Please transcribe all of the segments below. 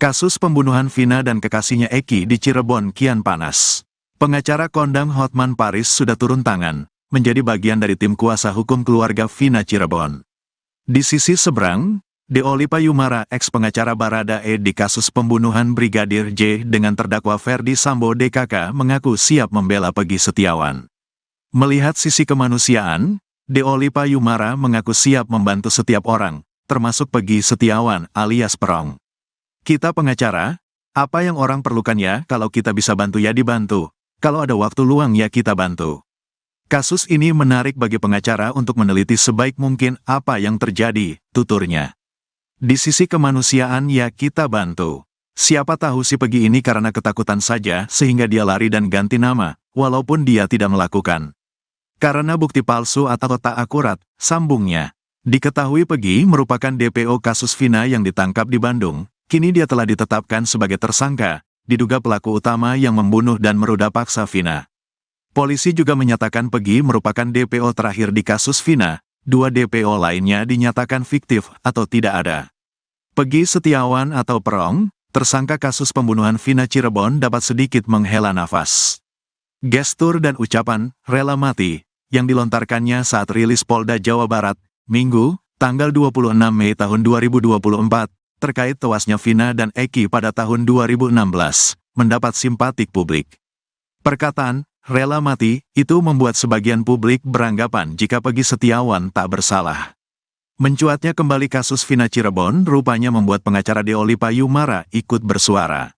Kasus pembunuhan Vina dan kekasihnya Eki di Cirebon kian panas. Pengacara kondang Hotman Paris sudah turun tangan, menjadi bagian dari tim kuasa hukum keluarga Vina Cirebon. Di sisi seberang, Deoli Payumara, ex-pengacara Baradae di kasus pembunuhan Brigadir J dengan terdakwa Ferdi Sambo DKK mengaku siap membela Peggy Setiawan. Melihat sisi kemanusiaan, Deoli Payumara mengaku siap membantu setiap orang, termasuk Peggy Setiawan alias Perong. Kita pengacara, apa yang orang perlukan ya, kalau kita bisa bantu ya dibantu, kalau ada waktu luang ya kita bantu. Kasus ini menarik bagi pengacara untuk meneliti sebaik mungkin apa yang terjadi, tuturnya. Di sisi kemanusiaan ya kita bantu. Siapa tahu si Peggy ini karena ketakutan saja sehingga dia lari dan ganti nama, walaupun dia tidak melakukan. Karena bukti palsu atau tak akurat, sambungnya. Diketahui Peggy merupakan DPO kasus Vina yang ditangkap di Bandung. Kini dia telah ditetapkan sebagai tersangka, diduga pelaku utama yang membunuh dan meruda paksa Vina. Polisi juga menyatakan Peggy merupakan DPO terakhir di kasus Vina, 2 DPO lainnya dinyatakan fiktif atau tidak ada. Peggy Setiawan atau Perong, tersangka kasus pembunuhan Vina Cirebon dapat sedikit menghela nafas. Gestur dan ucapan, rela mati, yang dilontarkannya saat rilis Polda Jawa Barat, Minggu, tanggal 26 Mei tahun 2024, terkait tewasnya Vina dan Eki pada tahun 2016, mendapat simpatik publik. Perkataan, rela mati, itu membuat sebagian publik beranggapan jika Peggy Setiawan tak bersalah. Mencuatnya kembali kasus Vina Cirebon rupanya membuat pengacara Deoli Payumara ikut bersuara.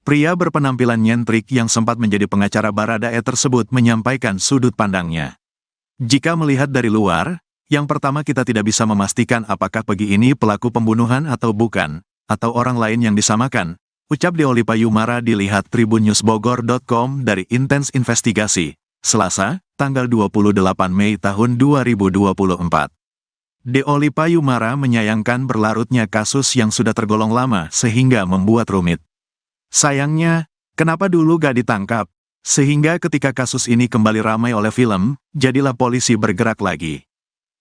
Pria berpenampilan nyentrik yang sempat menjadi pengacara Baradae tersebut menyampaikan sudut pandangnya. Jika melihat dari luar, yang pertama kita tidak bisa memastikan apakah Peggy ini pelaku pembunuhan atau bukan, atau orang lain yang disamakan, ucap Deoli Payumara dilihat tribunnewsbogor.com dari Intens Investigasi, Selasa, tanggal 28 Mei tahun 2024. Deoli Payumara menyayangkan berlarutnya kasus yang sudah tergolong lama sehingga membuat rumit. Sayangnya, kenapa dulu gak ditangkap? Sehingga ketika kasus ini kembali ramai oleh film, jadilah polisi bergerak lagi.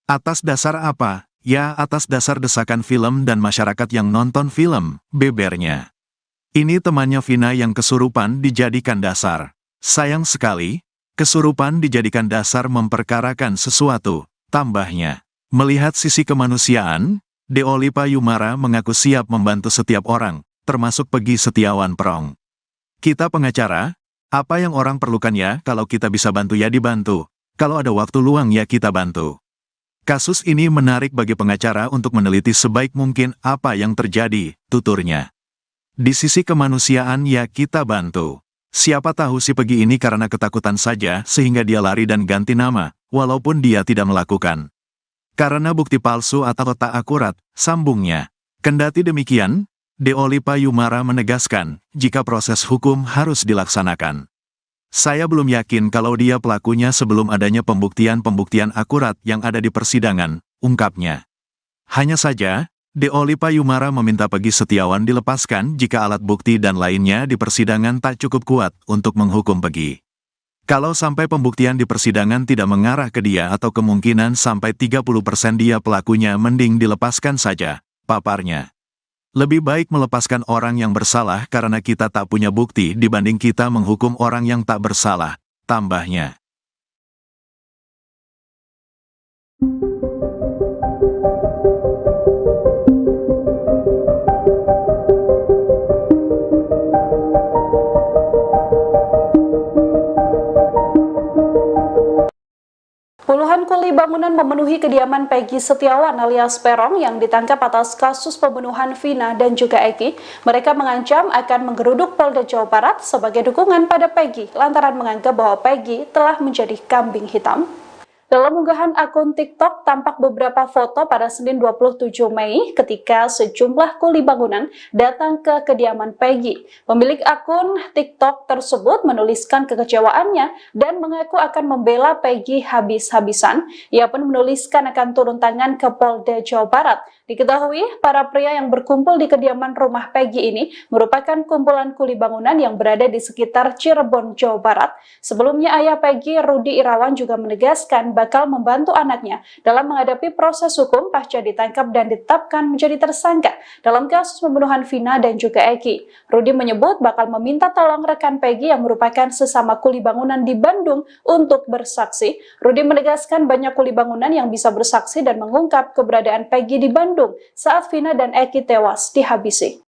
Atas dasar apa? Ya, atas dasar desakan film dan masyarakat yang nonton film, bebernya. Ini temannya Vina yang kesurupan dijadikan dasar. Sayang sekali, kesurupan dijadikan dasar memperkarakan sesuatu, tambahnya. Melihat sisi kemanusiaan, Deoli Payumara mengaku siap membantu setiap orang, termasuk Peggy Setiawan Perong. Kita pengacara, apa yang orang perlukan ya, kalau kita bisa bantu ya dibantu, kalau ada waktu luang ya kita bantu. Kasus ini menarik bagi pengacara untuk meneliti sebaik mungkin apa yang terjadi, tuturnya. Di sisi kemanusiaan ya kita bantu. Siapa tahu si Peggy ini karena ketakutan saja sehingga dia lari dan ganti nama, walaupun dia tidak melakukan. Karena bukti palsu atau tak akurat, sambungnya. Kendati demikian, Deoli Payumara menegaskan, jika proses hukum harus dilaksanakan. Saya belum yakin kalau dia pelakunya sebelum adanya pembuktian-pembuktian akurat yang ada di persidangan, ungkapnya. Hanya saja, Deoli Payumara meminta Peggy Setiawan dilepaskan jika alat bukti dan lainnya di persidangan tak cukup kuat untuk menghukum Peggy. Kalau sampai pembuktian di persidangan tidak mengarah ke dia atau kemungkinan sampai 30% dia pelakunya, mending dilepaskan saja, paparnya. Lebih baik melepaskan orang yang bersalah karena kita tak punya bukti dibanding kita menghukum orang yang tak bersalah, tambahnya. Puluhan kuli bangunan memenuhi kediaman Peggy Setiawan alias Perong yang ditangkap atas kasus pembunuhan Vina dan juga Eki. Mereka mengancam akan menggeruduk Polda Jawa Barat sebagai dukungan pada Peggy lantaran menganggap bahwa Peggy telah menjadi kambing hitam. Dalam unggahan akun TikTok tampak beberapa foto pada Senin 27 Mei ketika sejumlah kuli bangunan datang ke kediaman Peggy. Pemilik akun TikTok tersebut menuliskan kekecewaannya dan mengaku akan membela Peggy habis-habisan. Ia pun menuliskan akan turun tangan ke Polda Jawa Barat Diketahui, para pria yang berkumpul di kediaman rumah Peggy ini merupakan kumpulan kuli bangunan yang berada di sekitar Cirebon, Jawa Barat. Sebelumnya, ayah Peggy, Rudi Irawan, juga menegaskan bakal membantu anaknya dalam menghadapi proses hukum pasca ditangkap dan ditetapkan menjadi tersangka dalam kasus pembunuhan Vina dan juga Eki. Rudi menyebut bakal meminta tolong rekan Peggy yang merupakan sesama kuli bangunan di Bandung untuk bersaksi. Rudi menegaskan banyak kuli bangunan yang bisa bersaksi dan mengungkap keberadaan Peggy di Bandung saat Vina dan Eki tewas dihabisi.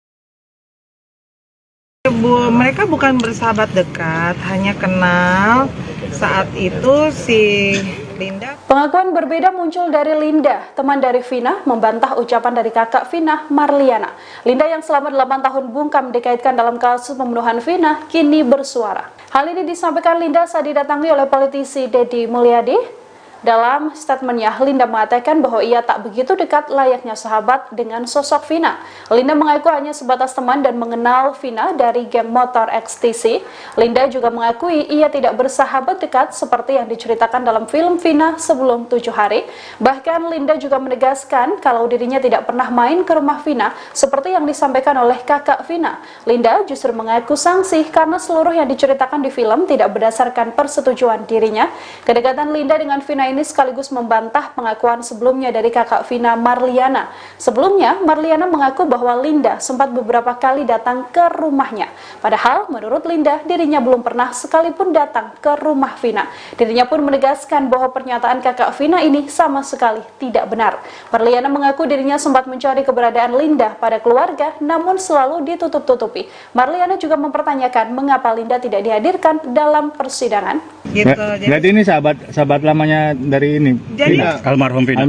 Mereka bukan bersahabat dekat, hanya kenal saat itu si Linda. Pengakuan berbeda muncul dari Linda, teman dari Vina, membantah ucapan dari kakak Vina, Marliana. Linda yang selama 8 tahun bungkam dikaitkan dalam kasus pembunuhan Vina, kini bersuara. Hal ini disampaikan Linda saat didatangi oleh politisi Deddy Mulyadi. Dalam statementnya, Linda mengatakan bahwa ia tak begitu dekat layaknya sahabat dengan sosok Vina. Linda mengaku hanya sebatas teman dan mengenal Vina dari geng motor XTC. Linda juga mengakui ia tidak bersahabat dekat seperti yang diceritakan dalam film Vina sebelum 7 hari. Bahkan Linda juga menegaskan kalau dirinya tidak pernah main ke rumah Vina seperti yang disampaikan oleh kakak Vina. Linda justru mengaku sangsi karena seluruh yang diceritakan di film tidak berdasarkan persetujuan dirinya. Kedekatan Linda dengan Vina ini sekaligus membantah pengakuan sebelumnya dari kakak Vina, Marliana. Sebelumnya, Marliana mengaku bahwa Linda sempat beberapa kali datang ke rumahnya. Padahal, menurut Linda, dirinya belum pernah sekalipun datang ke rumah Vina. Dirinya pun menegaskan bahwa pernyataan kakak Vina ini sama sekali tidak benar. Marliana mengaku dirinya sempat mencari keberadaan Linda pada keluarga, namun selalu ditutup-tutupi. Marliana juga mempertanyakan mengapa Linda tidak dihadirkan dalam persidangan. Gitu. Jadi ini sahabat lamanya dari ini. Jadi almarhum Vina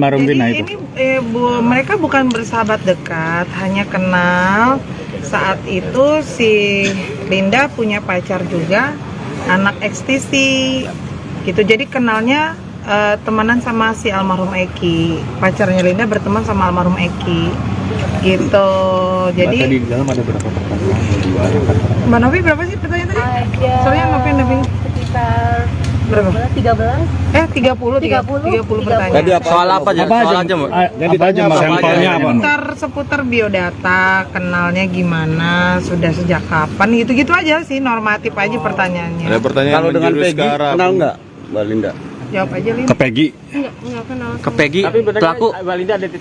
itu. Mereka bukan bersahabat dekat, hanya kenal saat itu si Linda punya pacar juga, anak XTC gitu. Jadi kenalnya temenan sama si almarhum Eki. Pacarnya Linda berteman sama almarhum Eki. Gitu. Jadi tadi di dalam ada berapa pertanyaan? Mbak Novi berapa sih pertanyaan tadi? Soalnya Novi Sekitar berapa? 30 pertanyaan. Tadi soal apa aja? Soal aja, Mbak. Jadi tanya sampelnya apa? Seputar biodata, kenalnya gimana, sudah sejak kapan, gitu-gitu aja sih, normatif aja pertanyaannya. Ada pertanyaan Kalau dengan menjurus Peggy, ke arah kenal nggak, Mbak Linda? Jawab aja, Lin. Ke Peggy. Enggak kenal. ke Peggy, Tapi pelaku. Mbak Linda ada di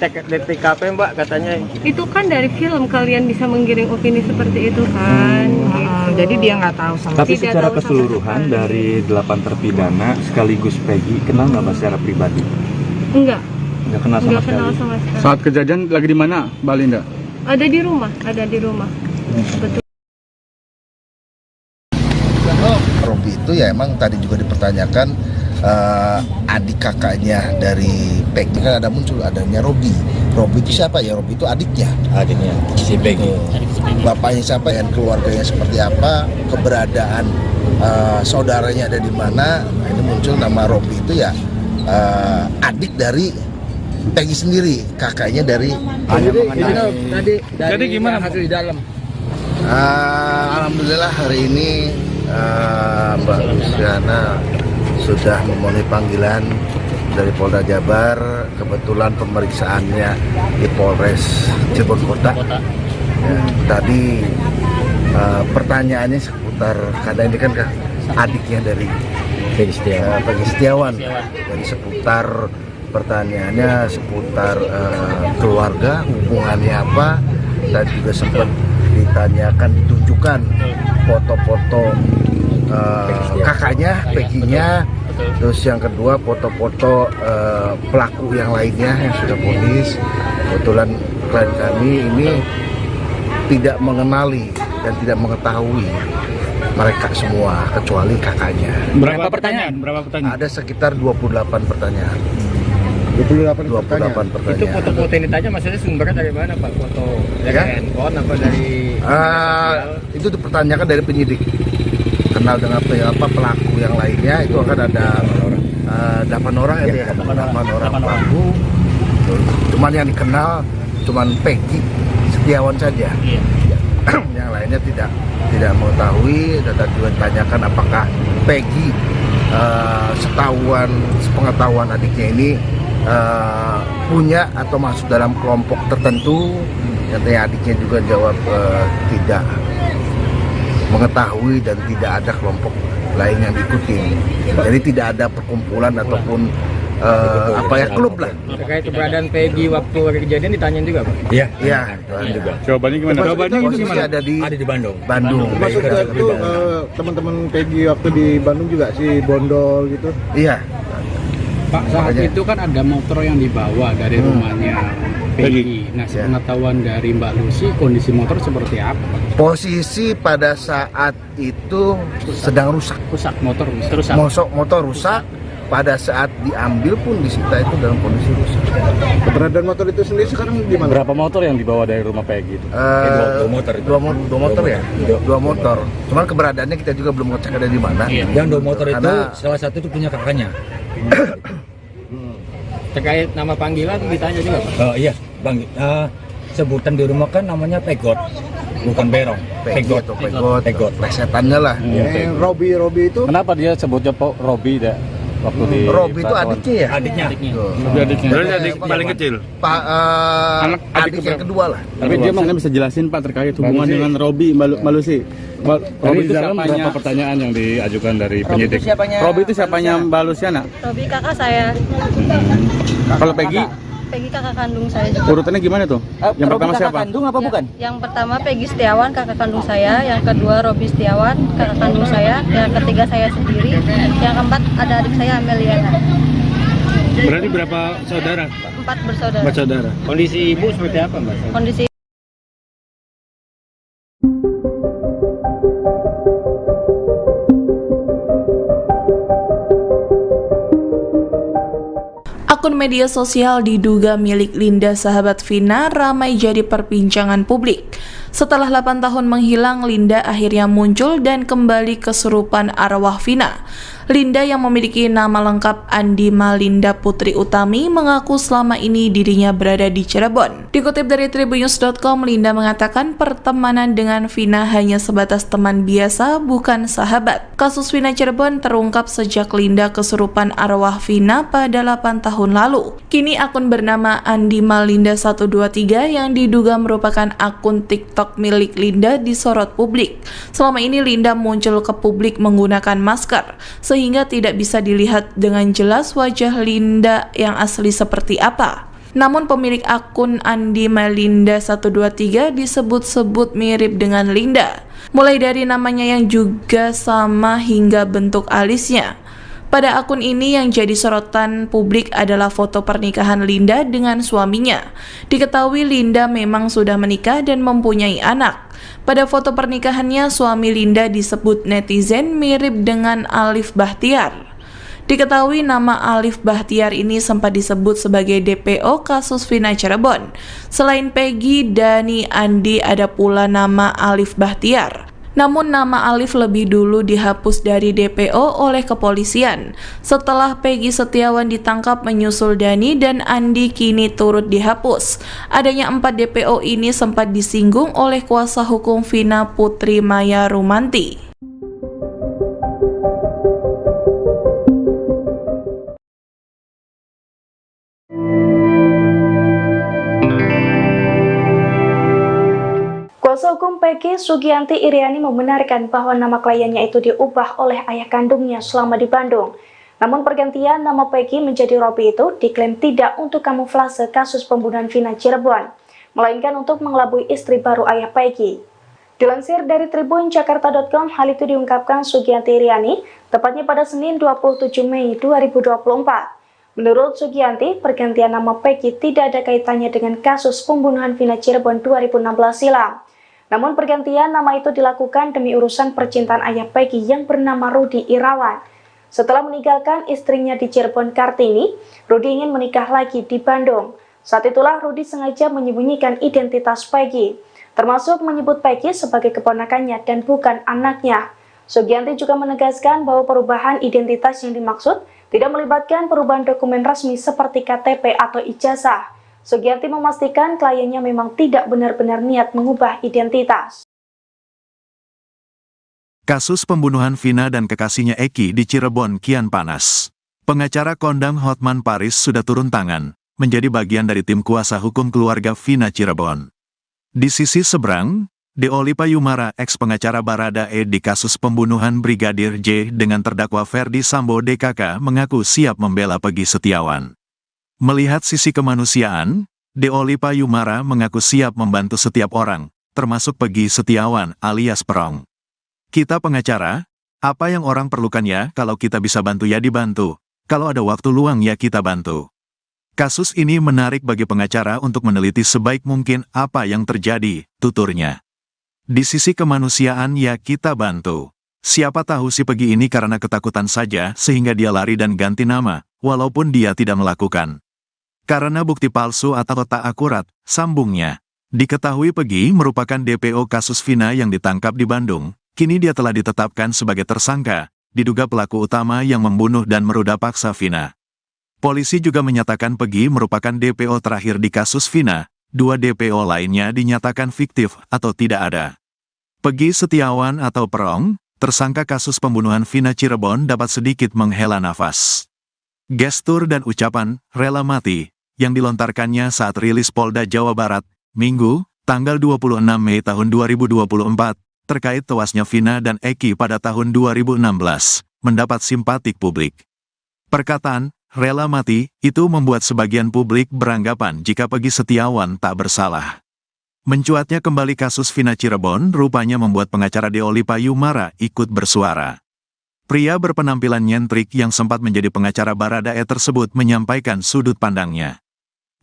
TKP, Mbak, katanya. Itu kan dari film kalian bisa menggiring opini seperti itu kan. Jadi dia nggak tahu sama Tapi Tidak secara tahu sama keseluruhan sekali. dari 8 terpidana sekaligus Peggy, kenal nggak Mbak secara pribadi? Enggak, Nggak kenal sama enggak sekali? kenal sama sekali. Saat kejadian lagi di mana, Mbak Linda? Ada di rumah. Betul. Robi itu ya emang tadi juga dipertanyakan adik kakaknya dari Peggy, kan ada muncul adanya Robi. Robi itu siapa ya? Robi itu adiknya. Adiknya si Peggy. Bapaknya siapa dan keluarganya seperti apa, keberadaan saudaranya ada di mana. Nah, ini muncul nama Robi itu ya adik dari Peggy sendiri, kakaknya dari Jadi gimana hasil di dalam? Alhamdulillah hari ini Mbak Luciana sudah memenuhi panggilan dari Polda Jabar. Kebetulan pemeriksaannya di Polres Cirebon Kota. Ya, tadi pertanyaannya seputar, karena ini kan adiknya dari Peggy Setiawan. Jadi seputar pertanyaannya seputar keluarga, hubungannya apa, dan juga sempat ditanyakan, ditunjukkan foto-foto kakaknya, Peggy-nya. Terus yang kedua foto-foto pelaku yang lainnya yang sudah vonis. Kebetulan klien kami ini tidak mengenali dan tidak mengetahui mereka semua kecuali kakaknya. Berapa pertanyaan? Ada sekitar 28 pertanyaan. 28 pertanyaan. Itu foto-foto ini tanya maksudnya sumbernya dari mana, Pak? Foto dari Ya? handphone apa dari Itu dipertanyakan dari penyidik. Kenal dengan pelaku yang lainnya, itu akan ada 8 orang ya, 8 orang pelaku. Cuman yang dikenal cuman Peggy Setiawan saja. Yang lainnya tidak mengetahui. Dan juga ditanyakan apakah Peggy sepengetahuan adiknya ini punya atau masuk dalam kelompok tertentu. Katanya adiknya juga jawab tidak mengetahui dan tidak ada kelompok lain yang diikutin. Jadi tidak ada perkumpulan ataupun klub lah. Terkait keberadaan Peggy waktu hari kejadian ditanyain juga, Pak? Iya. Juga. Jawabannya gimana? Jawabannya itu Posisi gimana? ada di Bandung. Bandung. Maksudnya itu teman-teman Peggy waktu di Bandung juga si Bondol gitu. Iya. Pak, saat itu kan ada motor yang dibawa dari rumahnya Peggy. Nah, sepengetahuan dari Mbak Lucy, kondisi motor seperti apa, Pak? Posisi pada saat itu sedang rusak. Motor rusak. Motor rusak. Pada saat diambil pun disita itu dalam kondisi rusak. Keberadaan motor itu sendiri sekarang di mana? Berapa motor yang dibawa dari rumah Peggy itu? Dua motor ya? Dua motor. Cuman keberadaannya kita juga belum ngecek ada di mana. Yang 2 motor itu Karena- salah satu itu punya kakaknya. Terkait nama panggilan ditanya juga, Pak? Oh iya, Bang. Sebutan di rumah kan namanya Pegot, bukan Berong. Pegot atau Pegot. Plesetannya lah. Yang Robi itu Kenapa dia sebutnya Robi dah? Waktu di Robi itu adiknya ya? Adiknya. Berarti adik paling kecil. Adik yang kedua lah. Tapi dia mungkin bisa jelasin Pak terkait hubungan dengan Robi Mbak Lucy. Robi itu berapa pertanyaan yang diajukan dari penyidik? Robi itu siapanya Mbak Luciana? Robi kakak saya, Kalau Peggy, Peggy kakak kandung saya juga. urutannya gimana tuh? Yang pertama siapa? Yang pertama Peggy Setiawan kakak kandung saya, yang kedua Robi Setiawan kakak kandung saya, yang ketiga saya sendiri, yang keempat ada adik saya Ameliana. Berarti berapa saudara? 4 bersaudara. Saudara. Kondisi ibu seperti apa, Mbak? Kondisi Akun media sosial diduga milik Linda sahabat Vina ramai jadi perbincangan publik. Setelah 8 tahun menghilang, Linda akhirnya muncul dan kembali kesurupan arwah Vina. Linda yang memiliki nama lengkap Andi Malinda Putri Utami mengaku selama ini dirinya berada di Cirebon. Dikutip dari tribunnews.com, Linda mengatakan pertemanan dengan Vina hanya sebatas teman biasa, bukan sahabat. Kasus Vina Cirebon terungkap sejak Linda kesurupan arwah Vina pada 8 tahun lalu. Kini akun bernama Andi Malinda 123 yang diduga merupakan akun TikTok milik Linda disorot publik. Selama ini Linda muncul ke publik menggunakan masker, sehingga tidak bisa dilihat dengan jelas wajah Linda yang asli seperti apa. Namun pemilik akun Andi Malinda 123 disebut-sebut mirip dengan Linda, mulai dari namanya yang juga sama hingga bentuk alisnya. Pada akun ini yang jadi sorotan publik adalah foto pernikahan Linda dengan suaminya. Diketahui Linda memang sudah menikah dan mempunyai anak. Pada foto pernikahannya, suami Linda disebut netizen mirip dengan Alif Bahtiar. Diketahui nama Alif Bahtiar ini sempat disebut sebagai DPO kasus Vina Cirebon. Selain Peggy, Dani, Andi, ada pula nama Alif Bahtiar. Namun nama Alif lebih dulu dihapus dari DPO oleh kepolisian. Setelah Peggy Setiawan ditangkap menyusul Dani dan Andi kini turut dihapus. Adanya 4 DPO ini sempat disinggung oleh kuasa hukum Vina Putri Maya Rumanti. Kuasa hukum Peggy Sugianti Iriani membenarkan bahwa nama kliennya itu diubah oleh ayah kandungnya selama di Bandung. Namun pergantian nama Peggy menjadi Robi itu diklaim tidak untuk kamuflase kasus pembunuhan Vina Cirebon, melainkan untuk mengelabui istri baru ayah Peggy. Dilansir dari tribunjakarta.com, hal itu diungkapkan Sugianti Iriani tepatnya pada Senin 27 Mei 2024. Menurut Sugianti, pergantian nama Peggy tidak ada kaitannya dengan kasus pembunuhan Vina Cirebon 2016 silam. Namun pergantian nama itu dilakukan demi urusan percintaan ayah Peggy yang bernama Rudi Irawan. Setelah meninggalkan istrinya di Cirebon Kartini, Rudi ingin menikah lagi di Bandung. Saat itulah Rudi sengaja menyembunyikan identitas Peggy, termasuk menyebut Peggy sebagai keponakannya dan bukan anaknya. Sugianti juga menegaskan bahwa perubahan identitas yang dimaksud tidak melibatkan perubahan dokumen resmi seperti KTP atau ijazah. Sugianti memastikan kliennya memang tidak benar-benar niat mengubah identitas. Kasus pembunuhan Vina dan kekasihnya Eki di Cirebon kian panas. Pengacara kondang Hotman Paris sudah turun tangan, menjadi bagian dari tim kuasa hukum keluarga Vina Cirebon. Di sisi seberang, Deolipa Yumara, ex-pengacara Baradae di kasus pembunuhan Brigadir J dengan terdakwa Ferdi Sambo DKK mengaku siap membela Peggy Setiawan. Melihat sisi kemanusiaan, Deolipa Yumara mengaku siap membantu setiap orang, termasuk Peggy Setiawan alias Perong. Kita pengacara, apa yang orang perlukan ya, kalau kita bisa bantu ya dibantu, kalau ada waktu luang ya kita bantu. Kasus ini menarik bagi pengacara untuk meneliti sebaik mungkin apa yang terjadi, tuturnya. Di sisi kemanusiaan ya kita bantu. Siapa tahu si Peggy ini karena ketakutan saja sehingga dia lari dan ganti nama, walaupun dia tidak melakukan. Karena bukti palsu atau tak akurat, sambungnya. Diketahui Peggy merupakan DPO kasus Vina yang ditangkap di Bandung, kini dia telah ditetapkan sebagai tersangka, diduga pelaku utama yang membunuh dan meruda paksa Vina. Polisi juga menyatakan Peggy merupakan DPO terakhir di kasus Vina, 2 DPO lainnya dinyatakan fiktif atau tidak ada. Peggy Setiawan atau Perong, tersangka kasus pembunuhan Vina Cirebon dapat sedikit menghela nafas. Gestur dan ucapan "rela mati" yang dilontarkannya saat rilis Polda Jawa Barat, Minggu, tanggal 26 Mei tahun 2024, terkait tewasnya Vina dan Eki pada tahun 2016, mendapat simpatik publik. Perkataan "rela mati" itu membuat sebagian publik beranggapan jika Peggy Setiawan tak bersalah. Mencuatnya kembali kasus Vina Cirebon rupanya membuat pengacara Deolipa Yumara ikut bersuara. Pria berpenampilan nyentrik yang sempat menjadi pengacara Baradae tersebut menyampaikan sudut pandangnya.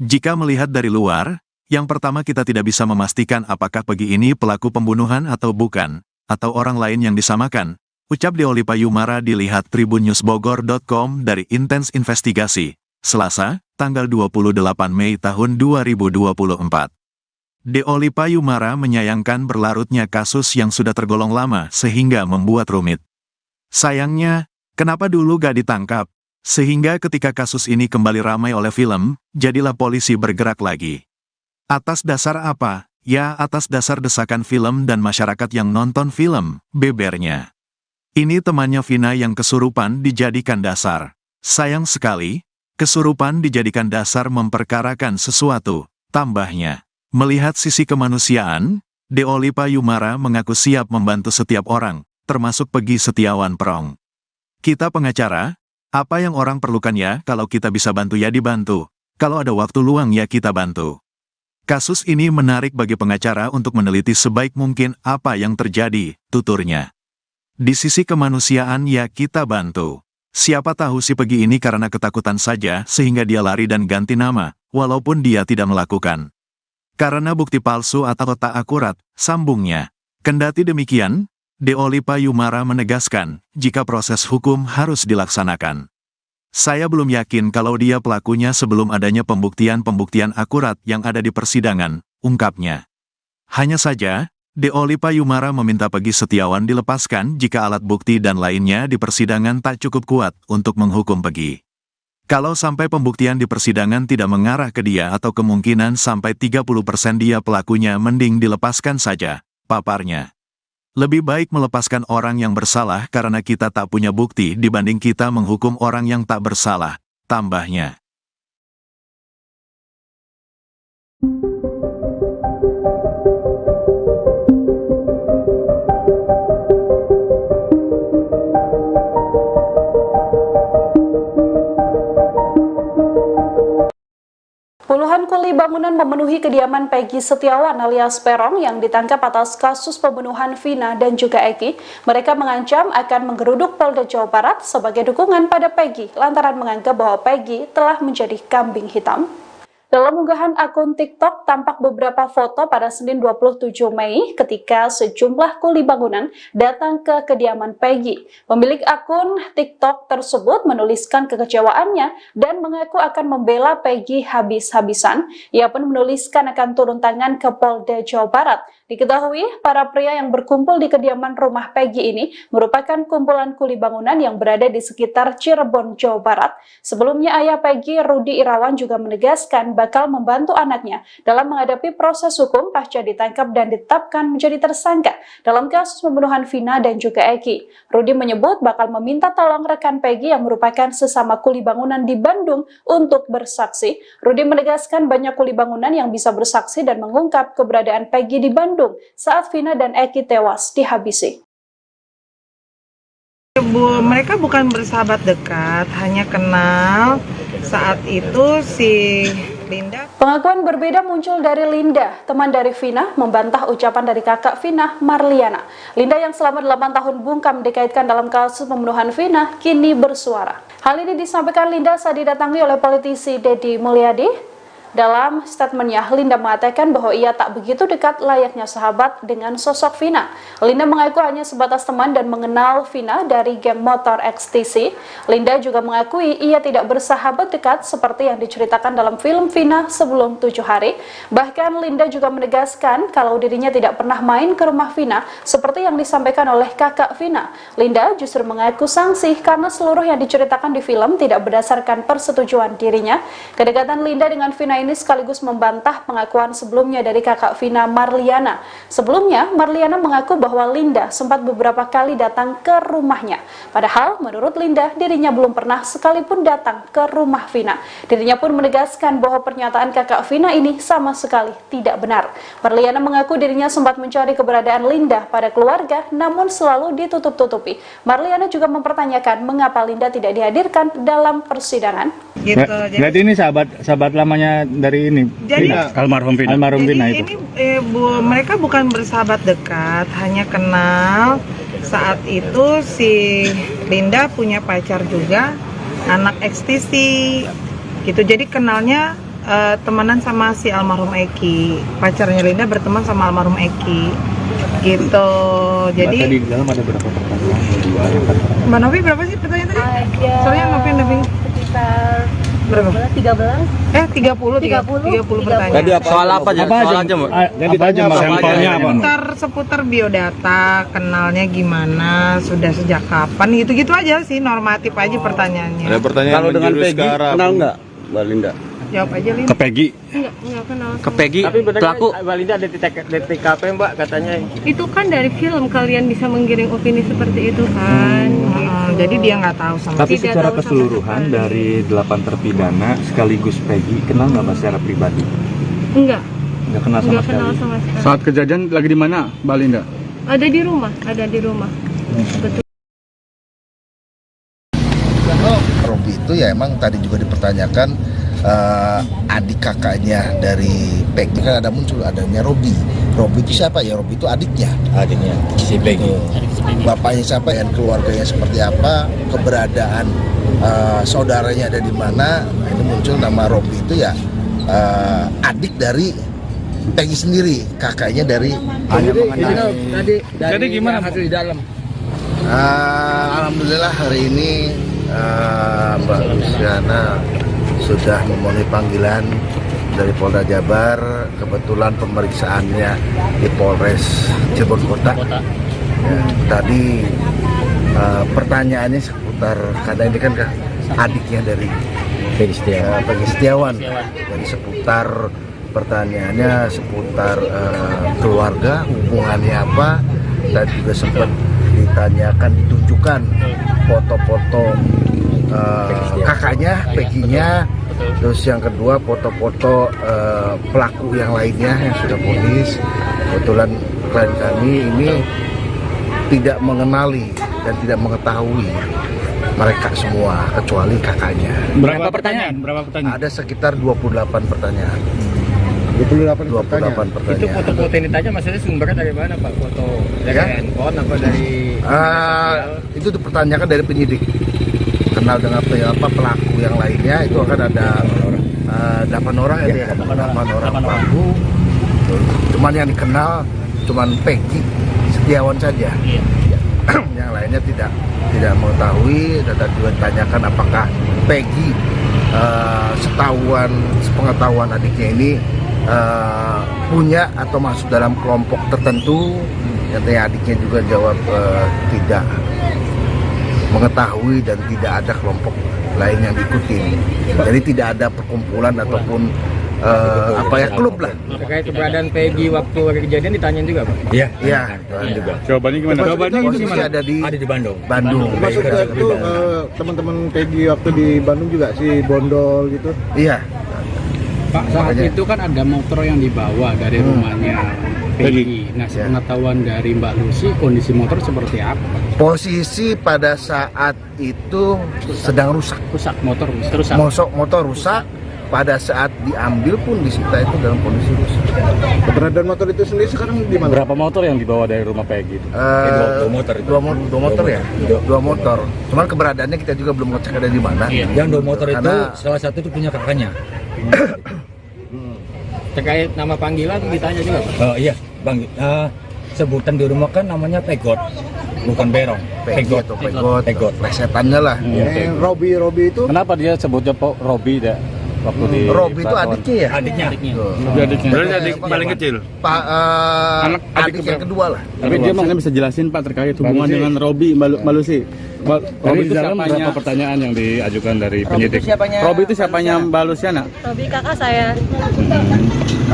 Jika melihat dari luar, yang pertama kita tidak bisa memastikan apakah Peggy ini pelaku pembunuhan atau bukan, atau orang lain yang disamakan, ucap Deolipa Yumara dilihat tribunnewsbogor.com dari Intens Investigasi, Selasa, tanggal 28 Mei tahun 2024. Deolipa Yumara menyayangkan berlarutnya kasus yang sudah tergolong lama sehingga membuat rumit. Sayangnya, kenapa dulu gak ditangkap? Sehingga ketika kasus ini kembali ramai oleh film, jadilah polisi bergerak lagi. Atas dasar apa? Ya, atas dasar desakan film dan masyarakat yang nonton film, bebernya. Ini temannya Vina yang kesurupan dijadikan dasar. Sayang sekali, kesurupan dijadikan dasar memperkarakan sesuatu, tambahnya. Melihat sisi kemanusiaan, Deolipa Yumara mengaku siap membantu setiap orang, termasuk Peggy Setiawan Perong. Kita pengacara, apa yang orang perlukan ya, kalau kita bisa bantu ya dibantu, kalau ada waktu luang ya kita bantu. Kasus ini menarik bagi pengacara untuk meneliti sebaik mungkin apa yang terjadi, tuturnya. Di sisi kemanusiaan ya kita bantu. Siapa tahu si Peggy ini karena ketakutan saja sehingga dia lari dan ganti nama, walaupun dia tidak melakukan. Karena bukti palsu atau tak akurat, sambungnya. Kendati demikian, Deolipa Yumara menegaskan, jika proses hukum harus dilaksanakan. Saya belum yakin kalau dia pelakunya sebelum adanya pembuktian-pembuktian akurat yang ada di persidangan, ungkapnya. Hanya saja, Deolipa Yumara meminta Peggy Setiawan dilepaskan jika alat bukti dan lainnya di persidangan tak cukup kuat untuk menghukum Peggy. Kalau sampai pembuktian di persidangan tidak mengarah ke dia atau kemungkinan sampai 30% dia pelakunya, mending dilepaskan saja, paparnya. Lebih baik melepaskan orang yang bersalah karena kita tak punya bukti dibanding kita menghukum orang yang tak bersalah, tambahnya. Puluhan kuli bangunan memenuhi kediaman Peggy Setiawan alias Perong yang ditangkap atas kasus pembunuhan Vina dan juga Eki. Mereka mengancam akan menggeruduk Polda Jawa Barat sebagai dukungan pada Peggy lantaran menganggap bahwa Peggy telah menjadi kambing hitam. Dalam unggahan akun TikTok tampak beberapa foto pada Senin 27 Mei ketika sejumlah kuli bangunan datang ke kediaman Peggy. Pemilik akun TikTok tersebut menuliskan kekecewaannya dan mengaku akan membela Peggy habis-habisan. Ia pun menuliskan akan turun tangan ke Polda Jawa Barat Diketahui, para pria yang berkumpul di kediaman rumah Peggy ini merupakan kumpulan kuli bangunan yang berada di sekitar Cirebon, Jawa Barat. Sebelumnya, ayah Peggy, Rudi Irawan, juga menegaskan bakal membantu anaknya dalam menghadapi proses hukum pasca ditangkap dan ditetapkan menjadi tersangka dalam kasus pembunuhan Vina dan juga Eki. Rudi menyebut bakal meminta tolong rekan Peggy yang merupakan sesama kuli bangunan di Bandung untuk bersaksi. Rudi menegaskan banyak kuli bangunan yang bisa bersaksi dan mengungkap keberadaan Peggy di Bandung saat Vina dan Eki tewas dihabisi. Mereka bukan bersahabat dekat, hanya kenal saat itu si Linda. Pengakuan berbeda muncul dari Linda, teman dari Vina, membantah ucapan dari kakak Vina, Marliana. Linda yang selama 8 tahun bungkam dikaitkan dalam kasus pembunuhan Vina, kini bersuara. Hal ini disampaikan Linda saat didatangi oleh politisi Deddy Mulyadi. Dalam statementnya, Linda mengatakan bahwa ia tak begitu dekat layaknya sahabat dengan sosok Vina. Linda mengaku hanya sebatas teman dan mengenal Vina dari geng motor XTC. Linda juga mengakui ia tidak bersahabat dekat seperti yang diceritakan dalam film Vina sebelum 7 hari. Bahkan Linda juga menegaskan kalau dirinya tidak pernah main ke rumah Vina seperti yang disampaikan oleh kakak Vina. Linda justru mengaku sangsi karena seluruh yang diceritakan di film tidak berdasarkan persetujuan dirinya. Kedekatan Linda dengan Vina ini sekaligus membantah pengakuan sebelumnya dari kakak Vina, Marliana. Sebelumnya, Marliana mengaku bahwa Linda sempat beberapa kali datang ke rumahnya. Padahal, menurut Linda, dirinya belum pernah sekalipun datang ke rumah Vina. Dirinya pun menegaskan bahwa pernyataan kakak Vina ini sama sekali tidak benar. Marliana mengaku dirinya sempat mencari keberadaan Linda pada keluarga, namun selalu ditutup-tutupi. Marliana juga mempertanyakan mengapa Linda tidak dihadirkan dalam persidangan. Gitu. Jadi ini sahabat lamanya dari ini. Jadi almarhum Vina itu. Mereka bukan bersahabat dekat, hanya kenal saat itu si Linda punya pacar juga, anak XTC gitu. Jadi kenalnya temenan sama si almarhum Eki. Pacarnya Linda berteman sama almarhum Eki. Gitu. Jadi tadi di dalam ada berapa pertanyaan? Mbak Novi berapa sih pertanyaan tadi? Soalnya Novi Sekitar berapa? 13. 30 pertanyaan. Tadi apa? Soal apa aja? Soal aja, Mbak. Yang ditanya sampelnya apa? Seputar biodata, kenalnya gimana, sudah sejak kapan, gitu-gitu aja sih, normatif aja pertanyaannya. Ada pertanyaan Kalau dengan Peggy, kenal nggak, Mbak Linda? Jawab aja, Lin. Ke Peggy. Enggak kenal. Ke Peggy, Tapi pelaku. Mbak Linda ada di TKP, Mbak, katanya. Itu kan dari film kalian bisa menggiring opini seperti itu kan. Jadi dia nggak tahu sama Tapi Tidak secara tahu sama keseluruhan sekali. dari 8 terpidana sekaligus Peggy kenal nggak Mbak secara pribadi? Enggak Nggak kenal sama sekali. kenal sama sekali. Saat kejadian lagi di mana, Mbak Linda? Ada di rumah. Betul. Robi itu ya emang tadi juga dipertanyakan adik kakaknya dari Peggy, kan ada muncul adanya Robi. Robi itu siapa ya? Robi itu adiknya si Peggy. Bapaknya siapa dan keluarganya seperti apa, keberadaan saudaranya ada di mana. Nah, ini muncul nama Robi itu ya adik dari Peggy sendiri, kakaknya dari Jadi gimana hasil di dalam? Alhamdulillah hari ini Mbak Luciana sudah memenuhi panggilan dari Polda Jabar. Kebetulan pemeriksaannya di Polres Cirebon Kota. Ya, tadi pertanyaannya seputar, karena ini kan adiknya dari Peggy Setiawan. Jadi seputar pertanyaannya seputar keluarga, hubungannya apa, dan juga sempat ditanyakan, ditunjukkan foto-foto kakaknya, Peggy-nya. Terus yang kedua foto-foto pelaku yang lainnya yang sudah vonis. Kebetulan klien kami ini tidak mengenali dan tidak mengetahui mereka semua kecuali kakaknya. Berapa pertanyaan? Ada sekitar 28 pertanyaan. 28 28 pertanyaan. Itu pertanyaan. foto-foto ini tanya maksudnya sumbernya dari mana, Pak? Foto dari Ya? handphone apa dari Itu dipertanyakan dari penyidik. Kenal dengan pelaku yang lainnya, itu akan ada 8 orang ya, 8 orang pelaku. Cuman yang dikenal cuman Peggy Setiawan saja. Yang lainnya tidak mengetahui. Dan juga ditanyakan apakah Peggy sepengetahuan adiknya ini punya atau masuk dalam kelompok tertentu. Katanya adiknya juga jawab tidak mengetahui dan tidak ada kelompok lain yang diikutin. Jadi tidak ada perkumpulan ataupun klub lah. Terkait keberadaan Peggy waktu kejadian ditanyain juga, Pak? Iya. Iya. Juga. Jawabannya gimana? Posisi ada di Bandung. Maksudnya itu teman-teman Peggy waktu di Bandung juga si Bondol gitu. Iya. Pak, saat itu kan ada motor yang dibawa dari rumahnya Peggy. Nah, sepengetahuan dari Mbak Lucy, kondisi motor seperti apa? Posisi pada saat itu sedang rusak. Motor rusak. Pada saat diambil pun disita itu dalam kondisi rusak. Keberadaan motor itu sendiri sekarang di mana? Berapa motor yang dibawa dari rumah Peggy? Dua motor. Dua motor ya? Dua motor. Cuman keberadaannya kita juga belum ngecek ada di mana. Yang dua motor itu salah satu itu punya kakaknya. Terkait nama panggilan ditanya juga, Pak? Iya, Bang. Sebutan di rumah kan namanya Pegot, bukan Berong. Pegot. Plesetannya lah. Yang Robi itu. Kenapa dia sebutnya Robi deh? Waktu di Robi itu adiknya ya? Adiknya. Berarti adik paling kecil. Adik yang kedua lah. Tapi dia mungkin bisa jelasin Pak terkait hubungan dengan Robi, Mbak Lucy. Robi itu siapanya? Berapa pertanyaan yang diajukan dari penyidik? Robi itu siapanya Mbak Luciana? Robi kakak saya.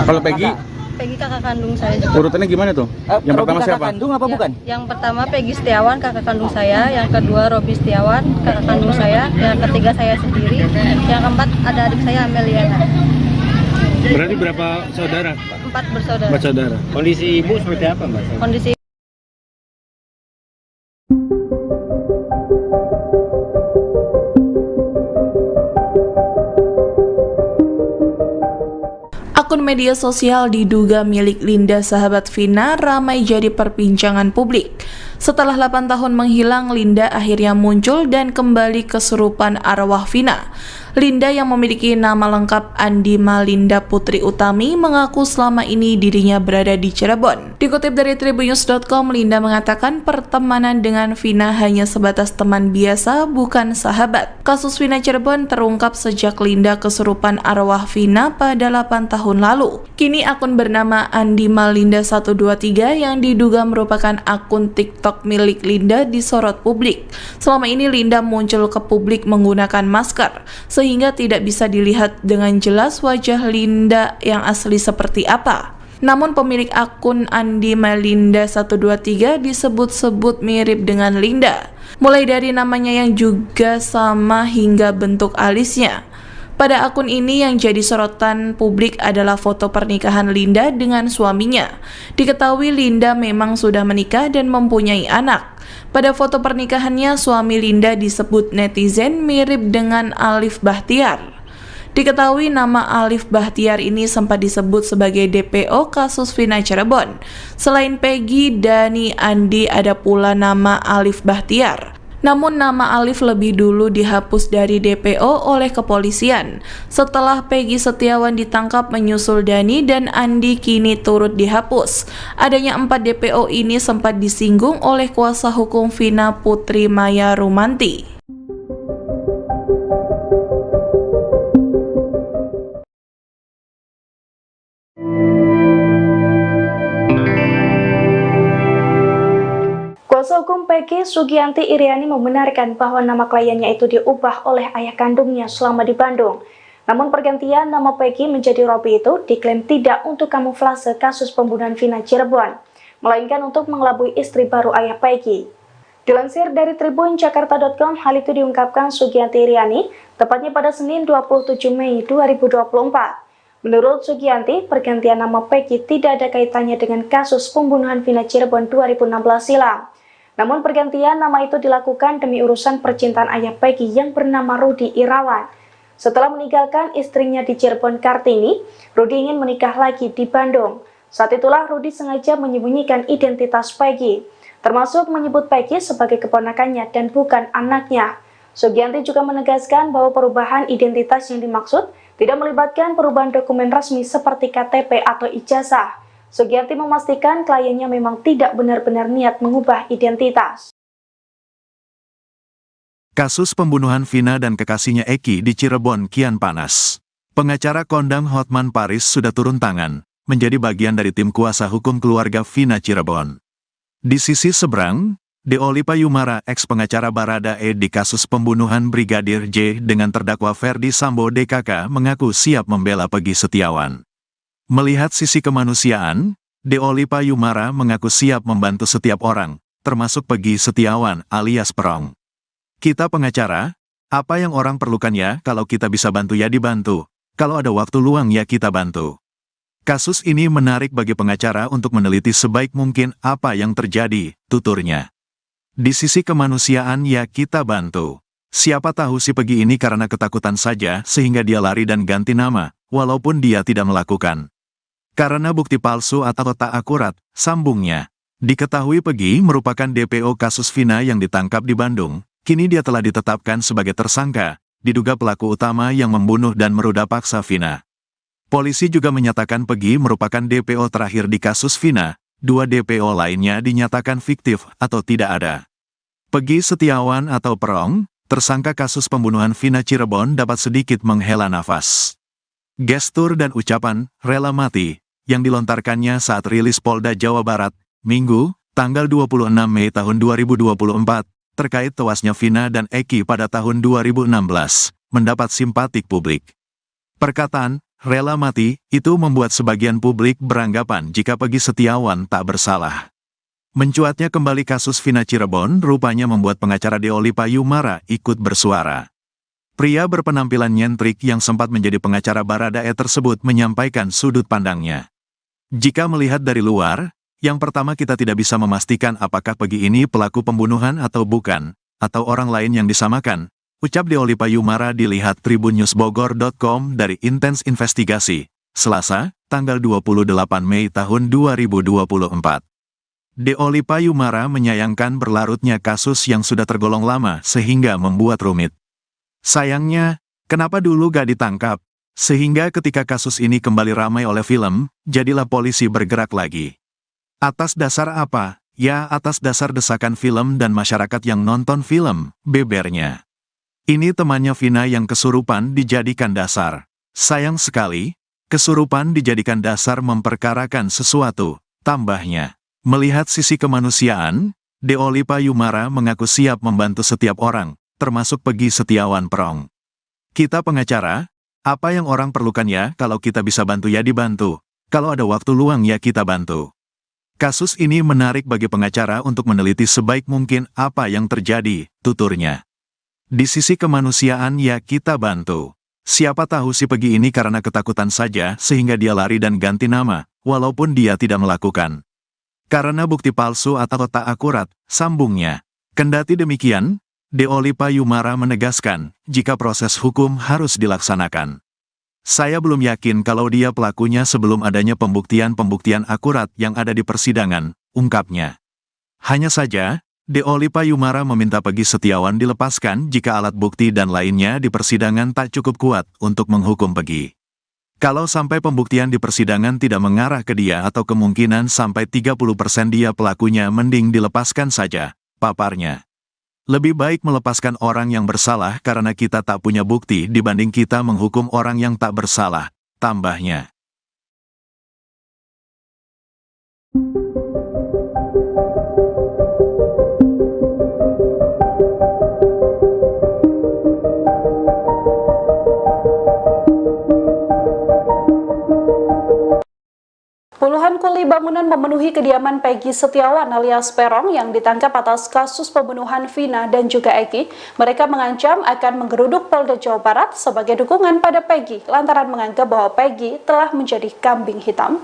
Kalau Peggy? Peggy kakak kandung saya juga. Urutannya gimana tuh? Yang pertama siapa? Kandung apa bukan? Yang pertama Peggy Setiawan kakak kandung saya, yang kedua Robi Setiawan kakak kandung saya, yang ketiga saya sendiri, yang keempat ada adik saya Ameliana. Berarti berapa saudara? 4 bersaudara. 4 saudara. Kondisi ibu seperti apa, Mbak? Kondisi Akun media sosial diduga milik Linda sahabat Vina ramai jadi perbincangan publik. Setelah 8 tahun menghilang, Linda akhirnya muncul dan kembali kesurupan arwah Vina. Linda yang memiliki nama lengkap Andi Malinda Putri Utami mengaku selama ini dirinya berada di Cirebon. Dikutip dari tribunnews.com, Linda mengatakan pertemanan dengan Vina hanya sebatas teman biasa, bukan sahabat. Kasus Vina Cirebon terungkap sejak Linda kesurupan arwah Vina pada 8 tahun lalu. Kini akun bernama Andi Malinda 123 yang diduga merupakan akun TikTok milik Linda disorot publik. Selama ini Linda muncul ke publik menggunakan masker, sehingga tidak bisa dilihat dengan jelas wajah Linda yang asli seperti apa. Namun pemilik akun Andi Malinda 123 disebut-sebut mirip dengan Linda, mulai dari namanya yang juga sama hingga bentuk alisnya. Pada akun ini yang jadi sorotan publik adalah foto pernikahan Linda dengan suaminya. Diketahui Linda memang sudah menikah dan mempunyai anak. Pada foto pernikahannya, suami Linda disebut netizen mirip dengan Alif Bahtiar. Diketahui nama Alif Bahtiar ini sempat disebut sebagai DPO kasus Vina Cirebon. Selain Peggy, Dani, Andi, ada pula nama Alif Bahtiar. Namun nama Alif lebih dulu dihapus dari DPO oleh kepolisian. Setelah Peggy Setiawan ditangkap menyusul Dani dan Andi kini turut dihapus. Adanya 4 DPO ini sempat disinggung oleh kuasa hukum Vina Putri Maya Rumanti. Kuasa hukum Peggy, Sugianti Iriani, membenarkan bahwa nama kliennya itu diubah oleh ayah kandungnya selama di Bandung. Namun pergantian nama Peggy menjadi Robi itu diklaim tidak untuk kamuflase kasus pembunuhan Vina Cirebon, melainkan untuk mengelabui istri baru ayah Peggy. Dilansir dari tribunjakarta.com, hal itu diungkapkan Sugianti Iriani tepatnya pada Senin 27 Mei 2024. Menurut Sugianti, pergantian nama Peggy tidak ada kaitannya dengan kasus pembunuhan Vina Cirebon 2016 silam. Namun pergantian nama itu dilakukan demi urusan percintaan ayah Peggy yang bernama Rudi Irawan. Setelah meninggalkan istrinya di Cirebon Kartini, Rudi ingin menikah lagi di Bandung. Saat itulah Rudi sengaja menyembunyikan identitas Peggy, termasuk menyebut Peggy sebagai keponakannya dan bukan anaknya. Sugianti juga menegaskan bahwa perubahan identitas yang dimaksud tidak melibatkan perubahan dokumen resmi seperti KTP atau ijazah. Sugianti memastikan kliennya memang tidak benar-benar niat mengubah identitas. Kasus pembunuhan Vina dan kekasihnya Eki di Cirebon kian panas. Pengacara kondang Hotman Paris sudah turun tangan, menjadi bagian dari tim kuasa hukum keluarga Vina Cirebon. Di sisi seberang, Deoli Payumara, ex-pengacara Baradae di kasus pembunuhan Brigadir J dengan terdakwa Ferdi Sambo DKK, mengaku siap membela Peggy Setiawan. Melihat sisi kemanusiaan, Deoli Payumara mengaku siap membantu setiap orang, termasuk Peggy Setiawan alias Perong. Kita pengacara, apa yang orang perlukan ya, kalau kita bisa bantu ya dibantu, kalau ada waktu luang ya kita bantu. Kasus ini menarik bagi pengacara untuk meneliti sebaik mungkin apa yang terjadi, tuturnya. Di sisi kemanusiaan ya kita bantu. Siapa tahu si Peggy ini karena ketakutan saja sehingga dia lari dan ganti nama, walaupun dia tidak melakukan. Karena bukti palsu atau tak akurat, sambungnya. Diketahui Peggy merupakan DPO kasus Vina yang ditangkap di Bandung, kini dia telah ditetapkan sebagai tersangka, diduga pelaku utama yang membunuh dan meruda paksa Vina. Polisi juga menyatakan Peggy merupakan DPO terakhir di kasus Vina, 2 DPO lainnya dinyatakan fiktif atau tidak ada. Peggy Setiawan atau Perong, tersangka kasus pembunuhan Vina Cirebon, dapat sedikit menghela nafas. Gestur dan ucapan "rela mati" yang dilontarkannya saat rilis Polda Jawa Barat, Minggu, tanggal 26 Mei tahun 2024, terkait tewasnya Vina dan Eki pada tahun 2016, mendapat simpatik publik. Perkataan "rela mati" itu membuat sebagian publik beranggapan jika Peggy Setiawan tak bersalah. Mencuatnya kembali kasus Vina Cirebon rupanya membuat pengacara Deoli Payumara ikut bersuara. Pria berpenampilan nyentrik yang sempat menjadi pengacara Baradae tersebut menyampaikan sudut pandangnya. Jika melihat dari luar, yang pertama kita tidak bisa memastikan apakah Peggy ini pelaku pembunuhan atau bukan, atau orang lain yang disamakan, ucap Deoli Payumara dilihat tribunnewsbogor.com dari Intens Investigasi, Selasa, tanggal 28 Mei tahun 2024. Deoli Payumara menyayangkan berlarutnya kasus yang sudah tergolong lama sehingga membuat rumit. Sayangnya, kenapa dulu gak ditangkap? Sehingga ketika kasus ini kembali ramai oleh film, jadilah polisi bergerak lagi. Atas dasar apa? Ya, atas dasar desakan film dan masyarakat yang nonton film, bebernya. Ini temannya Vina yang kesurupan dijadikan dasar. Sayang sekali, kesurupan dijadikan dasar memperkarakan sesuatu, tambahnya. Melihat sisi kemanusiaan, Deoli Payumara mengaku siap membantu setiap orang, termasuk Peggy Setiawan Perong. Kita pengacara, apa yang orang perlukan ya, kalau kita bisa bantu ya dibantu, kalau ada waktu luang ya kita bantu. Kasus ini menarik bagi pengacara untuk meneliti sebaik mungkin apa yang terjadi, tuturnya. Di sisi kemanusiaan ya kita bantu. Siapa tahu si Peggy ini karena ketakutan saja sehingga dia lari dan ganti nama, walaupun dia tidak melakukan. Karena bukti palsu atau tak akurat, sambungnya. Kendati demikian, Deoli Payumara menegaskan, jika proses hukum harus dilaksanakan. Saya belum yakin kalau dia pelakunya sebelum adanya pembuktian-pembuktian akurat yang ada di persidangan, ungkapnya. Hanya saja, Deoli Payumara meminta Peggy Setiawan dilepaskan jika alat bukti dan lainnya di persidangan tak cukup kuat untuk menghukum Peggy. Kalau sampai pembuktian di persidangan tidak mengarah ke dia atau kemungkinan sampai 30% dia pelakunya, mending dilepaskan saja, paparnya. Lebih baik melepaskan orang yang bersalah karena kita tak punya bukti dibanding kita menghukum orang yang tak bersalah, tambahnya. Puluhan kuli bangunan memenuhi kediaman Peggy Setiawan alias Perong yang ditangkap atas kasus pembunuhan Vina dan juga Eki. Mereka mengancam akan menggeruduk Polda Jawa Barat sebagai dukungan pada Peggy lantaran menganggap bahwa Peggy telah menjadi kambing hitam.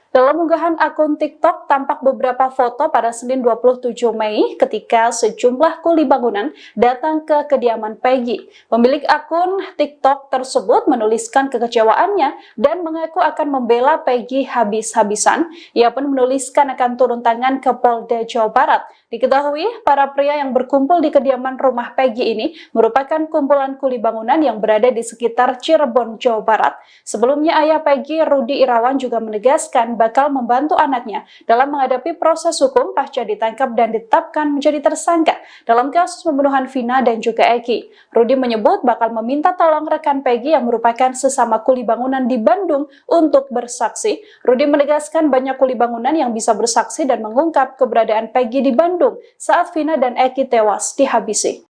Dalam unggahan akun TikTok tampak beberapa foto pada Senin 27 Mei ketika sejumlah kuli bangunan datang ke kediaman Peggy. Pemilik akun TikTok tersebut menuliskan kekecewaannya dan mengaku akan membela Peggy habis-habisan. Ia pun menuliskan akan turun tangan ke Polda Jawa Barat. Diketahui, para pria yang berkumpul di kediaman rumah Peggy ini merupakan kumpulan kuli bangunan yang berada di sekitar Cirebon, Jawa Barat. Sebelumnya ayah Peggy, Rudi Irawan, juga menegaskan bakal membantu anaknya dalam menghadapi proses hukum pasca ditangkap dan ditetapkan menjadi tersangka dalam kasus pembunuhan Vina dan juga Eki. Rudi menyebut bakal meminta tolong rekan Peggy yang merupakan sesama kuli bangunan di Bandung untuk bersaksi. Rudi menegaskan banyak kuli bangunan yang bisa bersaksi dan mengungkap keberadaan Peggy di Bandung saat Vina dan Eki tewas dihabisi.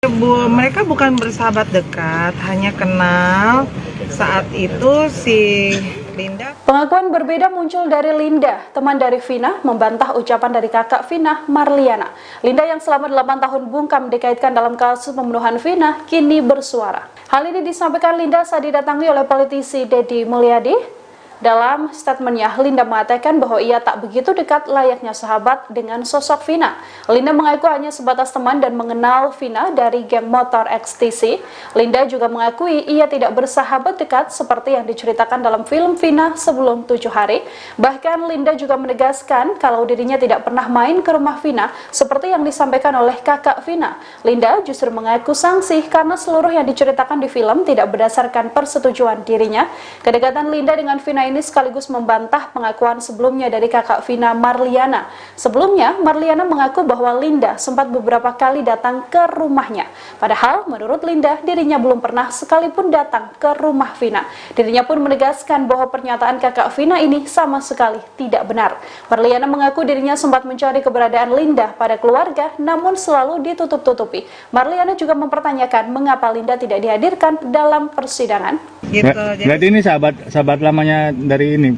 Mereka bukan bersahabat dekat, hanya kenal saat itu si Linda. Pengakuan berbeda muncul dari Linda, teman dari Vina, membantah ucapan dari kakak Vina, Marliana. Linda yang selama 8 tahun bungkam dikaitkan dalam kasus pembunuhan Vina, kini bersuara. Hal ini disampaikan Linda saat didatangi oleh politisi Deddy Mulyadi. Dalam statementnya, Linda mengatakan bahwa ia tak begitu dekat layaknya sahabat dengan sosok Vina. Linda mengaku hanya sebatas teman dan mengenal Vina dari geng motor XTC. Linda juga mengakui ia tidak bersahabat dekat seperti yang diceritakan dalam film Vina sebelum 7 hari. Bahkan Linda juga menegaskan kalau dirinya tidak pernah main ke rumah Vina seperti yang disampaikan oleh kakak Vina. Linda justru mengaku sangsi karena seluruh yang diceritakan di film tidak berdasarkan persetujuan dirinya. Kedekatan Linda dengan Vina ini sekaligus membantah pengakuan sebelumnya dari kakak Vina, Marliana. Sebelumnya, Marliana mengaku bahwa Linda sempat beberapa kali datang ke rumahnya. Padahal, menurut Linda, dirinya belum pernah sekalipun datang ke rumah Vina. Dirinya pun menegaskan bahwa pernyataan kakak Vina ini sama sekali tidak benar. Marliana mengaku dirinya sempat mencari keberadaan Linda pada keluarga, namun selalu ditutup-tutupi. Marliana juga mempertanyakan mengapa Linda tidak dihadirkan dalam persidangan. Gitu. Berarti ini sahabat lamanya dari ini,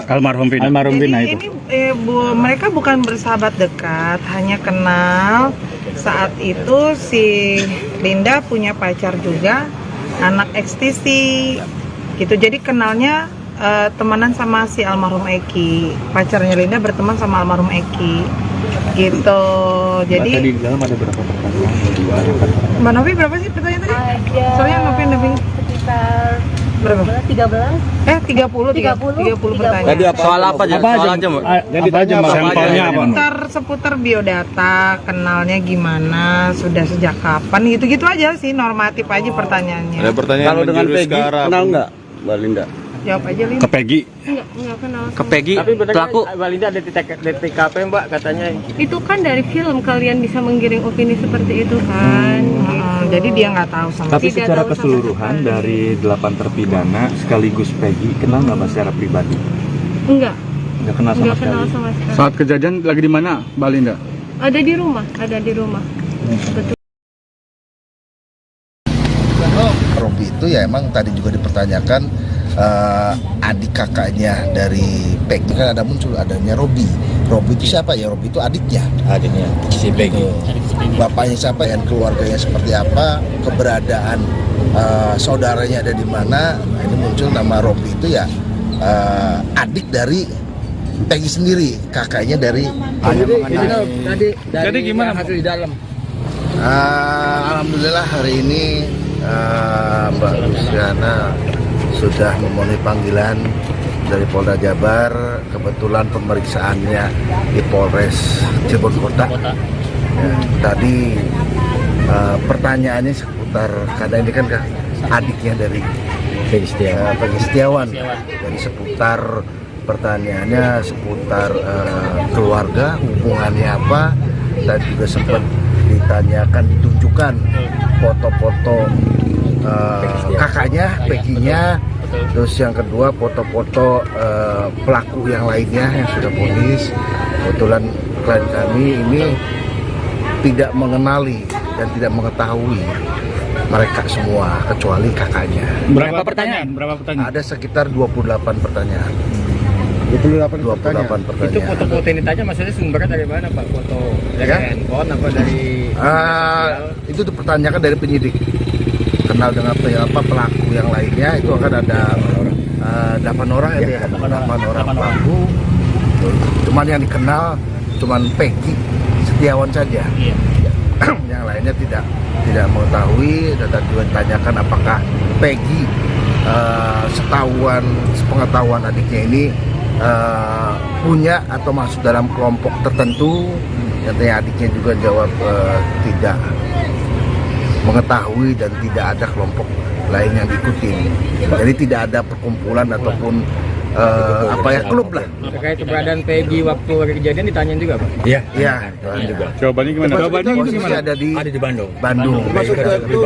almarhum Vina. Jadi mereka bukan bersahabat dekat, hanya kenal saat itu si Linda punya pacar juga, anak XTC gitu. Jadi kenalnya temenan sama si almarhum Eki. Pacarnya Linda berteman sama almarhum Eki gitu. Jadi tadi di dalam ada berapa pertanyaan? Mbak Novi berapa sih pertanyaan tadi? Soalnya Novi Sekitar berapa? 30 pertanyaan. Tadi soal apa aja? Soal aja, Mbak. Jadi tanya sampelnya apa? Seputar biodata, kenalnya gimana, sudah sejak kapan, gitu-gitu aja sih, normatif aja pertanyaannya. Ada pertanyaan kalau dengan Peggy kenal nggak, Mbak Linda? Jawab aja, Linda. Ke Peggy? Enggak kenal. Ke Peggy, Tapi pelaku. Mbak Linda ada di TKP Mbak katanya. Itu kan dari film, kalian bisa menggiring opini seperti itu kan. Jadi dia nggak tahu sama Tapi Tidak secara tahu sama keseluruhan sekali. dari 8 terpidana sekaligus Peggy, kenal nggak Mbak secara pribadi? Enggak Nggak kenal sama sekali? kenal sama sekali. Saat kejadian lagi di mana, Mbak Linda? Ada di rumah. Betul. Robi itu ya emang tadi juga dipertanyakan adik kakaknya dari Peggy, kan ada muncul adanya Robi. Robi itu siapa ya? Robi itu adiknya si Peggy. Bapaknya siapa dan keluarganya seperti apa, keberadaan saudaranya ada di mana. Nah, ini muncul nama Robi itu ya adik dari Peggy sendiri, kakaknya dari Jadi gimana hasil di dalam? Alhamdulillah hari ini Mbak Luciana sudah memenuhi panggilan dari Polda Jabar. Kebetulan pemeriksaannya di Polres Cirebon Kota. Ya, tadi pertanyaannya seputar, karena ini kan adiknya dari Peggy Setiawan. Jadi seputar pertanyaannya seputar keluarga, hubungannya apa, dan juga sempat ditanyakan, ditunjukkan foto-foto kakaknya, Peggy-nya. Terus yang kedua foto-foto pelaku yang lainnya yang sudah vonis. Kebetulan klien kami ini tidak mengenali dan tidak mengetahui mereka semua kecuali kakaknya. Berapa pertanyaan? Ada sekitar 28 pertanyaan. 28 pertanyaan. Itu foto-foto ini tanya maksudnya sumbernya dari mana Pak? Foto dari handphone apa dari itu dipertanyakan dari penyidik. Kenal dengan pelaku yang lainnya, itu akan ada 8 orang ya, 8 orang pelaku. Cuman yang dikenal cuman Peggy Setiawan saja. Yang lainnya tidak mengetahui. Dan juga ditanyakan apakah Peggy sepengetahuan adiknya ini punya atau masuk dalam kelompok tertentu. Katanya adiknya juga jawab tidak mengetahui dan tidak ada kelompok lain yang diikuti. Jadi tidak ada perkumpulan ataupun klub lah. Terkait keberadaan Peggy waktu hari kejadian ditanyain juga, Pak? Iya. Iya. Juga. Jawabannya gimana? Jawabannya itu gimana? Ada di Bandung. Bandung. Termasuk itu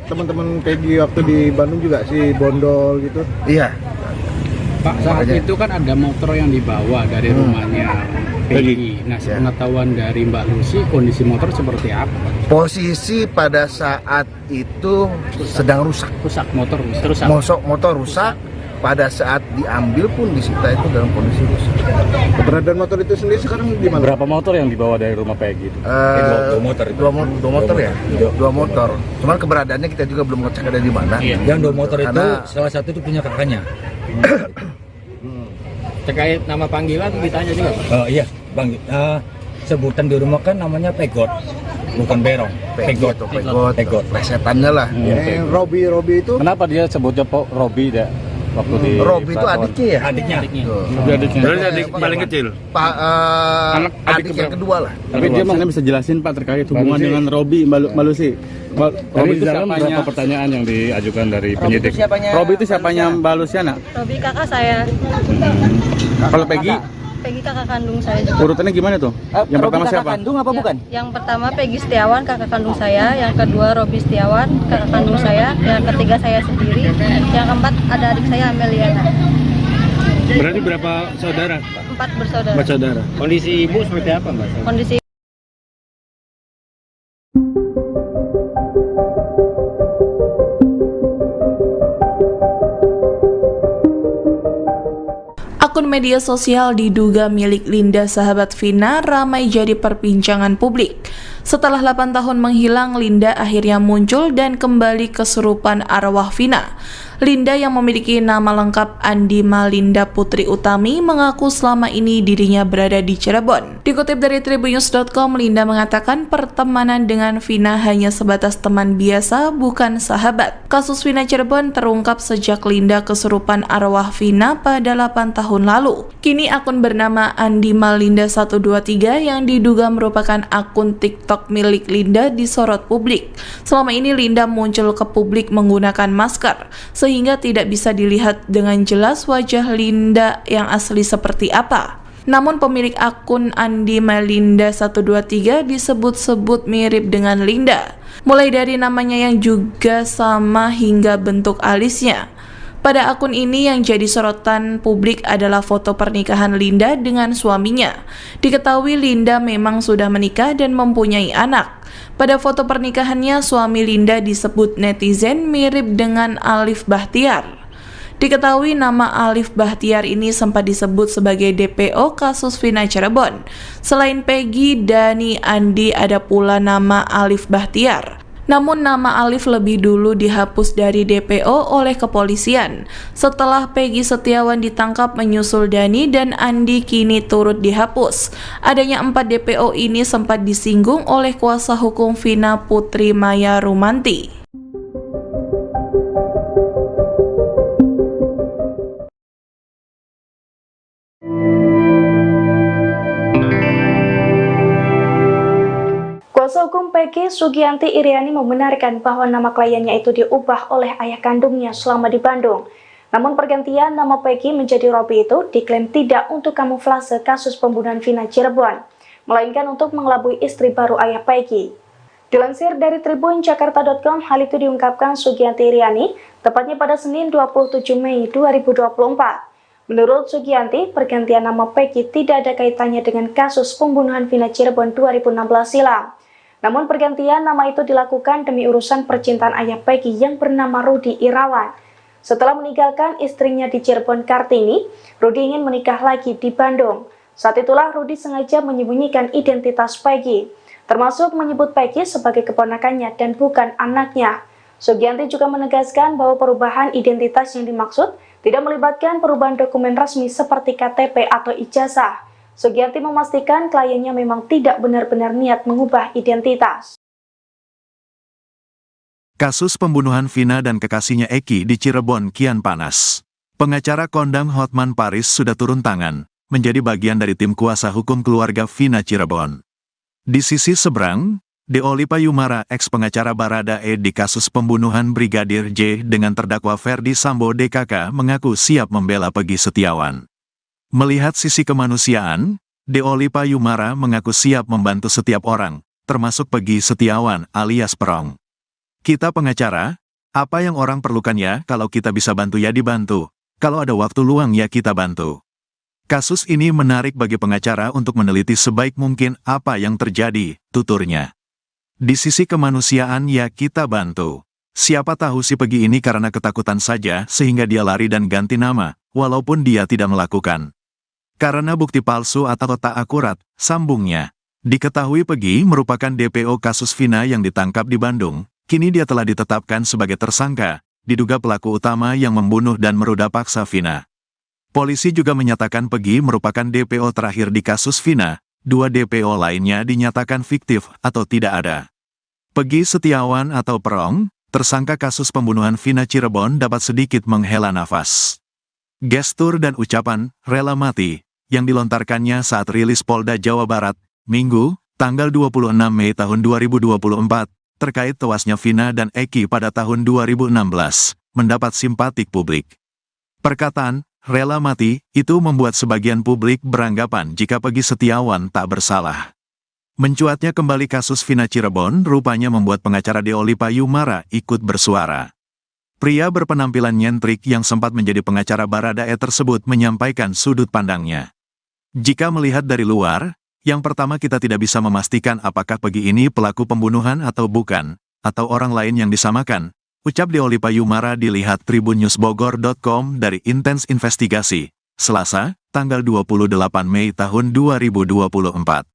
teman-teman Peggy waktu di Bandung juga si Bondol gitu. Iya. Pak, saat itu kan ada motor yang dibawa dari rumahnya Peggy. Nah, sepengetahuan dari Mbak Lucy, kondisi motor seperti apa? Posisi pada saat itu sedang rusak. Motor rusak. Motor rusak. Pada saat diambil pun disita itu dalam kondisi rusak. Keberadaan motor itu sendiri sekarang di mana? Berapa motor yang dibawa dari rumah Peggy itu? Dua motor. Dua motor ya? Dua motor. Cuman keberadaannya kita juga belum ngecek ada di mana. Yang dua motor itu salah satu itu punya kakaknya. Terkait nama panggilan ditanya juga, Pak? Iya, Bang. Sebutan di rumah kan namanya Pegot, bukan Berong. Pegot. Plesetannya lah. Robi itu Kenapa dia sebutnya Robi ya? Waktu di Robi itu adiknya ya? Adiknya. Berarti adik paling kecil. Adik yang kedua lah. Tapi dia mungkin bisa jelasin Pak terkait hubungan dengan Robi, Mbak Lucy. Robi itu siapanya? Berapa pertanyaan yang diajukan dari penyidik? Robi itu siapanya Mbak Luciana? Robi kakak saya. Kalau Peggy? Peggy kakak kandung saya juga. Urutannya gimana tuh? Yang pertama siapa? Kandung apa bukan? Yang pertama Peggy Setiawan kakak kandung saya, yang kedua Robi Setiawan kakak kandung saya, yang ketiga saya sendiri, yang keempat ada adik saya Ameliana. Berarti berapa saudara? 4 bersaudara. Saudara. Kondisi ibu seperti apa, Mbak? Kondisi Akun media sosial diduga milik Linda sahabat Vina ramai jadi perbincangan publik. Setelah 8 tahun menghilang, Linda akhirnya muncul dan kembali kesurupan arwah Vina. Linda yang memiliki nama lengkap Andi Malinda Putri Utami mengaku selama ini dirinya berada di Cirebon. Dikutip dari tribunnews.com, Linda mengatakan pertemanan dengan Vina hanya sebatas teman biasa, bukan sahabat. Kasus Vina Cirebon terungkap sejak Linda kesurupan arwah Vina pada 8 tahun lalu. Kini akun bernama Andi Malinda 123 yang diduga merupakan akun TikTok milik Linda disorot publik. Selama ini Linda muncul ke publik menggunakan masker, sehingga tidak bisa dilihat dengan jelas wajah Linda yang asli seperti apa. Namun pemilik akun Andi Malinda 123 disebut-sebut mirip dengan Linda, mulai dari namanya yang juga sama hingga bentuk alisnya. Pada akun ini yang jadi sorotan publik adalah foto pernikahan Linda dengan suaminya. Diketahui Linda memang sudah menikah dan mempunyai anak. Pada foto pernikahannya, suami Linda disebut netizen mirip dengan Alif Bahtiar. Diketahui nama Alif Bahtiar ini sempat disebut sebagai DPO kasus Vina Cirebon. Selain Peggy, Dani, Andi, ada pula nama Alif Bahtiar. Namun nama Alif lebih dulu dihapus dari DPO oleh kepolisian. Setelah Peggy Setiawan ditangkap menyusul Dani dan Andi kini turut dihapus. Adanya 4 DPO ini sempat disinggung oleh kuasa hukum Vina Putri Maya Rumanti. Kuasa hukum Peggy, Sugianti Iriani, membenarkan bahwa nama kliennya itu diubah oleh ayah kandungnya selama di Bandung. Namun pergantian nama Peggy menjadi Robi itu diklaim tidak untuk kamuflase kasus pembunuhan Vina Cirebon, melainkan untuk mengelabui istri baru ayah Peggy. Dilansir dari tribunjakarta.com, hal itu diungkapkan Sugianti Iriani tepatnya pada Senin 27 Mei 2024. Menurut Sugianti, pergantian nama Peggy tidak ada kaitannya dengan kasus pembunuhan Vina Cirebon 2016 silam. Namun pergantian nama itu dilakukan demi urusan percintaan ayah Peggy yang bernama Rudi Irawan. Setelah meninggalkan istrinya di Cirebon Kartini, Rudi ingin menikah lagi di Bandung. Saat itulah Rudi sengaja menyembunyikan identitas Peggy, termasuk menyebut Peggy sebagai keponakannya dan bukan anaknya. Sugianti juga menegaskan bahwa perubahan identitas yang dimaksud tidak melibatkan perubahan dokumen resmi seperti KTP atau ijazah. Sugianti memastikan kliennya memang tidak benar-benar niat mengubah identitas. Kasus pembunuhan Vina dan kekasihnya Eki di Cirebon kian panas. Pengacara kondang Hotman Paris sudah turun tangan, menjadi bagian dari tim kuasa hukum keluarga Vina Cirebon. Di sisi seberang, Deolipa Yumara, ex-pengacara Baradae di kasus pembunuhan Brigadir J dengan terdakwa Ferdi Sambo DKK, mengaku siap membela Peggy Setiawan. Melihat sisi kemanusiaan, Deolipa Yumara mengaku siap membantu setiap orang, termasuk Peggy Setiawan alias Perong. Kita pengacara, apa yang orang perlukan ya, kalau kita bisa bantu ya dibantu, kalau ada waktu luang ya kita bantu. Kasus ini menarik bagi pengacara untuk meneliti sebaik mungkin apa yang terjadi, tuturnya. Di sisi kemanusiaan ya kita bantu. Siapa tahu si Peggy ini karena ketakutan saja sehingga dia lari dan ganti nama, walaupun dia tidak melakukan. Karena bukti palsu atau tak akurat, sambungnya. Diketahui Peggy merupakan DPO kasus Vina yang ditangkap di Bandung, kini dia telah ditetapkan sebagai tersangka, diduga pelaku utama yang membunuh dan meruda paksa Vina. Polisi juga menyatakan Peggy merupakan DPO terakhir di kasus Vina, 2 DPO lainnya dinyatakan fiktif atau tidak ada. Peggy Setiawan atau Perong, tersangka kasus pembunuhan Vina Cirebon dapat sedikit menghela nafas. Gestur dan ucapan "rela mati" yang dilontarkannya saat rilis Polda Jawa Barat, Minggu, tanggal 26 Mei tahun 2024, terkait tewasnya Vina dan Eki pada tahun 2016, mendapat simpatik publik. Perkataan "rela mati" itu membuat sebagian publik beranggapan jika Peggy Setiawan tak bersalah. Mencuatnya kembali kasus Vina Cirebon rupanya membuat pengacara Deolipa Yumara ikut bersuara. Pria berpenampilan nyentrik yang sempat menjadi pengacara Baradae tersebut menyampaikan sudut pandangnya. Jika melihat dari luar, yang pertama kita tidak bisa memastikan apakah Peggy ini pelaku pembunuhan atau bukan, atau orang lain yang disamakan, ucap Deolipa Yumara dilihat tribunNewsBogor.com dari Intens Investigasi, Selasa, tanggal 28 Mei tahun 2024.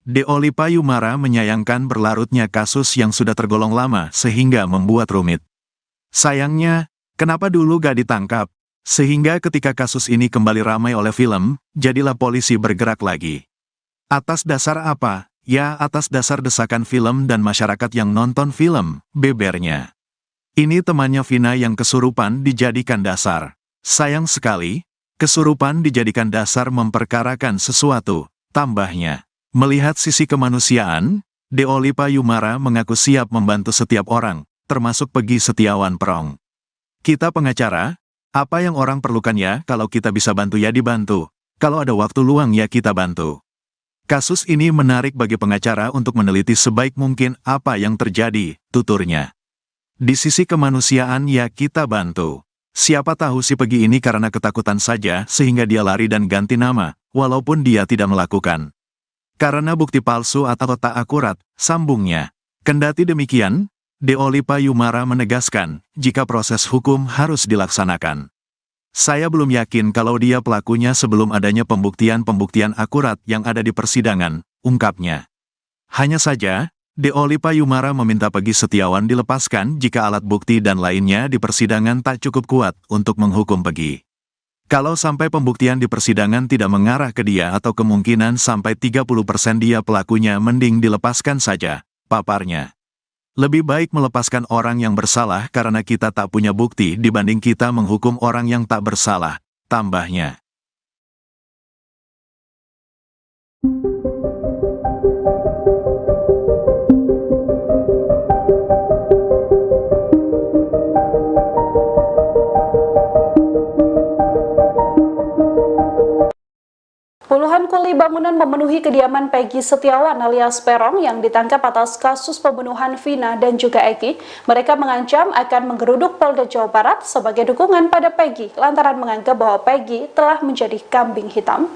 Deolipa Yumara menyayangkan berlarutnya kasus yang sudah tergolong lama sehingga membuat rumit. Sayangnya, kenapa dulu gak ditangkap? Sehingga ketika kasus ini kembali ramai oleh film, jadilah polisi bergerak lagi. Atas dasar apa? Ya, atas dasar desakan film dan masyarakat yang nonton film, bebernya. Ini temannya Vina yang kesurupan dijadikan dasar. Sayang sekali, kesurupan dijadikan dasar memperkarakan sesuatu, tambahnya. Melihat sisi kemanusiaan, Deolipa Yumara mengaku siap membantu setiap orang, termasuk Peggy Setiawan Perong. Kita pengacara, apa yang orang perlukan ya, kalau kita bisa bantu ya dibantu, kalau ada waktu luang ya kita bantu. Kasus ini menarik bagi pengacara untuk meneliti sebaik mungkin apa yang terjadi, tuturnya. Di sisi kemanusiaan ya kita bantu. Siapa tahu si Peggy ini karena ketakutan saja sehingga dia lari dan ganti nama, walaupun dia tidak melakukan. Karena bukti palsu atau tak akurat, sambungnya. Kendati demikian, Deolipa Yumara menegaskan, jika proses hukum harus dilaksanakan. Saya belum yakin kalau dia pelakunya sebelum adanya pembuktian-pembuktian akurat yang ada di persidangan, ungkapnya. Hanya saja, Deolipa Yumara meminta Peggy Setiawan dilepaskan jika alat bukti dan lainnya di persidangan tak cukup kuat untuk menghukum Peggy. Kalau sampai pembuktian di persidangan tidak mengarah ke dia atau kemungkinan sampai 30% dia pelakunya, mending dilepaskan saja, paparnya. Lebih baik melepaskan orang yang bersalah karena kita tak punya bukti dibanding kita menghukum orang yang tak bersalah, tambahnya. Puluhan kuli bangunan memenuhi kediaman Peggy Setiawan alias Perong yang ditangkap atas kasus pembunuhan Vina dan juga Eki. Mereka mengancam akan menggeruduk Polda Jawa Barat sebagai dukungan pada Peggy lantaran menganggap bahwa Peggy telah menjadi kambing hitam.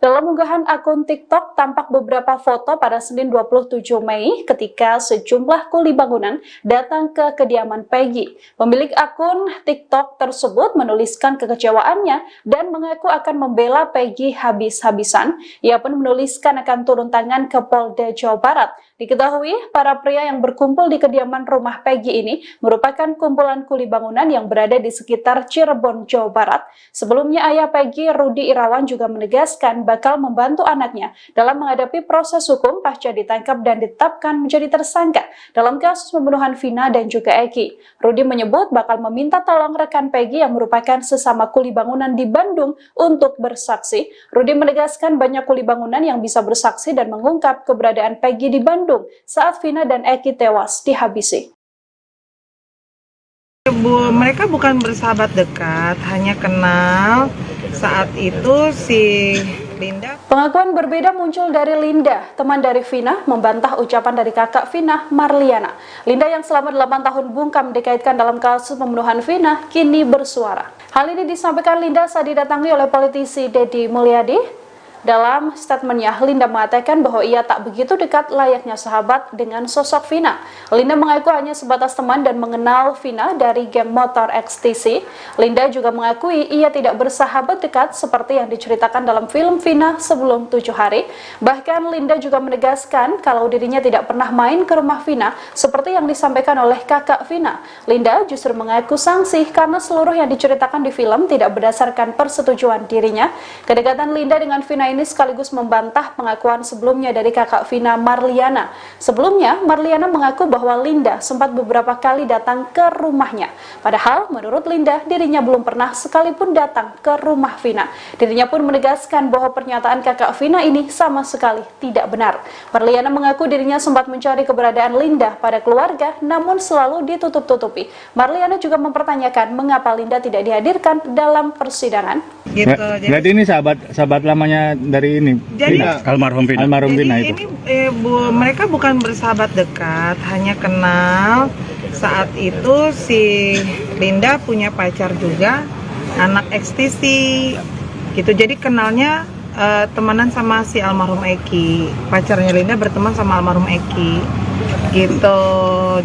Dalam unggahan akun TikTok tampak beberapa foto pada Senin 27 Mei ketika sejumlah kuli bangunan datang ke kediaman Peggy. Pemilik akun TikTok tersebut menuliskan kekecewaannya dan mengaku akan membela Peggy habis-habisan. Ia pun menuliskan akan turun tangan ke Polda Jawa Barat. Diketahui, para pria yang berkumpul di kediaman rumah Peggy ini merupakan kumpulan kuli bangunan yang berada di sekitar Cirebon, Jawa Barat. Sebelumnya ayah Peggy, Rudi Irawan, juga menegaskan bakal membantu anaknya dalam menghadapi proses hukum pasca ditangkap dan ditetapkan menjadi tersangka dalam kasus pembunuhan Vina dan juga Eki. Rudi menyebut bakal meminta tolong rekan Peggy yang merupakan sesama kuli bangunan di Bandung untuk bersaksi. Rudi menegaskan banyak kuli bangunan yang bisa bersaksi dan mengungkap keberadaan Peggy di Bandung. Bandung saat Vina dan Eki tewas dihabisi. Mereka bukan bersahabat dekat, hanya kenal saat itu si Linda. Pengakuan berbeda muncul dari Linda, teman dari Vina, membantah ucapan dari kakak Vina, Marliana. Linda yang selama 8 tahun bungkam dikaitkan dalam kasus pembunuhan Vina, kini bersuara. Hal ini disampaikan Linda saat didatangi oleh politisi Deddy Mulyadi. Dalam statementnya, Linda mengatakan bahwa ia tak begitu dekat layaknya sahabat dengan sosok Vina. Linda mengaku hanya sebatas teman dan mengenal Vina dari geng motor XTC. Linda juga mengakui ia tidak bersahabat dekat seperti yang diceritakan dalam film Vina sebelum 7 hari. Bahkan Linda juga menegaskan kalau dirinya tidak pernah main ke rumah Vina seperti yang disampaikan oleh kakak Vina. Linda justru mengaku sangsi karena seluruh yang diceritakan di film tidak berdasarkan persetujuan dirinya. Kedekatan Linda dengan Vina ini sekaligus membantah pengakuan sebelumnya dari kakak Vina, Marliana. Sebelumnya, Marliana mengaku bahwa Linda sempat beberapa kali datang ke rumahnya. Padahal, menurut Linda, dirinya belum pernah sekalipun datang ke rumah Vina. Dirinya pun menegaskan bahwa pernyataan kakak Vina ini sama sekali tidak benar. Marliana mengaku dirinya sempat mencari keberadaan Linda pada keluarga, namun selalu ditutup-tutupi. Marliana juga mempertanyakan mengapa Linda tidak dihadirkan dalam persidangan. Gitu. Jadi ini sahabat lamanya dari ini. Jadi almarhum Vina itu. Mereka bukan bersahabat dekat, hanya kenal saat itu si Linda punya pacar juga, anak XTC gitu. Jadi kenalnya temenan sama si almarhum Eki. Pacarnya Linda berteman sama almarhum Eki. Gitu.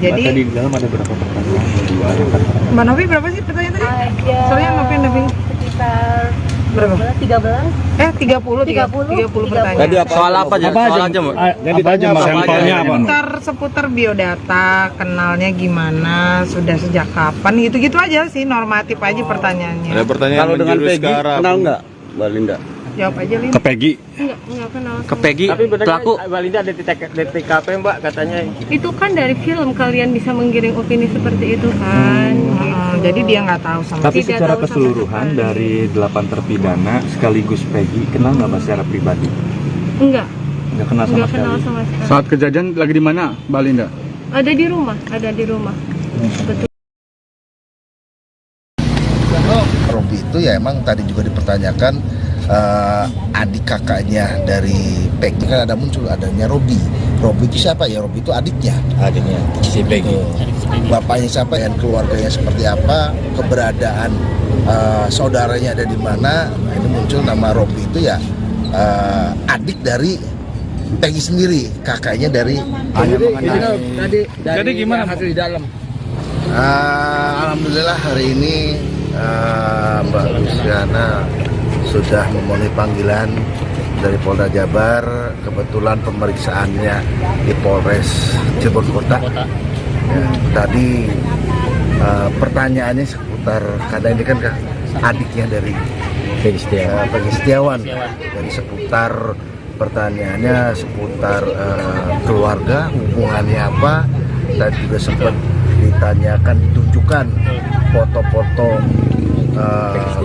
Jadi tadi di dalam ada berapa pertanyaan? Mbak Novi berapa sih pertanyaan tadi? Soalnya Novi Sekitar berapa? 13. 30 pertanyaan. Tadi apa? Soal apa aja? Soal aja, Mbak. Sampelnya apa? Seputar biodata, kenalnya gimana, sudah sejak kapan, gitu-gitu aja sih, normatif aja pertanyaannya. Ada pertanyaan kalau dengan Peggy, kenal nggak, Mbak Linda? Jawab aja, Linda. Ke Peggy. Enggak kenal. Ke Peggy, Tapi pelaku. Mbak Linda ada di TKP, Mbak, katanya. Itu kan dari film kalian bisa menggiring opini seperti itu kan. Jadi dia nggak tahu sama Tapi Tidak secara tahu sama keseluruhan sekali. dari 8 terpidana sekaligus Peggy kenal nggak Mbak secara pribadi? Enggak Nggak kenal sama sekali. kenal sama sekali. Saat kejadian lagi di mana, Mbak Linda? Ada di rumah. Betul. Robi itu ya emang tadi juga dipertanyakan adik kakaknya dari Peggy kan ada muncul adanya Robi. Robi itu siapa ya? Robi itu adiknya si Peggy. Bapaknya siapa dan keluarganya seperti apa, keberadaan saudaranya ada di mana. Nah, ini muncul nama Robi itu ya adik dari Peggy sendiri, kakaknya dari Jadi gimana hasil di dalam? Alhamdulillah hari ini Mbak Luciana sudah memenuhi panggilan dari Polda Jabar. Kebetulan pemeriksaannya di Polres Cirebon Kota. Ya, tadi pertanyaannya seputar, karena ini kan adiknya dari Peggy Setiawan. Jadi seputar pertanyaannya seputar keluarga, hubungannya apa, dan juga sempat ditanyakan, ditunjukkan foto-foto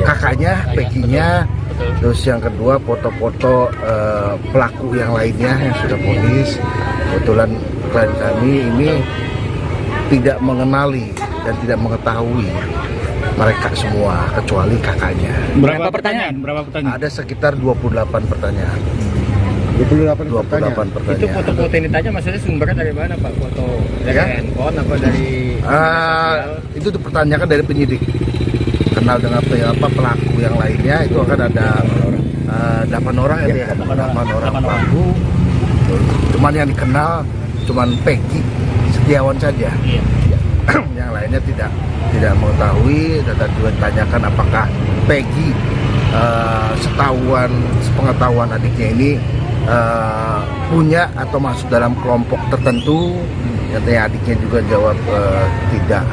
kakaknya, Peggy-nya. Terus yang kedua foto-foto pelaku yang lainnya yang sudah vonis. Kebetulan klien kami ini tidak mengenali dan tidak mengetahui mereka semua kecuali kakaknya. Berapa pertanyaan? Ada sekitar 28 pertanyaan. 28 pertanyaan. Itu foto-foto ini tanya maksudnya sumbernya dari mana, Pak? Foto dari handphone apa dari itu dipertanyakan dari penyidik. Kenal dengan pelaku yang lainnya, itu akan ada 8 orang ya, 8 orang pelaku. Cuman yang dikenal cuman Peggy Setiawan saja. Yang lainnya tidak mengetahui, dan juga ditanyakan apakah Peggy sepengetahuan adiknya ini punya atau masuk dalam kelompok tertentu. Katanya adiknya juga jawab tidak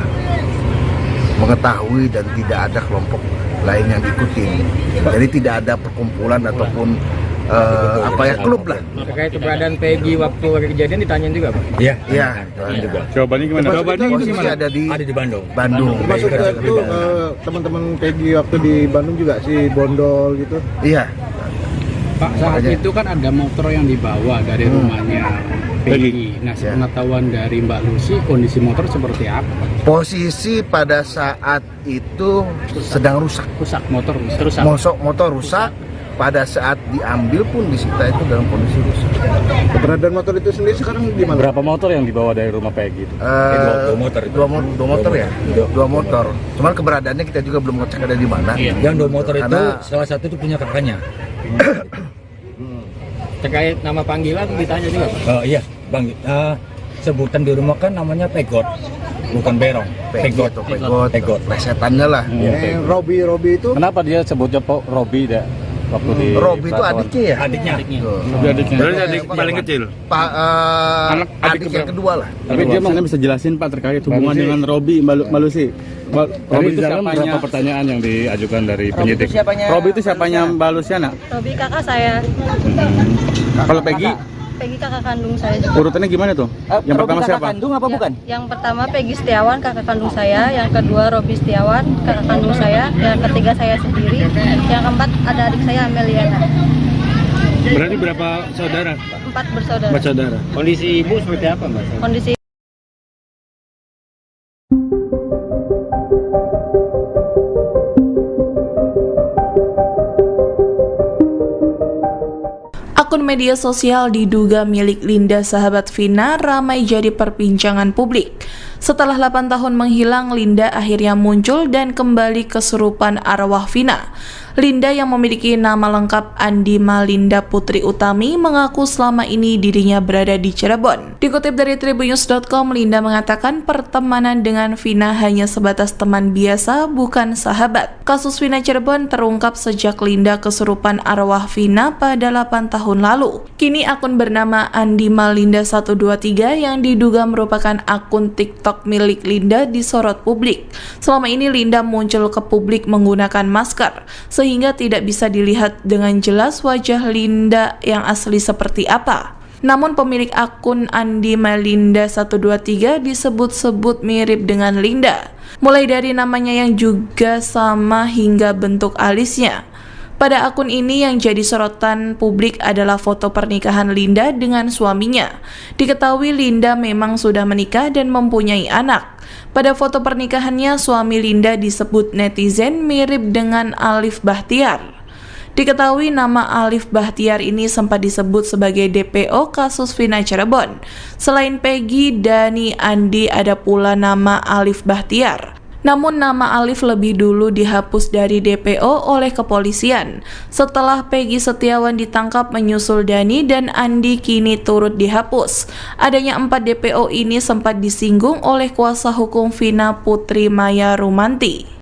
mengetahui dan tidak ada kelompok lain yang diikutin. Jadi tidak ada perkumpulan ataupun klub lah. terkait keberadaan Peggy waktu kejadian ditanyain juga, Pak? Iya, juga. Jawabannya gimana? Ada di Bandung. Termasuk itu teman-teman Peggy waktu di Bandung juga si Bondol gitu. Iya. Pak, saat itu kan ada motor yang dibawa dari rumahnya Peggy. Nah, sepengetahuan dari Mbak Lucy, kondisi motor seperti apa? Posisi pada saat itu sedang rusak. Motor rusak. Motor rusak. Pada saat diambil pun disita itu dalam kondisi rusak. Keberadaan motor itu sendiri sekarang di mana? Berapa motor yang dibawa dari rumah Peggy itu? Dua motor ya? Dua motor. Cuman keberadaannya kita juga belum ngecek ada di mana. Yang 2 motor itu salah satu itu punya kakaknya. Terkait nama panggilan ditanya juga Pak? Iya, Bang. Sebutan di rumah kan namanya Pegot, bukan Berong. Pegot. Plesetannya lah. Robi itu Kenapa dia sebutnya Robi deh? Waktu di Robi itu adiknya ya? Adiknya. Berarti adik paling kecil? Adik yang kedua lah. Tapi dia mana bisa jelasin Pak terkait hubungan dengan Robi, Mbak Lucy? Robi itu siapanya? Berapa pertanyaan yang diajukan dari penyidik? Robi itu siapanya Mbak Luciana? Robi kakak saya. Kalau Peggy? Peggy kakak kandung saya juga. Urutannya gimana tuh? Yang pertama siapa? Kandung apa bukan? Yang pertama Peggy Setiawan kakak kandung saya, yang kedua Robi Setiawan kakak kandung saya, yang ketiga saya sendiri, yang keempat ada adik saya Ameliana. Berarti berapa saudara? 4 bersaudara. 4 saudara. Kondisi ibu seperti apa Mbak? Kondisi Akun media sosial diduga milik Linda sahabat Vina ramai jadi perbincangan publik. Setelah 8 tahun menghilang, Linda akhirnya muncul dan kembali kesurupan arwah Vina. Linda yang memiliki nama lengkap Andi Malinda Putri Utami mengaku selama ini dirinya berada di Cirebon. Dikutip dari tribunnews.com, Linda mengatakan pertemanan dengan Vina hanya sebatas teman biasa, bukan sahabat. Kasus Vina Cirebon terungkap sejak Linda kesurupan arwah Vina pada 8 tahun lalu. Kini akun bernama Andi Malinda 123 yang diduga merupakan akun TikTok milik Linda disorot publik. Selama ini Linda muncul ke publik menggunakan masker, sehingga tidak bisa dilihat dengan jelas wajah Linda yang asli seperti apa. Namun pemilik akun Andi Malinda 123 disebut-sebut mirip dengan Linda, mulai dari namanya yang juga sama hingga bentuk alisnya. Pada akun ini yang jadi sorotan publik adalah foto pernikahan Linda dengan suaminya. Diketahui Linda memang sudah menikah dan mempunyai anak. Pada foto pernikahannya, suami Linda disebut netizen mirip dengan Alif Bahtiar. Diketahui nama Alif Bahtiar ini sempat disebut sebagai DPO kasus Vina Cirebon. Selain Peggy, Dani, Andi, ada pula nama Alif Bahtiar. Namun nama Alif lebih dulu dihapus dari DPO oleh kepolisian. Setelah Peggy Setiawan ditangkap menyusul Dani dan Andi kini turut dihapus. Adanya 4 DPO ini sempat disinggung oleh kuasa hukum Vina Putri Maya Rumanti.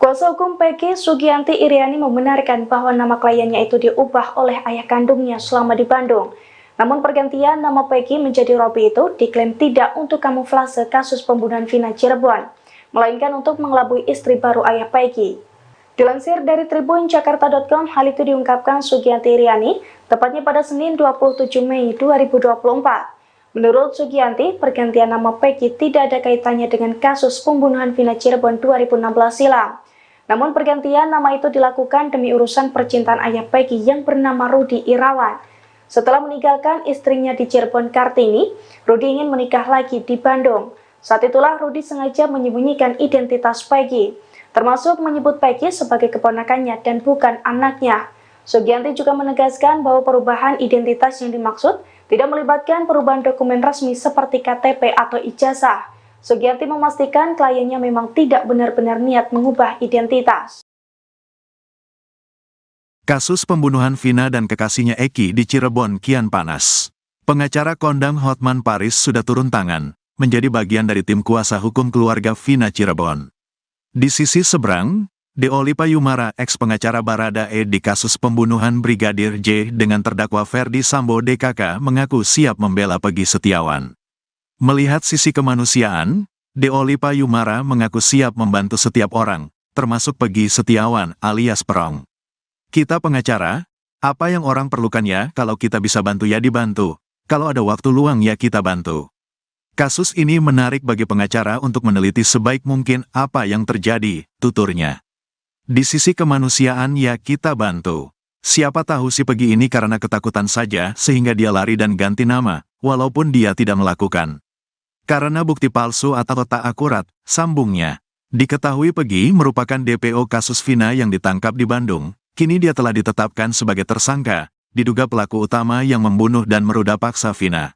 Kuasa hukum Peggy, Sugianti Iriani, membenarkan bahwa nama kliennya itu diubah oleh ayah kandungnya selama di Bandung. Namun pergantian nama Peggy menjadi Robi itu diklaim tidak untuk kamuflase kasus pembunuhan Vina Cirebon, melainkan untuk mengelabui istri baru ayah Peggy. Dilansir dari tribunjakarta.com, hal itu diungkapkan Sugianti Iriani tepatnya pada Senin 27 Mei 2024. Menurut Sugianti, pergantian nama Peggy tidak ada kaitannya dengan kasus pembunuhan Vina Cirebon 2016 silam. Namun pergantian nama itu dilakukan demi urusan percintaan ayah Peggy yang bernama Rudi Irawan. Setelah meninggalkan istrinya di Cirebon Kartini, Rudi ingin menikah lagi di Bandung. Saat itulah Rudi sengaja menyembunyikan identitas Peggy, termasuk menyebut Peggy sebagai keponakannya dan bukan anaknya. Sugianti juga menegaskan bahwa perubahan identitas yang dimaksud tidak melibatkan perubahan dokumen resmi seperti KTP atau ijazah. Sugianti memastikan kliennya memang tidak benar-benar niat mengubah identitas. Kasus pembunuhan Vina dan kekasihnya Eki di Cirebon kian panas. Pengacara kondang Hotman Paris sudah turun tangan, menjadi bagian dari tim kuasa hukum keluarga Vina Cirebon. Di sisi seberang, Deoli Payumara, ex-pengacara Baradae di kasus pembunuhan Brigadir J dengan terdakwa Ferdi Sambo DKK, mengaku siap membela Peggy Setiawan. Melihat sisi kemanusiaan, Deoli Payumara mengaku siap membantu setiap orang, termasuk Peggy Setiawan alias Perong. Kita pengacara, apa yang orang perlukan ya, kalau kita bisa bantu ya dibantu, Kalau ada waktu luang ya kita bantu. Kasus ini menarik bagi pengacara untuk meneliti sebaik mungkin apa yang terjadi, tuturnya. Di sisi kemanusiaan ya kita bantu. Siapa tahu si Pegi ini karena ketakutan saja sehingga dia lari dan ganti nama, walaupun dia tidak melakukan. Karena bukti palsu atau tak akurat, sambungnya. Diketahui Pegi merupakan DPO kasus Vina yang ditangkap di Bandung, kini dia telah ditetapkan sebagai tersangka, diduga pelaku utama yang membunuh dan meruda paksa Vina.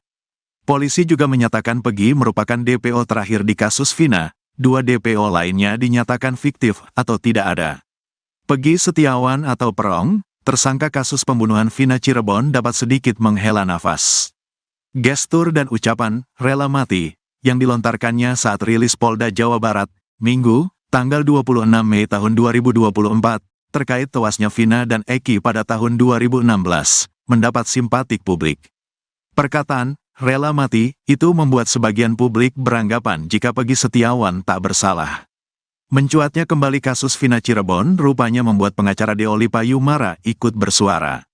Polisi juga menyatakan Pegi merupakan DPO terakhir di kasus Vina, 2 DPO lainnya dinyatakan fiktif atau tidak ada. Pegi Setiawan atau Perong, tersangka kasus pembunuhan Vina Cirebon dapat sedikit menghela nafas. Gestur dan ucapan, rela mati, yang dilontarkannya saat rilis Polda Jawa Barat, Minggu, tanggal 26 Mei tahun 2024, terkait tewasnya Vina dan Eki pada tahun 2016, mendapat simpatik publik. Perkataan, rela mati, itu membuat sebagian publik beranggapan jika Pegi Setiawan tak bersalah. Mencuatnya kembali kasus Vina Cirebon rupanya membuat pengacara Deoli Payumara ikut bersuara.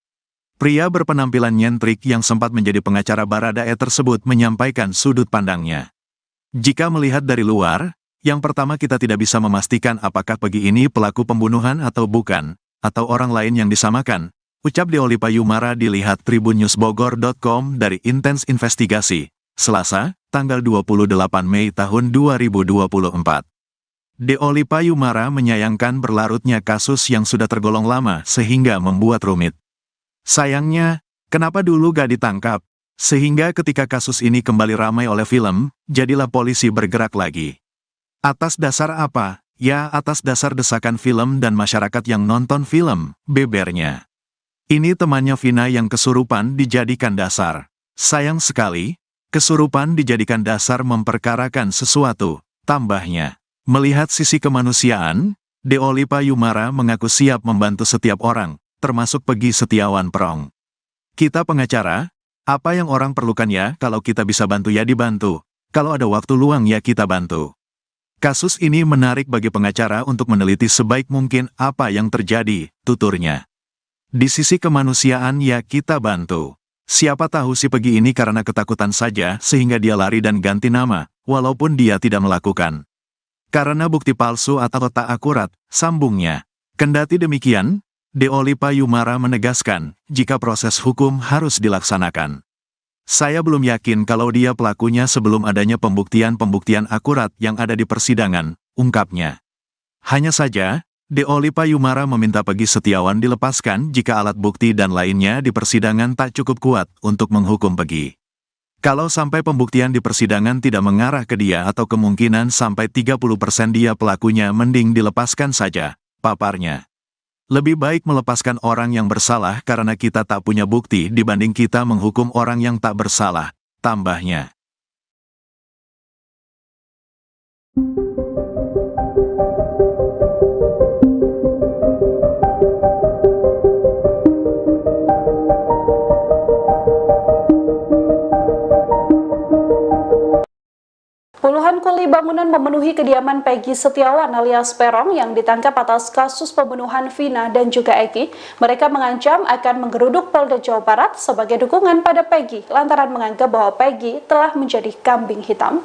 Pria berpenampilan nyentrik yang sempat menjadi pengacara Baradae tersebut menyampaikan sudut pandangnya. Jika melihat dari luar, yang pertama kita tidak bisa memastikan apakah Pegi ini pelaku pembunuhan atau bukan, atau orang lain yang disamakan, ucap Deoli Payumara dilihat tribunnewsbogor.com dari Intens Investigasi, Selasa, tanggal 28 Mei tahun 2024. Deoli Payumara menyayangkan berlarutnya kasus yang sudah tergolong lama sehingga membuat rumit. Sayangnya, kenapa dulu gak ditangkap? Sehingga ketika kasus ini kembali ramai oleh film, jadilah polisi bergerak lagi. Atas dasar apa? Ya atas dasar desakan film dan masyarakat yang nonton film, bebernya. Ini temannya Vina yang kesurupan dijadikan dasar. Sayang sekali, kesurupan dijadikan dasar memperkarakan sesuatu, tambahnya. Melihat sisi kemanusiaan, Deoli Payumara mengaku siap membantu setiap orang, termasuk Pegi Setiawan Perong. Kita pengacara, apa yang orang perlukan ya kalau kita bisa bantu ya dibantu, kalau ada waktu luang ya kita bantu. Kasus ini menarik bagi pengacara untuk meneliti sebaik mungkin apa yang terjadi, tuturnya. Di sisi kemanusiaan ya kita bantu. Siapa tahu si Pegi ini karena ketakutan saja sehingga dia lari dan ganti nama, walaupun dia tidak melakukan. Karena bukti palsu atau tak akurat, sambungnya. Kendati demikian, Deoli Payumara menegaskan, jika proses hukum harus dilaksanakan. Saya belum yakin kalau dia pelakunya sebelum adanya pembuktian-pembuktian akurat yang ada di persidangan, ungkapnya. Hanya saja, Deoli Payumara meminta Pegi Setiawan dilepaskan jika alat bukti dan lainnya di persidangan tak cukup kuat untuk menghukum Pegi. Kalau sampai pembuktian di persidangan tidak mengarah ke dia atau kemungkinan sampai 30% dia pelakunya, mending dilepaskan saja, paparnya. Lebih baik melepaskan orang yang bersalah karena kita tak punya bukti dibanding kita menghukum orang yang tak bersalah, tambahnya. Puluhan kuli bangunan memenuhi kediaman Pegi Setiawan alias Perong yang ditangkap atas kasus pembunuhan Vina dan juga Eki. Mereka mengancam akan menggeruduk Polda Jawa Barat sebagai dukungan pada Pegi lantaran menganggap bahwa Pegi telah menjadi kambing hitam.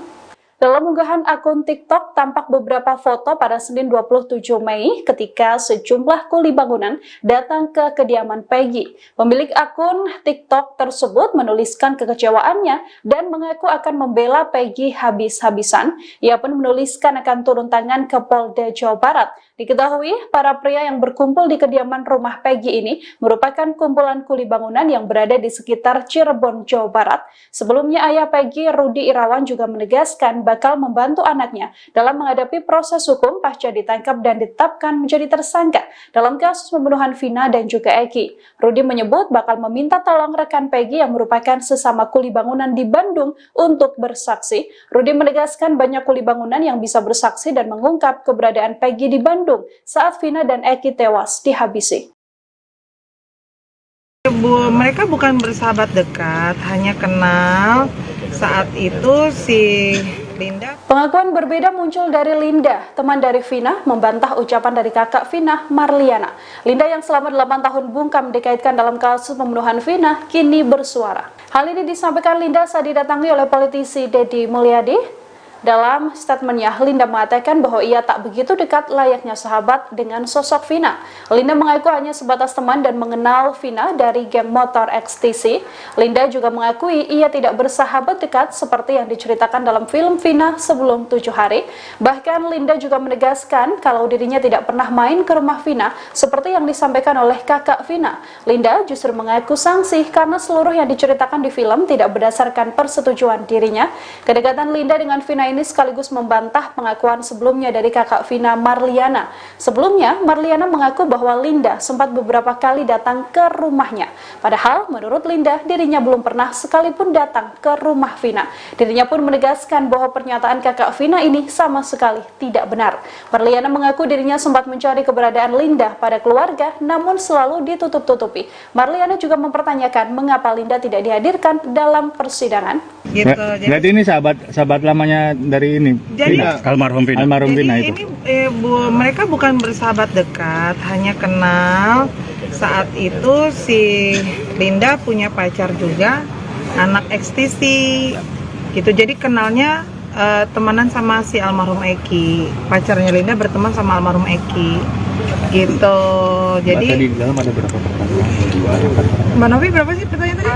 Dalam unggahan akun TikTok tampak beberapa foto pada Senin 27 Mei ketika sejumlah kuli bangunan datang ke kediaman Pegi. Pemilik akun TikTok tersebut menuliskan kekecewaannya dan mengaku akan membela Pegi habis-habisan. Ia pun menuliskan akan turun tangan ke Polda Jawa Barat. Diketahui, para pria yang berkumpul di kediaman rumah Pegi ini merupakan kumpulan kuli bangunan yang berada di sekitar Cirebon, Jawa Barat. Sebelumnya ayah Pegi, Rudi Irawan, juga menegaskan bakal membantu anaknya dalam menghadapi proses hukum pasca ditangkap dan ditetapkan menjadi tersangka dalam kasus pembunuhan Vina dan juga Eki. Rudi menyebut bakal meminta tolong rekan Pegi yang merupakan sesama kuli bangunan di Bandung untuk bersaksi. Rudi menegaskan banyak kuli bangunan yang bisa bersaksi dan mengungkap keberadaan Pegi di Bandung saat Vina dan Eki tewas dihabisi. Mereka bukan bersahabat dekat, hanya kenal saat itu si Linda. Pengakuan berbeda muncul dari Linda, teman dari Vina, membantah ucapan dari kakak Vina, Marliana. Linda yang selama 8 tahun bungkam dikaitkan dalam kasus pembunuhan Vina, kini bersuara. Hal ini disampaikan Linda saat didatangi oleh politisi Deddy Mulyadi. Dalam statementnya, Linda mengatakan bahwa ia tak begitu dekat layaknya sahabat dengan sosok Vina. Linda mengaku hanya sebatas teman dan mengenal Vina dari geng motor XTC. Linda juga mengakui ia tidak bersahabat dekat seperti yang diceritakan dalam film Vina sebelum 7 hari. Bahkan Linda juga menegaskan kalau dirinya tidak pernah main ke rumah Vina seperti yang disampaikan oleh kakak Vina. Linda justru mengaku sangsi karena seluruh yang diceritakan di film tidak berdasarkan persetujuan dirinya. Kedekatan Linda dengan Vina ini sekaligus membantah pengakuan sebelumnya dari kakak Vina, Marliana. Sebelumnya, Marliana mengaku bahwa Linda sempat beberapa kali datang ke rumahnya. Padahal, menurut Linda, dirinya belum pernah sekalipun datang ke rumah Vina. Dirinya pun menegaskan bahwa pernyataan kakak Vina ini sama sekali tidak benar. Marliana mengaku dirinya sempat mencari keberadaan Linda pada keluarga, namun selalu ditutup-tutupi. Marliana juga mempertanyakan mengapa Linda tidak dihadirkan dalam persidangan. Gitu. Berarti ini sahabat lamanya dari ini. Jadi almarhum Vina itu. Mereka bukan bersahabat dekat, hanya kenal. Saat itu si Linda punya pacar juga, anak XTC gitu. Jadi kenalnya temenan sama si almarhum Eki. Pacarnya Linda berteman sama almarhum Eki gitu. Jadi Tadi di dalam ada berapa pertanyaan? Mbak Novi berapa sih pertanyaan tadi?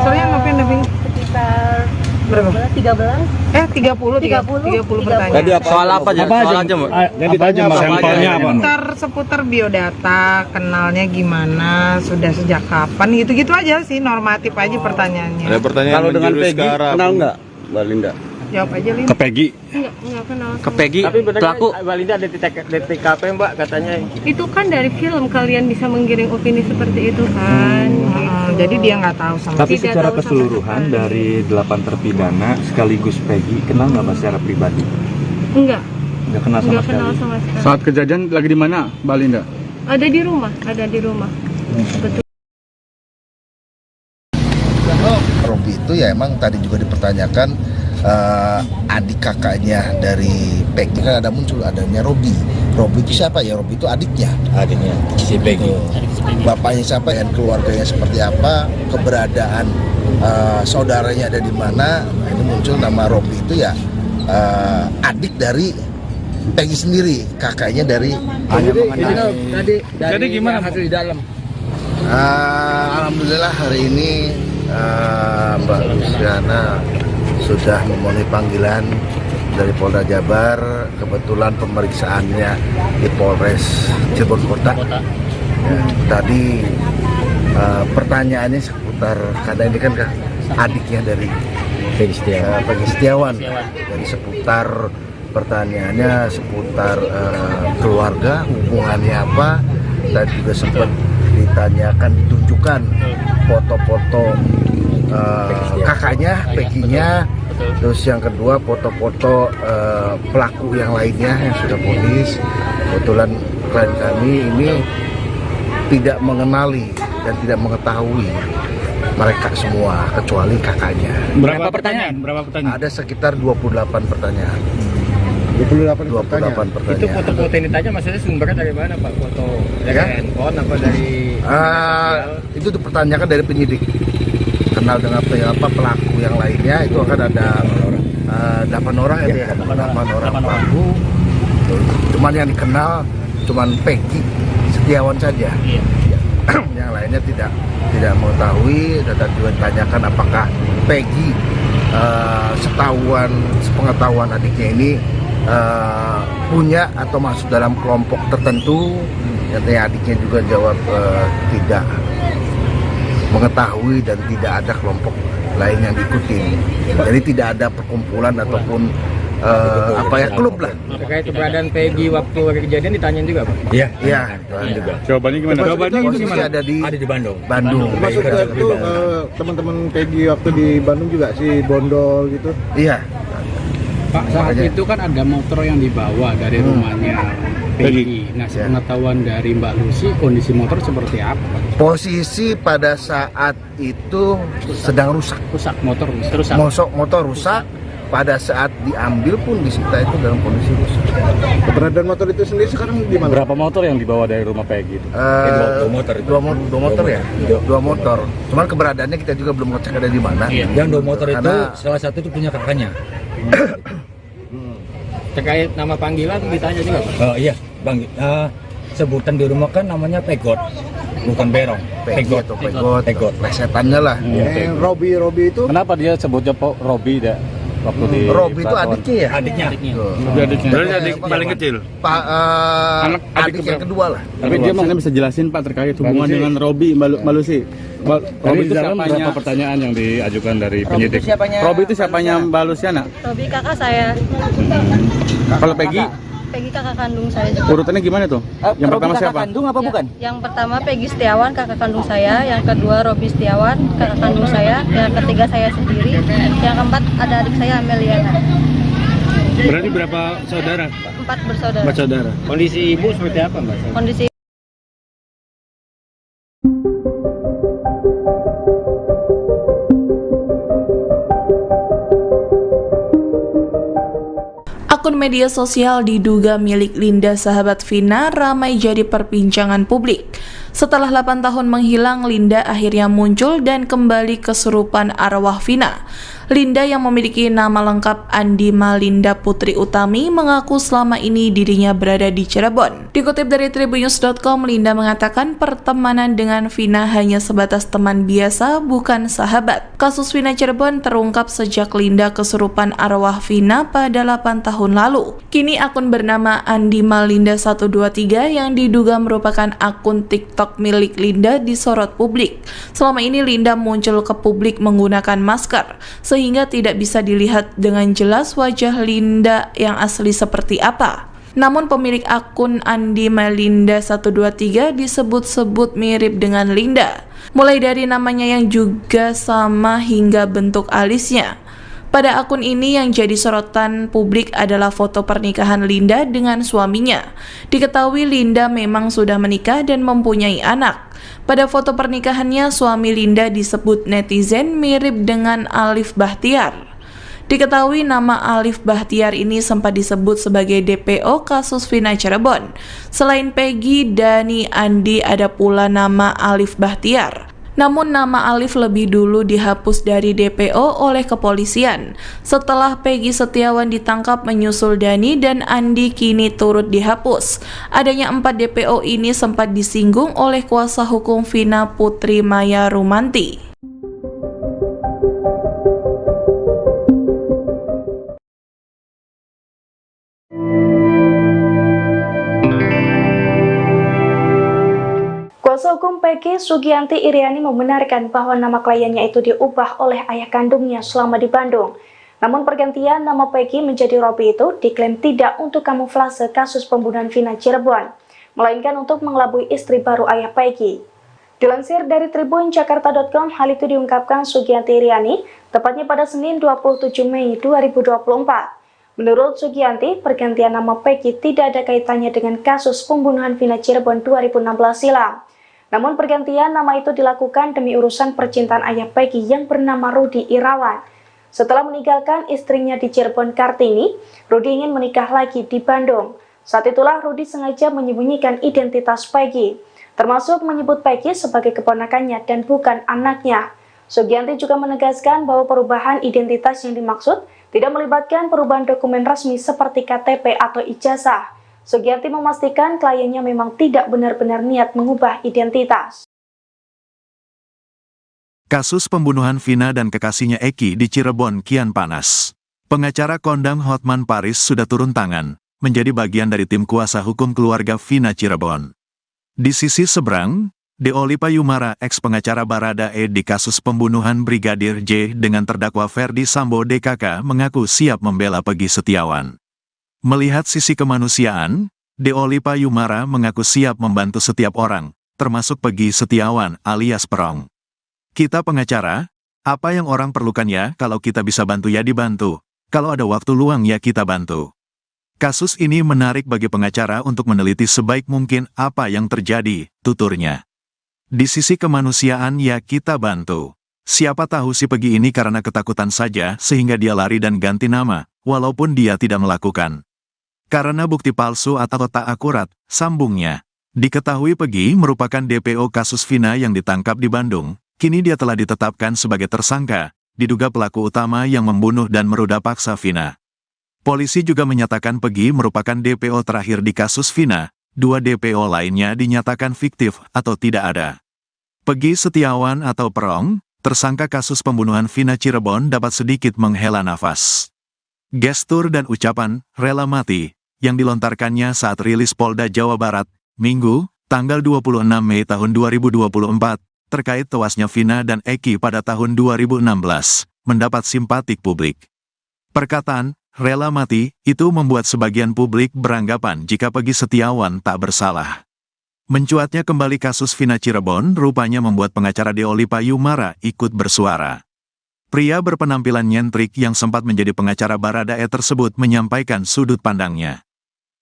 Soalnya Novi Sekitar berapa? 30 pertanyaan. Tadi soal apa aja? Soal aja, Mbak. Sampelnya apa? Seputar biodata, kenalnya gimana, sudah sejak kapan, gitu-gitu aja sih, normatif aja pertanyaannya. Ada pertanyaan Kalau dengan menjurus Peggy, ke arah kenal nggak, Mbak Linda? Jawab aja, Lin. Ke Peggy? Enggak kenal. Ke Peggy, Tapi pelaku. Mbak Linda ada di TKP Mbak katanya. Itu kan dari film kalian bisa menggiring opini seperti itu kan. Jadi dia nggak tahu sama Tapi Tidak secara tahu sama keseluruhan sekali. dari 8 terpidana sekaligus Peggy kenal nggak Mbak secara pribadi? Enggak Nggak kenal sama sekali. kenal sama sekali. Saat kejadian lagi di mana, Mbak Linda? Ada di rumah. Betul. Robi itu ya emang tadi juga dipertanyakan adik kakaknya dari Peggy, kan ada muncul adanya Robi. Robi itu siapa ya? Robi itu adiknya si Peggy. Bapaknya siapa dan keluarganya seperti apa, keberadaan saudaranya ada di mana. Nah, ini muncul nama Robi itu ya adik dari Peggy sendiri, kakaknya dari Jadi gimana hasil di dalam? Alhamdulillah hari ini Mbak Luciana sudah memenuhi panggilan dari Polda Jabar. Kebetulan pemeriksaannya di Polres Cirebon Kota. Ya, tadi pertanyaannya seputar, karena ini kan adiknya dari Peggy Setiawan. Jadi seputar pertanyaannya seputar keluarga, hubungannya apa. Tadi juga sempat ditanyakan, ditunjukkan foto-foto kakaknya, Peggy-nya. Terus yang kedua foto-foto pelaku yang lainnya yang sudah vonis. Kebetulan klien kami ini tidak mengenali dan tidak mengetahui mereka semua kecuali kakaknya. Berapa pertanyaan? Ada sekitar 28 pertanyaan. 28 pertanyaan. Itu foto-foto ini tanya maksudnya sumbernya dari mana Pak? Foto dari handphone apa dari itu dipertanyakan dari penyidik. Kenal dengan pelaku yang lainnya, itu akan ada 8 orang ya, 8 orang pelaku. Cuman yang dikenal cuman Peggy Setiawan saja. Yang lainnya tidak mengetahui. Dan juga ditanyakan apakah Peggy sepengetahuan adiknya ini punya atau masuk dalam kelompok tertentu. Katanya adiknya juga jawab tidak mengetahui dan tidak ada kelompok lain yang diikutin. Jadi tidak ada perkumpulan ataupun klub lah. terkait keberadaan Peggy waktu hari kejadian ditanyain juga Pak? Iya. Juga. Jawabannya gimana? Posisi ada di Bandung. Termasuk itu teman-teman Peggy waktu di Bandung juga si Bondol gitu. Iya. Pak, saat itu kan ada motor yang dibawa dari rumahnya Peggy. Nah, sepengetahuan dari Mbak Lucy, kondisi motor seperti apa? Posisi pada saat itu sedang rusak. Motor rusak. Motor rusak, pada saat diambil pun disita itu dalam kondisi rusak. Keberadaan motor itu sendiri sekarang di mana? Berapa motor yang dibawa dari rumah Peggy itu? Dua motor itu. Dua motor ya? Dua motor. Cuman keberadaannya kita juga belum ngecek ada di mana. Yang 2 motor itu salah satu itu punya kakaknya. Terkait nama panggilan ditanya juga Pak? Iya, Bang. Sebutan di rumah kan namanya Pegot, bukan Berong. Pegot atau Pegot. Plesetannya lah. Robi itu Kenapa dia sebutnya Robi dah? Waktu di Robi itu adiknya ya? Adiknya. Berarti adik paling kecil. Adik yang kedua lah. Tapi dia mungkin bisa jelasin Pak terkait hubungan dengan Robi Malusi. Robi itu siapanya? Berapa pertanyaan yang diajukan dari penyidik? Robi itu siapanya Mbak Luciana? Robi kakak saya. Kalau Peggy? Peggy kakak kandung saya juga. Urutannya gimana tuh? Yang pertama siapa? Kandung apa bukan? Yang pertama Peggy Setiawan kakak kandung saya, yang kedua Robi Setiawan kakak kandung saya, yang ketiga saya sendiri, yang keempat ada adik saya Ameliana. Berarti berapa saudara? 4 bersaudara. 4 saudara. Kondisi ibu seperti apa Mbak? Kondisi Akun media sosial diduga milik Linda sahabat Vina ramai jadi perbincangan publik. Setelah 8 tahun menghilang, Linda akhirnya muncul dan kembali kesurupan arwah Vina. Linda yang memiliki nama lengkap Andi Malinda Putri Utami mengaku selama ini dirinya berada di Cirebon. Dikutip dari tribunnews.com, Linda mengatakan pertemanan dengan Vina hanya sebatas teman biasa, bukan sahabat. Kasus Vina Cirebon terungkap sejak Linda kesurupan arwah Vina pada 8 tahun lalu. Kini akun bernama Andi Malinda 123 yang diduga merupakan akun TikTok milik Linda disorot publik. Selama ini Linda muncul ke publik menggunakan masker, sehingga tidak bisa dilihat dengan jelas wajah Linda yang asli seperti apa. Namun pemilik akun Andi Malinda 123 disebut-sebut mirip dengan Linda, mulai dari namanya yang juga sama hingga bentuk alisnya. Pada akun ini yang jadi sorotan publik adalah foto pernikahan Linda dengan suaminya. Diketahui Linda memang sudah menikah dan mempunyai anak. Pada foto pernikahannya, suami Linda disebut netizen mirip dengan Alif Bahtiar. Diketahui nama Alif Bahtiar ini sempat disebut sebagai DPO kasus Vina Cirebon. Selain Peggy, Dani, Andi, ada pula nama Alif Bahtiar. Namun nama Alif lebih dulu dihapus dari DPO oleh kepolisian. Setelah Peggy Setiawan ditangkap menyusul Dani dan Andi kini turut dihapus. Adanya 4 DPO ini sempat disinggung oleh kuasa hukum Vina Putri Maya Rumanti. Kuasa hukum Peggy, Sugianti Iriani, membenarkan bahwa nama kliennya itu diubah oleh ayah kandungnya selama di Bandung. Namun pergantian nama Peggy menjadi Robi itu diklaim tidak untuk kamuflase kasus pembunuhan Vina Cirebon, melainkan untuk mengelabui istri baru ayah Peggy. Dilansir dari tribunjakarta.com, hal itu diungkapkan Sugianti Iriani tepatnya pada Senin 27 Mei 2024. Menurut Sugianti, pergantian nama Peggy tidak ada kaitannya dengan kasus pembunuhan Vina Cirebon 2016 silam. Namun pergantian nama itu dilakukan demi urusan percintaan ayah Peggy yang bernama Rudi Irawan. Setelah meninggalkan istrinya di Cirebon Kartini, Rudi ingin menikah lagi di Bandung. Saat itulah Rudi sengaja menyembunyikan identitas Peggy, termasuk menyebut Peggy sebagai keponakannya dan bukan anaknya. Sugianti juga menegaskan bahwa perubahan identitas yang dimaksud tidak melibatkan perubahan dokumen resmi seperti KTP atau ijazah. Sugianti memastikan kliennya memang tidak benar-benar niat mengubah identitas. Kasus pembunuhan Vina dan kekasihnya Eki di Cirebon kian panas. Pengacara kondang Hotman Paris sudah turun tangan, menjadi bagian dari tim kuasa hukum keluarga Vina Cirebon. Di sisi seberang, Deolipa Yumara, ex-pengacara Baradae di kasus pembunuhan Brigadir J dengan terdakwa Ferdi Sambo DKK, mengaku siap membela Peggy Setiawan. Melihat sisi kemanusiaan, Deolipa Yumara mengaku siap membantu setiap orang, termasuk Peggy Setiawan alias Perong. Kita pengacara, apa yang orang perlukan ya, kalau kita bisa bantu ya dibantu, kalau ada waktu luang ya kita bantu. Kasus ini menarik bagi pengacara untuk meneliti sebaik mungkin apa yang terjadi, tuturnya. Di sisi kemanusiaan ya kita bantu. Siapa tahu si Pegi ini karena ketakutan saja sehingga dia lari dan ganti nama, walaupun dia tidak melakukan. Karena bukti palsu atau tak akurat, sambungnya. Diketahui Pegi merupakan DPO kasus Vina yang ditangkap di Bandung, kini dia telah ditetapkan sebagai tersangka, diduga pelaku utama yang membunuh dan meruda paksa Vina. Polisi juga menyatakan Pegi merupakan DPO terakhir di kasus Vina, 2 DPO lainnya dinyatakan fiktif atau tidak ada. Pegi Setiawan atau Perong, tersangka kasus pembunuhan Vina Cirebon dapat sedikit menghela nafas. Gestur dan ucapan "rela mati" yang dilontarkannya saat rilis Polda Jawa Barat, Minggu, tanggal 26 Mei tahun 2024, terkait tewasnya Vina dan Eki pada tahun 2016, mendapat simpatik publik. Perkataan "rela mati" itu membuat sebagian publik beranggapan jika Pegi Setiawan tak bersalah. Mencuatnya kembali kasus Vina Cirebon rupanya membuat pengacara Deoli Payumara ikut bersuara. Pria berpenampilan nyentrik yang sempat menjadi pengacara Baradae tersebut menyampaikan sudut pandangnya.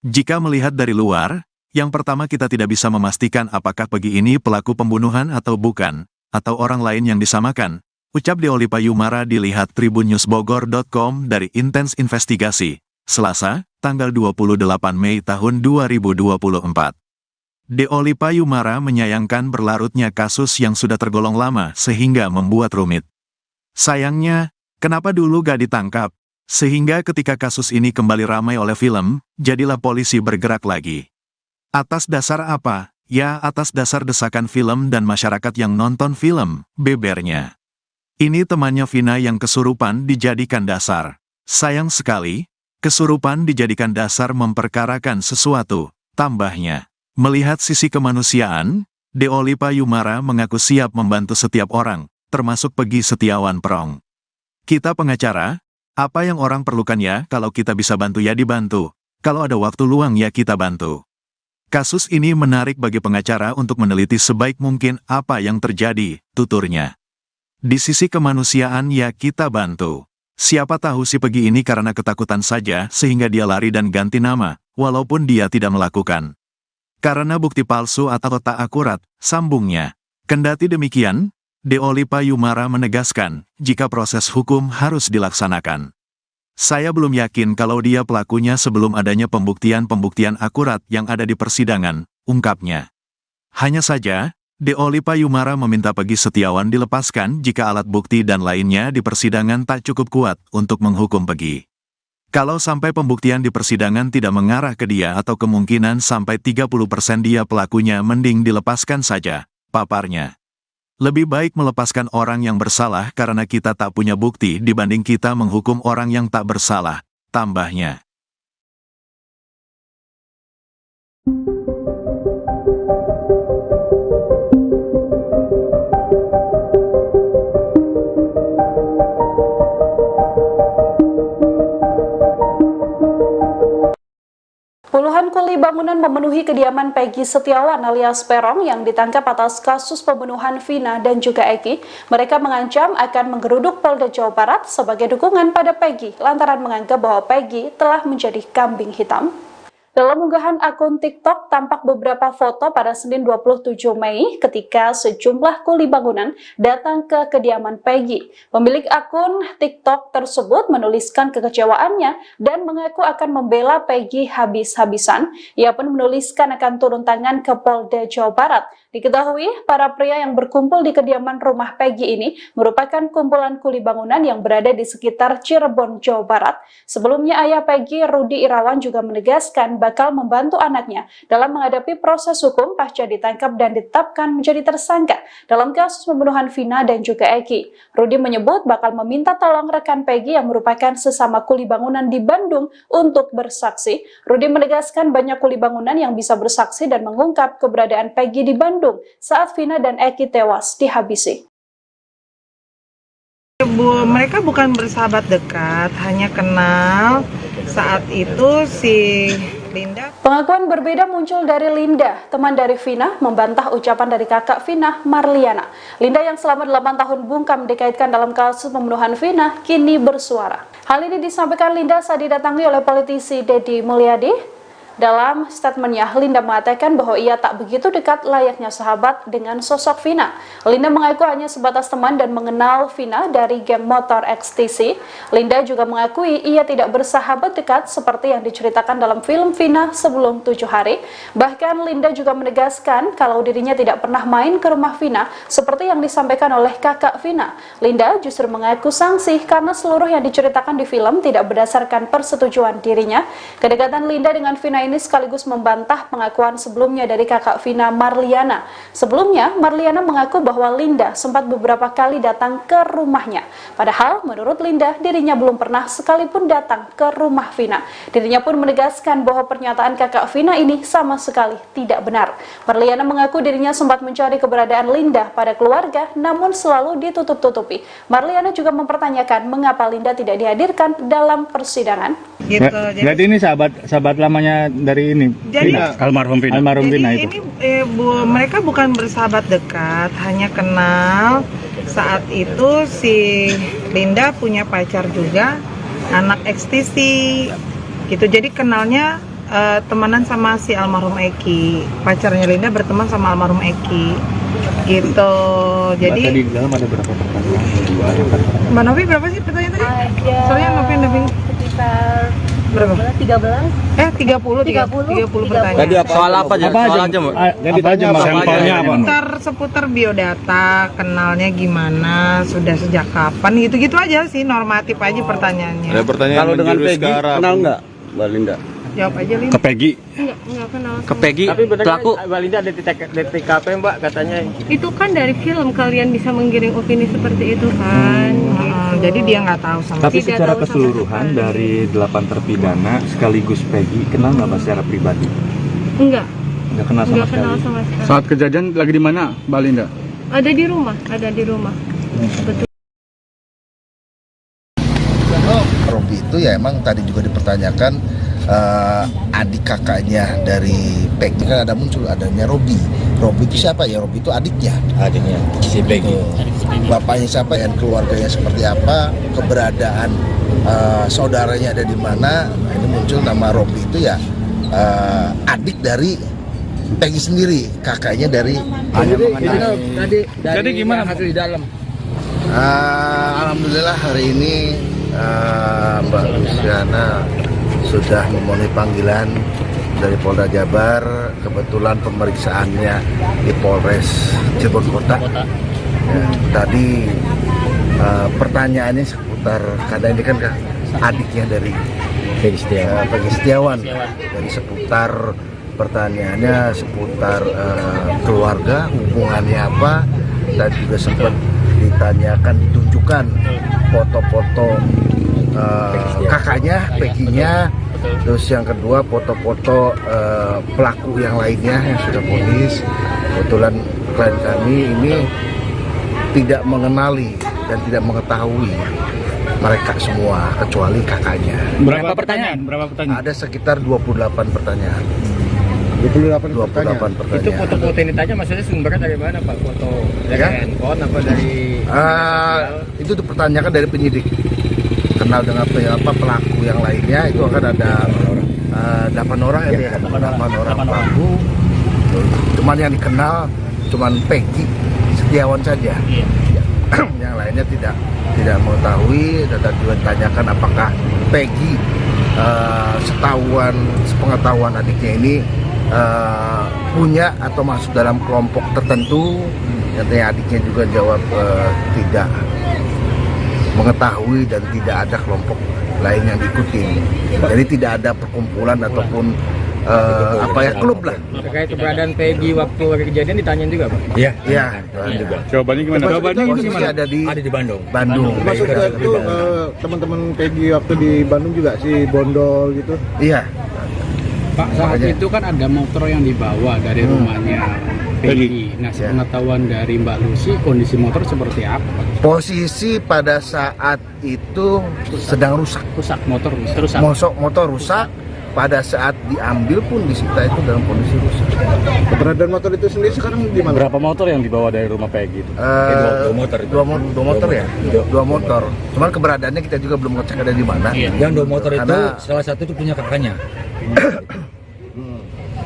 Jika melihat dari luar, yang pertama kita tidak bisa memastikan apakah Pegi ini pelaku pembunuhan atau bukan, atau orang lain yang disamakan, ucap Deoli Payumara dilihat tribunNewsBogor.com dari Intens Investigasi, Selasa, tanggal 28 Mei tahun 2024. Deoli Payumara menyayangkan berlarutnya kasus yang sudah tergolong lama sehingga membuat rumit. Sayangnya, kenapa dulu gak ditangkap? Sehingga ketika kasus ini kembali ramai oleh film, jadilah polisi bergerak lagi. Atas dasar apa? Ya, atas dasar desakan film dan masyarakat yang nonton film, bebernya. Ini temannya Vina yang kesurupan dijadikan dasar. Sayang sekali, kesurupan dijadikan dasar memperkarakan sesuatu, tambahnya. Melihat sisi kemanusiaan, Deoli Payumara mengaku siap membantu setiap orang, termasuk Pegi Setiawan Perong. Kita pengacara, apa yang orang perlukan ya, kalau kita bisa bantu ya dibantu, kalau ada waktu luang ya kita bantu. Kasus ini menarik bagi pengacara untuk meneliti sebaik mungkin apa yang terjadi, tuturnya. Di sisi kemanusiaan ya kita bantu. Siapa tahu si Pegi ini karena ketakutan saja sehingga dia lari dan ganti nama, walaupun dia tidak melakukan. Karena bukti palsu atau tak akurat, sambungnya. Kendati demikian, Deoli Payumara menegaskan, jika proses hukum harus dilaksanakan. Saya belum yakin kalau dia pelakunya sebelum adanya pembuktian-pembuktian akurat yang ada di persidangan, ungkapnya. Hanya saja, Deoli Payumara meminta Pegi Setiawan dilepaskan jika alat bukti dan lainnya di persidangan tak cukup kuat untuk menghukum Pegi. Kalau sampai pembuktian di persidangan tidak mengarah ke dia atau kemungkinan sampai 30% dia pelakunya, mending dilepaskan saja, paparnya. Lebih baik melepaskan orang yang bersalah karena kita tak punya bukti dibanding kita menghukum orang yang tak bersalah, tambahnya. Puluhan kuli bangunan memenuhi kediaman Pegi Setiawan alias Perong yang ditangkap atas kasus pembunuhan Vina dan juga Eki. Mereka mengancam akan menggeruduk Polda Jawa Barat sebagai dukungan pada Pegi lantaran menganggap bahwa Pegi telah menjadi kambing hitam. Dalam unggahan akun TikTok tampak beberapa foto pada Senin 27 Mei ketika sejumlah kuli bangunan datang ke kediaman Pegi. Pemilik akun TikTok tersebut menuliskan kekecewaannya dan mengaku akan membela Pegi habis-habisan. Ia pun menuliskan akan turun tangan ke Polda Jawa Barat. Diketahui, para pria yang berkumpul di kediaman rumah Pegi ini merupakan kumpulan kuli bangunan yang berada di sekitar Cirebon, Jawa Barat. Sebelumnya ayah Pegi, Rudi Irawan, juga menegaskan bakal membantu anaknya dalam menghadapi proses hukum pasca ditangkap dan ditetapkan menjadi tersangka dalam kasus pembunuhan Vina dan juga Eki. Rudi menyebut bakal meminta tolong rekan Pegi yang merupakan sesama kuli bangunan di Bandung untuk bersaksi. Rudi menegaskan banyak kuli bangunan yang bisa bersaksi dan mengungkap keberadaan Pegi di Bandung saat Vina dan Eki tewas dihabisi. Mereka bukan bersahabat dekat, hanya kenal saat itu si Linda. Pengakuan berbeda muncul dari Linda, teman dari Vina, membantah ucapan dari kakak Vina, Marliana. Linda yang selama 8 tahun bungkam dikaitkan dalam kasus pembunuhan Vina, kini bersuara. Hal ini disampaikan Linda saat didatangi oleh politisi Deddy Mulyadi. Dalam statementnya, Linda mengatakan bahwa ia tak begitu dekat layaknya sahabat dengan sosok Vina. Linda mengaku hanya sebatas teman dan mengenal Vina dari geng motor XTC. Linda juga mengakui ia tidak bersahabat dekat seperti yang diceritakan dalam film Vina sebelum 7 hari. Bahkan Linda juga menegaskan kalau dirinya tidak pernah main ke rumah Vina seperti yang disampaikan oleh kakak Vina. Linda justru mengaku sangsi karena seluruh yang diceritakan di film tidak berdasarkan persetujuan dirinya. Kedekatan Linda dengan Vina ini sekaligus membantah pengakuan sebelumnya dari kakak Vina, Marliana. Sebelumnya, Marliana mengaku bahwa Linda sempat beberapa kali datang ke rumahnya. Padahal, menurut Linda, dirinya belum pernah sekalipun datang ke rumah Vina. Dirinya pun menegaskan bahwa pernyataan kakak Vina ini sama sekali tidak benar. Marliana mengaku dirinya sempat mencari keberadaan Linda pada keluarga, namun selalu ditutup-tutupi. Marliana juga mempertanyakan mengapa Linda tidak dihadirkan dalam persidangan. Gitu. Jadi ini sahabat lamanya dari ini. Jadi almarhum Vina itu. Mereka bukan bersahabat dekat, hanya kenal. Saat itu si Linda punya pacar juga, anak XTC. Gitu. Jadi kenalnya temenan sama si almarhum Eki. Pacarnya Linda berteman sama almarhum Eki. Gitu. Jadi tadi di dalam ada berapa pertanyaan? Mbak Novi berapa sih pertanyaan tadi? Soalnya Novi Sekitar berapa? 13. 30 pertanyaan. Tadi soal apa aja? Soal aja, Mbak. Yang ditanya sampelnya apa? Seputar biodata, kenalnya gimana, sudah sejak kapan, gitu-gitu aja sih, normatif aja pertanyaannya. Ada pertanyaan Kalau dengan menjurus Peggy, ke arah- kenal nggak, Mbak Linda? Jawab aja, Lin. Ke Peggy. Enggak kenal. Ke Peggy, Tapi benar pelaku. Mbak Linda ada di TKP, Mbak, katanya. Itu kan dari film kalian bisa menggiring opini seperti itu kan. Jadi dia nggak tahu sama Tapi Tidak secara tahu sama keseluruhan sekali. dari 8 terpidana sekaligus Peggy kenal nggak Mbak secara pribadi? Enggak Nggak kenal sama sekali. kenal sama sekali. Saat kejadian lagi di mana, Mbak Linda? Ada di rumah. Betul. Robi itu ya emang tadi juga dipertanyakan adik kakaknya dari Peggy, kan ada muncul adanya Robi. Robi itu siapa ya? Robi itu adiknya si Peggy. Bapaknya siapa dan keluarganya seperti apa, keberadaan saudaranya ada di mana. Nah, ini muncul nama Robi itu ya adik dari Peggy sendiri, kakaknya dari Jadi gimana hasil di dalam? Alhamdulillah hari ini Mbak Luciana sudah memenuhi panggilan dari Polda Jabar. Kebetulan pemeriksaannya di Polres Cirebon Kota. Ya, tadi pertanyaannya seputar, karena ini kan adiknya dari Peggy Setiawan. Dari seputar pertanyaannya seputar keluarga, hubungannya apa, dan juga sempat ditanyakan, ditunjukkan foto-foto kakaknya, Peggy-nya. Terus yang kedua foto-foto pelaku yang lainnya yang sudah vonis. Kebetulan klien kami ini tidak mengenali dan tidak mengetahui mereka semua kecuali kakaknya. Berapa pertanyaan? Ada sekitar 28 pertanyaan. 28 pertanyaan. Itu foto-foto yang ditanya maksudnya sumbernya dari mana, Pak? Foto dari Ya? handphone apa dari Itu dipertanyakan dari penyidik. Kenal dengan pelaku yang lainnya, itu akan ada 8 orang ya, 8 orang pelaku. Cuman yang dikenal cuman Peggy Setiawan saja. Yang lainnya tidak mengetahui, dan juga ditanyakan apakah Peggy sepengetahuan adiknya ini punya atau masuk dalam kelompok tertentu. Nyatanya adiknya juga jawab tidak mengetahui dan tidak ada kelompok lain yang diikutin. Jadi tidak ada perkumpulan ataupun klub lah. terkait keberadaan Peggy waktu kejadian ditanyain juga, Pak? Iya. Juga. Jawabannya gimana? Posisi ada di Bandung. Maksudnya itu teman-teman Peggy waktu di Bandung juga si Bondol gitu. Iya. Pak, saat itu kan ada motor yang dibawa dari rumahnya Peggy. Nah, sepengetahuan dari Mbak Lucy, kondisi motor seperti apa? Posisi pada saat itu sedang rusak. Motor rusak. Motor rusak. Pada saat diambil pun disita itu dalam kondisi rusak. Keberadaan motor itu sendiri sekarang di mana? Berapa motor yang dibawa dari rumah Peggy itu? Dua motor ya? Dua motor. Cuman keberadaannya kita juga belum ngecek ada di mana. Yang 2 motor itu Karena- salah satu itu punya kakaknya.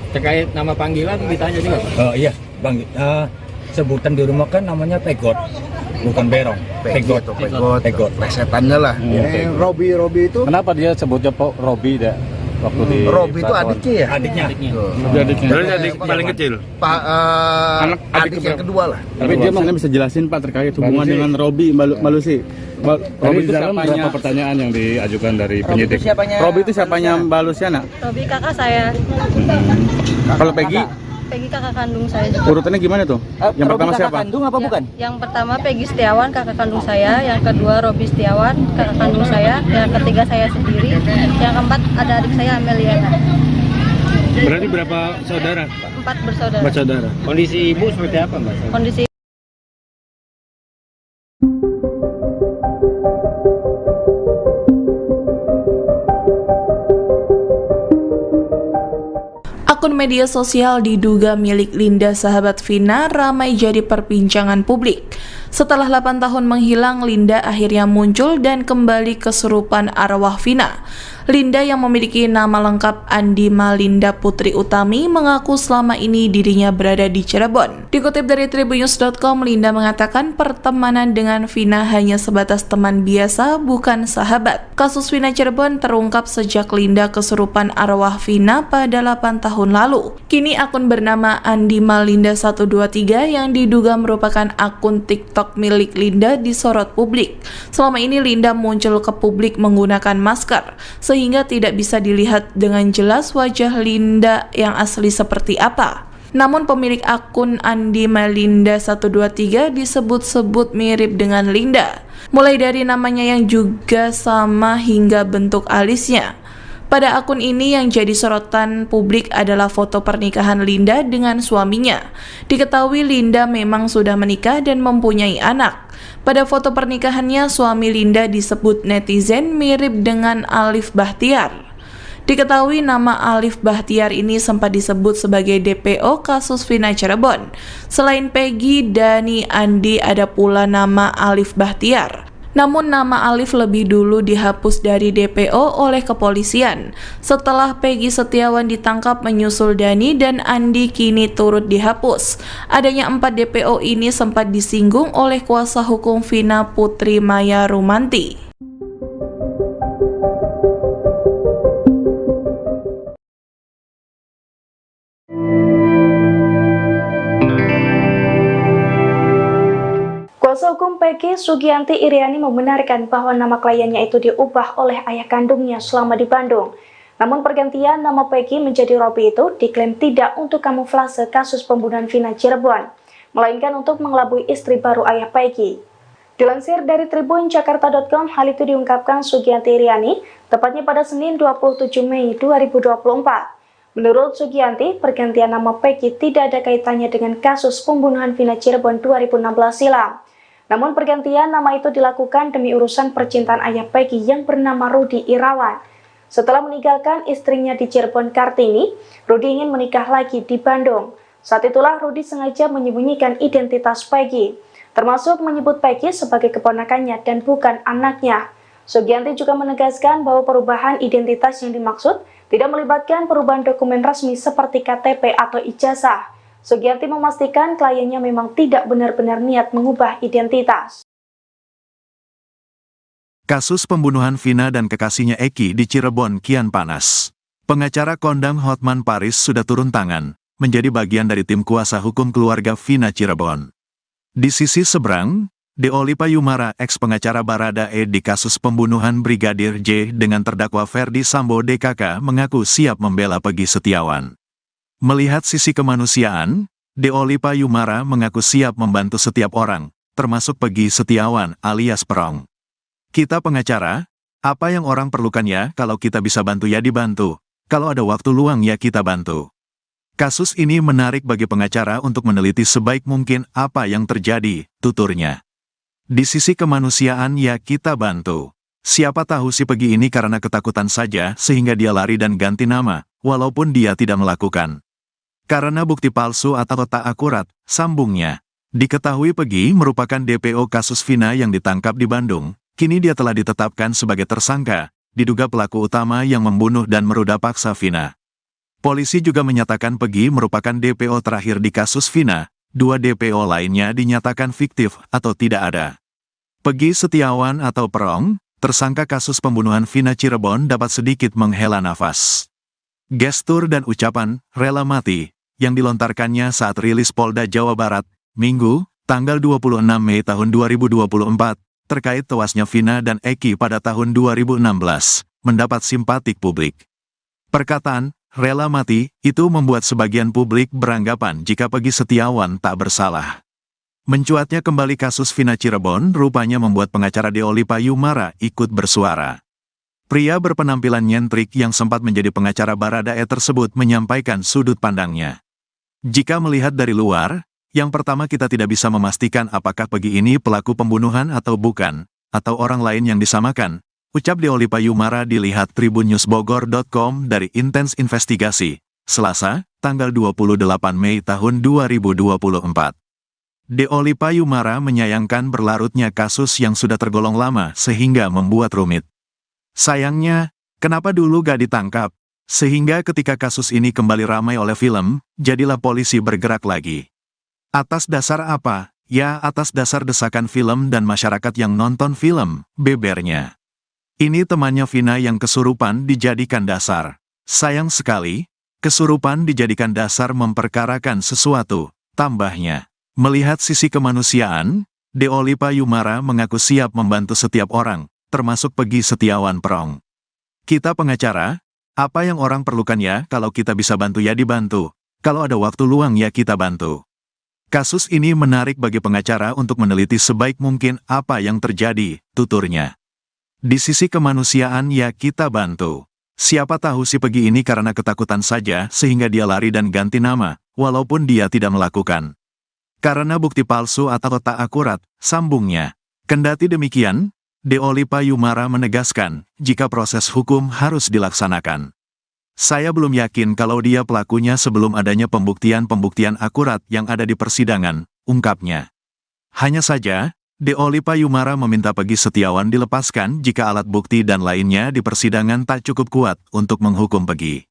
Terkait nama panggilan ditanya juga Pak? Iya, Bang. Sebutan di rumah kan namanya pegot, bukan berong. Pegot. Pegot. Plesetannya lah. Ini Robi itu Kenapa dia sebutnya Robi deh? Waktu di Robi itu adiknya ya? Adiknya. Adiknya. Adik paling kecil. Pak adik yang kedua lah. Tapi dia makanya bisa jelasin Pak terkait hubungan dengan Robi Mbak Lucy. Robi itu siapanya? Berapa pertanyaan yang diajukan dari penyidik? Robi itu siapanya Mbak Luciana? Robi kakak saya. Kalau Peggy? Peggy kakak kandung saya juga. Urutannya gimana tuh? Yang pertama siapa? Kandung apa bukan? Yang pertama Peggy Setiawan kakak kandung saya, yang kedua Robi Setiawan kakak kandung saya, yang ketiga saya sendiri, yang keempat ada adik saya Ameliana. Berarti berapa saudara? 4 bersaudara. Saudara. Kondisi ibu seperti apa Mbak? Kondisi Akun media sosial diduga milik Linda sahabat Vina ramai jadi perbincangan publik. Setelah 8 tahun menghilang, Linda akhirnya muncul dan kembali kesurupan arwah Vina. Linda yang memiliki nama lengkap Andi Malinda Putri Utami mengaku selama ini dirinya berada di Cirebon. Dikutip dari Tribunnews.com, Linda mengatakan pertemanan dengan Vina hanya sebatas teman biasa, bukan sahabat. Kasus Vina Cirebon terungkap sejak Linda kesurupan arwah Vina pada 8 tahun lalu. Kini akun bernama Andi Malinda 123 yang diduga merupakan akun TikTok milik Linda disorot publik. Selama ini Linda muncul ke publik menggunakan masker, sehingga tidak bisa dilihat dengan jelas wajah Linda yang asli seperti apa. Namun pemilik akun Andi Malinda 123 disebut-sebut mirip dengan Linda, mulai dari namanya yang juga sama hingga bentuk alisnya. Pada akun ini yang jadi sorotan publik adalah foto pernikahan Linda dengan suaminya. Diketahui Linda memang sudah menikah dan mempunyai anak. Pada foto pernikahannya, suami Linda disebut netizen mirip dengan Alif Bahtiar. Diketahui nama Alif Bahtiar ini sempat disebut sebagai DPO kasus Vina Cirebon. Selain Peggy, Dani, Andi, ada pula nama Alif Bahtiar. Namun nama Alif lebih dulu dihapus dari DPO oleh kepolisian. Setelah Peggy Setiawan ditangkap menyusul Dani dan Andi kini turut dihapus. Adanya 4 DPO ini sempat disinggung oleh kuasa hukum Vina Putri Maya Rumanti. Kuasa hukum Peggy Sugianti Iriani membenarkan bahwa nama kliennya itu diubah oleh ayah kandungnya selama di Bandung. Namun pergantian nama Peggy menjadi Robi itu diklaim tidak untuk kamuflase kasus pembunuhan Vina Cirebon, melainkan untuk mengelabui istri baru ayah Peggy. Dilansir dari tribunjakarta.com, hal itu diungkapkan Sugianti Iriani tepatnya pada Senin 27 Mei 2024. Menurut Sugianti, pergantian nama Peggy tidak ada kaitannya dengan kasus pembunuhan Vina Cirebon 2016 silam. Namun pergantian nama itu dilakukan demi urusan percintaan ayah Peggy yang bernama Rudi Irawan. Setelah meninggalkan istrinya di Cirebon Kartini, Rudi ingin menikah lagi di Bandung. Saat itulah Rudi sengaja menyembunyikan identitas Peggy, termasuk menyebut Peggy sebagai keponakannya dan bukan anaknya. Sugianti juga menegaskan bahwa perubahan identitas yang dimaksud tidak melibatkan perubahan dokumen resmi seperti KTP atau ijazah. Sugianti memastikan kliennya memang tidak benar-benar niat mengubah identitas. Kasus pembunuhan Vina dan kekasihnya Eki di Cirebon kian panas. Pengacara kondang Hotman Paris sudah turun tangan, menjadi bagian dari tim kuasa hukum keluarga Vina Cirebon. Di sisi seberang, Deoli Payumara, ex-pengacara Baradae di kasus pembunuhan Brigadir J dengan terdakwa Ferdi Sambo DKK mengaku siap membela Peggy Setiawan. Melihat sisi kemanusiaan, Deoli Payumara mengaku siap membantu setiap orang, termasuk Peggy Setiawan alias Perong. Kita pengacara, apa yang orang perlukan ya, kalau kita bisa bantu ya dibantu, kalau ada waktu luang ya kita bantu. Kasus ini menarik bagi pengacara untuk meneliti sebaik mungkin apa yang terjadi, tuturnya. Di sisi kemanusiaan ya kita bantu. Siapa tahu si Peggy ini karena ketakutan saja sehingga dia lari dan ganti nama, walaupun dia tidak melakukan. Karena bukti palsu atau tak akurat, sambungnya. Diketahui Peggy merupakan DPO kasus Vina yang ditangkap di Bandung. Kini dia telah ditetapkan sebagai tersangka, diduga pelaku utama yang membunuh dan meruda paksa Vina. Polisi juga menyatakan Peggy merupakan DPO terakhir di kasus Vina, 2 DPO lainnya dinyatakan fiktif atau tidak ada. Peggy Setiawan atau Perong, tersangka kasus pembunuhan Vina Cirebon dapat sedikit menghela nafas. Gestur dan ucapan "rela mati" yang dilontarkannya saat rilis Polda Jawa Barat, Minggu, tanggal 26 Mei tahun 2024, terkait tewasnya Vina dan Eki pada tahun 2016, mendapat simpatik publik. Perkataan "rela mati" itu membuat sebagian publik beranggapan jika Peggy Setiawan tak bersalah. Mencuatnya kembali kasus Vina Cirebon rupanya membuat pengacara Deoli Payumara ikut bersuara. Pria berpenampilan nyentrik yang sempat menjadi pengacara Baradae tersebut menyampaikan sudut pandangnya. Jika melihat dari luar, yang pertama kita tidak bisa memastikan apakah Peggy ini pelaku pembunuhan atau bukan, atau orang lain yang disamakan, ucap Deoli Payumara dilihat tribunNewsBogor.com dari Intens Investigasi, Selasa, tanggal 28 Mei tahun 2024. Deoli Payumara menyayangkan berlarutnya kasus yang sudah tergolong lama sehingga membuat rumit. Sayangnya, kenapa dulu gak ditangkap? Sehingga ketika kasus ini kembali ramai oleh film, jadilah polisi bergerak lagi. Atas dasar apa? Ya, atas dasar desakan film dan masyarakat yang nonton film, bebernya. Ini temannya Vina yang kesurupan dijadikan dasar. Sayang sekali, kesurupan dijadikan dasar memperkarakan sesuatu, tambahnya. Melihat sisi kemanusiaan, Deoli Payumara mengaku siap membantu setiap orang, termasuk Peggy Setiawan Perong. Kita pengacara, apa yang orang perlukan ya, kalau kita bisa bantu ya dibantu, kalau ada waktu luang ya kita bantu. Kasus ini menarik bagi pengacara untuk meneliti sebaik mungkin apa yang terjadi, tuturnya. Di sisi kemanusiaan ya kita bantu. Siapa tahu si Peggy ini karena ketakutan saja sehingga dia lari dan ganti nama, walaupun dia tidak melakukan. Karena bukti palsu atau tak akurat, sambungnya. Kendati demikian, Deoli Payumara menegaskan, jika proses hukum harus dilaksanakan. Saya belum yakin kalau dia pelakunya sebelum adanya pembuktian-pembuktian akurat yang ada di persidangan, ungkapnya. Hanya saja, Deoli Payumara meminta Peggy Setiawan dilepaskan jika alat bukti dan lainnya di persidangan tak cukup kuat untuk menghukum Peggy.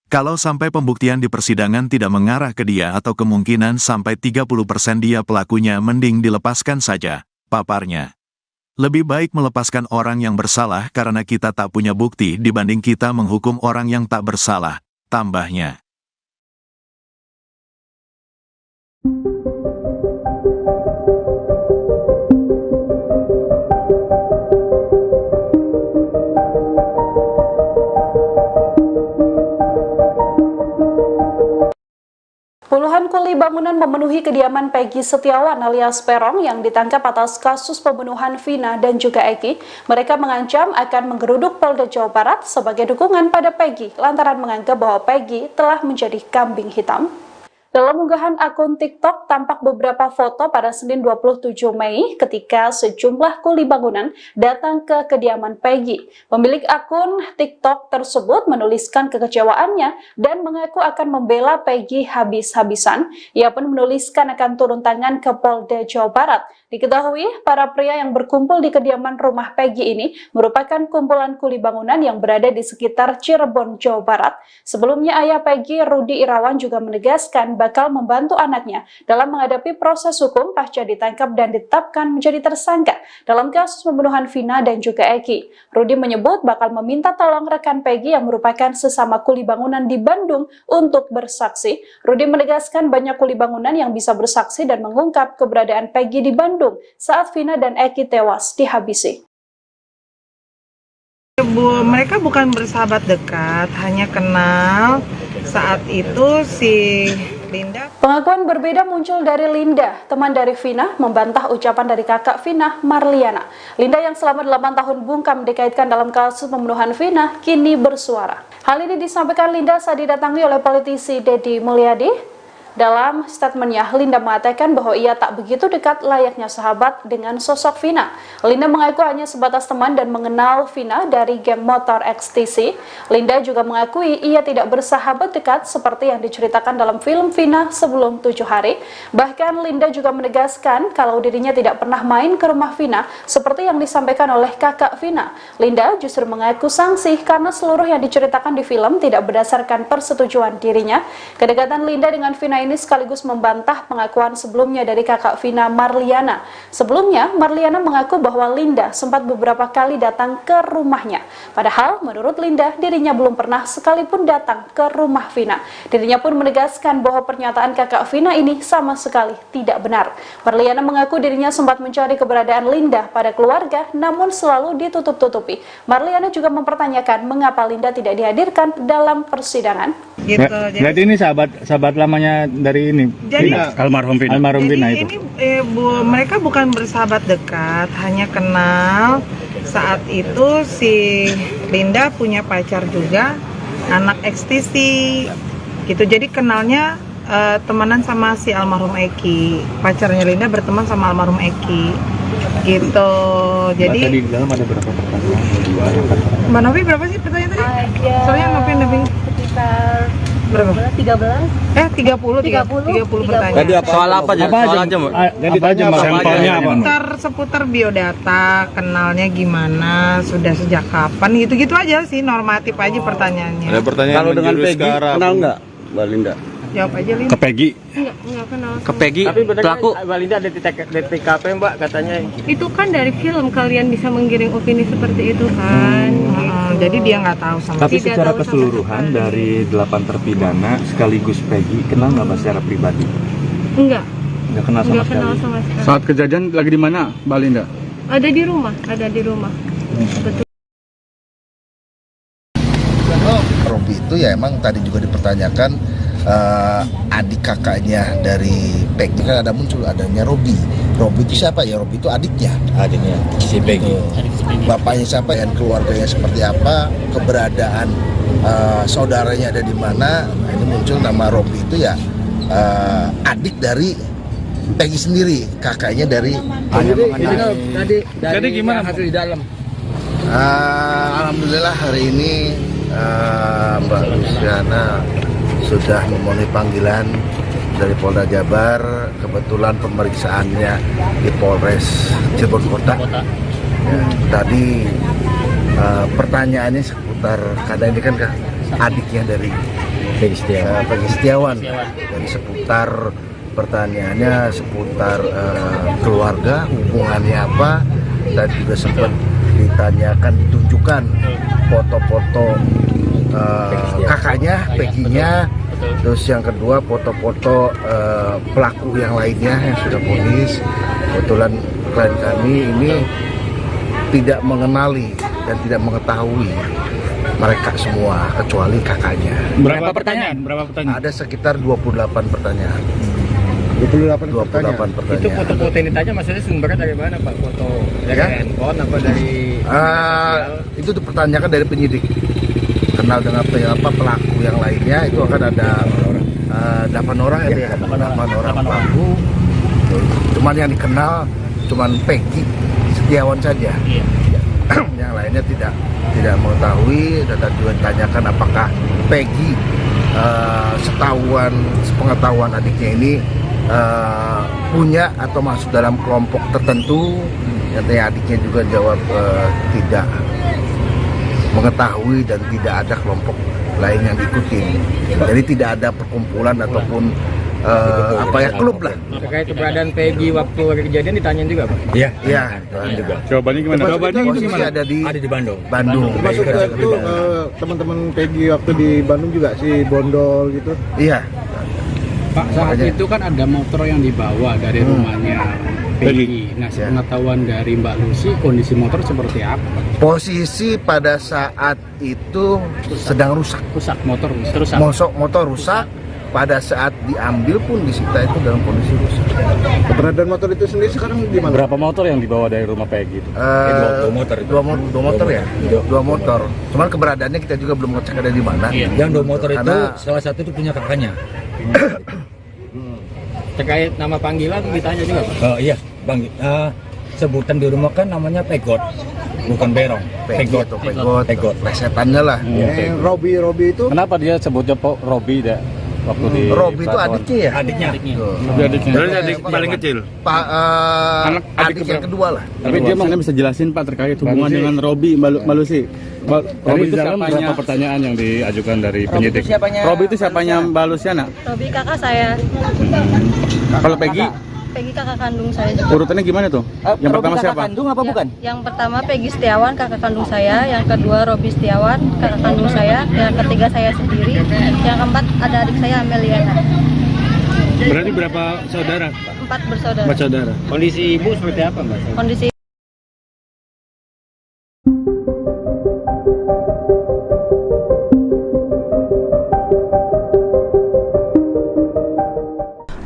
Kalau sampai pembuktian di persidangan tidak mengarah ke dia atau kemungkinan sampai 30% dia pelakunya, mending dilepaskan saja, paparnya. Lebih baik melepaskan orang yang bersalah karena kita tak punya bukti dibanding kita menghukum orang yang tak bersalah, tambahnya. Puluhan kuli bangunan memenuhi kediaman Peggy Setiawan alias Perong yang ditangkap atas kasus pembunuhan Vina dan juga Eki. Mereka mengancam akan menggeruduk Polda Jawa Barat sebagai dukungan pada Peggy lantaran menganggap bahwa Peggy telah menjadi kambing hitam. Dalam unggahan akun TikTok tampak beberapa foto pada Senin 27 Mei ketika sejumlah kuli bangunan datang ke kediaman Peggy. Pemilik akun TikTok tersebut menuliskan kekecewaannya dan mengaku akan membela Peggy habis-habisan. Ia pun menuliskan akan turun tangan ke Polda Jawa Barat. Diketahui, para pria yang berkumpul di kediaman rumah Peggy ini merupakan kumpulan kuli bangunan yang berada di sekitar Cirebon, Jawa Barat. Sebelumnya ayah Peggy, Rudi Irawan, juga menegaskan bakal membantu anaknya dalam menghadapi proses hukum pasca ditangkap dan ditetapkan menjadi tersangka dalam kasus pembunuhan Vina dan juga Eki. Rudi menyebut bakal meminta tolong rekan Peggy yang merupakan sesama kuli bangunan di Bandung untuk bersaksi. Rudi menegaskan banyak kuli bangunan yang bisa bersaksi dan mengungkap keberadaan Peggy di Bandung saat Vina dan Eki tewas dihabisi. Mereka bukan bersahabat dekat, hanya kenal saat itu si Linda. Pengakuan berbeda muncul dari Linda, teman dari Vina, membantah ucapan dari kakak Vina, Marliana. Linda yang selama 8 tahun bungkam dikaitkan dalam kasus pembunuhan Vina, kini bersuara. Hal ini disampaikan Linda saat didatangi oleh politisi Deddy Mulyadi. Dalam statementnya, Linda mengatakan bahwa ia tak begitu dekat layaknya sahabat dengan sosok Vina. Linda mengaku hanya sebatas teman dan mengenal Vina dari geng motor XTC. Linda juga mengakui ia tidak bersahabat dekat seperti yang diceritakan dalam film Vina sebelum 7 hari. Bahkan Linda juga menegaskan kalau dirinya tidak pernah main ke rumah Vina seperti yang disampaikan oleh kakak Vina. Linda justru mengaku sangsi karena seluruh yang diceritakan di film tidak berdasarkan persetujuan dirinya. Kedekatan Linda dengan Vina ini sekaligus membantah pengakuan sebelumnya dari kakak Vina, Marliana. Sebelumnya, Marliana mengaku bahwa Linda sempat beberapa kali datang ke rumahnya. Padahal, menurut Linda, dirinya belum pernah sekalipun datang ke rumah Vina. Dirinya pun menegaskan bahwa pernyataan kakak Vina ini sama sekali tidak benar. Marliana mengaku dirinya sempat mencari keberadaan Linda pada keluarga, namun selalu ditutup-tutupi. Marliana juga mempertanyakan mengapa Linda tidak dihadirkan dalam persidangan. Gitu. Berarti ini sahabat lamanya dari ini. Jadi, almarhum Vina itu. Mereka bukan bersahabat dekat, hanya kenal. Saat itu si Linda punya pacar juga, anak XTC gitu. Jadi kenalnya temenan sama si almarhum Eki. Pacarnya Linda berteman sama almarhum Eki gitu. Jadi tadi di dalam ada berapa pertanyaan? Mbak Novi berapa sih pertanyaan tadi? Soalnya Novi Sekitar berapa? 30 pertanyaan. Tadi soal apa aja? Soal aja, Mbak. Sampelnya apa? Seputar biodata, kenalnya gimana, sudah sejak kapan, gitu-gitu aja sih, normatif aja pertanyaannya. Ada pertanyaan Kalau dengan menjurus Peggy, ke arah kenal nggak, Mbak Linda? Jawab aja, Lin. Ke Peggy. Enggak kenal. Ke Peggy, Tapi pelaku. Mbak Linda ada di TKP, Mbak, katanya. Itu kan dari film kalian bisa menggiring opini seperti itu kan. Jadi dia nggak tahu sama Tapi Tidak secara tahu sama keseluruhan sekali. dari 8 terpidana sekaligus Peggy, kenal nggak Mbak secara pribadi? Enggak, Nggak kenal sama enggak sekali. kenal sama sekali. Saat kejadian lagi di mana, Mbak Linda? Ada di rumah. Betul. Robi itu ya emang tadi juga dipertanyakan adik kakaknya dari Peggy, kan ada muncul adanya Robi. Robi itu siapa ya? Robi itu adiknya si Peggy. Bapaknya siapa dan keluarganya seperti apa, keberadaan saudaranya ada di mana. Nah, ini muncul nama Robi itu ya adik dari Peggy sendiri, kakaknya dari Tadi gimana hasil di dalam? Alhamdulillah hari ini Mbak Luciana sudah memenuhi panggilan dari Polda Jabar. Kebetulan pemeriksaannya di Polres Cirebon Kota. Ya, tadi pertanyaannya seputar, karena ini kan adiknya dari Peggy Setiawan. Jadi seputar pertanyaannya seputar keluarga, hubungannya apa, dan juga sempat ditanyakan, ditunjukkan foto-foto kakaknya, Peggy-nya. Terus yang kedua foto-foto pelaku yang lainnya yang sudah vonis. Kebetulan klien kami ini tidak mengenali dan tidak mengetahui mereka semua kecuali kakaknya. Berapa pertanyaan? Ada sekitar 28 pertanyaan. 28 pertanyaan. Itu foto-foto ini tanya maksudnya sumbernya dari mana, Pak? Foto dari handphone apa dari Itu dipertanyakan dari penyidik. Kenal dengan pelaku yang lainnya, itu akan ada 8 orang ya, 8 orang pelaku. Cuman yang dikenal cuman Peggy Setiawan saja. Yang lainnya tidak mengetahui. Dan juga ditanyakan apakah Peggy sepengetahuan adiknya ini punya atau masuk dalam kelompok tertentu. Nyatanya adiknya juga jawab tidak mengetahui dan tidak ada kelompok lain yang diikutin. Jadi tidak ada perkumpulan ataupun klub lah. terkait keberadaan Peggy waktu kejadian ditanyain juga, Pak? Iya. Iya, juga. Jawabannya gimana? Posisi ada di Bandung. Termasuk itu teman-teman Peggy waktu di Bandung juga si Bondol gitu. Iya. Pak, saat itu kan ada motor yang dibawa dari rumahnya Peggy. Nah, sepengetahuan dari Mbak Lucy, kondisi motor seperti apa? Posisi pada saat itu sedang rusak. Motor rusak. Motor rusak. Pada saat diambil pun disita itu dalam kondisi rusak. Keberadaan motor itu sendiri sekarang di mana? Berapa motor yang dibawa dari rumah Peggy itu? Dua motor ya. Dua motor. Cuman keberadaannya kita juga belum ngecek ada di mana. Yang 2 motor itu salah satu itu punya kakaknya. Terkait nama panggilan ditanya juga Pak? Oh iya, Bang. Sebutan di rumah kan namanya pegot, bukan berong. Pegot. Pegot. Plesetannya lah. Robi itu Kenapa dia sebutnya Robi deh? Waktu di Robi itu adiknya ya? Adiknya. Berarti adik paling kecil. Adik yang kedua lah. Tapi dia mana bisa jelasin Pak terkait hubungan dengan Robi Malusi? Robi itu siapanya? Berapa pertanyaan yang diajukan dari penyidik? Robi itu siapanya Mbak Luciana? Robi kakak saya. Kalau Peggy? Peggy kakak kandung saya juga. Urutannya gimana tuh? Yang pertama siapa? Kandung apa bukan? Yang pertama Peggy Setiawan kakak kandung saya, yang kedua Robi Setiawan kakak kandung saya, yang ketiga saya sendiri, yang keempat ada adik saya Ameliana. Berarti berapa saudara? 4 bersaudara. 4 saudara. Kondisi ibu seperti apa Mbak? Kondisi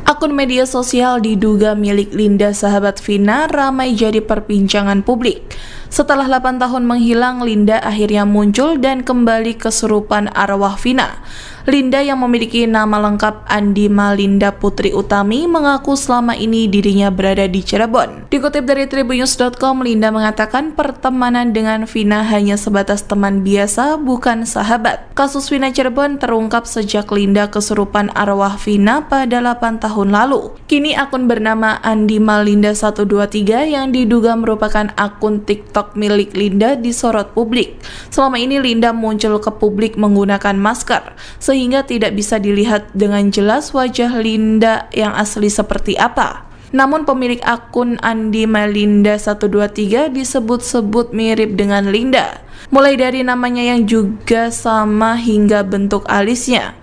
Akun media sosial diduga milik Linda sahabat Vina ramai jadi perbincangan publik. Setelah 8 tahun menghilang, Linda akhirnya muncul dan kembali kesurupan arwah Vina. Linda yang memiliki nama lengkap Andi Malinda Putri Utami mengaku selama ini dirinya berada di Cirebon. Dikutip dari tribunnews.com, Linda mengatakan pertemanan dengan Vina hanya sebatas teman biasa, bukan sahabat. Kasus Vina Cirebon terungkap sejak Linda kesurupan arwah Vina pada 8 tahun lalu. Kini akun bernama Andi Malinda 123 yang diduga merupakan akun TikTok milik Linda disorot publik. Selama ini Linda muncul ke publik menggunakan masker, sehingga tidak bisa dilihat dengan jelas wajah Linda yang asli seperti apa. Namun pemilik akun Andi Malinda 123 disebut-sebut mirip dengan Linda, mulai dari namanya yang juga sama hingga bentuk alisnya.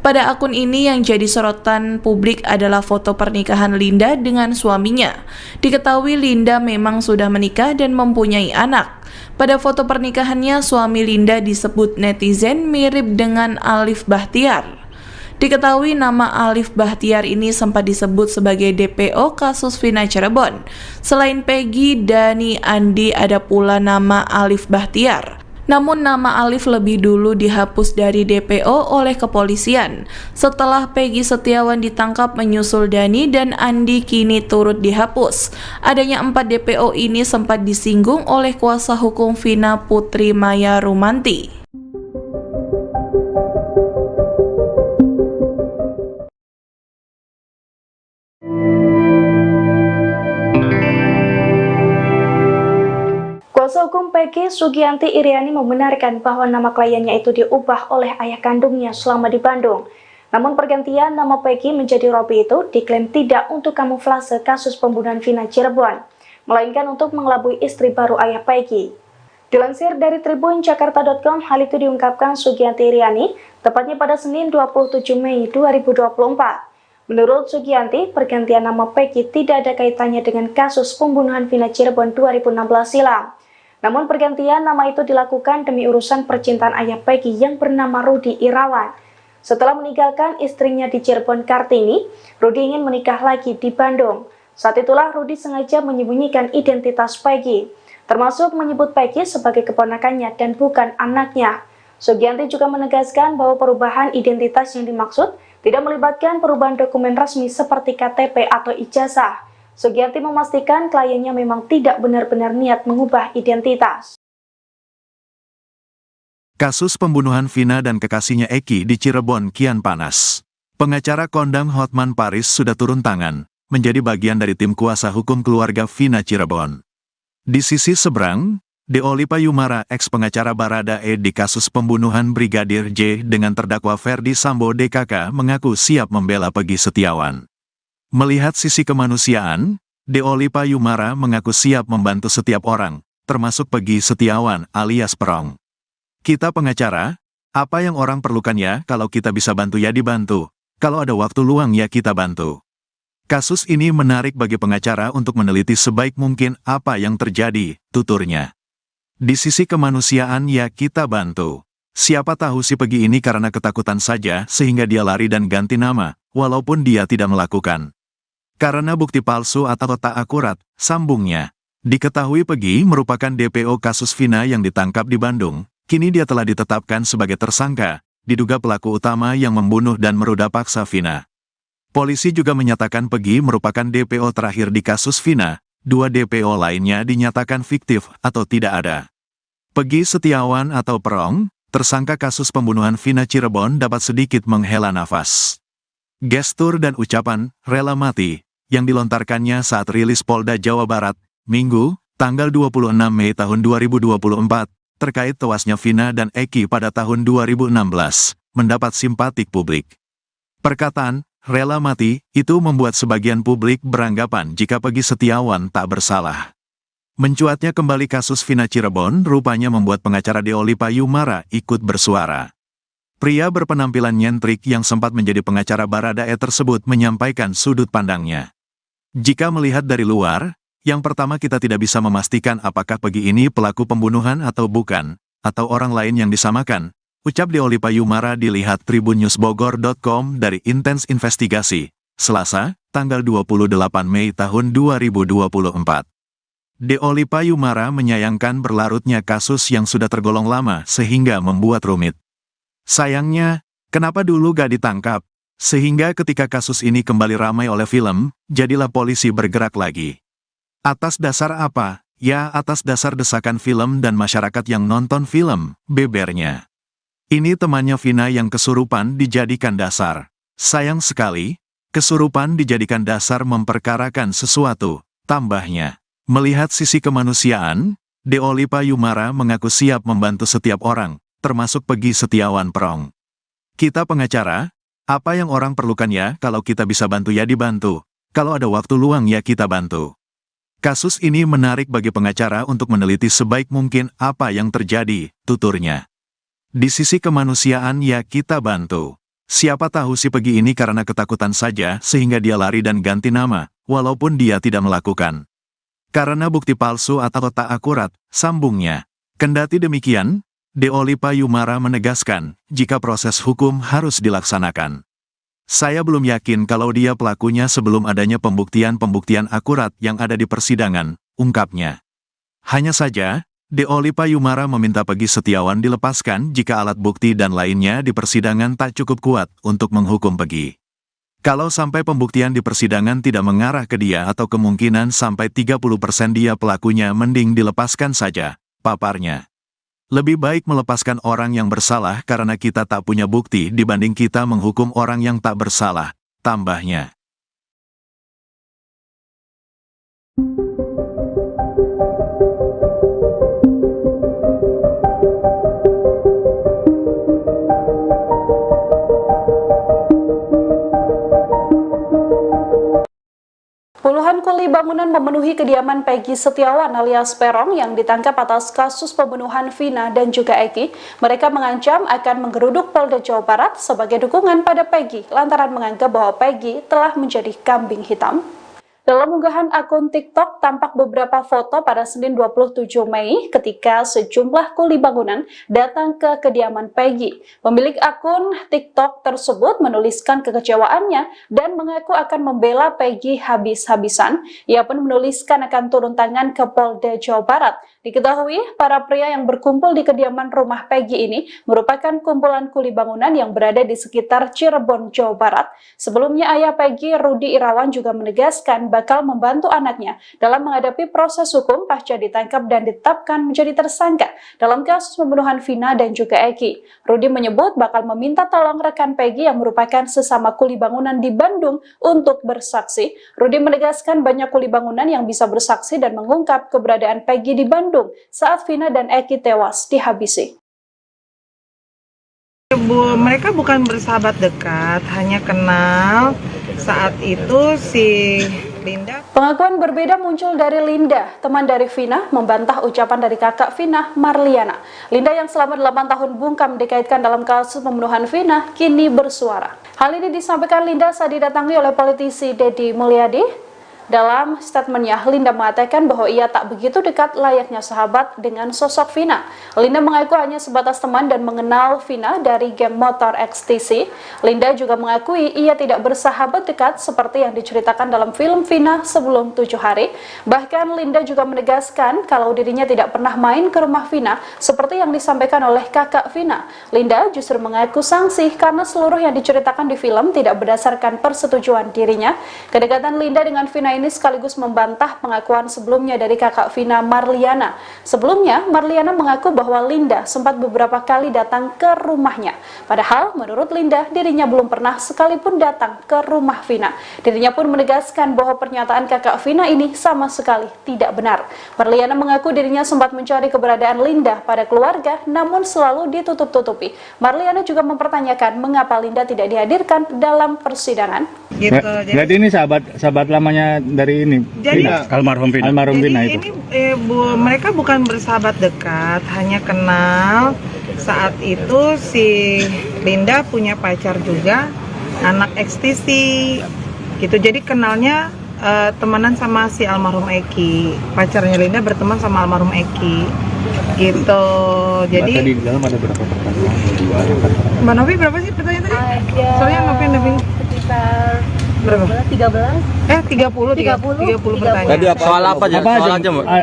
Pada akun ini yang jadi sorotan publik adalah foto pernikahan Linda dengan suaminya. Diketahui Linda memang sudah menikah dan mempunyai anak. Pada foto pernikahannya, suami Linda disebut netizen mirip dengan Alif Bahtiar. Diketahui nama Alif Bahtiar ini sempat disebut sebagai DPO kasus Vina Cirebon. Selain Peggy, Dani, Andi, ada pula nama Alif Bahtiar. Namun nama Alif lebih dulu dihapus dari DPO oleh kepolisian. Setelah Peggy Setiawan ditangkap menyusul Dani dan Andi kini turut dihapus. Adanya 4 DPO ini sempat disinggung oleh kuasa hukum Vina Putri Maya Rumanti. Kuasa hukum Peggy, Sugianti Iriani, membenarkan bahwa nama kliennya itu diubah oleh ayah kandungnya selama di Bandung. Namun pergantian nama Peggy menjadi Robi itu diklaim tidak untuk kamuflase kasus pembunuhan Vina Cirebon, melainkan untuk mengelabui istri baru ayah Peggy. Dilansir dari tribunjakarta.com, hal itu diungkapkan Sugianti Iriani tepatnya pada Senin 27 Mei 2024. Menurut Sugianti, pergantian nama Peggy tidak ada kaitannya dengan kasus pembunuhan Vina Cirebon 2016 silam. Namun pergantian nama itu dilakukan demi urusan percintaan ayah Peggy yang bernama Rudi Irawan. Setelah meninggalkan istrinya di Cirebon Kartini, Rudi ingin menikah lagi di Bandung. Saat itulah Rudi sengaja menyembunyikan identitas Peggy, termasuk menyebut Peggy sebagai keponakannya dan bukan anaknya. Sugianti juga menegaskan bahwa perubahan identitas yang dimaksud tidak melibatkan perubahan dokumen resmi seperti KTP atau ijazah. Sugianti memastikan kliennya memang tidak benar-benar niat mengubah identitas. Kasus pembunuhan Vina dan kekasihnya Eki di Cirebon kian panas. Pengacara kondang Hotman Paris sudah turun tangan, menjadi bagian dari tim kuasa hukum keluarga Vina Cirebon. Di sisi seberang, Deolipa Yumara, ex-pengacara Baradae di kasus pembunuhan Brigadir J dengan terdakwa Ferdi Sambo DKK, mengaku siap membela Peggy Setiawan. Melihat sisi kemanusiaan, Deolipa Yumara mengaku siap membantu setiap orang, termasuk Peggy Setiawan alias Perong. Kita pengacara, apa yang orang perlukan ya, kalau kita bisa bantu ya dibantu, kalau ada waktu luang ya kita bantu. Kasus ini menarik bagi pengacara untuk meneliti sebaik mungkin apa yang terjadi, tuturnya. Di sisi kemanusiaan ya kita bantu. Siapa tahu si Peggy ini karena ketakutan saja sehingga dia lari dan ganti nama, walaupun dia tidak melakukan. Karena bukti palsu atau tak akurat, sambungnya. Diketahui Peggy merupakan DPO kasus Vina yang ditangkap di Bandung, kini dia telah ditetapkan sebagai tersangka, diduga pelaku utama yang membunuh dan meruda paksa Vina. Polisi juga menyatakan Peggy merupakan DPO terakhir di kasus Vina, 2 DPO lainnya dinyatakan fiktif atau tidak ada. Peggy Setiawan atau Perong, tersangka kasus pembunuhan Vina Cirebon dapat sedikit menghela nafas. Gestur dan ucapan "rela mati" yang dilontarkannya saat rilis Polda Jawa Barat, Minggu, tanggal 26 Mei tahun 2024, terkait tewasnya Vina dan Eki pada tahun 2016, mendapat simpatik publik. Perkataan "rela mati" itu membuat sebagian publik beranggapan jika Peggy Setiawan tak bersalah. Mencuatnya kembali kasus Vina Cirebon rupanya membuat pengacara Deolipa Yumara ikut bersuara. Pria berpenampilan nyentrik yang sempat menjadi pengacara Baradae tersebut menyampaikan sudut pandangnya. Jika melihat dari luar, yang pertama kita tidak bisa memastikan apakah Peggy ini pelaku pembunuhan atau bukan, atau orang lain yang disamakan, ucap Deolipa Yumara dilihat tribunnewsbogor.com dari Intens Investigasi, Selasa, tanggal 28 Mei tahun 2024. Deolipa Yumara menyayangkan berlarutnya kasus yang sudah tergolong lama sehingga membuat rumit. Sayangnya, kenapa dulu gak ditangkap? Sehingga ketika kasus ini kembali ramai oleh film, jadilah polisi bergerak lagi. Atas dasar apa? Ya, atas dasar desakan film dan masyarakat yang nonton film, bebernya. Ini temannya Vina yang kesurupan dijadikan dasar. Sayang sekali, kesurupan dijadikan dasar memperkarakan sesuatu, tambahnya. Melihat sisi kemanusiaan, Deolipa Yumara mengaku siap membantu setiap orang, termasuk Peggy Setiawan Perong. Kita pengacara, apa yang orang perlukan ya, kalau kita bisa bantu ya dibantu, kalau ada waktu luang ya kita bantu. Kasus ini menarik bagi pengacara untuk meneliti sebaik mungkin apa yang terjadi, tuturnya. Di sisi kemanusiaan ya kita bantu. Siapa tahu si Peggy ini karena ketakutan saja sehingga dia lari dan ganti nama, walaupun dia tidak melakukan. Karena bukti palsu atau tak akurat, sambungnya. Kendati demikian, Deolipa Yumara menegaskan, jika proses hukum harus dilaksanakan. Saya belum yakin kalau dia pelakunya sebelum adanya pembuktian-pembuktian akurat yang ada di persidangan, ungkapnya. Hanya saja, Deolipa Yumara meminta Peggy Setiawan dilepaskan jika alat bukti dan lainnya di persidangan tak cukup kuat untuk menghukum Peggy. Kalau sampai pembuktian di persidangan tidak mengarah ke dia atau kemungkinan sampai 30% dia pelakunya, mending dilepaskan saja, paparnya. Lebih baik melepaskan orang yang bersalah karena kita tak punya bukti dibanding kita menghukum orang yang tak bersalah, tambahnya. Puluhan kuli bangunan memenuhi kediaman Peggy Setiawan alias Perong yang ditangkap atas kasus pembunuhan Vina dan juga Eki. Mereka mengancam akan menggeruduk Polda Jawa Barat sebagai dukungan pada Peggy lantaran menganggap bahwa Peggy telah menjadi kambing hitam. Dalam unggahan akun TikTok tampak beberapa foto pada Senin 27 Mei ketika sejumlah kuli bangunan datang ke kediaman Peggy. Pemilik akun TikTok tersebut menuliskan kekecewaannya dan mengaku akan membela Peggy habis-habisan. Ia pun menuliskan akan turun tangan ke Polda Jawa Barat. Diketahui, para pria yang berkumpul di kediaman rumah Peggy ini merupakan kumpulan kuli bangunan yang berada di sekitar Cirebon, Jawa Barat. Sebelumnya ayah Peggy, Rudi Irawan, juga menegaskan bakal membantu anaknya dalam menghadapi proses hukum pasca ditangkap dan ditetapkan menjadi tersangka dalam kasus pembunuhan Vina dan juga Eki. Rudi menyebut bakal meminta tolong rekan Peggy yang merupakan sesama kuli bangunan di Bandung untuk bersaksi. Rudi menegaskan banyak kuli bangunan yang bisa bersaksi dan mengungkap keberadaan Peggy di Bandung saat Vina dan Eki tewas dihabisi. Mereka bukan bersahabat dekat, hanya kenal saat itu si Linda. Pengakuan berbeda muncul dari Linda, teman dari Vina, membantah ucapan dari kakak Vina, Marliana. Linda yang selama 8 tahun bungkam dikaitkan dalam kasus pembunuhan Vina, kini bersuara. Hal ini disampaikan Linda saat didatangi oleh politisi Deddy Mulyadi. Dalam statementnya, Linda mengatakan bahwa ia tak begitu dekat layaknya sahabat dengan sosok Vina. Linda mengaku hanya sebatas teman dan mengenal Vina dari geng motor XTC. Linda juga mengakui ia tidak bersahabat dekat seperti yang diceritakan dalam film Vina sebelum 7 hari. Bahkan Linda juga menegaskan kalau dirinya tidak pernah main ke rumah Vina seperti yang disampaikan oleh kakak Vina. Linda justru mengaku sangsi karena seluruh yang diceritakan di film tidak berdasarkan persetujuan dirinya. Kedekatan Linda dengan Vina ini sekaligus membantah pengakuan sebelumnya dari kakak Vina, Marliana. Sebelumnya, Marliana mengaku bahwa Linda sempat beberapa kali datang ke rumahnya. Padahal, menurut Linda, dirinya belum pernah sekalipun datang ke rumah Vina. Dirinya pun menegaskan bahwa pernyataan kakak Vina ini sama sekali tidak benar. Marliana mengaku dirinya sempat mencari keberadaan Linda pada keluarga, namun selalu ditutup-tutupi. Marliana juga mempertanyakan mengapa Linda tidak dihadirkan dalam persidangan. Gitu. Jadi ini sahabat lamanya dari ini. Jadi almarhum Vina itu. Mereka bukan bersahabat dekat, hanya kenal. Saat itu si Linda punya pacar juga, anak XTC. Gitu. Jadi kenalnya temenan sama si almarhum Eki. Pacarnya Linda berteman sama almarhum Eki. Gitu. Jadi tadi di dalam ada berapa pertanyaan? Mbak Novi berapa sih pertanyaan tadi? Soalnya Novi Sekitar berapa? 13. 30 pertanyaan. Tadi soal apa aja?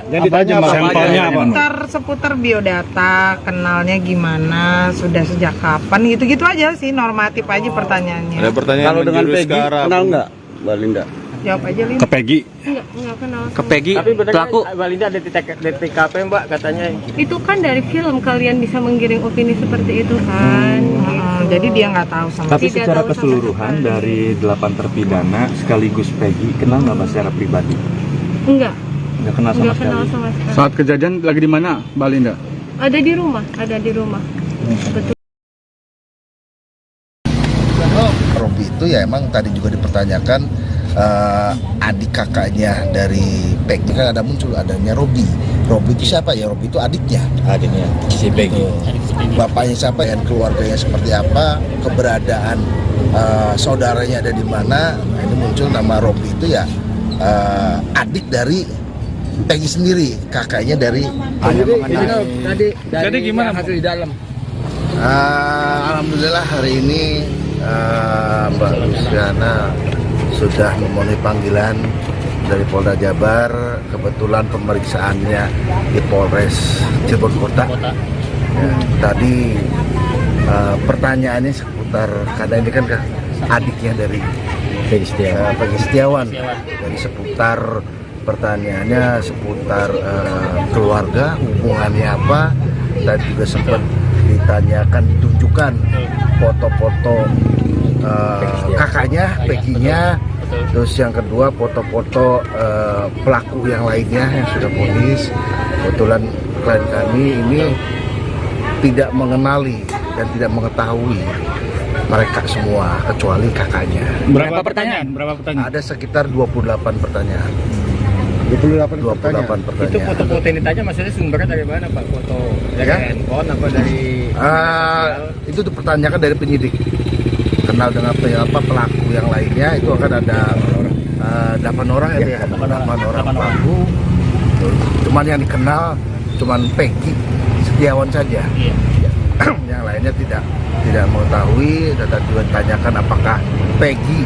Jadi tanya sampelnya apa? Seputar biodata, kenalnya gimana, sudah sejak kapan, gitu-gitu aja sih, normatif aja pertanyaannya. Ada pertanyaan kalau dengan Peggy kenal nggak, Mbak Linda? Jawab aja, Lin. Ke Peggy. Enggak kenal. Ke Peggy. Tapi pelaku. Mbak Linda ada di TKP Mbak katanya. Itu kan dari film kalian bisa menggiring opini seperti itu kan. Jadi dia nggak tahu sama Tapi secara keseluruhan dari 8 terpidana sekaligus Peggy kenal nggak Mbak secara pribadi? Enggak. Nggak kenal sama sekali. Saat kejadian lagi di mana, Mbak Linda? Ada di rumah. Betul. Robi itu ya emang tadi juga dipertanyakan adik kakaknya dari Peggy, kan ada muncul adanya Robi. Robi itu siapa ya? Robi itu adiknya si Peggy. Bapaknya siapa dan keluarganya seperti apa, keberadaan saudaranya ada di mana. Nah, ini muncul nama Robi itu ya adik dari Peggy sendiri, kakaknya dari Jadi gimana hasil di dalam? Alhamdulillah hari ini Mbak Luciana sudah memenuhi panggilan dari Polda Jabar. Kebetulan pemeriksaannya di Polres Cirebon Kota. Ya, tadi pertanyaannya seputar, karena ini kan adiknya dari Peggy Setiawan. Jadi seputar pertanyaannya seputar keluarga, hubungannya apa. Dan juga sempat ditanyakan, ditunjukkan foto-foto kakaknya, Peggy-nya. Terus yang kedua foto-foto pelaku yang lainnya yang sudah vonis. Kebetulan klien kami ini tidak mengenali dan tidak mengetahui mereka semua kecuali kakaknya. Berapa pertanyaan? Ada sekitar 28 pertanyaan. 28 pertanyaan. Itu foto-foto yang ditanya maksudnya sumbernya dari mana Pak? Foto dari handphone apa dari itu dipertanyakan dari penyidik. Kenal dengan pelaku yang lainnya, itu akan ada 8 orang ya, 8 orang pelaku. Cuman yang dikenal cuman Peggy Setiawan saja. Yang lainnya tidak mengetahui. Dan juga ditanyakan apakah Peggy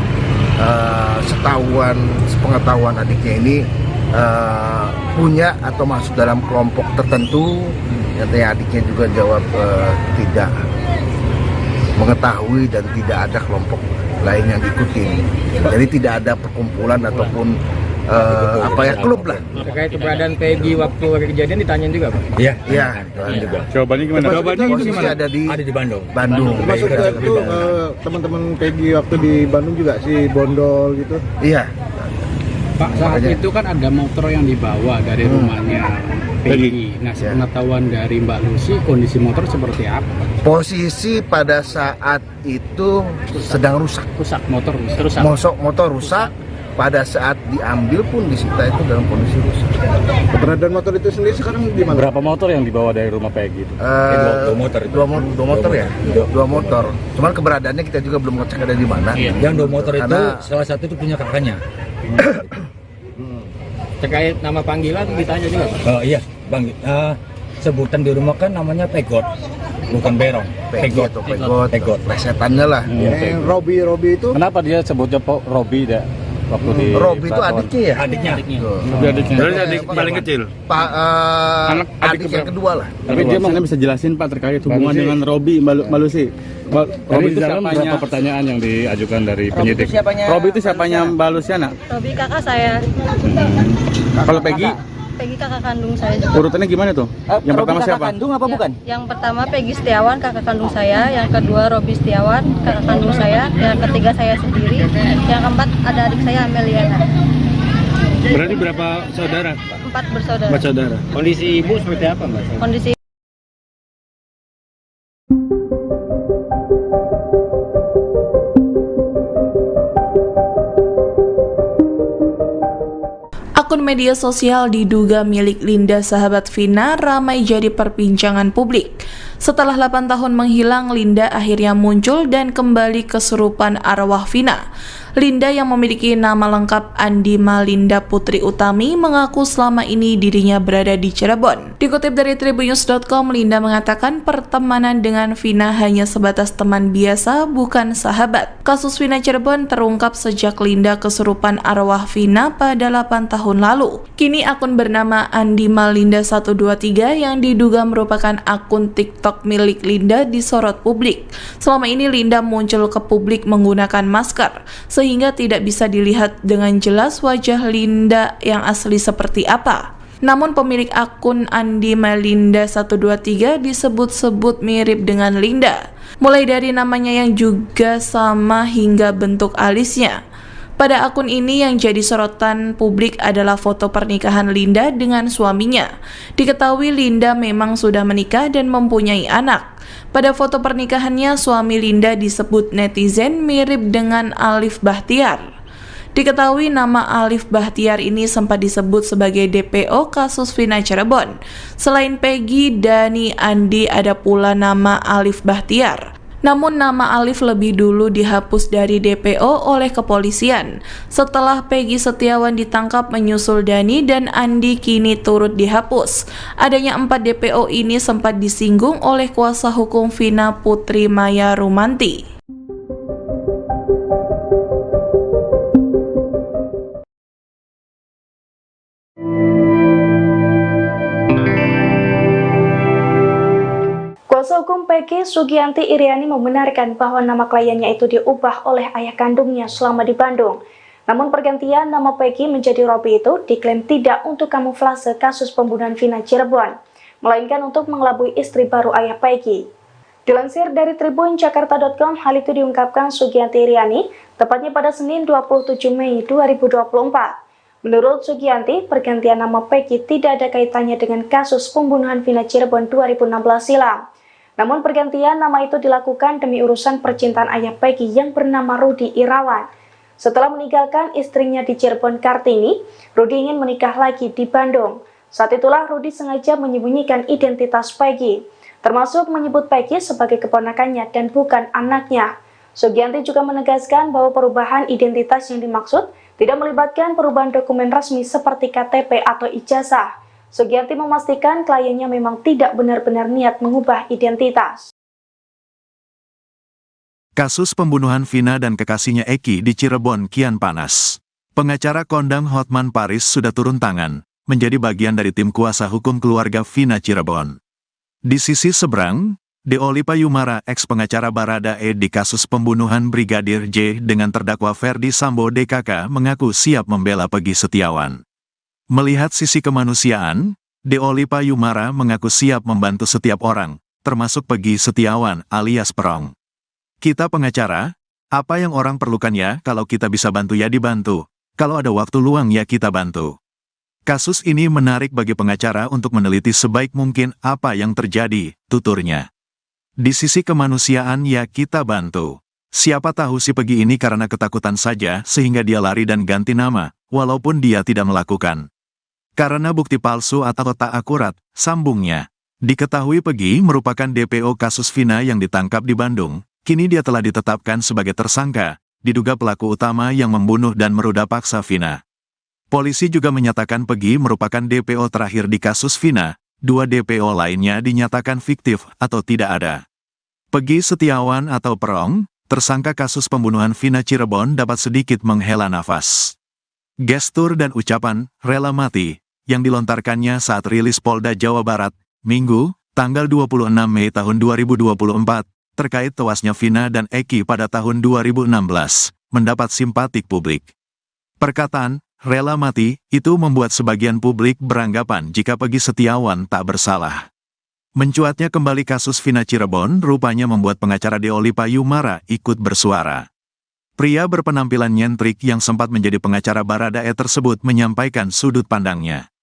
sepengetahuan adiknya ini punya atau masuk dalam kelompok tertentu. Nyatanya adiknya juga jawab tidak mengetahui dan tidak ada kelompok lain yang diikuti. Jadi tidak ada perkumpulan ataupun klub lah. Terkait keberadaan Peggy waktu kejadian ditanyain juga Pak? Iya, juga. Jawabannya gimana? Posisi ada di Bandung. Maksudnya itu teman-teman Peggy waktu di Bandung juga si Bondol gitu? Iya. Pak, saat itu kan ada motor yang dibawa dari rumahnya Peggy. Nah, sepengetahuan dari Mbak Lucy, kondisi motor seperti apa? Posisi pada saat itu sedang rusak. Motor rusak. Motor rusak. Pada saat diambil pun disita itu dalam kondisi rusak. Keberadaan motor itu sendiri sekarang di mana? Berapa motor yang dibawa dari rumah Peggy itu? Dua motor ya? Dua motor. Cuman keberadaannya kita juga belum ngecek ada di mana. Yang 2 motor itu salah satu itu punya kakaknya. Terkait nama panggilan ditanya juga Pak? Oh iya, Bang. Sebutan di rumah kan namanya pegot, bukan berong. Pegot atau pegot. Plesetannya lah. Robi itu Kenapa dia sebutnya Robi deh? Waktu di Robi itu adiknya ya? Adiknya. Adiknya. Adik paling kecil. Adik yang kedua lah. Tapi dia mungkin bisa jelasin Pak terkait hubungan dengan Robi Mbak Lucy. Robi itu siapanya? Berapa pertanyaan yang diajukan dari penyidik? Robi itu siapanya Mbak Luciana? Robi kakak saya. Kalau Peggy? Peggy kakak kandung saya juga. Urutannya gimana tuh? Yang pertama siapa? Kandung apa bukan? Yang pertama Peggy Setiawan kakak kandung saya, yang kedua Robi Setiawan kakak kandung saya, yang ketiga saya sendiri, yang keempat ada adik saya Ameliana. Berarti berapa saudara? 4 bersaudara. 4 saudara. Kondisi ibu seperti apa Mbak? Kondisi Akun media sosial diduga milik Linda sahabat Vina ramai jadi perbincangan publik. Setelah 8 tahun menghilang, Linda akhirnya muncul dan kembali kesurupan arwah Vina. Linda yang memiliki nama lengkap Andi Malinda Putri Utami mengaku selama ini dirinya berada di Cirebon. Dikutip dari Tribunnews.com, Linda mengatakan pertemanan dengan Vina hanya sebatas teman biasa, bukan sahabat. Kasus Vina Cirebon terungkap sejak Linda kesurupan arwah Vina pada 8 tahun lalu. Kini akun bernama Andi Malinda 123 yang diduga merupakan akun TikTok milik Linda disorot publik. Selama ini Linda muncul ke publik menggunakan masker, sehingga tidak bisa dilihat dengan jelas wajah Linda yang asli seperti apa. Namun pemilik akun Andi Malinda 123 disebut-sebut mirip dengan Linda, mulai dari namanya yang juga sama hingga bentuk alisnya. Pada akun ini yang jadi sorotan publik adalah foto pernikahan Linda dengan suaminya. Diketahui Linda memang sudah menikah dan mempunyai anak. Pada foto pernikahannya, suami Linda disebut netizen mirip dengan Alif Bahtiar. Diketahui nama Alif Bahtiar ini sempat disebut sebagai DPO kasus Vina Cirebon. Selain Peggy, Dani, Andi, ada pula nama Alif Bahtiar. Namun nama Alif lebih dulu dihapus dari DPO oleh kepolisian. Setelah Peggy Setiawan ditangkap menyusul Dani dan Andi kini turut dihapus. Adanya 4 DPO ini sempat disinggung oleh kuasa hukum Vina Putri Maya Rumanti. Kuasa hukum Peggy Sugianti Iriani membenarkan bahwa nama kliennya itu diubah oleh ayah kandungnya selama di Bandung. Namun pergantian nama Peggy menjadi Robi itu diklaim tidak untuk kamuflase kasus pembunuhan Vina Cirebon, melainkan untuk mengelabui istri baru ayah Peggy. Dilansir dari tribunjakarta.com, hal itu diungkapkan Sugianti Iriani tepatnya pada Senin 27 Mei 2024. Menurut Sugianti, pergantian nama Peggy tidak ada kaitannya dengan kasus pembunuhan Vina Cirebon 2016 silam. Namun pergantian nama itu dilakukan demi urusan percintaan ayah Peggy yang bernama Rudi Irawan. Setelah meninggalkan istrinya di Cirebon Kartini, Rudi ingin menikah lagi di Bandung. Saat itulah Rudi sengaja menyembunyikan identitas Peggy, termasuk menyebut Peggy sebagai keponakannya dan bukan anaknya. Sugianti juga menegaskan bahwa perubahan identitas yang dimaksud tidak melibatkan perubahan dokumen resmi seperti KTP atau ijazah. Sugianti memastikan kliennya memang tidak benar-benar niat mengubah identitas. Kasus pembunuhan Vina dan kekasihnya Eki di Cirebon kian panas. Pengacara kondang Hotman Paris sudah turun tangan, menjadi bagian dari tim kuasa hukum keluarga Vina Cirebon. Di sisi seberang, Deoli Payumara, ex-pengacara Baradae di kasus pembunuhan Brigadir J dengan terdakwa Ferdi Sambo DKK mengaku siap membela Peggy Setiawan. Melihat sisi kemanusiaan, Deoli Payumara mengaku siap membantu setiap orang, termasuk Peggy Setiawan alias Perong. Kita pengacara, apa yang orang perlukan ya, kalau kita bisa bantu ya dibantu, kalau ada waktu luang ya kita bantu. Kasus ini menarik bagi pengacara untuk meneliti sebaik mungkin apa yang terjadi, tuturnya. Di sisi kemanusiaan ya kita bantu. Siapa tahu si Peggy ini karena ketakutan saja sehingga dia lari dan ganti nama, walaupun dia tidak melakukan. Karena bukti palsu atau tak akurat, sambungnya. Diketahui Peggy merupakan DPO kasus Vina yang ditangkap di Bandung, kini dia telah ditetapkan sebagai tersangka, diduga pelaku utama yang membunuh dan meruda paksa Vina. Polisi juga menyatakan Peggy merupakan DPO terakhir di kasus Vina, 2 DPO lainnya dinyatakan fiktif atau tidak ada. Peggy Setiawan atau Perong, tersangka kasus pembunuhan Vina Cirebon dapat sedikit menghela nafas. Gestur dan ucapan "rela mati" yang dilontarkannya saat rilis Polda Jawa Barat, Minggu, tanggal 26 Mei tahun 2024, terkait tewasnya Vina dan Eki pada tahun 2016, mendapat simpatik publik. Perkataan "rela mati" itu membuat sebagian publik beranggapan jika Peggy Setiawan tak bersalah. Mencuatnya kembali kasus Vina Cirebon rupanya membuat pengacara Deolipa Yumara ikut bersuara. Pria berpenampilan nyentrik yang sempat menjadi pengacara Baradae tersebut menyampaikan sudut pandangnya.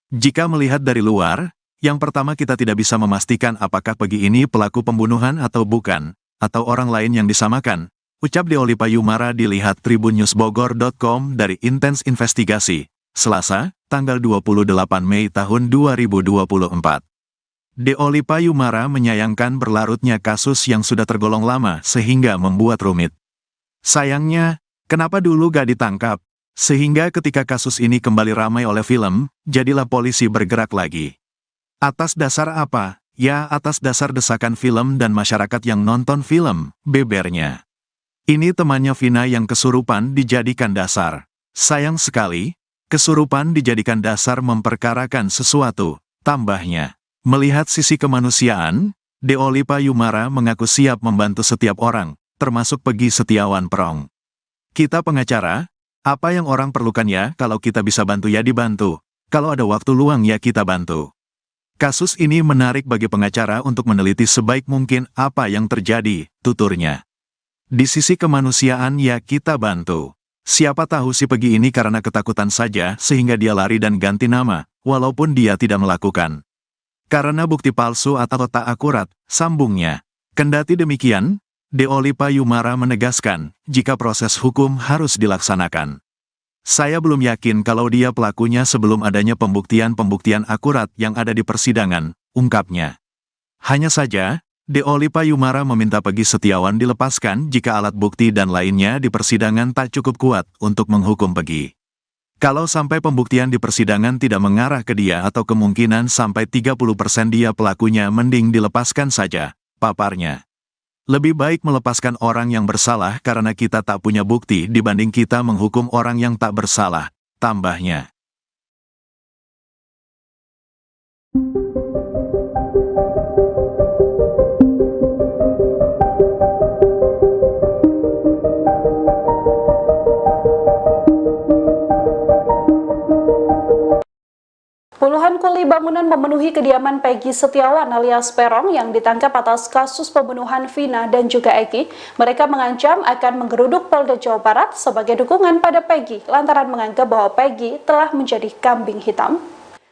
Jika melihat dari luar, yang pertama kita tidak bisa memastikan apakah Peggy ini pelaku pembunuhan atau bukan, atau orang lain yang disamakan, ucap Deolipa Yumara dilihat tribunNewsBogor.com dari Intens Investigasi, Selasa, tanggal 28 Mei tahun 2024. Deolipa Yumara menyayangkan berlarutnya kasus yang sudah tergolong lama sehingga membuat rumit. Sayangnya, kenapa dulu gak ditangkap? Sehingga ketika kasus ini kembali ramai oleh film, jadilah polisi bergerak lagi. Atas dasar apa? Ya, atas dasar desakan film dan masyarakat yang nonton film, bebernya. Ini temannya Vina yang kesurupan dijadikan dasar. Sayang sekali, kesurupan dijadikan dasar memperkarakan sesuatu, tambahnya. Melihat sisi kemanusiaan, Deolipa Yumara mengaku siap membantu setiap orang, termasuk Peggy Setiawan Perong. Kita pengacara, apa yang orang perlukan ya, kalau kita bisa bantu ya dibantu, kalau ada waktu luang ya kita bantu. Kasus ini menarik bagi pengacara untuk meneliti sebaik mungkin apa yang terjadi, tuturnya. Di sisi kemanusiaan ya kita bantu. Siapa tahu si Peggy ini karena ketakutan saja sehingga dia lari dan ganti nama, walaupun dia tidak melakukan. Karena bukti palsu atau tak akurat, sambungnya. Kendati demikian, Deolipa Yumara menegaskan, jika proses hukum harus dilaksanakan. Saya belum yakin kalau dia pelakunya sebelum adanya pembuktian-pembuktian akurat yang ada di persidangan, ungkapnya. Hanya saja, Deolipa Yumara meminta Peggy Setiawan dilepaskan jika alat bukti dan lainnya di persidangan tak cukup kuat untuk menghukum Peggy. Kalau sampai pembuktian di persidangan tidak mengarah ke dia atau kemungkinan sampai 30% dia pelakunya, mending dilepaskan saja, paparnya. Lebih baik melepaskan orang yang bersalah karena kita tak punya bukti dibanding kita menghukum orang yang tak bersalah, tambahnya. Puluhan kuli bangunan memenuhi kediaman Peggy Setiawan alias Perong yang ditangkap atas kasus pembunuhan Vina dan juga Eki. Mereka mengancam akan menggeruduk Polda Jawa Barat sebagai dukungan pada Peggy lantaran menganggap bahwa Peggy telah menjadi kambing hitam.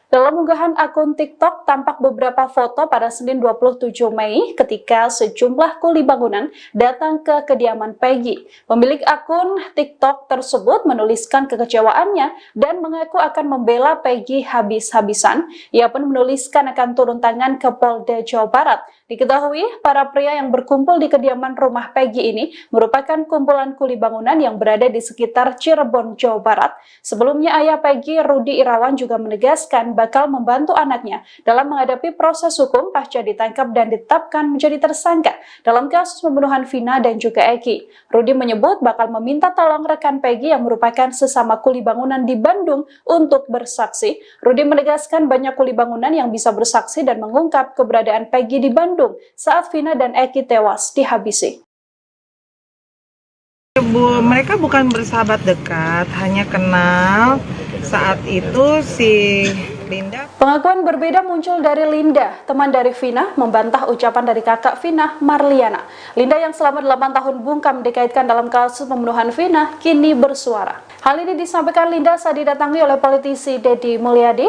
Dalam unggahan akun TikTok tampak beberapa foto pada Senin 27 Mei ketika sejumlah kuli bangunan datang ke kediaman Peggy. Pemilik akun TikTok tersebut menuliskan kekecewaannya dan mengaku akan membela Peggy habis-habisan. Ia pun menuliskan akan turun tangan ke Polda Jawa Barat. Diketahui, para pria yang berkumpul di kediaman rumah Peggy ini merupakan kumpulan kuli bangunan yang berada di sekitar Cirebon, Jawa Barat. Sebelumnya ayah Peggy, Rudi Irawan, juga menegaskan bakal membantu anaknya dalam menghadapi proses hukum pasca ditangkap dan ditetapkan menjadi tersangka dalam kasus pembunuhan Vina dan juga Eki. Rudi menyebut bakal meminta tolong rekan Peggy yang merupakan sesama kuli bangunan di Bandung untuk bersaksi. Rudi menegaskan banyak kuli bangunan yang bisa bersaksi dan mengungkap keberadaan Peggy di Bandung saat Vina dan Eki tewas dihabisi. Mereka bukan bersahabat dekat, hanya kenal saat itu si Linda. Pengakuan berbeda muncul dari Linda, teman dari Vina, membantah ucapan dari kakak Vina, Marliana. Linda yang selama 8 tahun bungkam dikaitkan dalam kasus pembunuhan Vina, kini bersuara. Hal ini disampaikan Linda saat didatangi oleh politisi Deddy Mulyadi.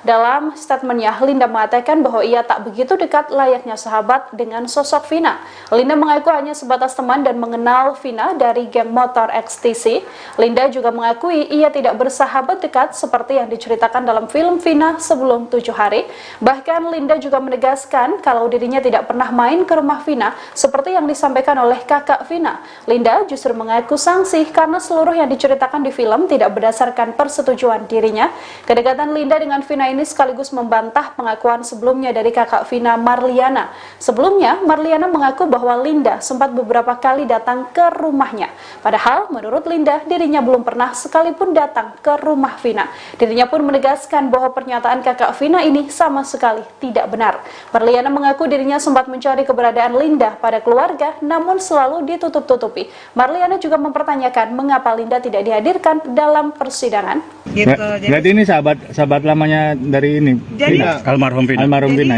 Dalam statementnya, Linda mengatakan bahwa ia tak begitu dekat layaknya sahabat dengan sosok Vina. Linda mengaku hanya sebatas teman dan mengenal Vina dari geng motor XTC. Linda juga mengakui ia tidak bersahabat dekat seperti yang diceritakan dalam film Vina sebelum 7 hari. Bahkan Linda juga menegaskan kalau dirinya tidak pernah main ke rumah Vina seperti yang disampaikan oleh kakak Vina. Linda justru mengaku sangsi karena seluruh yang diceritakan di film tidak berdasarkan persetujuan dirinya. Kedekatan Linda dengan Vina ini sekaligus membantah pengakuan sebelumnya dari kakak Vina, Marliana. Sebelumnya, Marliana mengaku bahwa Linda sempat beberapa kali datang ke rumahnya. Padahal, menurut Linda, dirinya belum pernah sekalipun datang ke rumah Vina. Dirinya pun menegaskan bahwa pernyataan kakak Vina ini sama sekali tidak benar. Marliana mengaku dirinya sempat mencari keberadaan Linda pada keluarga, namun selalu ditutup-tutupi. Marliana juga mempertanyakan mengapa Linda tidak dihadirkan dalam persidangan. Gitu. Berarti ini sahabat lamanya dari ini. Jadi almarhum Vina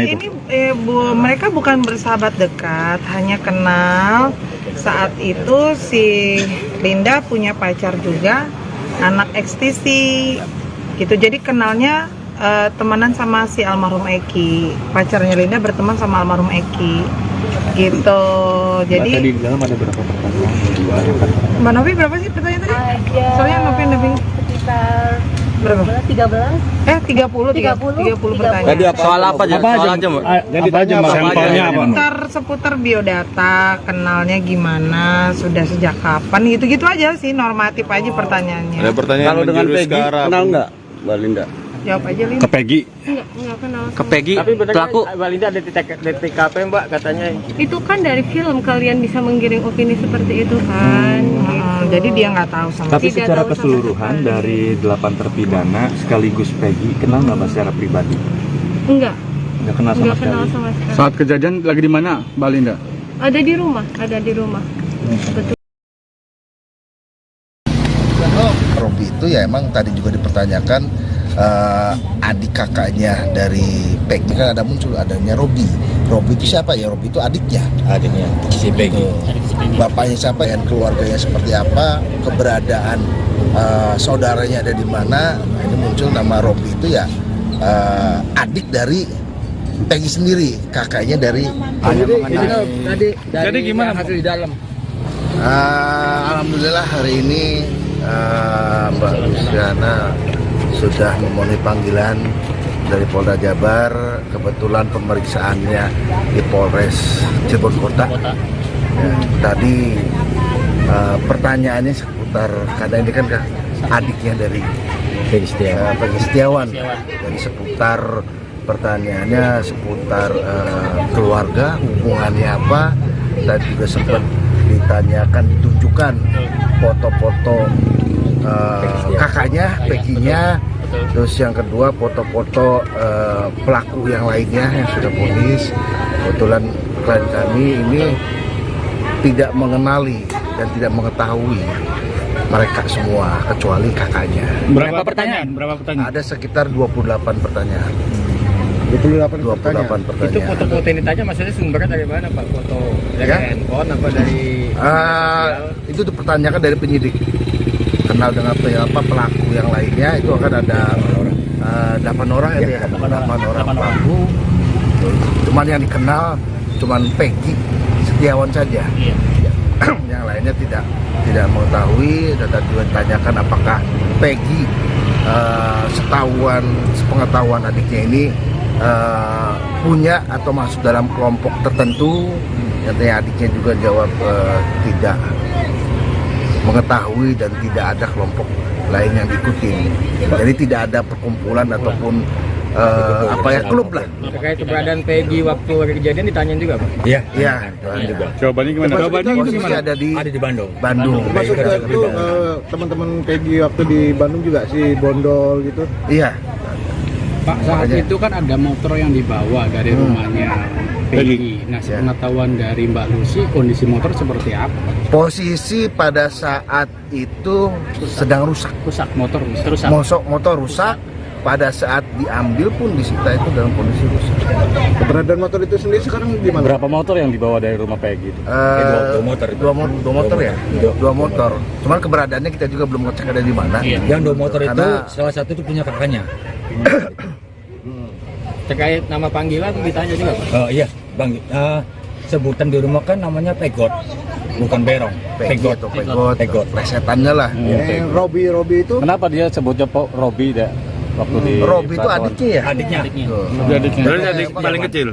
itu. Ini mereka bukan bersahabat dekat, hanya kenal. Saat itu si Linda punya pacar juga, anak XTC gitu. Jadi kenalnya temenan sama si almarhum Eki. Pacarnya Linda berteman sama almarhum Eki. Gitu. Jadi tadi di dalam ada berapa pertanyaan? Mbak Novi berapa sih pertanyaan tadi? Soalnya Novi Sekitar berapa? 13. 30 pertanyaan. Tadi soal apa aja? Soal aja, Mbak. Jadi tanya sampelnya apa? Seputar biodata, kenalnya gimana, sudah sejak kapan, gitu-gitu aja sih, normatif aja pertanyaannya. Ada pertanyaan kalau dengan Peggy kenal nggak, Mbak Linda? Jawab aja, Linda. Ke Peggy? Enggak kenal. Ke Peggy, pelaku Mbak Linda ada di TKP Mbak katanya. Itu kan dari film kalian bisa menggiring opini seperti itu kan. Jadi dia nggak tahu sama Tapi secara keseluruhan dari 8 terpidana sekaligus Peggy kenal nggak Mbak secara pribadi? Enggak. Nggak kenal sama sekali. Sama sekali. Saat kejadian lagi di mana, Mbak Linda? Ada di rumah. Betul. Robi itu ya emang tadi juga dipertanyakan adik kakaknya dari Peggy, kan ada muncul adanya Robi. Robi itu siapa ya? Robi itu adiknya si Peggy. Bapaknya siapa dan keluarganya seperti apa, keberadaan saudaranya ada di mana. Nah, ini muncul nama Robi itu ya adik dari Peggy sendiri, kakaknya dari Jadi gimana hasil di dalam? Alhamdulillah hari ini Mbak Luciana sudah memenuhi panggilan dari Polda Jabar. Kebetulan pemeriksaannya di Polres Cirebon Kota. Ya, tadi pertanyaannya seputar, karena ini kan adiknya dari Peggy Setiawan. Jadi seputar pertanyaannya seputar keluarga, hubungannya apa. Dan juga sempat ditanyakan, ditunjukkan foto-foto kakaknya, Peggy-nya. Terus yang kedua foto-foto pelaku yang lainnya yang sudah ponis. Kebetulan klien kami ini tidak mengenali dan tidak mengetahui mereka semua kecuali kakaknya. Berapa pertanyaan? Ada sekitar 28 pertanyaan. 28 pertanyaan. Itu foto-foto ini tanya maksudnya sumbernya dari mana Pak? Foto dari handphone apa dari itu dipertanyakan dari penyidik. Kenal dengan pelaku yang lainnya, itu akan ada 8 orang ya, 8 orang pelaku. Cuman yang dikenal cuman Peggy Setiawan saja. Yang lainnya tidak mengetahui. Dan juga ditanyakan apakah Peggy sepengetahuan adiknya ini punya atau masuk dalam kelompok tertentu. Katanya adiknya juga jawab tidak mengetahui dan tidak ada kelompok lain yang diikuti. Jadi tidak ada perkumpulan ataupun klub lah. Terkait keberadaan Peggy waktu kejadian ditanyain juga Pak? Iya. Juga. Jawabannya gimana? Posisi ada di Bandung. Maksudnya itu teman-teman Peggy waktu di Bandung juga si Bondol gitu? Iya. Pak, saat itu kan ada motor yang dibawa dari rumahnya Peggy. Nah, sepengetahuan dari Mbak Lucy, kondisi motor seperti apa? Posisi pada saat itu sedang rusak. Motor rusak. Motor rusak. Pada saat diambil pun disita itu dalam kondisi rusak. Keberadaan motor itu sendiri sekarang di mana? Berapa motor yang dibawa dari rumah Peggy? Dua motor ya. Dua motor. Cuman keberadaannya kita juga belum ngecek ada di mana. Yang 2 motor itu salah satu itu punya kakaknya. Terkait nama panggilan ditanya juga Pak? Oh iya, Bang. Sebutan di rumah kan namanya pegot, bukan berong. Pegot atau pegot. Plesetannya lah. Robi itu Kenapa dia sebutnya Robi deh? Waktu di Robi itu adiknya ya? Adiknya. Berarti adik paling kecil.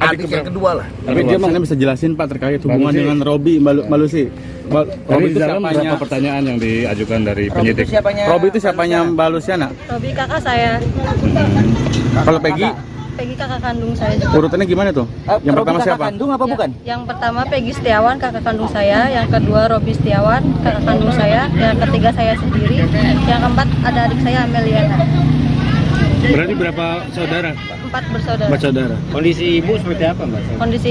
Adik yang kedua lah. Tapi dia makanya bisa jelasin Pak terkait hubungan dengan Robi Malusi. Robi itu siapanya? Berapa pertanyaan yang diajukan dari penyidik? Robi itu siapanya Mbak Luciana? Robi kakak saya. Kalau Peggy? Peggy kakak kandung saya juga. Urutannya gimana tuh? Yang pertama siapa? Kandung apa bukan? Yang pertama Peggy Setiawan kakak kandung saya, yang kedua Robi Setiawan kakak kandung saya, yang ketiga saya sendiri, yang keempat ada adik saya Ameliana. Berarti berapa saudara? 4 bersaudara. 4 saudara. Kondisi ibu seperti apa Mbak? Kondisi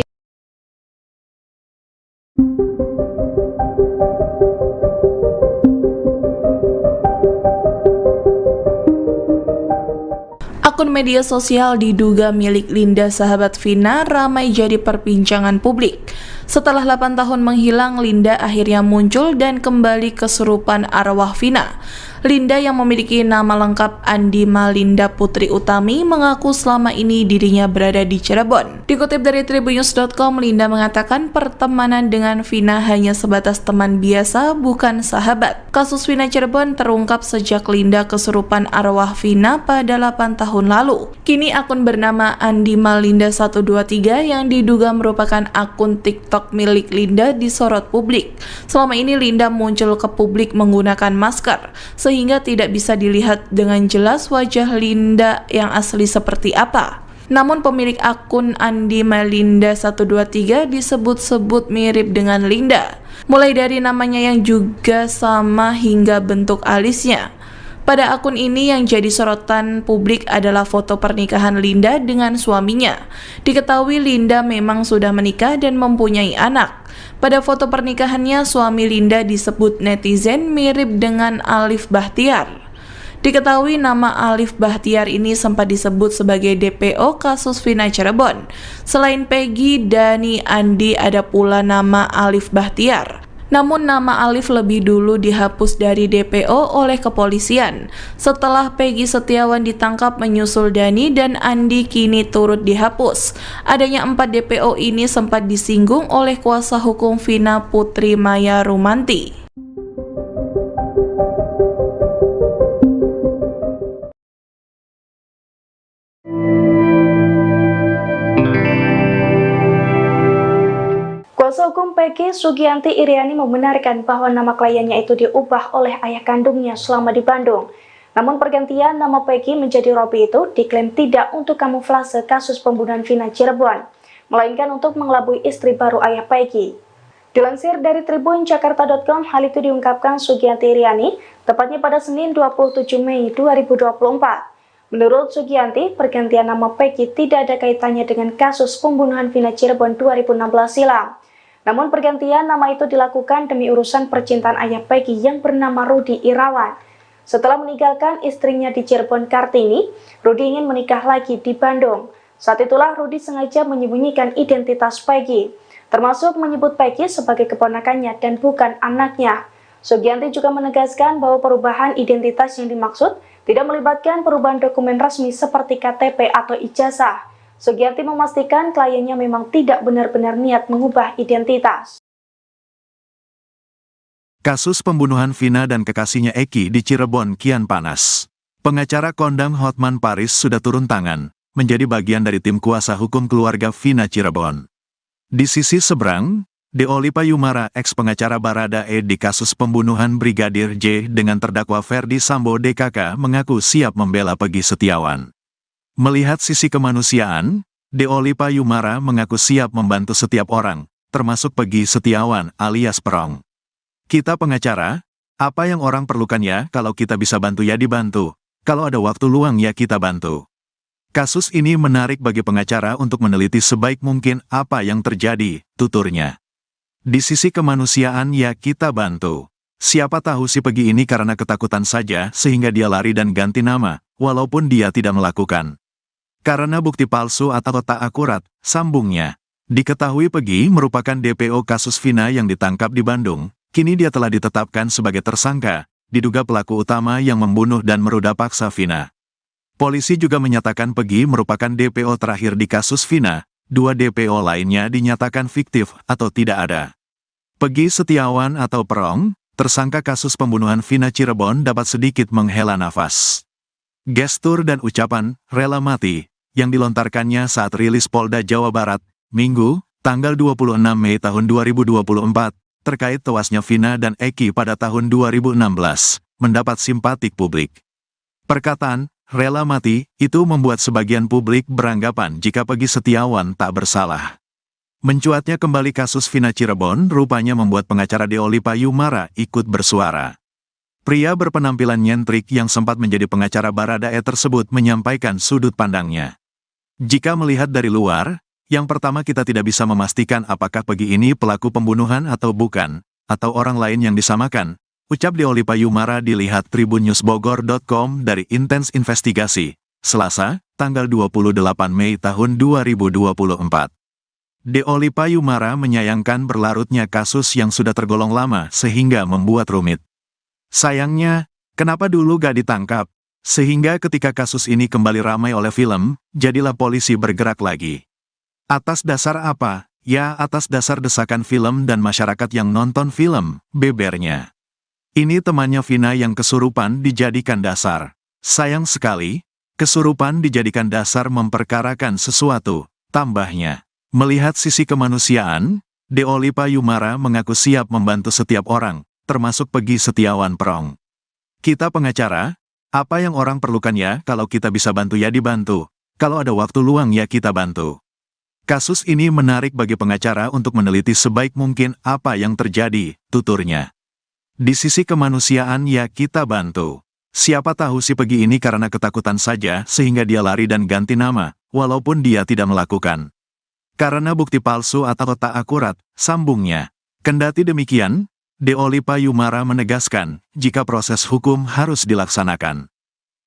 Akun media sosial diduga milik Linda sahabat Vina ramai jadi perbincangan publik. Setelah 8 tahun menghilang, Linda akhirnya muncul dan kembali kesurupan arwah Vina. Linda yang memiliki nama lengkap Andi Malinda Putri Utami mengaku selama ini dirinya berada di Cirebon. Dikutip dari tribunnews.com, Linda mengatakan pertemanan dengan Vina hanya sebatas teman biasa, bukan sahabat. Kasus Vina Cirebon terungkap sejak Linda kesurupan arwah Vina pada 8 tahun lalu. Kini akun bernama Andi Malinda 123 yang diduga merupakan akun TikTok milik Linda disorot publik. Selama ini Linda muncul ke publik menggunakan masker, sehingga tidak bisa dilihat dengan jelas wajah Linda yang asli seperti apa. Namun pemilik akun Andi Malinda 123 disebut-sebut mirip dengan Linda, mulai dari namanya yang juga sama hingga bentuk alisnya. Pada akun ini yang jadi sorotan publik adalah foto pernikahan Linda dengan suaminya. Diketahui Linda memang sudah menikah dan mempunyai anak. Pada foto pernikahannya, suami Linda disebut netizen mirip dengan Alif Bahtiar. Diketahui nama Alif Bahtiar ini sempat disebut sebagai DPO kasus Vina Cirebon. Selain Peggy, Dani, Andi, ada pula nama Alif Bahtiar. Namun nama Alif lebih dulu dihapus dari DPO oleh kepolisian. Setelah Peggy Setiawan ditangkap, menyusul Dani dan Andi kini turut dihapus. Adanya 4 DPO ini sempat disinggung oleh kuasa hukum Vina Putri Maya Rumanti. Kuasa hukum Peggy, Sugianti Iriani, membenarkan bahwa nama kliennya itu diubah oleh ayah kandungnya selama di Bandung. Namun pergantian nama Peggy menjadi Robi itu diklaim tidak untuk kamuflase kasus pembunuhan Vina Cirebon, melainkan untuk mengelabui istri baru ayah Peggy. Dilansir dari tribunjakarta.com, hal itu diungkapkan Sugianti Iriani tepatnya pada Senin 27 Mei 2024. Menurut Sugianti, pergantian nama Peggy tidak ada kaitannya dengan kasus pembunuhan Vina Cirebon 2016 silam. Namun pergantian nama itu dilakukan demi urusan percintaan ayah Peggy yang bernama Rudi Irawan. Setelah meninggalkan istrinya di Cirebon Kartini, Rudi ingin menikah lagi di Bandung. Saat itulah Rudi sengaja menyembunyikan identitas Peggy, termasuk menyebut Peggy sebagai keponakannya dan bukan anaknya. Sugianti juga menegaskan bahwa perubahan identitas yang dimaksud tidak melibatkan perubahan dokumen resmi seperti KTP atau ijazah. Sugianti memastikan kliennya memang tidak benar-benar niat mengubah identitas. Kasus pembunuhan Vina dan kekasihnya Eki di Cirebon kian panas. Pengacara kondang Hotman Paris sudah turun tangan, menjadi bagian dari tim kuasa hukum keluarga Vina Cirebon. Di sisi seberang, Deolipa Yumara, ex-pengacara Barada E di kasus pembunuhan Brigadir J dengan terdakwa Ferdi Sambo DKK, mengaku siap membela Peggy Setiawan. Melihat sisi kemanusiaan, Deolipa Yumara mengaku siap membantu setiap orang, termasuk Peggy Setiawan alias Perong. Kita pengacara, apa yang orang perlukan ya, kalau kita bisa bantu ya dibantu, kalau ada waktu luang ya kita bantu. Kasus ini menarik bagi pengacara untuk meneliti sebaik mungkin apa yang terjadi, tuturnya. Di sisi kemanusiaan ya kita bantu. Siapa tahu si Peggy ini karena ketakutan saja sehingga dia lari dan ganti nama, walaupun dia tidak melakukan. Karena bukti palsu atau tak akurat, sambungnya. Diketahui Peggy merupakan DPO kasus Vina yang ditangkap di Bandung, kini dia telah ditetapkan sebagai tersangka, diduga pelaku utama yang membunuh dan meruda paksa Vina. Polisi juga menyatakan Peggy merupakan DPO terakhir di kasus Vina, 2 DPO lainnya dinyatakan fiktif atau tidak ada. Peggy Setiawan atau Perong, tersangka kasus pembunuhan Vina Cirebon dapat sedikit menghela nafas. Gestur dan ucapan "rela mati" yang dilontarkannya saat rilis Polda Jawa Barat, Minggu, tanggal 26 Mei tahun 2024, terkait tewasnya Vina dan Eki pada tahun 2016, mendapat simpatik publik. Perkataan "rela mati" itu membuat sebagian publik beranggapan jika Peggy Setiawan tak bersalah. Mencuatnya kembali kasus Vina Cirebon rupanya membuat pengacara Deoli Payumara ikut bersuara. Pria berpenampilan nyentrik yang sempat menjadi pengacara Baradae tersebut menyampaikan sudut pandangnya. Jika melihat dari luar, yang pertama kita tidak bisa memastikan apakah Peggy ini pelaku pembunuhan atau bukan, atau orang lain yang disamakan, ucap Deoli Payumara dilihat tribunnewsbogor.com dari Intens Investigasi, Selasa, tanggal 28 Mei tahun 2024. Deoli Payumara menyayangkan berlarutnya kasus yang sudah tergolong lama sehingga membuat rumit. Sayangnya, kenapa dulu gak ditangkap? Sehingga ketika kasus ini kembali ramai oleh film, jadilah polisi bergerak lagi. Atas dasar apa? Ya, atas dasar desakan film dan masyarakat yang nonton film, bebernya. Ini temannya Vina yang kesurupan dijadikan dasar. Sayang sekali, kesurupan dijadikan dasar memperkarakan sesuatu, tambahnya. Melihat sisi kemanusiaan, Deoli Payumara mengaku siap membantu setiap orang, termasuk Peggy Setiawan Perong. Kita pengacara, apa yang orang perlukan ya, kalau kita bisa bantu ya dibantu, kalau ada waktu luang ya kita bantu. Kasus ini menarik bagi pengacara untuk meneliti sebaik mungkin apa yang terjadi, tuturnya. Di sisi kemanusiaan ya kita bantu. Siapa tahu si Peggy ini karena ketakutan saja sehingga dia lari dan ganti nama, walaupun dia tidak melakukan. Karena bukti palsu atau tak akurat, sambungnya. Kendati demikian, Deoli Payumara menegaskan, jika proses hukum harus dilaksanakan.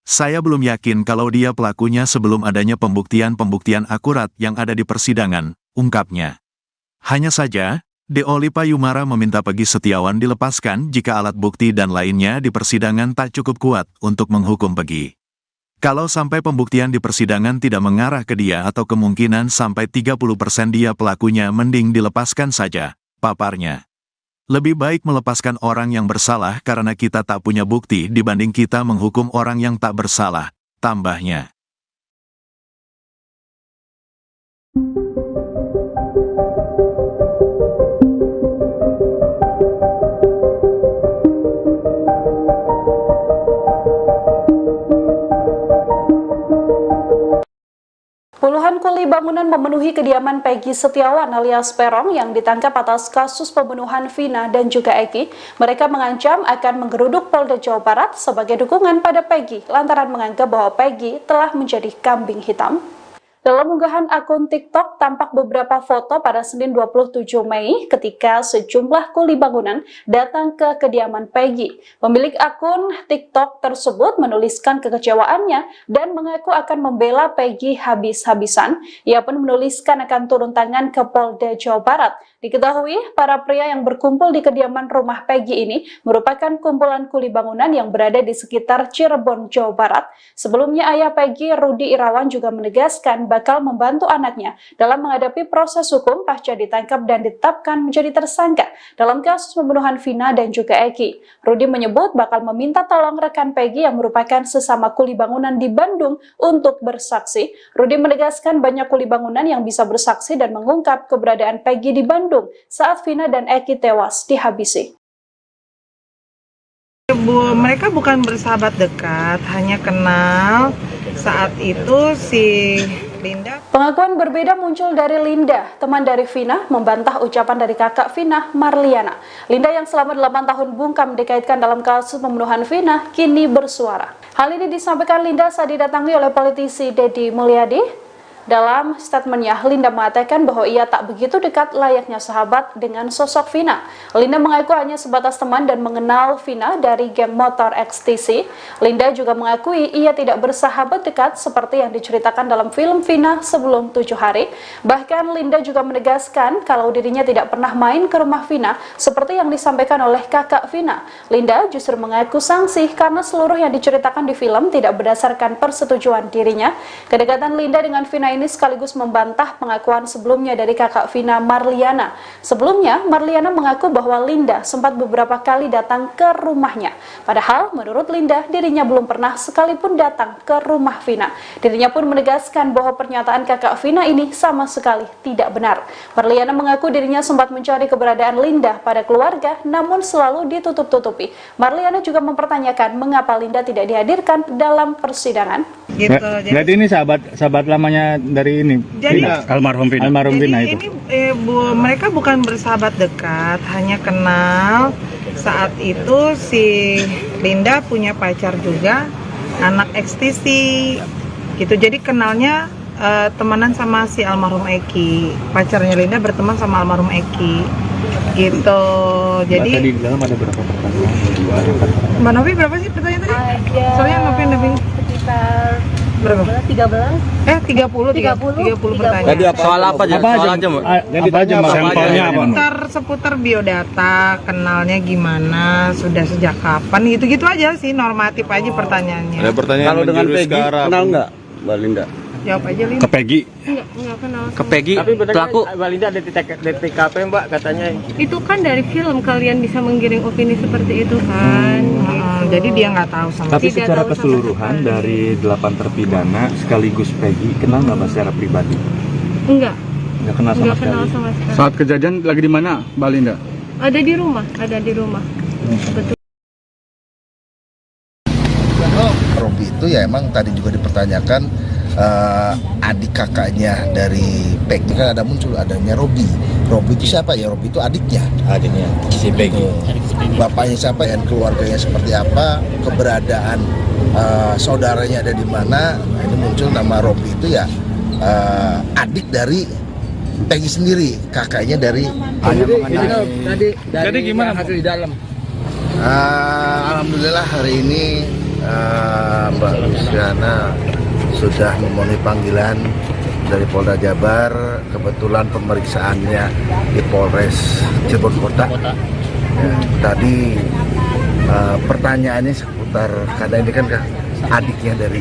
Saya belum yakin kalau dia pelakunya sebelum adanya pembuktian-pembuktian akurat yang ada di persidangan, ungkapnya. Hanya saja, Deoli Payumara meminta Peggy Setiawan dilepaskan jika alat bukti dan lainnya di persidangan tak cukup kuat untuk menghukum Peggy. Kalau sampai pembuktian di persidangan tidak mengarah ke dia atau kemungkinan sampai 30% dia pelakunya, mending dilepaskan saja, paparnya. Lebih baik melepaskan orang yang bersalah karena kita tak punya bukti dibanding kita menghukum orang yang tak bersalah, tambahnya. Puluhan kuli bangunan memenuhi kediaman Peggy Setiawan alias Perong yang ditangkap atas kasus pembunuhan Vina dan juga Eki. Mereka mengancam akan menggeruduk Polda Jawa Barat sebagai dukungan pada Peggy lantaran menganggap bahwa Peggy telah menjadi kambing hitam. Dalam unggahan akun TikTok tampak beberapa foto pada Senin 27 Mei ketika sejumlah kuli bangunan datang ke kediaman Peggy. Pemilik akun TikTok tersebut menuliskan kekecewaannya dan mengaku akan membela Peggy habis-habisan. Ia pun menuliskan akan turun tangan ke Polda Jawa Barat. Diketahui, para pria yang berkumpul di kediaman rumah Peggy ini merupakan kumpulan kuli bangunan yang berada di sekitar Cirebon, Jawa Barat. Sebelumnya ayah Peggy, Rudi Irawan, juga menegaskan bakal membantu anaknya dalam menghadapi proses hukum pasca ditangkap dan ditetapkan menjadi tersangka dalam kasus pembunuhan Vina dan juga Eki. Rudi menyebut bakal meminta tolong rekan Peggy yang merupakan sesama kuli bangunan di Bandung untuk bersaksi. Rudi menegaskan banyak kuli bangunan yang bisa bersaksi dan mengungkap keberadaan Peggy di Bandung saat Vina dan Eki tewas dihabisi. Mereka bukan bersahabat dekat, hanya kenal saat itu si Linda. Pengakuan berbeda muncul dari Linda, teman dari Vina, membantah ucapan dari kakak Vina, Marliana. Linda yang selama 8 tahun bungkam dikaitkan dalam kasus pembunuhan Vina, kini bersuara. Hal ini disampaikan Linda saat didatangi oleh politisi Deddy Mulyadi. Dalam statementnya, Linda mengatakan bahwa ia tak begitu dekat layaknya sahabat dengan sosok Vina. Linda mengaku hanya sebatas teman dan mengenal Vina dari geng motor XTC. Linda juga mengakui ia tidak bersahabat dekat seperti yang diceritakan dalam film Vina sebelum 7 hari. Bahkan Linda juga menegaskan kalau dirinya tidak pernah main ke rumah Vina seperti yang disampaikan oleh kakak Vina. Linda justru mengaku sangsi karena seluruh yang diceritakan di film tidak berdasarkan persetujuan dirinya. Kedekatan Linda dengan Vina ini sekaligus membantah pengakuan sebelumnya dari kakak Vina, Marliana. Sebelumnya, Marliana mengaku bahwa Linda sempat beberapa kali datang ke rumahnya. Padahal, menurut Linda, dirinya belum pernah sekalipun datang ke rumah Vina. Dirinya pun menegaskan bahwa pernyataan kakak Vina ini sama sekali tidak benar. Marliana mengaku dirinya sempat mencari keberadaan Linda pada keluarga, namun selalu ditutup-tutupi. Marliana juga mempertanyakan mengapa Linda tidak dihadirkan dalam persidangan. Gitu. Berarti ini sahabat lamanya dari ini, Jadi- almarhum Vina itu. Mereka bukan bersahabat dekat, hanya kenal. Saat itu si Linda punya pacar juga, anak XTC gitu. Jadi kenalnya temenan sama si almarhum Eki. Pacarnya Linda berteman sama almarhum Eki gitu. Jadi Tadi di dalam ada berapa pertanyaan? Mbak Novi berapa sih pertanyaan tadi? Soalnya Novi Sekitar berapa? 13. 30 pertanyaan. Tadi soal apa aja? Soal aja, Mbak. Yang ditanya sampelnya apa? Seputar biodata, kenalnya gimana, sudah sejak kapan, gitu-gitu aja sih, normatif aja pertanyaannya. Ada pertanyaan kalau dengan Peggy kenal nggak, Mbak Linda? Jawab aja Linda. Ke Peggy? Enggak kenal. Ke Peggy, tapi pelaku Mbak Linda ada di TKP Mbak katanya. Itu kan dari film kalian bisa menggiring opini seperti itu kan. Jadi dia nggak tahu sama Tapi Tidak secara tahu sama keseluruhan sekali. dari 8 terpidana sekaligus Peggy, kenal nggak Mbak secara pribadi? Enggak Nggak kenal sama sekali? kenal sama sekali. Saat kejadian lagi di mana, Mbak Linda? Ada di rumah. Betul. Robi itu ya emang tadi juga dipertanyakan adik kakaknya dari Peggy, kan ada muncul adanya Robi. Robi itu siapa ya? Robi itu adiknya si Peggy. Bapaknya siapa dan keluarganya seperti apa, keberadaan saudaranya ada di mana. Nah, ini muncul nama Robi itu ya adik dari Peggy sendiri, kakaknya dari Jadi gimana hasil di dalam? Alhamdulillah hari ini Mbak Luciana sudah memenuhi panggilan dari Polda Jabar. Kebetulan pemeriksaannya di Polres Cirebon Kota. Ya, tadi pertanyaannya seputar, karena ini kan adiknya dari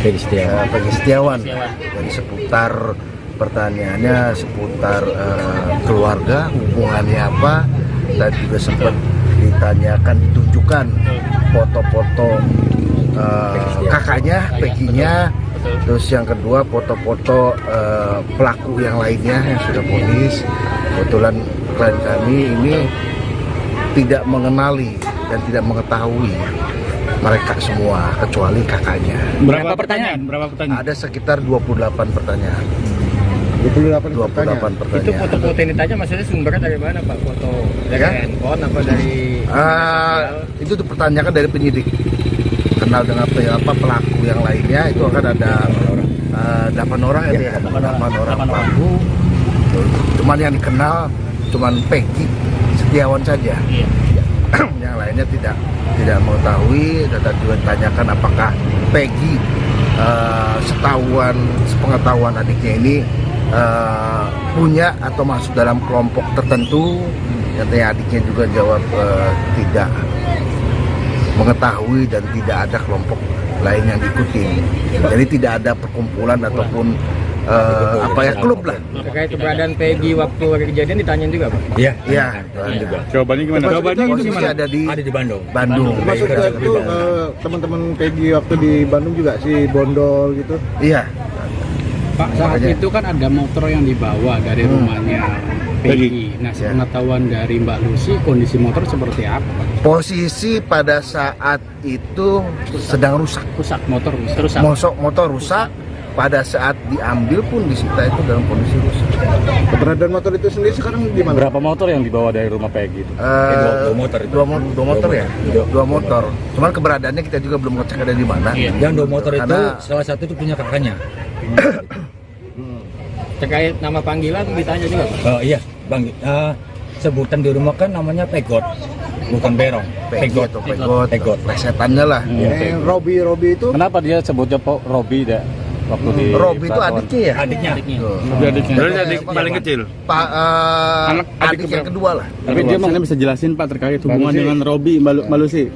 Peggy Setiawan. Jadi seputar pertanyaannya seputar keluarga, hubungannya apa, dan juga sempat ditanyakan, ditunjukkan foto-foto kakaknya, Peggy-nya. Terus yang kedua foto-foto pelaku yang lainnya yang sudah vonis. Kebetulan klien kami ini tidak mengenali dan tidak mengetahui mereka semua kecuali kakaknya. Berapa pertanyaan? Ada sekitar 28 pertanyaan. 28 pertanyaan. Itu foto-foto ini tanya maksudnya sumbernya dari mana Pak? Foto dari handphone apa dari Itu dipertanyakan dari penyidik. Kenal dengan pelaku yang lainnya, itu akan ada 8 orang ya, 8 orang pelaku. Cuman yang dikenal cuman Peggy Setiawan saja. Yang lainnya tidak mengetahui. Dan juga ditanyakan apakah Peggy sepengetahuan adiknya ini punya atau masuk dalam kelompok tertentu. Katanya adiknya juga jawab tidak mengetahui dan tidak ada kelompok lain yang diikuti. Jadi tidak ada perkumpulan ataupun klub lah. terkait keberadaan Peggy waktu kejadian ditanyain juga Pak? Iya. Jawabannya gimana? Posisi ada di Bandung. Termasuk itu teman-teman Peggy waktu di Bandung juga si Bondol gitu. Iya. Pak, saat itu kan ada motor yang dibawa dari rumahnya Peggy. Nah, sepengetahuan dari Mbak Lucy, kondisi motor seperti apa, Pak? Posisi pada saat itu sedang rusak. Motor rusak. Motor rusak. Pada saat diambil pun disita itu dalam kondisi rusak. Keberadaan motor itu sendiri sekarang di mana? Berapa motor yang dibawa dari rumah Peggy itu? Dua motor ya? Dua motor. Cuman keberadaannya kita juga belum ngecek ada di mana. Yang 2 motor itu Karena- salah satu itu punya kakaknya. Terkait nama panggilan ditanya juga Pak? Oh iya, Bang. Sebutan di rumah kan namanya pegot, bukan berong. Pegot, pegot. Plesetannya lah. Robi itu Kenapa dia sebutnya Robi deh? Waktu di Robi itu adiknya ya? Adiknya. Berarti adik paling kecil. Pak adik yang kedua lah. Tapi dia makanya bisa jelasin Pak terkait hubungan dengan Robi Mbak Lucy.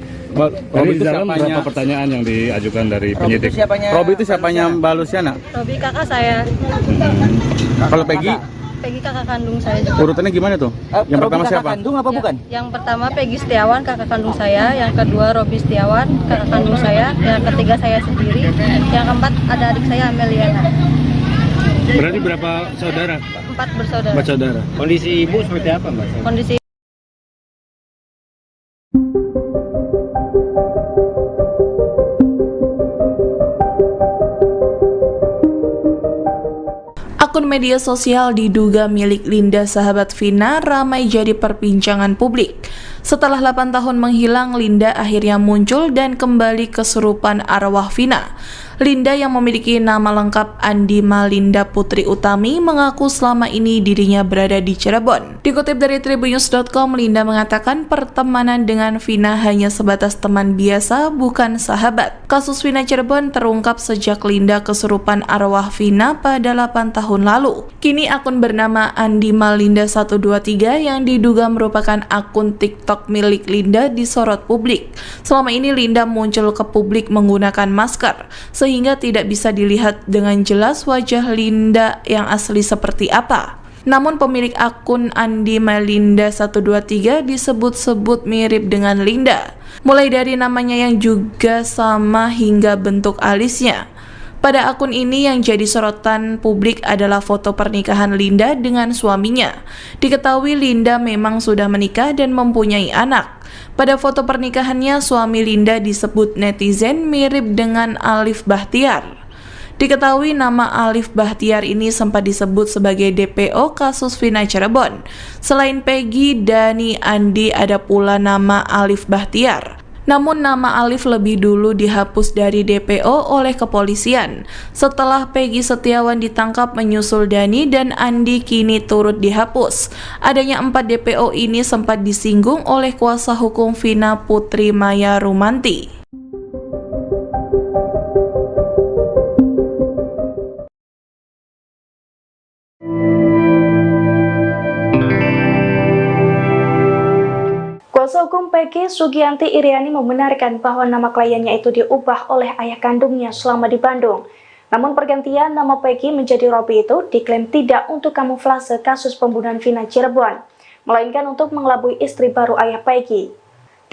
Robi itu siapanya? Berapa pertanyaan yang diajukan dari penyidik? Robi itu siapanya Mbak Luciana? Robi kakak saya. Kalau Peggy? Peggy kakak kandung saya juga. Urutannya gimana tuh? Yang pertama siapa? Kandung apa bukan? Yang pertama Peggy Setiawan kakak kandung saya, yang kedua Robi Setiawan kakak kandung saya, yang ketiga saya sendiri, yang keempat ada adik saya Ameliana. Berarti berapa saudara? 4 bersaudara. 4 saudara. Kondisi ibu seperti apa Mbak? Kondisi Akun media sosial diduga milik Linda sahabat Vina ramai jadi perbincangan publik. Setelah 8 tahun menghilang, Linda akhirnya muncul dan kembali kesurupan arwah Vina. Linda yang memiliki nama lengkap Andi Malinda Putri Utami mengaku selama ini dirinya berada di Cirebon. Dikutip dari tribunnews.com, Linda mengatakan pertemanan dengan Vina hanya sebatas teman biasa, bukan sahabat. Kasus Vina Cirebon terungkap sejak Linda kesurupan arwah Vina pada 8 tahun lalu. Kini akun bernama Andi Malinda 123 yang diduga merupakan akun TikTok milik Linda disorot publik. Selama ini Linda muncul ke publik menggunakan masker, sehingga tidak bisa dilihat dengan jelas wajah Linda yang asli seperti apa. Namun pemilik akun Andi Malinda 123 disebut-sebut mirip dengan Linda, mulai dari namanya yang juga sama hingga bentuk alisnya. Pada akun ini yang jadi sorotan publik adalah foto pernikahan Linda dengan suaminya. Diketahui Linda memang sudah menikah dan mempunyai anak. Pada foto pernikahannya, suami Linda disebut netizen mirip dengan Alif Bahtiar. Diketahui nama Alif Bahtiar ini sempat disebut sebagai DPO kasus Vina Cirebon. Selain Peggy, Dani, Andi, ada pula nama Alif Bahtiar. Namun nama Alif lebih dulu dihapus dari DPO oleh kepolisian. Setelah Peggy Setiawan ditangkap menyusul Dani dan Andi kini turut dihapus. Adanya 4 DPO ini sempat disinggung oleh kuasa hukum Vina Putri Maya Rumanti. Kuasa hukum Peggy Sugianti Iriani membenarkan bahwa nama kliennya itu diubah oleh ayah kandungnya selama di Bandung. Namun pergantian nama Peggy menjadi Robi itu diklaim tidak untuk kamuflase kasus pembunuhan Vina Cirebon, melainkan untuk mengelabui istri baru ayah Peggy.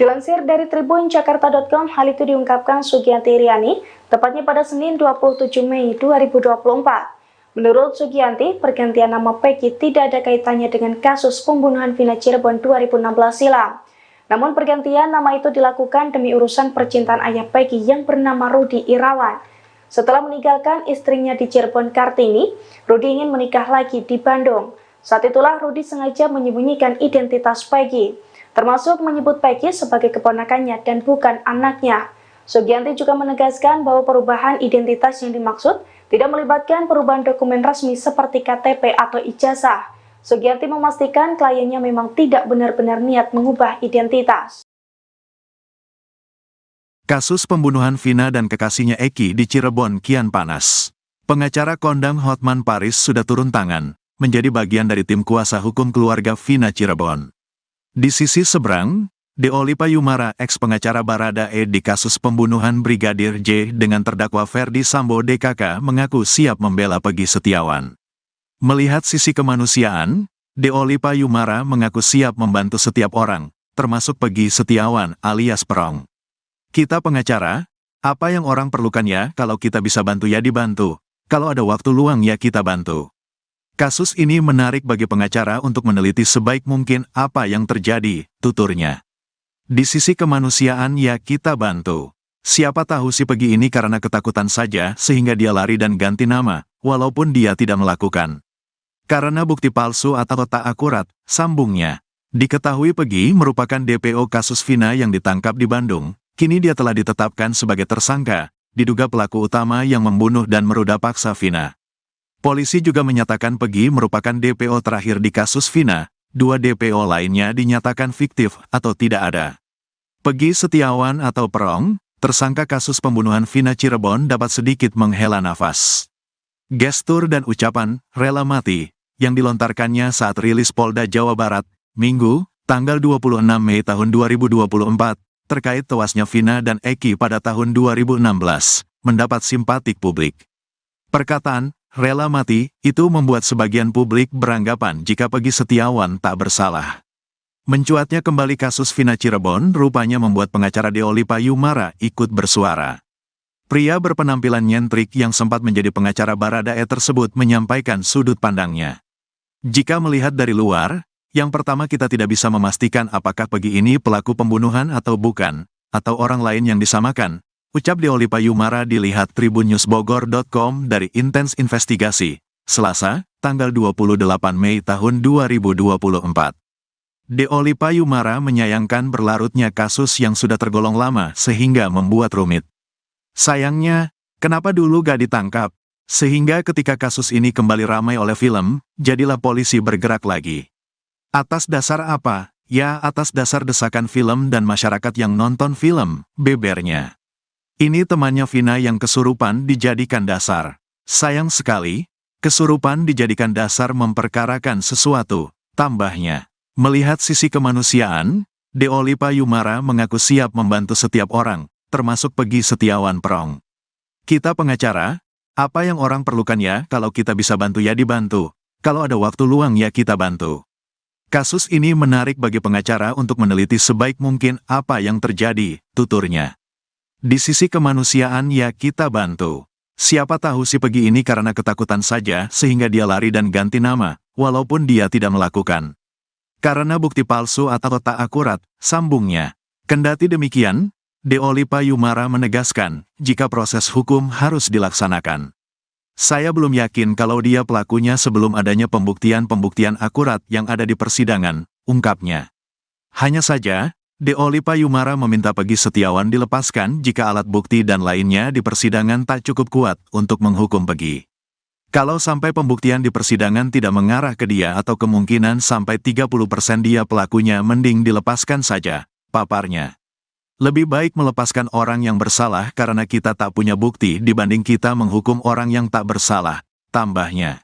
Dilansir dari tribunjakarta.com, hal itu diungkapkan Sugianti Iriani tepatnya pada Senin 27 Mei 2024. Menurut Sugianti, pergantian nama Peggy tidak ada kaitannya dengan kasus pembunuhan Vina Cirebon 2016 silam. Namun pergantian nama itu dilakukan demi urusan percintaan ayah Peggy yang bernama Rudi Irawan. Setelah meninggalkan istrinya di Cirebon Kartini, Rudi ingin menikah lagi di Bandung. Saat itulah Rudi sengaja menyembunyikan identitas Peggy, termasuk menyebut Peggy sebagai keponakannya dan bukan anaknya. Sugianti juga menegaskan bahwa perubahan identitas yang dimaksud tidak melibatkan perubahan dokumen resmi seperti KTP atau ijazah. Sugianti memastikan kliennya memang tidak benar-benar niat mengubah identitas. Kasus pembunuhan Vina dan kekasihnya Eki di Cirebon kian panas. Pengacara kondang Hotman Paris sudah turun tangan, menjadi bagian dari tim kuasa hukum keluarga Vina Cirebon. Di sisi seberang, Deolipa Yumara, ex-pengacara Baradae di kasus pembunuhan Brigadir J dengan terdakwa Ferdi Sambo DKK mengaku siap membela Peggy Setiawan. Melihat sisi kemanusiaan, Deolipa Yumara mengaku siap membantu setiap orang, termasuk Peggy Setiawan alias Perong. Kita pengacara, apa yang orang perlukan ya, kalau kita bisa bantu ya dibantu, kalau ada waktu luang ya kita bantu. Kasus ini menarik bagi pengacara untuk meneliti sebaik mungkin apa yang terjadi, tuturnya. Di sisi kemanusiaan ya kita bantu. Siapa tahu si Peggy ini karena ketakutan saja sehingga dia lari dan ganti nama, walaupun dia tidak melakukan. Karena bukti palsu atau tak akurat, sambungnya. Diketahui Peggy merupakan DPO kasus Vina yang ditangkap di Bandung, kini dia telah ditetapkan sebagai tersangka, diduga pelaku utama yang membunuh dan meruda paksa Vina. Polisi juga menyatakan Peggy merupakan DPO terakhir di kasus Vina, 2 DPO lainnya dinyatakan fiktif atau tidak ada. Peggy Setiawan atau Perong, tersangka kasus pembunuhan Vina Cirebon dapat sedikit menghela nafas. Gestur dan ucapan "rela mati" yang dilontarkannya saat rilis Polda Jawa Barat, Minggu, tanggal 26 Mei tahun 2024, terkait tewasnya Vina dan Eki pada tahun 2016, mendapat simpatik publik. Perkataan "rela mati" itu membuat sebagian publik beranggapan jika Peggy Setiawan tak bersalah. Mencuatnya kembali kasus Vina Cirebon rupanya membuat pengacara Deoli Payumara ikut bersuara. Pria berpenampilan nyentrik yang sempat menjadi pengacara Baradae tersebut menyampaikan sudut pandangnya. Jika melihat dari luar, yang pertama kita tidak bisa memastikan apakah Peggy ini pelaku pembunuhan atau bukan, atau orang lain yang disamakan, ucap Deoli Payumara dilihat tribunnewsbogor.com dari Intens Investigasi, Selasa, tanggal 28 Mei tahun 2024. Deoli Payumara menyayangkan berlarutnya kasus yang sudah tergolong lama sehingga membuat rumit. Sayangnya, kenapa dulu gak ditangkap? Sehingga ketika kasus ini kembali ramai oleh film, jadilah polisi bergerak lagi. Atas dasar apa? Ya, atas dasar desakan film dan masyarakat yang nonton film, bebernya. Ini temannya Vina yang kesurupan dijadikan dasar. Sayang sekali, kesurupan dijadikan dasar memperkarakan sesuatu, tambahnya. Melihat sisi kemanusiaan, Deoli Payumara mengaku siap membantu setiap orang, termasuk Peggy Setiawan Perong. Kita pengacara, apa yang orang perlukan ya, kalau kita bisa bantu ya dibantu, kalau ada waktu luang ya kita bantu. Kasus ini menarik bagi pengacara untuk meneliti sebaik mungkin apa yang terjadi, tuturnya. Di sisi kemanusiaan ya kita bantu. Siapa tahu si Peggy ini karena ketakutan saja sehingga dia lari dan ganti nama, walaupun dia tidak melakukan. Karena bukti palsu atau tak akurat, sambungnya. Kendati demikian, Deoli Payumara menegaskan, jika proses hukum harus dilaksanakan. Saya belum yakin kalau dia pelakunya sebelum adanya pembuktian-pembuktian akurat yang ada di persidangan, ungkapnya. Hanya saja, Deoli Payumara meminta Peggy Setiawan dilepaskan jika alat bukti dan lainnya di persidangan tak cukup kuat untuk menghukum Peggy. Kalau sampai pembuktian di persidangan tidak mengarah ke dia atau kemungkinan sampai 30% dia pelakunya, mending dilepaskan saja, paparnya. Lebih baik melepaskan orang yang bersalah karena kita tak punya bukti dibanding kita menghukum orang yang tak bersalah, tambahnya.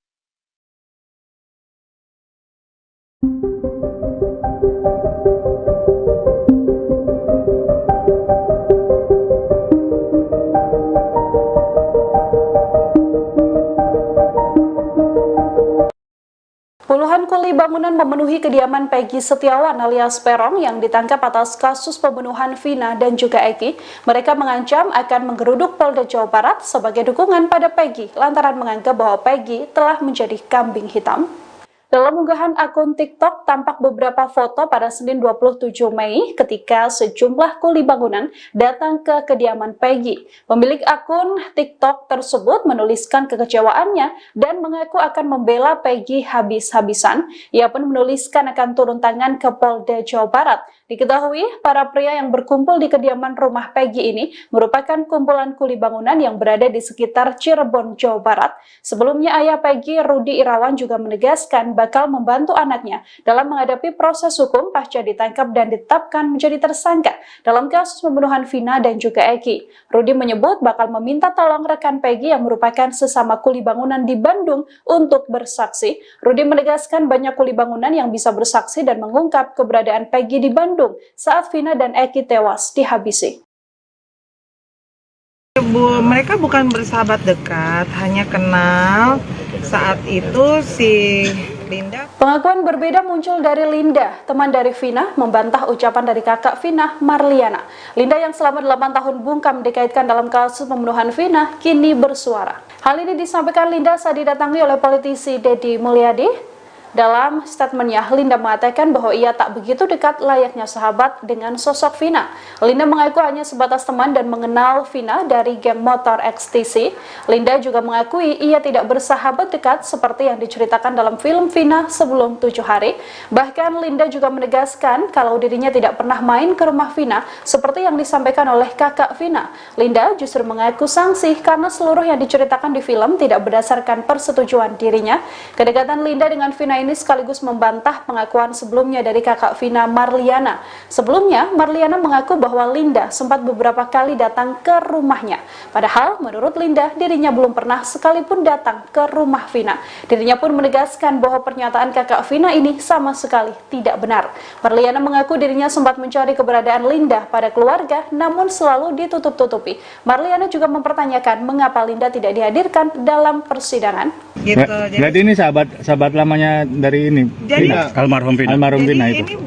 Puluhan kuli bangunan memenuhi kediaman Peggy Setiawan alias Perong yang ditangkap atas kasus pembunuhan Vina dan juga Eki. Mereka mengancam akan menggeruduk Polda Jawa Barat sebagai dukungan pada Peggy lantaran menganggap bahwa Peggy telah menjadi kambing hitam. Dalam unggahan akun TikTok tampak beberapa foto pada Senin 27 Mei ketika sejumlah kuli bangunan datang ke kediaman Peggy. Pemilik akun TikTok tersebut menuliskan kekecewaannya dan mengaku akan membela Peggy habis-habisan. Ia pun menuliskan akan turun tangan ke Polda Jawa Barat. Diketahui, para pria yang berkumpul di kediaman rumah Peggy ini merupakan kumpulan kuli bangunan yang berada di sekitar Cirebon, Jawa Barat. Sebelumnya ayah Peggy, Rudi Irawan, juga menegaskan bakal membantu anaknya dalam menghadapi proses hukum pasca ditangkap dan ditetapkan menjadi tersangka dalam kasus pembunuhan Vina dan juga Eki. Rudi menyebut bakal meminta tolong rekan Peggy yang merupakan sesama kuli bangunan di Bandung untuk bersaksi. Rudi menegaskan banyak kuli bangunan yang bisa bersaksi dan mengungkap keberadaan Peggy di Bandung saat Vina dan Eki tewas dihabisi. Mereka bukan bersahabat dekat, hanya kenal saat itu si Linda. Pengakuan berbeda muncul dari Linda, teman dari Vina, membantah ucapan dari kakak Vina, Marliana. Linda yang selama 8 tahun bungkam dikaitkan dalam kasus pembunuhan Vina, kini bersuara. Hal ini disampaikan Linda saat didatangi oleh politisi Deddy Mulyadi. Dalam statementnya, Linda mengatakan bahwa ia tak begitu dekat layaknya sahabat dengan sosok Vina. Linda mengaku hanya sebatas teman dan mengenal Vina dari geng motor XTC. Linda juga mengakui ia tidak bersahabat dekat seperti yang diceritakan dalam film Vina sebelum 7 hari. Bahkan Linda juga menegaskan kalau dirinya tidak pernah main ke rumah Vina seperti yang disampaikan oleh kakak Vina. Linda justru mengaku sangsi karena seluruh yang diceritakan di film tidak berdasarkan persetujuan dirinya. Kedekatan Linda dengan Vina ini sekaligus membantah pengakuan sebelumnya dari kakak Vina, Marliana. Sebelumnya, Marliana mengaku bahwa Linda sempat beberapa kali datang ke rumahnya. Padahal, menurut Linda, dirinya belum pernah sekalipun datang ke rumah Vina. Dirinya pun menegaskan bahwa pernyataan kakak Vina ini sama sekali tidak benar. Marliana mengaku dirinya sempat mencari keberadaan Linda pada keluarga, namun selalu ditutup-tutupi. Marliana juga mempertanyakan mengapa Linda tidak dihadirkan dalam persidangan. Gitu. Jadi ini sahabat lamanya dari ini. Jadi almarhum Vina itu.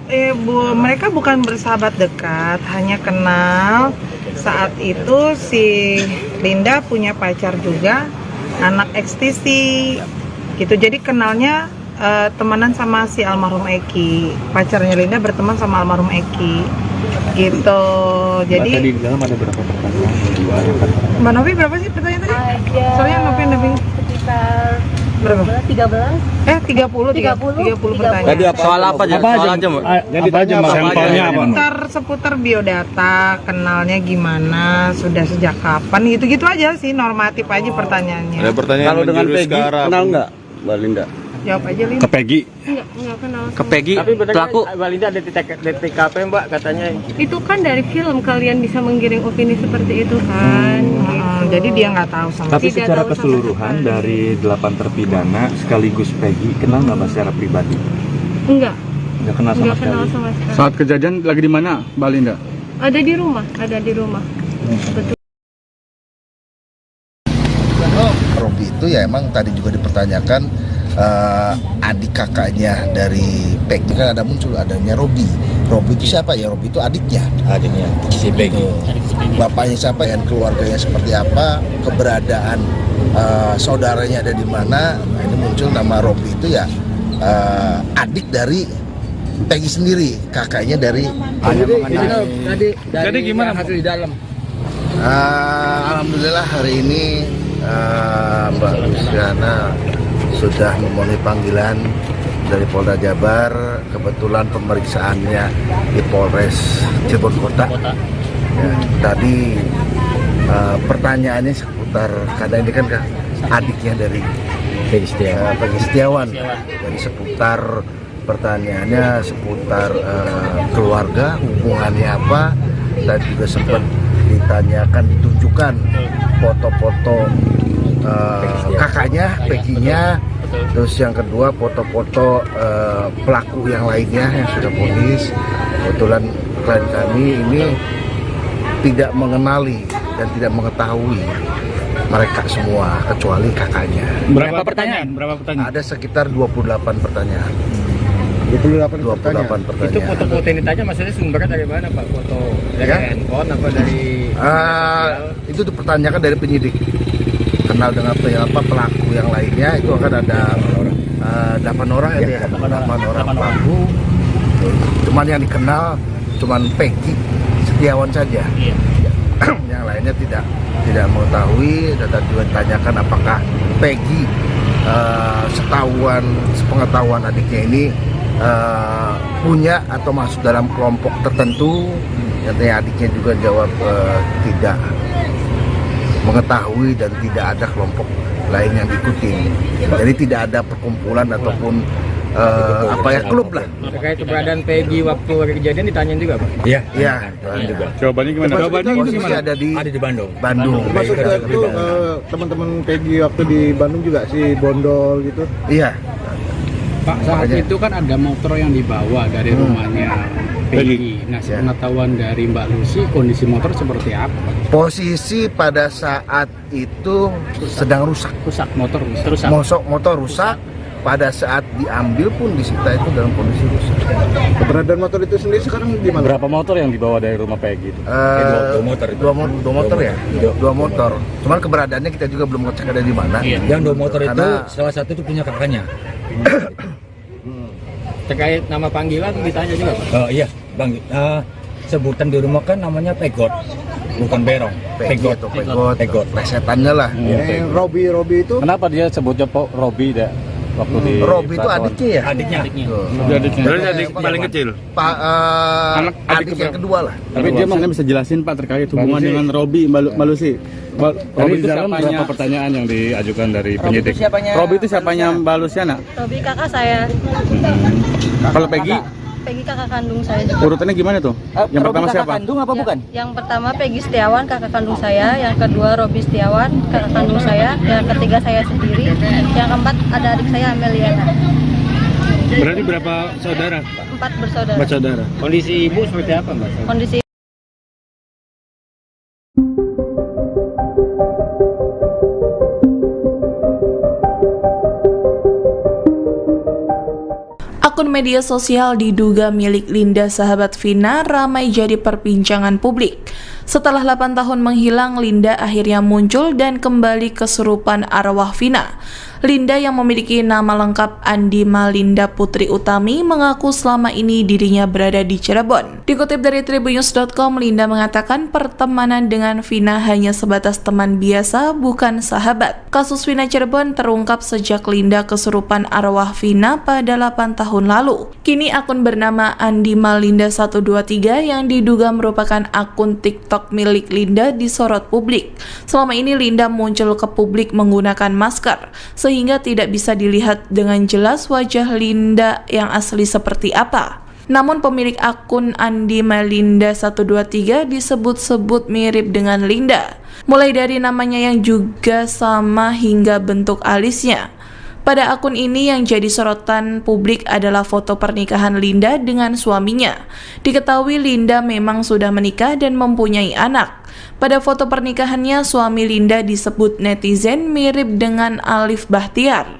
Mereka bukan bersahabat dekat, hanya kenal. Saat itu si Linda punya pacar juga, anak XTC. Gitu. Jadi kenalnya temenan sama si almarhum Eki. Pacarnya Linda berteman sama almarhum Eki. Gitu. Jadi tadi di dalam ada berapa pertanyaan? Mbak Novi berapa sih pertanyaan tadi? Soalnya Novi Sekitar berapa? 13. 30 pertanyaan. Tadi apa? Soal apa aja? Soal aja, Mbak. Yang ditanya sampelnya apa? Seputar biodata, kenalnya gimana, sudah sejak kapan, gitu-gitu aja sih, normatif aja pertanyaannya. Ada pertanyaan kalau dengan Peggy, kenal nggak, Mbak Linda? Jawab aja, Linda. Ke Peggy? Enggak kenal. Ke Peggy, tapi pelaku Mbak Linda ada di TKP, Mbak, katanya. Itu kan dari film kalian bisa menggiring opini seperti itu kan. Jadi dia nggak tahu sama Tapi secara keseluruhan dari 8 terpidana sekaligus Peggy, kenal nggak Mbak secara pribadi? Enggak. Nggak kenal sama sekali? Sama sekali. Saat kejadian lagi di mana, Mbak Linda? Ada di rumah. Betul. Robi itu ya emang tadi juga dipertanyakan adik kakaknya dari Peggy, kan ada muncul adanya Robi. Robi itu siapa ya? Robi itu adiknya si Peggy. Bapaknya siapa dan keluarganya seperti apa, keberadaan saudaranya ada di mana. Nah, ini muncul nama Robi itu ya adik dari Peggy sendiri, kakaknya dari Jadi gimana hasil di dalam? Alhamdulillah hari ini Mbak Luciana sudah memenuhi panggilan dari Polda Jabar. Kebetulan pemeriksaannya di Polres Cirebon Kota. Ya, tadi pertanyaannya seputar, karena ini kan adiknya dari Peggy Setiawan. Jadi seputar pertanyaannya seputar keluarga, hubungannya apa, dan juga sempat ditanyakan, ditunjukkan foto-foto kakaknya, Peggy-nya. Terus yang kedua foto-foto pelaku yang lainnya yang sudah vonis. Kebetulan klien kami ini tidak mengenali dan tidak mengetahui mereka semua kecuali kakaknya. Berapa pertanyaan? Ada sekitar 28 pertanyaan. 28 pertanyaan. Itu foto-foto yang ditanya maksudnya sumbernya dari mana, Pak? Foto dari handphone apa dari itu dipertanyakan dari penyidik. Kenal dengan pelaku yang lainnya, itu akan ada 8 orang ya, 8 orang pelaku. Cuman yang dikenal cuman Peggy Setiawan saja. Yang lainnya tidak mengetahui. Dan juga ditanyakan apakah Peggy sepengetahuan adiknya ini punya atau masuk dalam kelompok tertentu. Nyatanya adiknya juga jawab tidak mengetahui dan tidak ada kelompok lain yang diikuti. Jadi tidak ada perkumpulan ataupun klub lah. Terkait keberadaan Peggy waktu kejadian ditanyain juga, Pak? Iya. Juga. Jawabannya gimana? Posisi ada di Bandung. Maksudnya itu teman-teman Peggy waktu di Bandung juga si Bondol gitu? Iya. Pak, saat itu kan ada motor yang dibawa dari rumahnya Peggy. Nah, sepengetahuan dari Mbak Lucy, kondisi motor seperti apa? Posisi pada saat itu sedang rusak. Motor rusak. Motor rusak. Pada saat diambil pun disita itu dalam kondisi rusak. Keberadaan motor itu sendiri sekarang di mana? Berapa motor yang dibawa dari rumah Peggy itu? Dua motor. Cuman keberadaannya kita juga belum ngecek ada di mana. Yang 2 motor itu salah satu itu punya kakaknya. Terkait nama panggilan ditanya juga Pak? Oh iya Bang, sebutan di rumah kan namanya pegot, bukan berong. Pegot, pegot. Plesetannya lah. Yang Robi itu Kenapa dia sebutnya Robi deh? Waktu di Robi itu adiknya ya? Adiknya. Adiknya. Berarti adik paling kecil. Pak, adik yang kedua lah. Tapi dia maksudnya bisa jelasin Pak terkait hubungan dengan Robi Mbak Lucy. Robi itu siapanya? Berapa pertanyaan yang diajukan dari penyidik? Robi itu siapanya Mbak Luciana? Robi kakak saya. Kalau Peggy? Peggy kakak kandung saya juga. Urutannya gimana tuh? Yang pertama siapa? Kandung apa bukan? Yang pertama Peggy Setiawan kakak kandung saya, yang kedua Robi Setiawan kakak kandung saya, yang ketiga saya sendiri, yang keempat ada adik saya Ameliana. Berarti berapa saudara? 4 bersaudara. 4 saudara. Kondisi ibu seperti apa Mbak? Kondisi Akun media sosial diduga milik Linda sahabat Vina ramai jadi perbincangan publik. Setelah 8 tahun menghilang, Linda akhirnya muncul dan kembali kesurupan arwah Vina. Linda yang memiliki nama lengkap Andi Malinda Putri Utami mengaku selama ini dirinya berada di Cirebon. Dikutip dari tribunnews.com, Linda mengatakan pertemanan dengan Vina hanya sebatas teman biasa, bukan sahabat. Kasus Vina Cirebon terungkap sejak Linda kesurupan arwah Vina pada 8 tahun lalu. Kini akun bernama Andi Malinda 123 yang diduga merupakan akun TikTok milik Linda disorot publik. Selama ini Linda muncul ke publik menggunakan masker, sehingga tidak bisa dilihat dengan jelas wajah Linda yang asli seperti apa. Namun pemilik akun Andi Malinda 123 disebut-sebut mirip dengan Linda, mulai dari namanya yang juga sama hingga bentuk alisnya. Pada akun ini yang jadi sorotan publik adalah foto pernikahan Linda dengan suaminya. Diketahui Linda memang sudah menikah dan mempunyai anak. Pada foto pernikahannya, suami Linda disebut netizen mirip dengan Alif Bahtiar.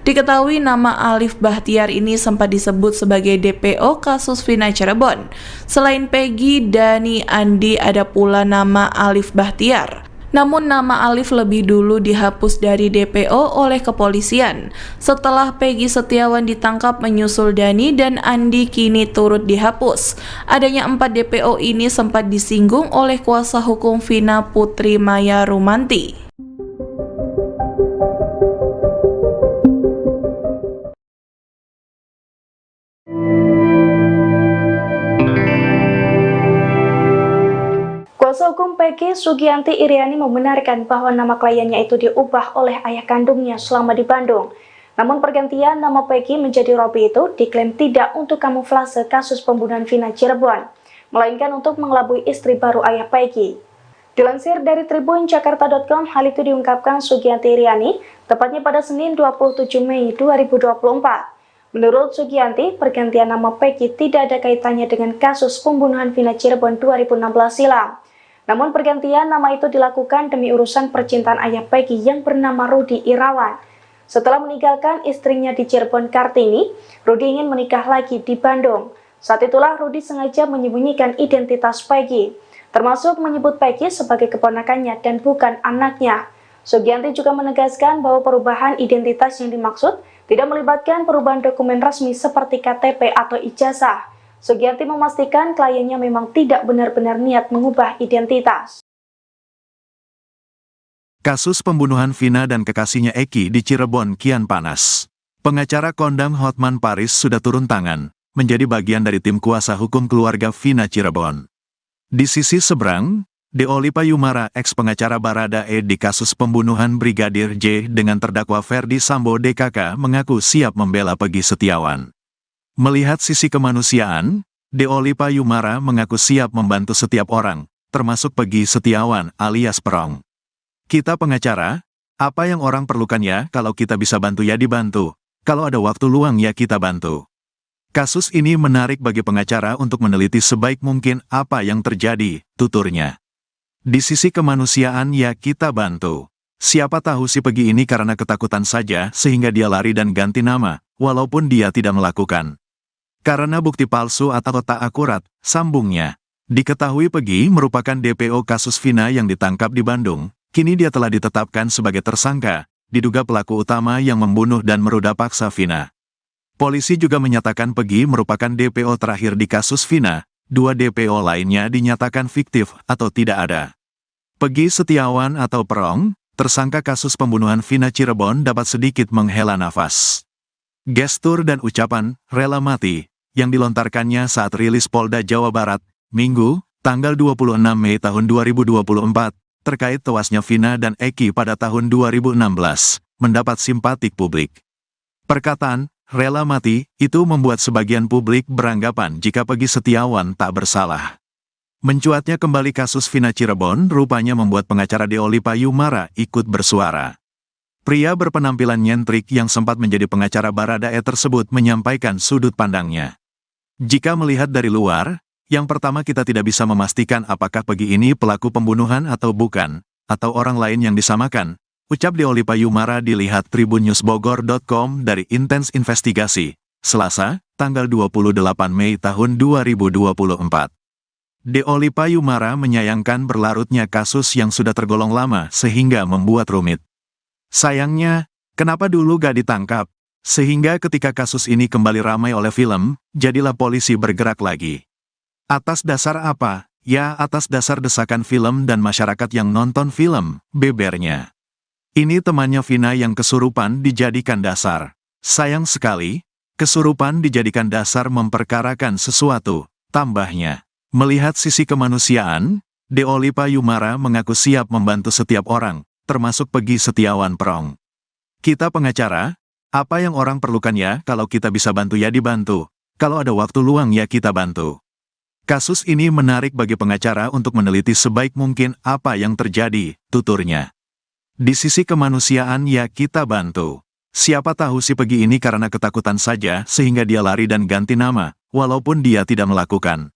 Diketahui nama Alif Bahtiar ini sempat disebut sebagai DPO kasus Vina Cirebon. Selain Peggy, Dani, Andi, ada pula nama Alif Bahtiar. Namun nama Alif lebih dulu dihapus dari DPO oleh kepolisian. Setelah Peggy Setiawan ditangkap menyusul Dani dan Andi kini turut dihapus. Adanya 4 DPO ini sempat disinggung oleh kuasa hukum Vina Putri Maya Rumanti. Kuasa hukum Peggy, Sugianti Iriani, membenarkan bahwa nama kliennya itu diubah oleh ayah kandungnya selama di Bandung. Namun pergantian nama Peggy menjadi Robi itu diklaim tidak untuk kamuflase kasus pembunuhan Vina Cirebon, melainkan untuk mengelabui istri baru ayah Peggy. Dilansir dari tribunjakarta.com, hal itu diungkapkan Sugianti Iriani tepatnya pada Senin 27 Mei 2024. Menurut Sugianti, pergantian nama Peggy tidak ada kaitannya dengan kasus pembunuhan Vina Cirebon 2016 silam. Namun pergantian nama itu dilakukan demi urusan percintaan ayah Peggy yang bernama Rudi Irawan. Setelah meninggalkan istrinya di Cirebon Kartini, Rudi ingin menikah lagi di Bandung. Saat itulah Rudi sengaja menyembunyikan identitas Peggy, termasuk menyebut Peggy sebagai keponakannya dan bukan anaknya. Sugianti juga menegaskan bahwa perubahan identitas yang dimaksud tidak melibatkan perubahan dokumen resmi seperti KTP atau ijazah. Sugianti memastikan kliennya memang tidak benar-benar niat mengubah identitas. Kasus pembunuhan Vina dan kekasihnya Eki di Cirebon kian panas. Pengacara kondang Hotman Paris sudah turun tangan, menjadi bagian dari tim kuasa hukum keluarga Vina Cirebon. Di sisi seberang, Deolipa Yumara, ex-pengacara Barada E di kasus pembunuhan Brigadir J dengan terdakwa Ferdi Sambo DKK, mengaku siap membela Peggy Setiawan. Melihat sisi kemanusiaan, Deolipa Yumara mengaku siap membantu setiap orang, termasuk Peggy Setiawan alias Perong. Kita pengacara, apa yang orang perlukan ya, kalau kita bisa bantu ya dibantu, kalau ada waktu luang ya kita bantu. Kasus ini menarik bagi pengacara untuk meneliti sebaik mungkin apa yang terjadi, tuturnya. Di sisi kemanusiaan ya kita bantu. Siapa tahu si Peggy ini karena ketakutan saja sehingga dia lari dan ganti nama, walaupun dia tidak melakukan. Karena bukti palsu atau tak akurat, sambungnya. Diketahui Peggy merupakan DPO kasus Vina yang ditangkap di Bandung, kini dia telah ditetapkan sebagai tersangka, diduga pelaku utama yang membunuh dan meruda paksa Vina. Polisi juga menyatakan Peggy merupakan DPO terakhir di kasus Vina, 2 DPO lainnya dinyatakan fiktif atau tidak ada. Peggy Setiawan atau Perong, tersangka kasus pembunuhan Vina Cirebon dapat sedikit menghela nafas. Gestur dan ucapan "rela mati" yang dilontarkannya saat rilis Polda Jawa Barat, Minggu, tanggal 26 Mei tahun 2024, terkait tewasnya Vina dan Eki pada tahun 2016, mendapat simpatik publik. Perkataan "rela mati" itu membuat sebagian publik beranggapan jika Peggy Setiawan tak bersalah. Mencuatnya kembali kasus Vina Cirebon rupanya membuat pengacara Deoli Payumara ikut bersuara. Pria berpenampilan nyentrik yang sempat menjadi pengacara Baradae tersebut menyampaikan sudut pandangnya. Jika melihat dari luar, yang pertama kita tidak bisa memastikan apakah Peggy ini pelaku pembunuhan atau bukan, atau orang lain yang disamakan, ucap Deoli Payumara dilihat tribunnewsbogor.com dari Intens Investigasi, Selasa, tanggal 28 Mei tahun 2024. Deoli Payumara menyayangkan berlarutnya kasus yang sudah tergolong lama sehingga membuat rumit. Sayangnya, kenapa dulu gak ditangkap? Sehingga ketika kasus ini kembali ramai oleh film, jadilah polisi bergerak lagi. Atas dasar apa? Ya, atas dasar desakan film dan masyarakat yang nonton film, bebernya. Ini temannya Vina yang kesurupan dijadikan dasar. Sayang sekali, kesurupan dijadikan dasar memperkarakan sesuatu, tambahnya. Melihat sisi kemanusiaan, Deoli Payumara mengaku siap membantu setiap orang, termasuk Peggy Setiawan Perong. Kita pengacara, apa yang orang perlukan ya, kalau kita bisa bantu ya dibantu, kalau ada waktu luang ya kita bantu. Kasus ini menarik bagi pengacara untuk meneliti sebaik mungkin apa yang terjadi, tuturnya. Di sisi kemanusiaan ya kita bantu. Siapa tahu si Peggy ini karena ketakutan saja sehingga dia lari dan ganti nama, walaupun dia tidak melakukan.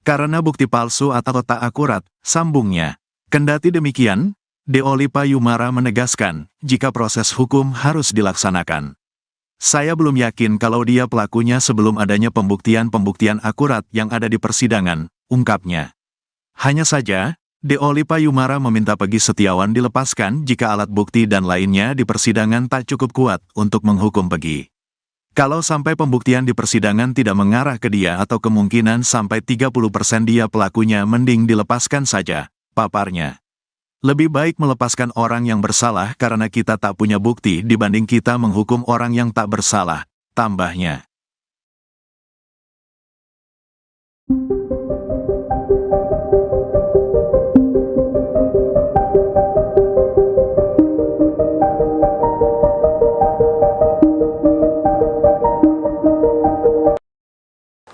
Karena bukti palsu atau tak akurat, sambungnya. Kendati demikian, Deoli Payumara menegaskan, jika proses hukum harus dilaksanakan. Saya belum yakin kalau dia pelakunya sebelum adanya pembuktian-pembuktian akurat yang ada di persidangan, ungkapnya. Hanya saja, Deoli Payumara meminta Peggy Setiawan dilepaskan jika alat bukti dan lainnya di persidangan tak cukup kuat untuk menghukum Peggy. Kalau sampai pembuktian di persidangan tidak mengarah ke dia atau kemungkinan sampai 30% dia pelakunya, mending dilepaskan saja, paparnya. Lebih baik melepaskan orang yang bersalah karena kita tak punya bukti dibanding kita menghukum orang yang tak bersalah, tambahnya.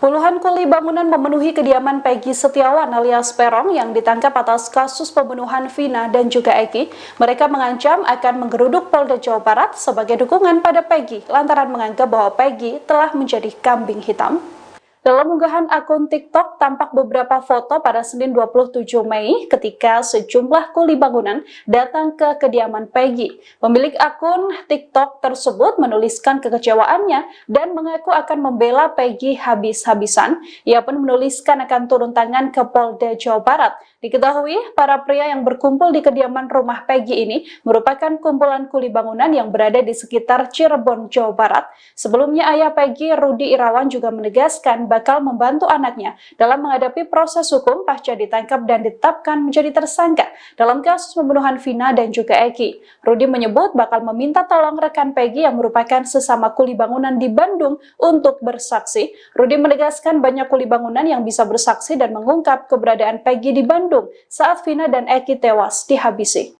Puluhan kuli bangunan memenuhi kediaman Peggy Setiawan alias Perong yang ditangkap atas kasus pembunuhan Vina dan juga Eki. Mereka mengancam akan menggeruduk Polda Jawa Barat sebagai dukungan pada Peggy lantaran menganggap bahwa Peggy telah menjadi kambing hitam. Dalam unggahan akun TikTok tampak beberapa foto pada Senin 27 Mei ketika sejumlah kuli bangunan datang ke kediaman Peggy. Pemilik akun TikTok tersebut menuliskan kekecewaannya dan mengaku akan membela Peggy habis-habisan. Ia pun menuliskan akan turun tangan ke Polda Jawa Barat. Diketahui, para pria yang berkumpul di kediaman rumah Peggy ini merupakan kumpulan kuli bangunan yang berada di sekitar Cirebon, Jawa Barat. Sebelumnya ayah Peggy, Rudi Irawan, juga menegaskan bakal membantu anaknya dalam menghadapi proses hukum pasca ditangkap dan ditetapkan menjadi tersangka dalam kasus pembunuhan Vina dan juga Eki. Rudi menyebut bakal meminta tolong rekan Peggy yang merupakan sesama kuli bangunan di Bandung untuk bersaksi. Rudi menegaskan banyak kuli bangunan yang bisa bersaksi dan mengungkap keberadaan Peggy di Bandung saat Vina dan Eki tewas dihabisi.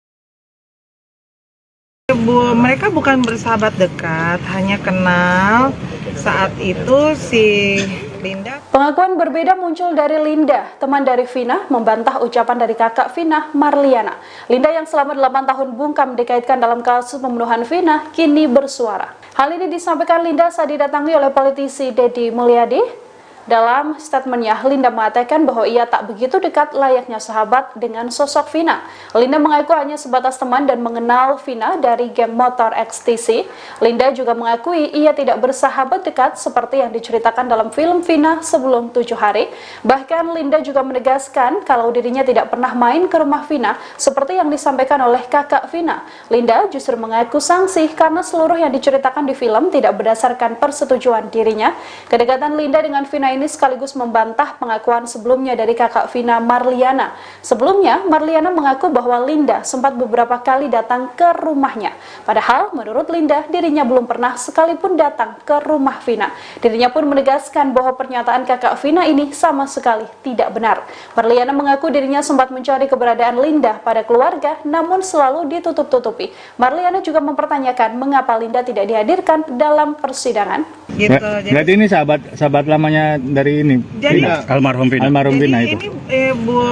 Mereka bukan bersahabat dekat, hanya kenal saat itu si Linda. Pengakuan berbeda muncul dari Linda, teman dari Vina, membantah ucapan dari kakak Vina, Marliana. Linda yang selama 8 tahun bungkam dikaitkan dalam kasus pembunuhan Vina, kini bersuara. Hal ini disampaikan Linda saat didatangi oleh politisi Deddy Mulyadi. Dalam statementnya, Linda mengatakan bahwa ia tak begitu dekat layaknya sahabat dengan sosok Vina. Linda mengaku hanya sebatas teman dan mengenal Vina dari geng motor XTC. Linda juga mengakui ia tidak bersahabat dekat seperti yang diceritakan dalam film Vina sebelum 7 hari. Bahkan Linda juga menegaskan kalau dirinya tidak pernah main ke rumah Vina seperti yang disampaikan oleh kakak Vina. Linda justru mengaku sangsi karena seluruh yang diceritakan di film tidak berdasarkan persetujuan dirinya. Kedekatan Linda dengan Vina ini sekaligus membantah pengakuan sebelumnya dari kakak Vina, Marliana. Sebelumnya, Marliana mengaku bahwa Linda sempat beberapa kali datang ke rumahnya. Padahal, menurut Linda, dirinya belum pernah sekalipun datang ke rumah Vina. Dirinya pun menegaskan bahwa pernyataan kakak Vina ini sama sekali tidak benar. Marliana mengaku dirinya sempat mencari keberadaan Linda pada keluarga, namun selalu ditutup-tutupi. Marliana juga mempertanyakan mengapa Linda tidak dihadirkan dalam persidangan. Gitu. Berarti ini sahabat lamanya dari ini, Jadi- almarhum Vina itu.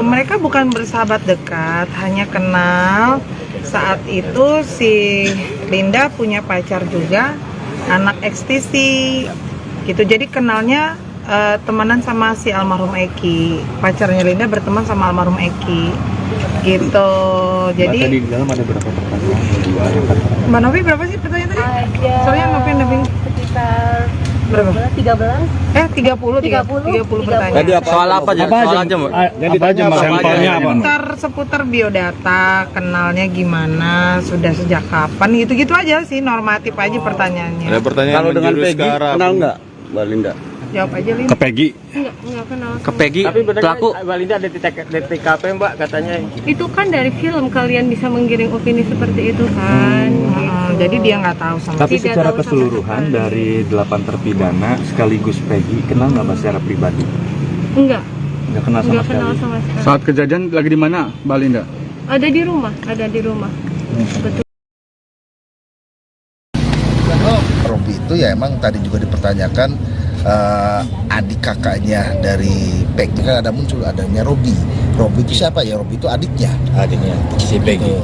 Mereka bukan bersahabat dekat, hanya kenal. Saat itu si Linda punya pacar juga, anak XTC gitu. Jadi kenalnya temenan sama si almarhum Eki. Pacarnya Linda berteman sama almarhum Eki gitu. Jadi Tadi di dalam ada berapa pertanyaan? Mbak Novi berapa sih pertanyaan tadi? Soalnya Novi Sekitar berapa? 13. 30 pertanyaan. Tadi soal apa aja? Yang ditanya sampelnya apa? Seputar biodata, kenalnya gimana, sudah sejak kapan, gitu-gitu aja sih, normatif aja pertanyaannya. Kalau dengan Peggy, kenal nggak Mbak Linda? Jawab aja Lin. Ke Peggy? Enggak kenal. Ke Peggy, Tapi pelaku. Mbak Linda ada di TKP Mbak katanya. Itu kan dari film kalian bisa menggiring opini seperti itu kan. Jadi dia nggak tahu sama Tapi Tidak secara tahu sama keseluruhan sekali. dari 8 terpidana sekaligus Peggy, kenal nggak Mbak secara pribadi? Enggak, Nggak kenal sama enggak sekali? kenal sama sekali. Saat kejadian lagi di mana Mbak Linda? Ada di rumah. Betul. Robi itu ya emang tadi juga dipertanyakan adik kakaknya dari Peggy, kan ada muncul adanya Robi. Robi itu siapa ya? Robi itu adiknya si Peggy.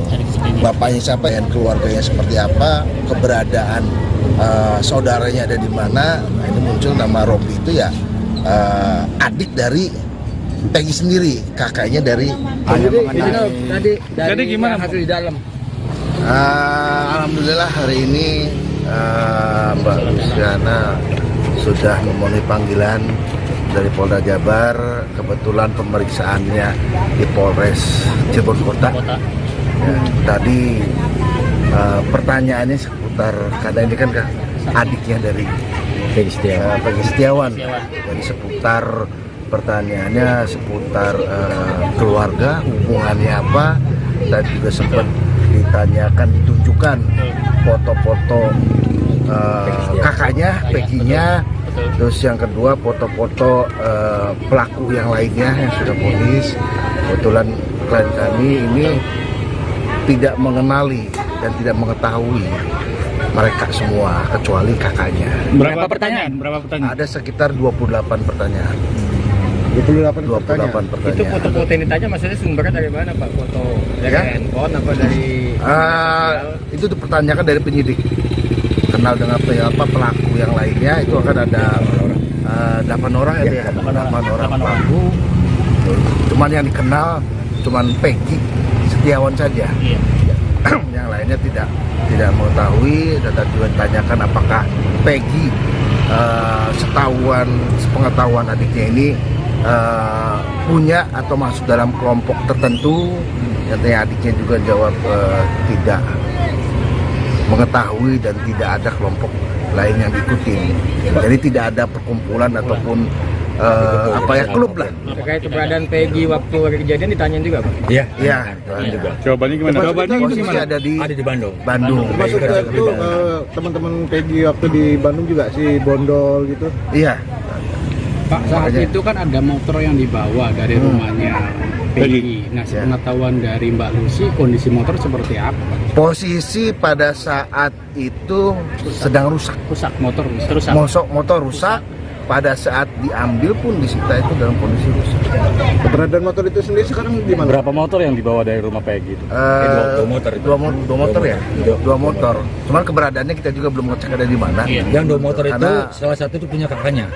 Bapaknya siapa dan keluarganya seperti apa, keberadaan saudaranya ada di mana. Nah, ini muncul nama Robi itu ya adik dari Peggy sendiri, kakaknya dari Jadi gimana hasil di dalam? Alhamdulillah hari ini Mbak Luciana sudah memenuhi panggilan dari Polda Jabar. Kebetulan pemeriksaannya di Polres Cirebon Kota. Ya, tadi pertanyaannya seputar, karena ini kan adiknya dari Peggy Setiawan. Jadi seputar pertanyaannya seputar keluarga, hubungannya apa, dan juga sempat ditanyakan, ditunjukkan foto-foto kakaknya, Peggy-nya. Terus yang kedua foto-foto pelaku yang lainnya yang sudah vonis. Kebetulan klien kami ini tidak mengenali dan tidak mengetahui mereka semua kecuali kakaknya. Berapa pertanyaan? Ada sekitar 28 pertanyaan. 28 pertanyaan. Itu foto-foto yang ditanya maksudnya sumbernya dari mana Pak? Foto dari Ya? handphone apa dari Itu dipertanyakan dari penyidik. Kenal dengan pelaku yang lainnya, itu akan ada 8 orang ya, 8 orang pelaku. Cuman yang dikenal cuman Peggy Setiawan saja. Yang lainnya tidak mengetahui. Dan juga ditanyakan apakah Peggy sepengetahuan adiknya ini punya atau masuk dalam kelompok tertentu. Nyatanya adiknya juga jawab tidak mengetahui dan tidak ada kelompok lain yang diikuti. Jadi tidak ada perkumpulan ataupun klub lah. terkait keberadaan Peggy waktu kejadian ditanyain juga Pak? Iya. juga. Jawabannya gimana? Posisi ada di Bandung. Maksud itu teman-teman Peggy waktu di Bandung juga si Bondol gitu. Iya. Pak, saat itu kan ada motor yang dibawa dari rumahnya Peggy. Nah, sepengetahuan dari Mbak Lucy, kondisi motor seperti apa, Pak? Posisi pada saat itu sedang rusak. Motor rusak. Motor rusak. Pada saat diambil pun disita itu dalam kondisi rusak. Keberadaan motor itu sendiri sekarang di mana? Berapa motor yang dibawa dari rumah Peggy itu? Dua motor ya? Dua motor. Cuman keberadaannya kita juga belum ngecek ada di mana. Yang 2 motor itu Karena- salah satu itu punya kakaknya.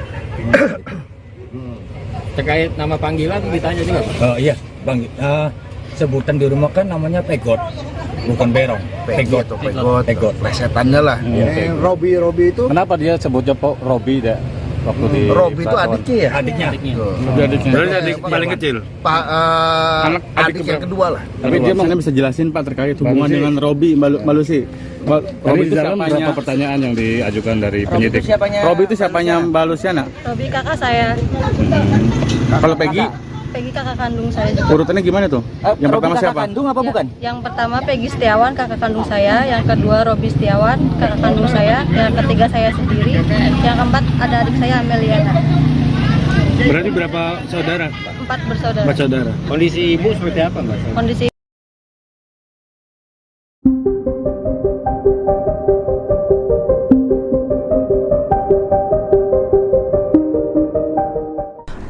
Terkait nama panggilan ditanya juga Pak? Oh iya, Bang. Sebutan di rumah kan namanya pegot, bukan berong. Pegot, pegot. Plesetannya lah. Robi itu Kenapa dia sebutnya Robi deh? Waktu di Robi itu adiknya ya? Adiknya. Berarti adik paling kecil. Adik yang kedua lah. Tapi dia makanya bisa jelasin Pak terkait hubungan dengan Robi Mbak Lucy. Robi itu siapanya? Berapa pertanyaan yang diajukan dari penyidik? Robi itu siapanya Mbak Luciana? Robi kakak saya. Kalau Peggy? Peggy kakak kandung saya juga. Urutannya gimana tuh? Yang pertama siapa? Kandung apa bukan? Yang pertama Peggy Setiawan kakak kandung saya, yang kedua Robi Setiawan kakak kandung saya, yang ketiga saya sendiri, yang keempat ada adik saya Ameliana. Berarti berapa saudara? 4 bersaudara. 4 saudara. Kondisi ibu seperti apa Mbak? Kondisi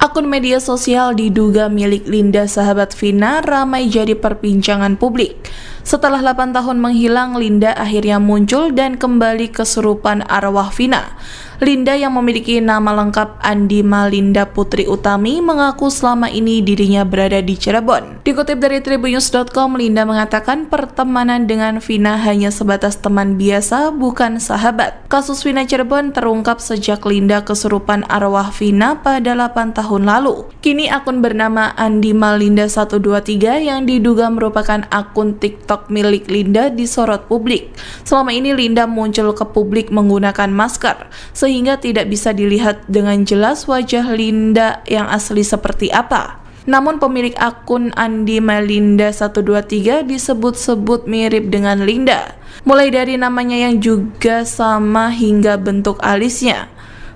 Akun media sosial diduga milik Linda sahabat Vina ramai jadi perbincangan publik. Setelah 8 tahun menghilang, Linda akhirnya muncul dan kembali kesurupan arwah Vina. Linda yang memiliki nama lengkap Andi Malinda Putri Utami mengaku selama ini dirinya berada di Cirebon. Dikutip dari tribunnews.com, Linda mengatakan pertemanan dengan Vina hanya sebatas teman biasa, bukan sahabat. Kasus Vina Cirebon terungkap sejak Linda kesurupan arwah Vina pada 8 tahun lalu. Kini akun bernama Andi Malinda 123 yang diduga merupakan akun TikTok milik Linda disorot publik. Selama ini Linda muncul ke publik menggunakan masker, sehingga tidak bisa dilihat dengan jelas wajah Linda yang asli seperti apa. Namun pemilik akun Andi Malinda 123 disebut-sebut mirip dengan Linda, mulai dari namanya yang juga sama hingga bentuk alisnya.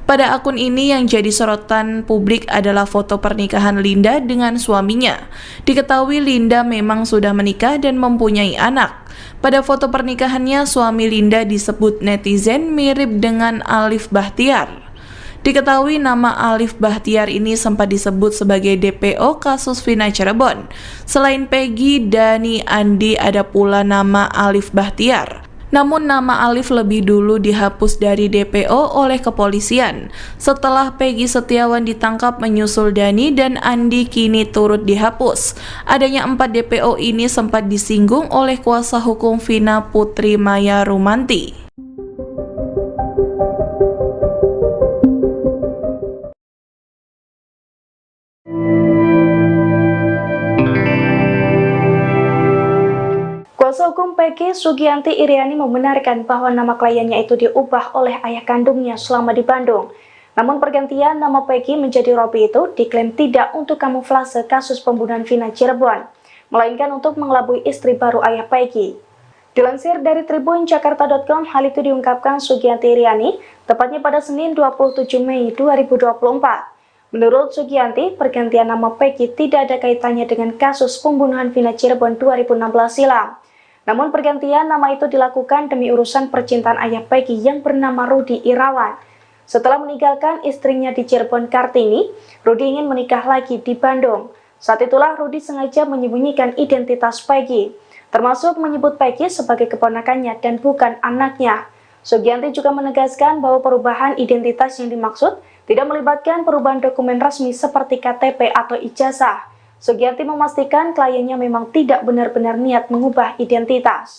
Pada akun ini yang jadi sorotan publik adalah foto pernikahan Linda dengan suaminya. Diketahui Linda memang sudah menikah dan mempunyai anak. Pada foto pernikahannya, suami Linda disebut netizen mirip dengan Alif Bahtiar. Diketahui nama Alif Bahtiar ini sempat disebut sebagai DPO kasus Vina Cirebon. Selain Peggy, Dani, Andi, ada pula nama Alif Bahtiar. Namun nama Alif lebih dulu dihapus dari DPO oleh kepolisian. Setelah Peggy Setiawan ditangkap menyusul Dani dan Andi kini turut dihapus. Adanya 4 DPO ini sempat disinggung oleh kuasa hukum Vina Putri Maya Rumanti. Kuasa hukum Peggy, Sugianti Iriani, membenarkan bahwa nama kliennya itu diubah oleh ayah kandungnya selama di Bandung. Namun pergantian nama Peggy menjadi Robi itu diklaim tidak untuk kamuflase kasus pembunuhan Vina Cirebon, melainkan untuk mengelabui istri baru ayah Peggy. Dilansir dari tribunjakarta.com, hal itu diungkapkan Sugianti Iriani tepatnya pada Senin 27 Mei 2024. Menurut Sugianti, pergantian nama Peggy tidak ada kaitannya dengan kasus pembunuhan Vina Cirebon 2016 silam. Namun pergantian nama itu dilakukan demi urusan percintaan ayah Peggy yang bernama Rudi Irawan. Setelah meninggalkan istrinya di Cirebon Kartini, Rudi ingin menikah lagi di Bandung. Saat itulah Rudi sengaja menyembunyikan identitas Peggy, termasuk menyebut Peggy sebagai keponakannya dan bukan anaknya. Sugianti juga menegaskan bahwa perubahan identitas yang dimaksud tidak melibatkan perubahan dokumen resmi seperti KTP atau ijazah. Sugianti memastikan kliennya memang tidak benar-benar niat mengubah identitas.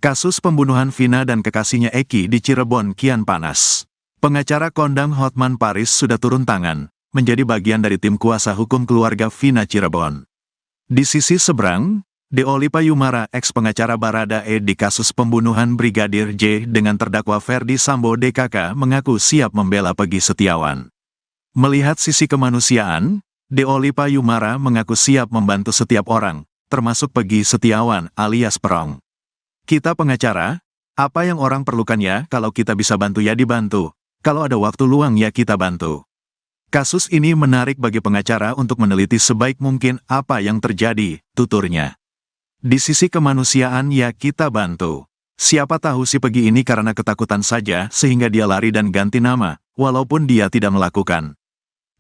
Kasus pembunuhan Vina dan kekasihnya Eki di Cirebon kian panas. Pengacara kondang Hotman Paris sudah turun tangan, menjadi bagian dari tim kuasa hukum keluarga Vina Cirebon. Di sisi seberang, Deolipa Yumara, ex-pengacara Baradae di kasus pembunuhan Brigadir J dengan terdakwa Ferdi Sambo DKK, mengaku siap membela Peggy Setiawan. Melihat sisi kemanusiaan, Deolipa Yumara mengaku siap membantu setiap orang, termasuk Peggy Setiawan alias Perong. Kita pengacara, apa yang orang perlukan ya, kalau kita bisa bantu ya dibantu, kalau ada waktu luang ya kita bantu. Kasus ini menarik bagi pengacara untuk meneliti sebaik mungkin apa yang terjadi, tuturnya. Di sisi kemanusiaan ya kita bantu. Siapa tahu si Peggy ini karena ketakutan saja sehingga dia lari dan ganti nama, walaupun dia tidak melakukan.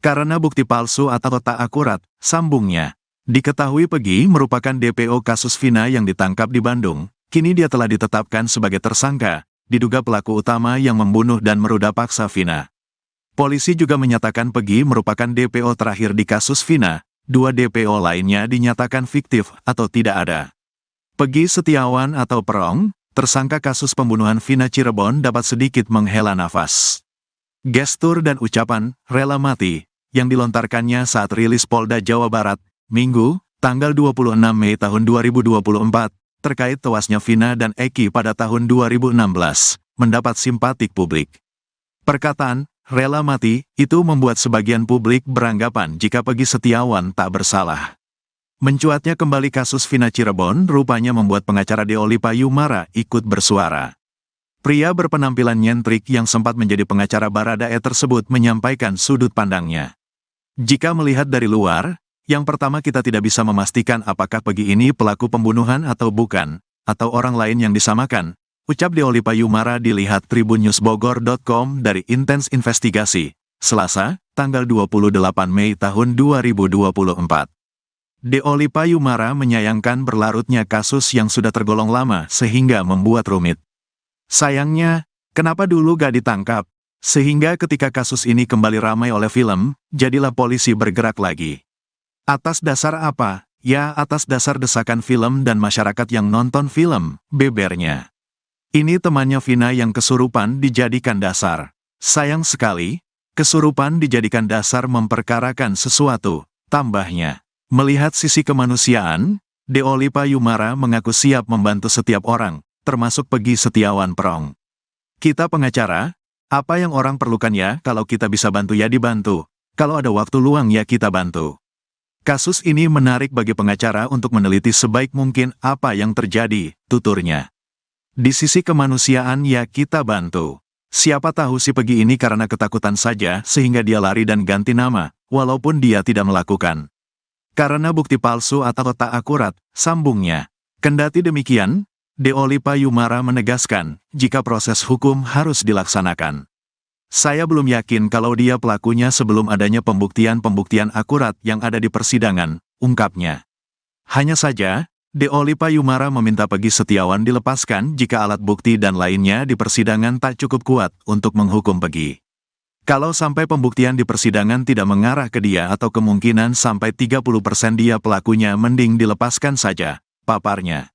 Karena bukti palsu atau tak akurat, sambungnya. Diketahui Peggy merupakan DPO kasus Vina yang ditangkap di Bandung, kini dia telah ditetapkan sebagai tersangka, diduga pelaku utama yang membunuh dan meruda paksa Vina. Polisi juga menyatakan Peggy merupakan DPO terakhir di kasus Vina, 2 DPO lainnya dinyatakan fiktif atau tidak ada. Peggy Setiawan atau Perong, tersangka kasus pembunuhan Vina Cirebon dapat sedikit menghela nafas. Gestur dan ucapan "rela mati" yang dilontarkannya saat rilis Polda Jawa Barat, Minggu, tanggal 26 Mei tahun 2024, terkait tewasnya Vina dan Eki pada tahun 2016, mendapat simpatik publik. Perkataan "rela mati" itu membuat sebagian publik beranggapan jika Peggy Setiawan tak bersalah. Mencuatnya kembali kasus Vina Cirebon rupanya membuat pengacara Deoli Payumara ikut bersuara. Pria berpenampilan nyentrik yang sempat menjadi pengacara Baradae tersebut menyampaikan sudut pandangnya. Jika melihat dari luar, yang pertama kita tidak bisa memastikan apakah Peggy ini pelaku pembunuhan atau bukan, atau orang lain yang disamakan, ucap Deoli Payumara dilihat tribunNewsBogor.com dari Intens Investigasi, Selasa, tanggal 28 Mei tahun 2024. Deoli Payumara menyayangkan berlarutnya kasus yang sudah tergolong lama sehingga membuat rumit. Sayangnya, kenapa dulu gak ditangkap? Sehingga ketika kasus ini kembali ramai oleh film, jadilah polisi bergerak lagi. Atas dasar apa? Ya, atas dasar desakan film dan masyarakat yang nonton film, bebernya. Ini temannya Vina yang kesurupan dijadikan dasar. Sayang sekali, kesurupan dijadikan dasar memperkarakan sesuatu, tambahnya. Melihat sisi kemanusiaan, Deoli Payumara mengaku siap membantu setiap orang, termasuk Peggy Setiawan Perong. Kita pengacara, apa yang orang perlukan ya, kalau kita bisa bantu ya dibantu, kalau ada waktu luang ya kita bantu. Kasus ini menarik bagi pengacara untuk meneliti sebaik mungkin apa yang terjadi, tuturnya. Di sisi kemanusiaan ya kita bantu. Siapa tahu si Peggy ini karena ketakutan saja sehingga dia lari dan ganti nama, walaupun dia tidak melakukan. Karena bukti palsu atau tak akurat, sambungnya. Kendati demikian, Deoli Payumara menegaskan, jika proses hukum harus dilaksanakan. Saya belum yakin kalau dia pelakunya sebelum adanya pembuktian-pembuktian akurat yang ada di persidangan, ungkapnya. Hanya saja, Deoli Payumara meminta Peggy Setiawan dilepaskan jika alat bukti dan lainnya di persidangan tak cukup kuat untuk menghukum Peggy. Kalau sampai pembuktian di persidangan tidak mengarah ke dia atau kemungkinan sampai 30% dia pelakunya, mending dilepaskan saja, paparnya.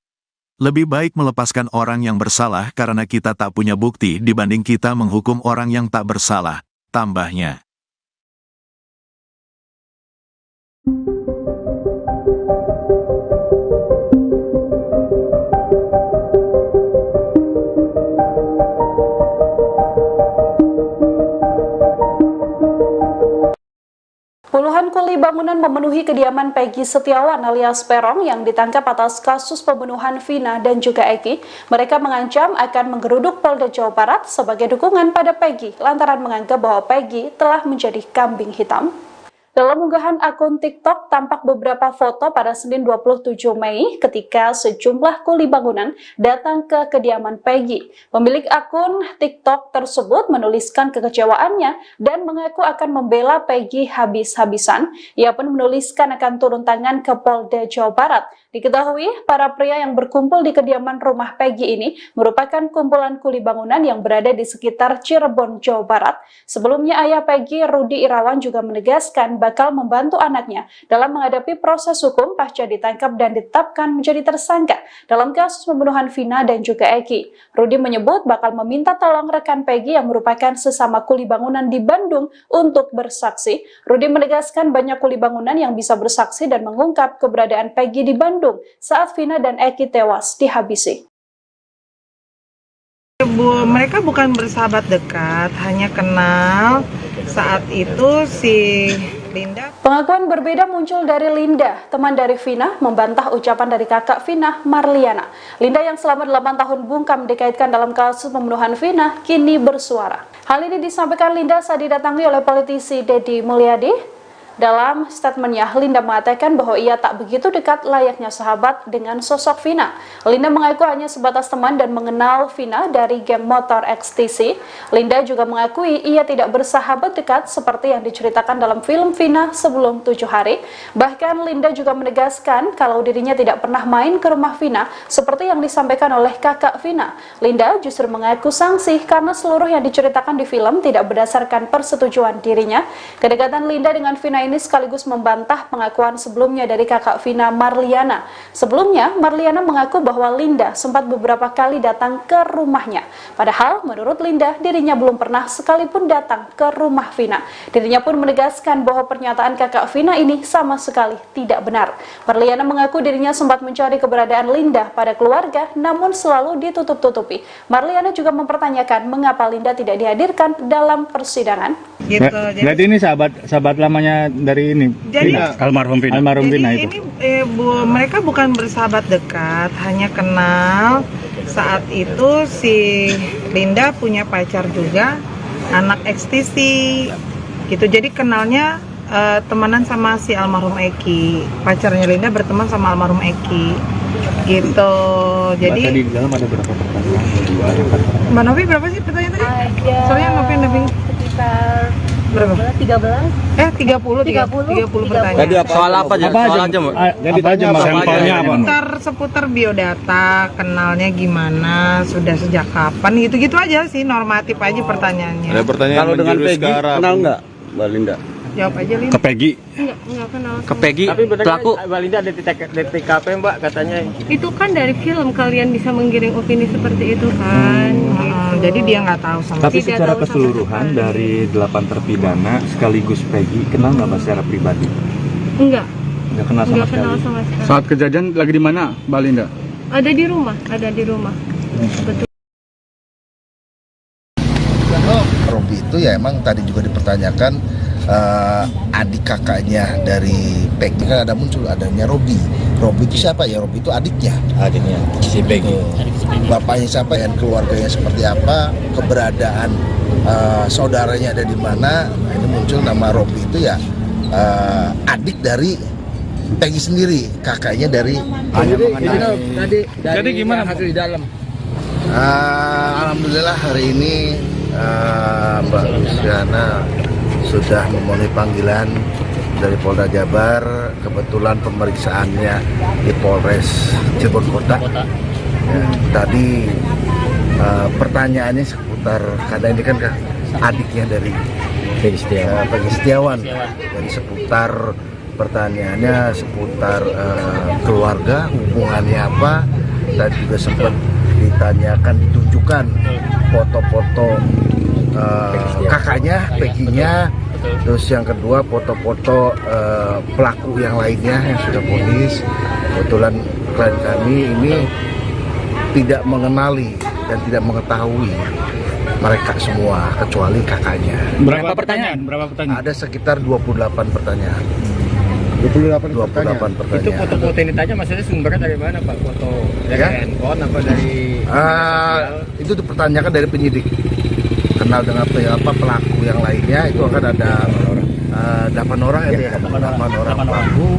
Lebih baik melepaskan orang yang bersalah karena kita tak punya bukti dibanding kita menghukum orang yang tak bersalah, tambahnya. Puluhan kuli bangunan memenuhi kediaman Peggy Setiawan alias Perong yang ditangkap atas kasus pembunuhan Vina dan juga Eki. Mereka mengancam akan menggeruduk Polda Jawa Barat sebagai dukungan pada Peggy lantaran menganggap bahwa Peggy telah menjadi kambing hitam. Dalam unggahan akun TikTok tampak beberapa foto pada Senin 27 Mei ketika sejumlah kuli bangunan datang ke kediaman Peggy. Pemilik akun TikTok tersebut menuliskan kekecewaannya dan mengaku akan membela Peggy habis-habisan. Ia pun menuliskan akan turun tangan ke Polda Jawa Barat. Diketahui, para pria yang berkumpul di kediaman rumah Peggy ini merupakan kumpulan kuli bangunan yang berada di sekitar Cirebon, Jawa Barat. Sebelumnya ayah Peggy, Rudi Irawan, juga menegaskan bakal membantu anaknya dalam menghadapi proses hukum pasca ditangkap dan ditetapkan menjadi tersangka dalam kasus pembunuhan Vina dan juga Eki. Rudi menyebut bakal meminta tolong rekan Peggy yang merupakan sesama kuli bangunan di Bandung untuk bersaksi. Rudi menegaskan banyak kuli bangunan yang bisa bersaksi dan mengungkap keberadaan Peggy di Bandung saat Vina dan Eki tewas dihabisi. Mereka bukan bersahabat dekat, hanya kenal saat itu si Linda. Pengakuan berbeda muncul dari Linda, teman dari Vina, membantah ucapan dari kakak Vina, Marliana. Linda yang selama 8 tahun bungkam dikaitkan dalam kasus pembunuhan Vina, kini bersuara. Hal ini disampaikan Linda saat didatangi oleh politisi Deddy Mulyadi. Dalam statementnya, Linda mengatakan bahwa ia tak begitu dekat layaknya sahabat dengan sosok Vina. Linda mengaku hanya sebatas teman dan mengenal Vina dari geng motor XTC. Linda juga mengakui ia tidak bersahabat dekat seperti yang diceritakan dalam film Vina sebelum 7 hari. Bahkan Linda juga menegaskan kalau dirinya tidak pernah main ke rumah Vina seperti yang disampaikan oleh kakak Vina. Linda justru mengaku sangsi karena seluruh yang diceritakan di film tidak berdasarkan persetujuan dirinya. Kedekatan Linda dengan Vina ini sekaligus membantah pengakuan sebelumnya dari kakak Vina, Marliana. Sebelumnya, Marliana mengaku bahwa Linda sempat beberapa kali datang ke rumahnya. Padahal, menurut Linda, dirinya belum pernah sekalipun datang ke rumah Vina. Dirinya pun menegaskan bahwa pernyataan kakak Vina ini sama sekali tidak benar. Marliana mengaku dirinya sempat mencari keberadaan Linda pada keluarga, namun selalu ditutup-tutupi. Marliana juga mempertanyakan mengapa Linda tidak dihadirkan dalam persidangan. Gitu. Jadi ini sahabat lamanya dari ini. Jadi almarhum Vina itu. Mereka bukan bersahabat dekat, hanya kenal. Saat itu si Linda punya pacar juga, anak XTC. Gitu. Jadi kenalnya temenan sama si almarhum Eki. Pacarnya Linda berteman sama almarhum Eki. Gitu. Jadi tadi di dalam ada berapa pertanyaan? Mbak Novi berapa sih pertanyaan tadi? Soalnya Novi Sekitar berapa? 13. 30 pertanyaan. Tadi apa? Soal apa aja? Soal aja, Mbak. Jadi sampelnya apa? Seputar biodata, kenalnya gimana, sudah sejak kapan, gitu-gitu aja sih, normatif aja pertanyaannya. Ada pertanyaan kalau dengan Peggy, kenal nggak, Mbak Linda? Jawab aja, Lin. Ke Peggy. Enggak kenal. Ke Peggy, Tapi pelaku. Mbak Linda ada di TKP, Mbak, katanya. Itu kan dari film kalian bisa menggiring opini seperti itu kan. Jadi dia nggak tahu sama Tapi Tidak secara tahu sama keseluruhan sekali. dari 8 terpidana sekaligus Peggy, kenal nggak Mbak secara pribadi? Enggak Nggak kenal sama sekali? kenal sama sekali. Saat kejadian lagi di mana, Mbak Linda? Ada di rumah. Betul. Robi itu ya emang tadi juga dipertanyakan adik kakaknya dari Peggy, kan ada muncul adanya Robi. Robi itu siapa ya? Robi itu adiknya si Peggy. Bapaknya siapa dan keluarganya seperti apa, keberadaan saudaranya ada di mana. Nah, ini muncul nama Robi itu ya adik dari Peggy sendiri, kakaknya dari Jadi gimana hasil di dalam? Alhamdulillah hari ini Mbak Luciana sudah memenuhi panggilan dari Polda Jabar. Kebetulan pemeriksaannya di Polres Cirebon Kota. Ya, tadi pertanyaannya seputar, karena ini kan adiknya dari Peggy Setiawan. Jadi seputar pertanyaannya seputar keluarga, hubungannya apa, dan juga sempat ditanyakan, ditunjukkan foto-foto kakaknya, Peggy-nya. Terus yang kedua foto-foto pelaku yang lainnya yang sudah vonis. Kebetulan klien kami ini tidak mengenali dan tidak mengetahui mereka semua kecuali kakaknya. Berapa pertanyaan? Ada sekitar 28 pertanyaan. 28 28 pertanyaan. pertanyaan. Itu foto-foto ini tanya maksudnya sumbernya dari mana, Pak? Foto dari handphone apa dari Itu dipertanyakan dari penyidik. Kenal dengan pelaku yang lainnya, itu akan ada 8 orang ya, 8 orang pelaku.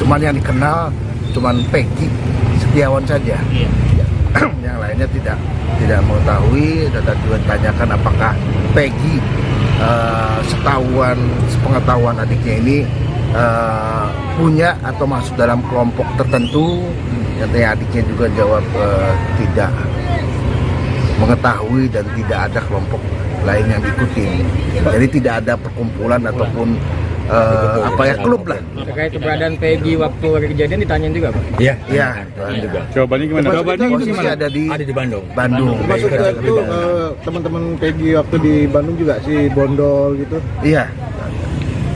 Cuman yang dikenal cuman Peggy Setiawan saja. Yang lainnya tidak mengetahui. Dan juga ditanyakan apakah Peggy sepengetahuan adiknya ini punya atau masuk dalam kelompok tertentu. Yang adiknya juga jawab tidak mengetahui dan tidak ada kelompok lain yang diikuti. Jadi tidak ada perkumpulan ataupun klub lah. terkait keberadaan Peggy waktu kejadian ditanyain juga, Pak? Iya, juga. Jawabannya gimana? Posisi ada di Bandung. Maksudnya itu teman-teman Peggy waktu di Bandung juga si Bondol gitu. Iya.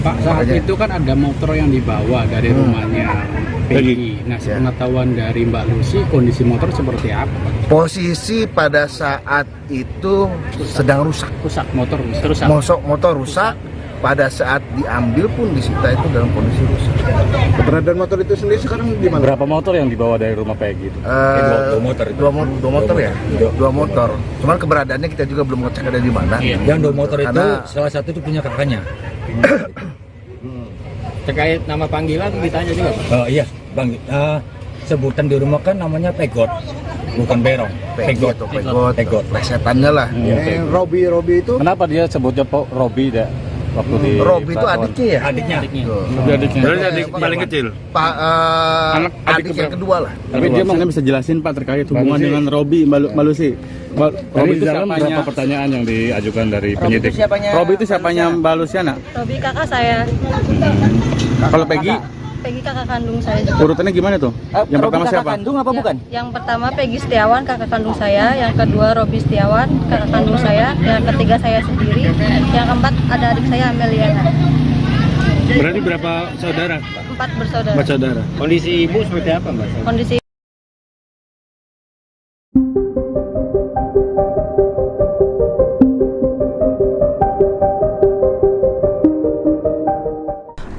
Pak, saat itu kan ada motor yang dibawa dari rumahnya Peggy. Nah, sepengetahuan dari Mbak Lucy, kondisi motor seperti apa, Pak? Posisi pada saat itu sedang rusak. Motor rusak. Pada saat diambil pun disita itu dalam kondisi rusak. Keberadaan motor itu sendiri sekarang di mana? Berapa motor yang dibawa dari rumah Peggy itu? Dua motor. Cuman keberadaannya kita juga belum ngecek ada di mana. Yang 2 motor itu salah satu itu punya kakaknya. Terkait nama panggilan ditanya juga Pak? Oh iya, Bang. Sebutan di rumah kan namanya pegot, bukan berong. Pegot atau pegot. Plesetannya lah. Robi itu Kenapa dia sebutnya Robi deh? Waktu di Robi itu adiknya ya? Adiknya. Adiknya. Berarti adik paling kecil. Pak adik yang kedua lah. Tapi dia mungkin bisa jelasin Pak terkait hubungan dengan Robi Mbak Lucy. Robi itu siapanya? Berapa pertanyaan yang diajukan dari penyidik? Robi itu siapanya Mbak Luciana? Robi kakak saya. Kalau Peggy? Peggy kakak kandung saya juga. Urutannya gimana tuh? Yang pertama siapa? kandung apa bukan? Yang pertama Peggy Setiawan kakak kandung saya, yang kedua Robi Setiawan kakak kandung saya, yang ketiga saya sendiri, yang keempat ada adik saya Ameliana. Berarti berapa saudara? 4 bersaudara. 4 saudara. Kondisi ibu seperti apa Mbak? Kondisi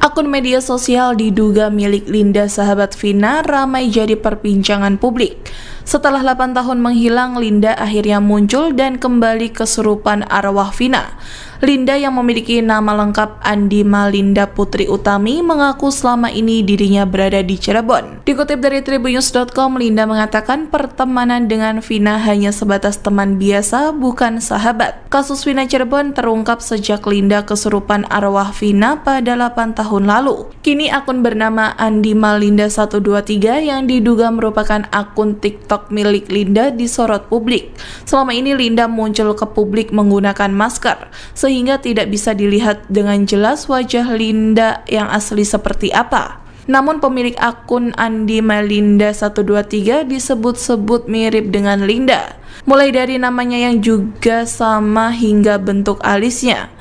Akun media sosial diduga milik Linda sahabat Vina ramai jadi perbincangan publik. Setelah 8 tahun menghilang, Linda akhirnya muncul dan kembali kesurupan arwah Vina. Linda yang memiliki nama lengkap Andi Malinda Putri Utami mengaku selama ini dirinya berada di Cirebon. Dikutip dari tribunnews.com, Linda mengatakan pertemanan dengan Vina hanya sebatas teman biasa, bukan sahabat. Kasus Vina Cirebon terungkap sejak Linda kesurupan arwah Vina pada 8 tahun lalu. Kini akun bernama Andi Malinda 123 yang diduga merupakan akun TikTok milik Linda disorot publik. Selama ini Linda muncul ke publik menggunakan masker, sehingga tidak bisa dilihat dengan jelas wajah Linda yang asli seperti apa. Namun pemilik akun Andi Malinda 123 disebut-sebut mirip dengan Linda, mulai dari namanya yang juga sama hingga bentuk alisnya.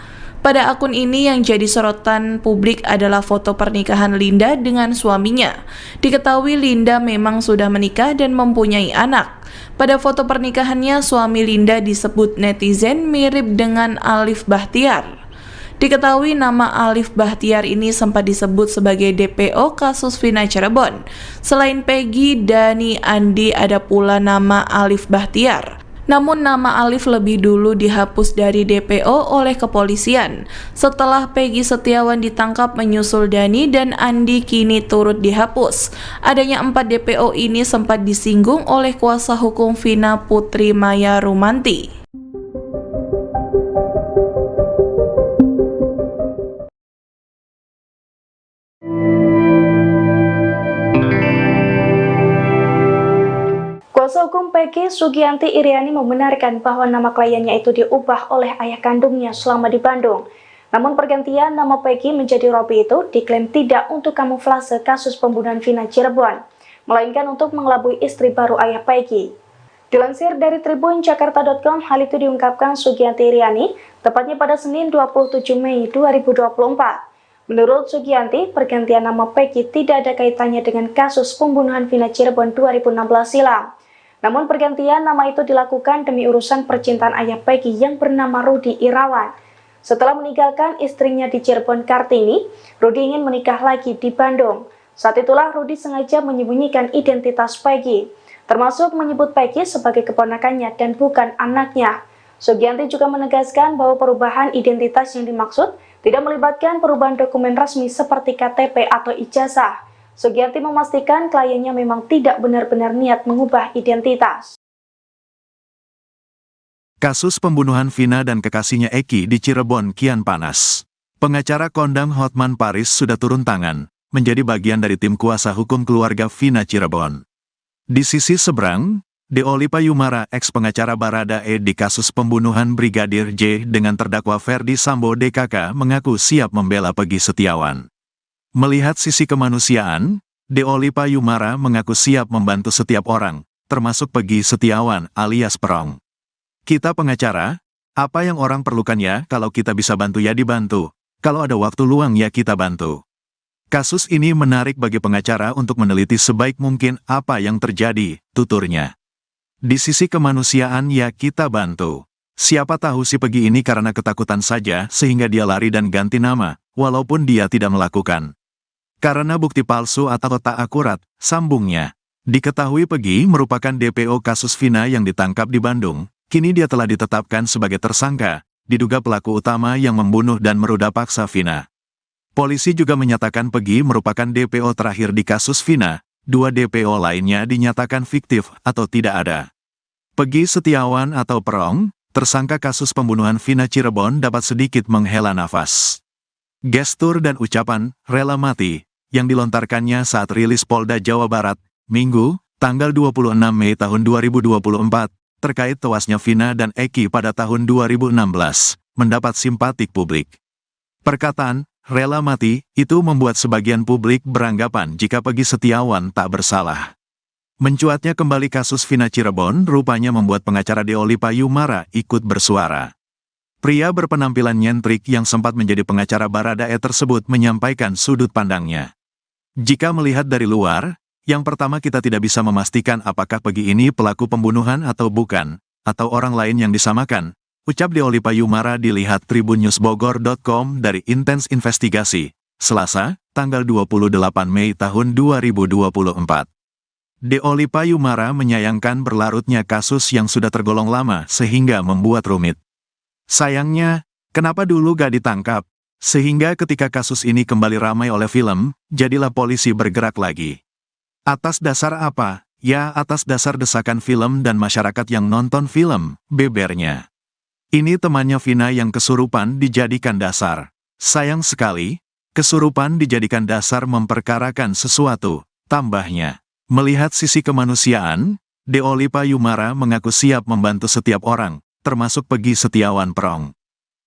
Pada akun ini yang jadi sorotan publik adalah foto pernikahan Linda dengan suaminya. Diketahui Linda memang sudah menikah dan mempunyai anak. Pada foto pernikahannya, suami Linda disebut netizen mirip dengan Alif Bahtiar. Diketahui nama Alif Bahtiar ini sempat disebut sebagai DPO kasus Vina Cirebon. Selain Peggy, Dani, Andi, ada pula nama Alif Bahtiar. Namun nama Alif lebih dulu dihapus dari DPO oleh kepolisian. Setelah Peggy Setiawan ditangkap menyusul Dani dan Andi kini turut dihapus. Adanya 4 DPO ini sempat disinggung oleh kuasa hukum Vina Putri Maya Rumanti. Kuasa hukum Peggy, Sugianti Iriani, membenarkan bahwa nama kliennya itu diubah oleh ayah kandungnya selama di Bandung. Namun pergantian nama Peggy menjadi Robi itu diklaim tidak untuk kamuflase kasus pembunuhan Vina Cirebon, melainkan untuk mengelabui istri baru ayah Peggy. Dilansir dari tribunjakarta.com, hal itu diungkapkan Sugianti Iriani tepatnya pada Senin 27 Mei 2024. Menurut Sugianti, pergantian nama Peggy tidak ada kaitannya dengan kasus pembunuhan Vina Cirebon 2016 silam. Namun pergantian nama itu dilakukan demi urusan percintaan ayah Peggy yang bernama Rudi Irawan. Setelah meninggalkan istrinya di Cirebon Kartini, Rudi ingin menikah lagi di Bandung. Saat itulah Rudi sengaja menyembunyikan identitas Peggy, termasuk menyebut Peggy sebagai keponakannya dan bukan anaknya. Sugianti juga menegaskan bahwa perubahan identitas yang dimaksud tidak melibatkan perubahan dokumen resmi seperti KTP atau ijazah. Sugianti memastikan kliennya memang tidak benar-benar niat mengubah identitas. Kasus pembunuhan Vina dan kekasihnya Eki di Cirebon kian panas. Pengacara kondang Hotman Paris sudah turun tangan, menjadi bagian dari tim kuasa hukum keluarga Vina Cirebon. Di sisi seberang, Deoli Payumara, ex-pengacara Baradae di kasus pembunuhan Brigadir J dengan terdakwa Ferdi Sambo DKK, mengaku siap membela Peggy Setiawan. Melihat sisi kemanusiaan, Deoli Payumara mengaku siap membantu setiap orang, termasuk Peggy Setiawan alias Perong. Kita pengacara, apa yang orang perlukan ya, kalau kita bisa bantu ya dibantu, kalau ada waktu luang ya kita bantu. Kasus ini menarik bagi pengacara untuk meneliti sebaik mungkin apa yang terjadi, tuturnya. Di sisi kemanusiaan ya kita bantu. Siapa tahu si Peggy ini karena ketakutan saja sehingga dia lari dan ganti nama, walaupun dia tidak melakukan. Karena bukti palsu atau tak akurat, sambungnya. Diketahui Peggy merupakan DPO kasus Vina yang ditangkap di Bandung. Kini dia telah ditetapkan sebagai tersangka, diduga pelaku utama yang membunuh dan meruda paksa Vina. Polisi juga menyatakan Peggy merupakan DPO terakhir di kasus Vina, 2 DPO lainnya dinyatakan fiktif atau tidak ada. Peggy Setiawan atau Perong, tersangka kasus pembunuhan Vina Cirebon dapat sedikit menghela nafas. Gestur dan ucapan "rela mati" yang dilontarkannya saat rilis Polda Jawa Barat, Minggu, tanggal 26 Mei tahun 2024, terkait tewasnya Vina dan Eki pada tahun 2016, mendapat simpatik publik. Perkataan "rela mati" itu membuat sebagian publik beranggapan jika Peggy Setiawan tak bersalah. Mencuatnya kembali kasus Vina Cirebon rupanya membuat pengacara Deoli Payumara ikut bersuara. Pria berpenampilan nyentrik yang sempat menjadi pengacara Baradae tersebut menyampaikan sudut pandangnya. Jika melihat dari luar, yang pertama kita tidak bisa memastikan apakah Peggy ini pelaku pembunuhan atau bukan, atau orang lain yang disamakan, ucap Deoli Payumara dilihat tribunnewsbogor.com dari Intens Investigasi, Selasa, tanggal 28 Mei tahun 2024. Deoli Payumara menyayangkan berlarutnya kasus yang sudah tergolong lama sehingga membuat rumit. Sayangnya, kenapa dulu gak ditangkap? Sehingga ketika kasus ini kembali ramai oleh film, jadilah polisi bergerak lagi. Atas dasar apa? Ya, atas dasar desakan film dan masyarakat yang nonton film, bebernya. Ini temannya Vina yang kesurupan dijadikan dasar. Sayang sekali, kesurupan dijadikan dasar memperkarakan sesuatu, tambahnya. Melihat sisi kemanusiaan, Deoli Payumara mengaku siap membantu setiap orang, termasuk Peggy Setiawan Perong.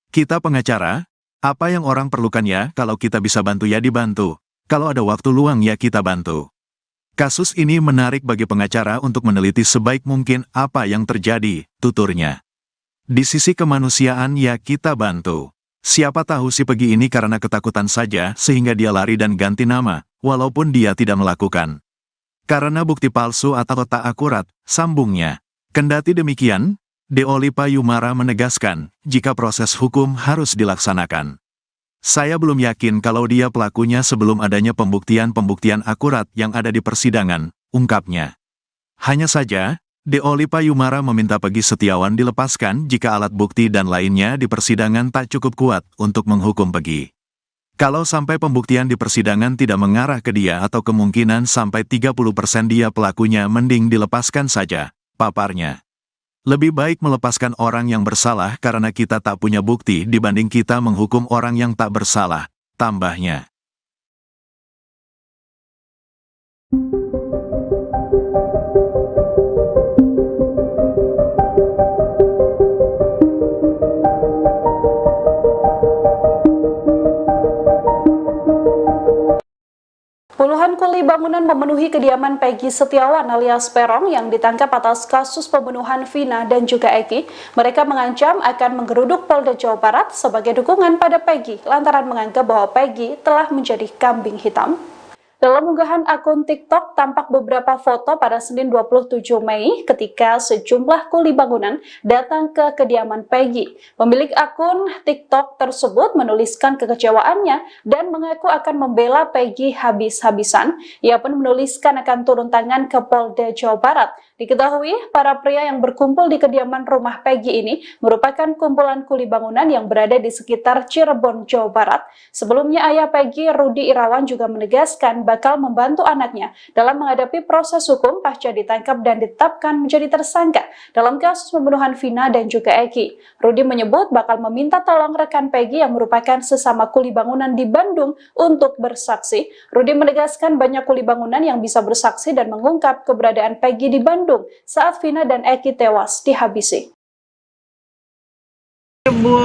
Kita pengacara, apa yang orang perlukan ya, kalau kita bisa bantu ya dibantu, kalau ada waktu luang ya kita bantu. Kasus ini menarik bagi pengacara untuk meneliti sebaik mungkin apa yang terjadi, tuturnya. Di sisi kemanusiaan ya kita bantu. Siapa tahu si Peggy ini karena ketakutan saja sehingga dia lari dan ganti nama, walaupun dia tidak melakukan. Karena bukti palsu atau tak akurat, sambungnya. Kendati demikian, Deoli Payumara menegaskan, jika proses hukum harus dilaksanakan. Saya belum yakin kalau dia pelakunya sebelum adanya pembuktian-pembuktian akurat yang ada di persidangan, ungkapnya. Hanya saja, Deoli Payumara meminta Peggy Setiawan dilepaskan jika alat bukti dan lainnya di persidangan tak cukup kuat untuk menghukum Peggy. Kalau sampai pembuktian di persidangan tidak mengarah ke dia atau kemungkinan sampai 30% dia pelakunya, mending dilepaskan saja, paparnya. Lebih baik melepaskan orang yang bersalah karena kita tak punya bukti dibanding kita menghukum orang yang tak bersalah, tambahnya. Puluhan kuli bangunan memenuhi kediaman Peggy Setiawan alias Perong yang ditangkap atas kasus pembunuhan Vina dan juga Eki. Mereka mengancam akan menggeruduk Polda Jawa Barat sebagai dukungan pada Peggy lantaran menganggap bahwa Peggy telah menjadi kambing hitam. Dalam unggahan akun TikTok tampak beberapa foto pada Senin 27 Mei ketika sejumlah kuli bangunan datang ke kediaman Peggy. Pemilik akun TikTok tersebut menuliskan kekecewaannya dan mengaku akan membela Peggy habis-habisan. Ia pun menuliskan akan turun tangan ke Polda Jawa Barat. Diketahui, para pria yang berkumpul di kediaman rumah Peggy ini merupakan kumpulan kuli bangunan yang berada di sekitar Cirebon, Jawa Barat. Sebelumnya ayah Peggy, Rudi Irawan, juga menegaskan bakal membantu anaknya dalam menghadapi proses hukum pasca ditangkap dan ditetapkan menjadi tersangka dalam kasus pembunuhan Vina dan juga Eki. Rudi menyebut bakal meminta tolong rekan Peggy yang merupakan sesama kuli bangunan di Bandung untuk bersaksi. Rudi menegaskan banyak kuli bangunan yang bisa bersaksi dan mengungkap keberadaan Peggy di Bandung saat Vina dan Eki tewas dihabisi.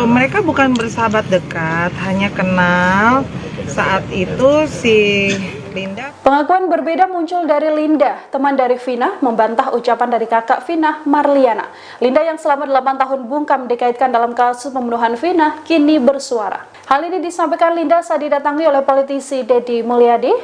Mereka bukan bersahabat dekat, hanya kenal saat itu si Linda. Pengakuan berbeda muncul dari Linda, teman dari Vina, membantah ucapan dari kakak Vina, Marliana. Linda yang selama 8 tahun bungkam dikaitkan dalam kasus pembunuhan Vina, kini bersuara. Hal ini disampaikan Linda saat didatangi oleh politisi Deddy Mulyadi.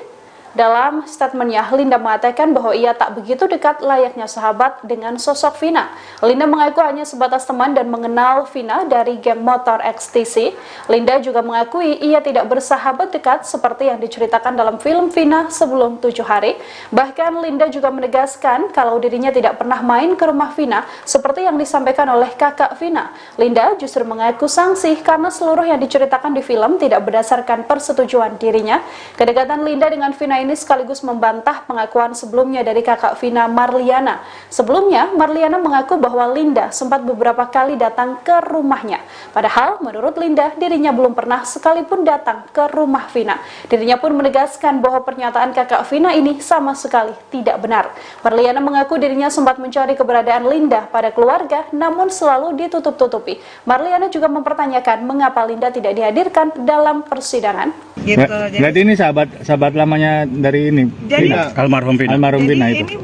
Dalam statementnya, Linda mengatakan bahwa ia tak begitu dekat layaknya sahabat dengan sosok Vina. Linda mengaku hanya sebatas teman dan mengenal Vina dari geng motor XTC. Linda juga mengakui ia tidak bersahabat dekat seperti yang diceritakan dalam film Vina sebelum 7 hari. Bahkan Linda juga menegaskan kalau dirinya tidak pernah main ke rumah Vina seperti yang disampaikan oleh kakak Vina. Linda justru mengaku sangsi karena seluruh yang diceritakan di film tidak berdasarkan persetujuan dirinya. Kedekatan Linda dengan Vina ini sekaligus membantah pengakuan sebelumnya dari kakak Vina, Marliana. Sebelumnya, Marliana mengaku bahwa Linda sempat beberapa kali datang ke rumahnya. Padahal, menurut Linda, dirinya belum pernah sekalipun datang ke rumah Vina. Dirinya pun menegaskan bahwa pernyataan kakak Vina ini sama sekali tidak benar. Marliana mengaku dirinya sempat mencari keberadaan Linda pada keluarga, namun selalu ditutup-tutupi. Marliana juga mempertanyakan mengapa Linda tidak dihadirkan dalam persidangan. Gitu. Berarti ini sahabat lamanya dari ini, Jadi, almarhum Vina jadi itu.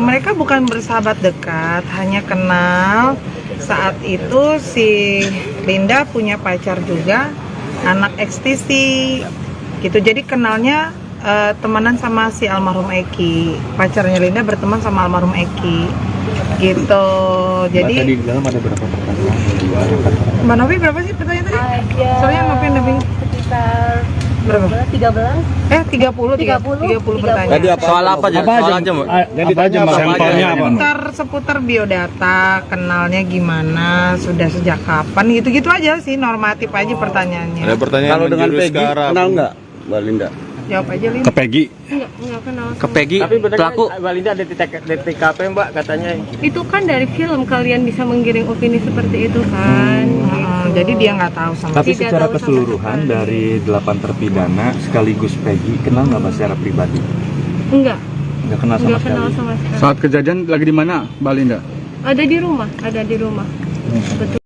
Mereka bukan bersahabat dekat, hanya kenal. Saat itu si Linda punya pacar juga, anak XTC gitu. Jadi kenalnya temenan sama si almarhum Eki. Pacarnya Linda berteman sama almarhum Eki gitu. Jadi Tadi di dalam ada berapa pertanyaan? Mbak Novi berapa sih pertanyaan tadi? Soalnya Novi Sekitar berapa? 30 pertanyaan. Tadi soal apa aja? Yang ditanya sampelnya apa? Seputar biodata, kenalnya gimana, sudah sejak kapan, gitu-gitu aja sih, normatif aja pertanyaannya. Ada pertanyaan Kalau dengan menjurus Peggy ke arah kenal nggak, Mbak Linda? Jawab aja, Lin. Ke Peggy? Enggak kenal. Ke Peggy, Tapi pelaku. Walinda ada di TKP Mbak katanya. Itu kan dari film, kalian bisa menggiring opini seperti itu kan. Jadi dia nggak tahu sama Tapi Tidak secara tahu sama keseluruhan sekali. dari 8 terpidana sekaligus Peggy, kenal nggak Mbak secara pribadi? Enggak Nggak kenal sama sekali? kenal sama sekali. Saat kejadian lagi di mana, Mbak Linda? Ada di rumah. Betul.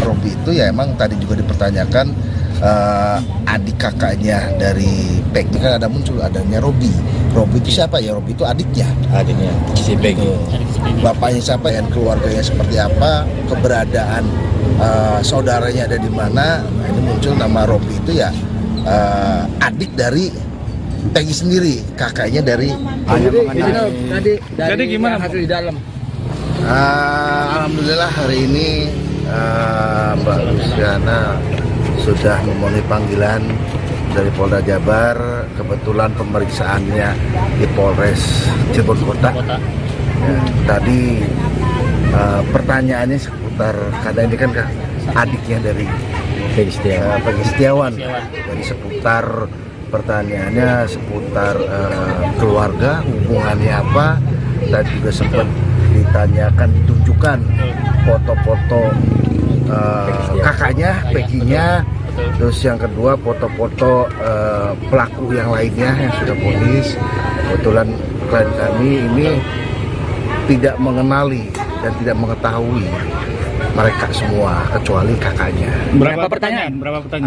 Robi itu ya emang tadi juga dipertanyakan adik kakaknya dari Peggy, kan ada muncul adanya Robi. Robi itu siapa ya? Robi itu adiknya si Peggy. Bapaknya siapa dan keluarganya seperti apa, keberadaan saudaranya ada di mana. Nah, ini muncul nama Robi itu ya adik dari Peggy sendiri, kakaknya dari Tadi gimana hasil di dalam? Alhamdulillah hari ini Mbak Luciana sudah memenuhi panggilan dari Polda Jabar. Kebetulan pemeriksaannya di Polres Cirebon Kota. Ya, tadi pertanyaannya seputar, karena ini kan adiknya dari Peggy Setiawan. Jadi seputar pertanyaannya seputar keluarga, hubungannya apa, dan juga sempat ditanyakan, ditunjukkan foto-foto kakaknya, Peggy-nya. Terus yang kedua foto-foto pelaku yang lainnya yang sudah vonis. Kebetulan klien kami ini tidak mengenali dan tidak mengetahui mereka semua kecuali kakaknya. Berapa pertanyaan?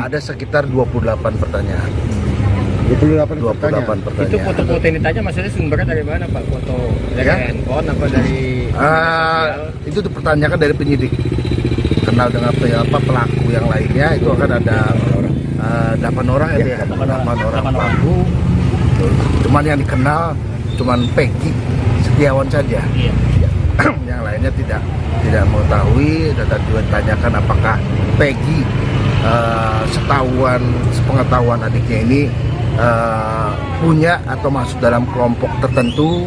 Ada sekitar 28 pertanyaan. 28 pertanyaan. Itu foto-foto ini tanya maksudnya sumbernya dari mana Pak? Foto dari handphone apa dari itu dipertanyakan dari penyidik. Kenal dengan pelaku yang lainnya, itu akan ada 8 orang ya, 8 orang pelaku. Cuman yang dikenal cuman Peggy Setiawan saja. Yang lainnya tidak mengetahui. Dan juga ditanyakan apakah Peggy sepengetahuan adiknya ini punya atau masuk dalam kelompok tertentu.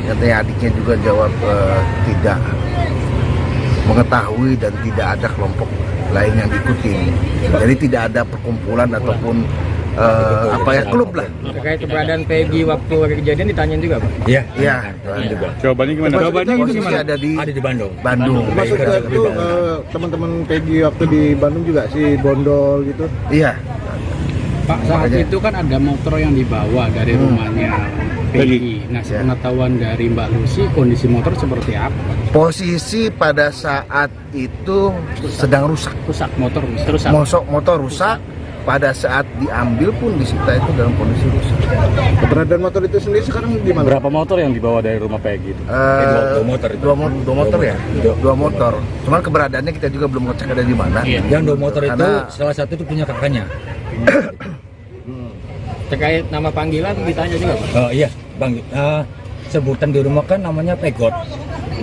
Katanya adiknya juga jawab tidak mengetahui dan tidak ada kelompok lain yang diikuti. Jadi tidak ada perkumpulan ataupun klub lah. Terkait keberadaan Peggy waktu hari kejadian ditanyain juga Pak? Iya. Juga. Jawabannya gimana? Posisi ada di Bandung. Maksudnya itu teman-teman Peggy waktu di Bandung juga si Bondol gitu? Iya. Pak, saat itu kan ada motor yang dibawa dari rumahnya Peggy. Nah, sepengetahuan dari Mbak Lucy, kondisi motor seperti apa? Posisi pada saat itu sedang rusak. Motor rusak. Motor rusak. Pada saat diambil pun disita itu dalam kondisi rusak. Keberadaan motor itu sendiri sekarang di mana? Berapa motor yang dibawa dari rumah Peggy itu? Dua motor ya. Dua motor. Cuman keberadaannya kita juga belum ngecek ada di mana. Yang 2 motor itu salah satu itu punya kakaknya. Terkait nama panggilan ditanya juga Pak? Oh iya, Bang. Sebutan di rumah kan namanya pegot,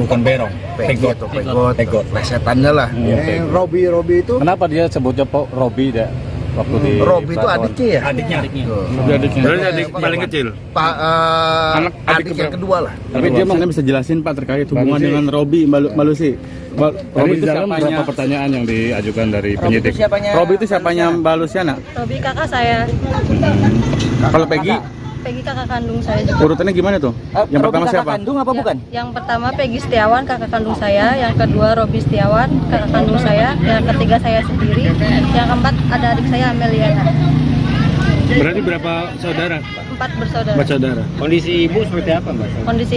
bukan berong. Pegot. Pegot. Plesetannya lah. Robi itu Kenapa dia sebutnya Robi ya? Waktu di Robi itu adiknya ya? Adiknya. Berarti adik paling kecil. Pak adik yang kedua lah. Tapi dia mungkin bisa jelasin Pak terkait hubungan dengan Robi Malusi. Robi itu siapanya? Berapa pertanyaan yang diajukan dari penyidik? Robi itu siapanya Mbak Luciana? Robi kakak saya. Kalau Peggy? Peggy kakak kandung saya juga. Urutannya gimana tuh? Yang pertama siapa? Kandung apa bukan? Yang pertama Peggy Setiawan kakak kandung saya, yang kedua Robi Setiawan kakak kandung saya, yang ketiga saya sendiri, yang keempat ada adik saya Ameliana. Berarti berapa saudara? 4 bersaudara. 4 saudara. Kondisi ibu seperti apa Mbak? Kondisi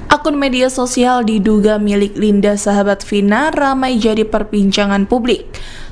Akun media sosial diduga milik Linda sahabat Vina ramai jadi perbincangan publik.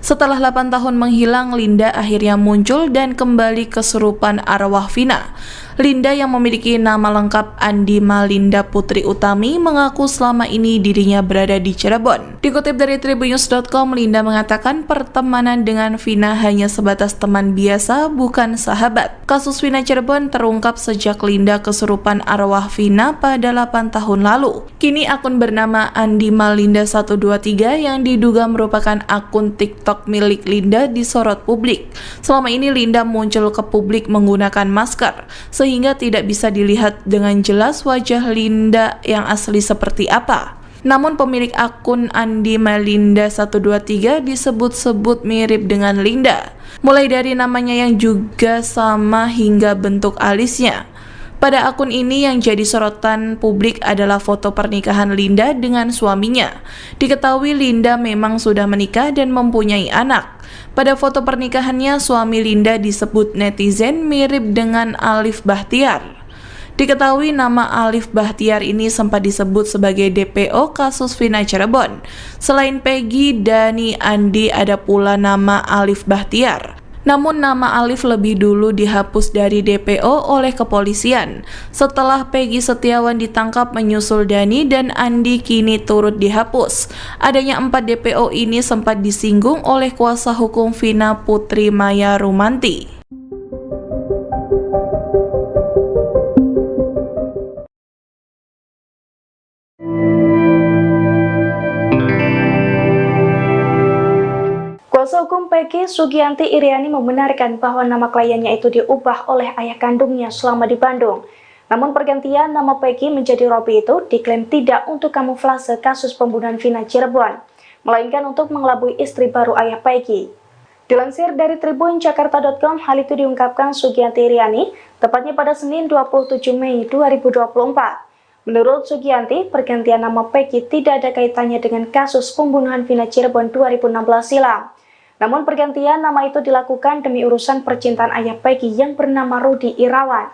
Setelah 8 tahun menghilang, Linda akhirnya muncul dan kembali kesurupan arwah Vina. Linda yang memiliki nama lengkap Andi Malinda Putri Utami mengaku selama ini dirinya berada di Cirebon. Dikutip dari tribunnews.com, Linda mengatakan pertemanan dengan Vina hanya sebatas teman biasa, bukan sahabat. Kasus Vina Cirebon terungkap sejak Linda kesurupan arwah Vina pada 8 tahun lalu. Kini akun bernama Andi Malinda 123 yang diduga merupakan akun TikTok milik Linda disorot publik. Selama ini Linda muncul ke publik menggunakan masker, sehingga tidak bisa dilihat dengan jelas wajah Linda yang asli seperti apa. Namun pemilik akun Andi Malinda 123 disebut-sebut mirip dengan Linda, mulai dari namanya yang juga sama hingga bentuk alisnya. Pada akun ini yang jadi sorotan publik adalah foto pernikahan Linda dengan suaminya. Diketahui Linda memang sudah menikah dan mempunyai anak. Pada foto pernikahannya, suami Linda disebut netizen mirip dengan Alif Bahtiar. Diketahui nama Alif Bahtiar ini sempat disebut sebagai DPO kasus Vina Cirebon. Selain Peggy, Dani, Andi, ada pula nama Alif Bahtiar. Namun nama Alif lebih dulu dihapus dari DPO oleh kepolisian. Setelah Peggy Setiawan ditangkap menyusul Dani dan Andi kini turut dihapus. Adanya 4 DPO ini sempat disinggung oleh kuasa hukum Vina Putri Maya Rumanti. Kuasa hukum Peggy Sugianti Iriani membenarkan bahwa nama kliennya itu diubah oleh ayah kandungnya selama di Bandung. Namun pergantian nama Peggy menjadi Robi itu diklaim tidak untuk kamuflase kasus pembunuhan Vina Cirebon, melainkan untuk mengelabui istri baru ayah Peggy. Dilansir dari tribunjakarta.com, hal itu diungkapkan Sugianti Iriani tepatnya pada Senin 27 Mei 2024. Menurut Sugianti, pergantian nama Peggy tidak ada kaitannya dengan kasus pembunuhan Vina Cirebon 2016 silam. Namun pergantian nama itu dilakukan demi urusan percintaan ayah Peggy yang bernama Rudi Irawan.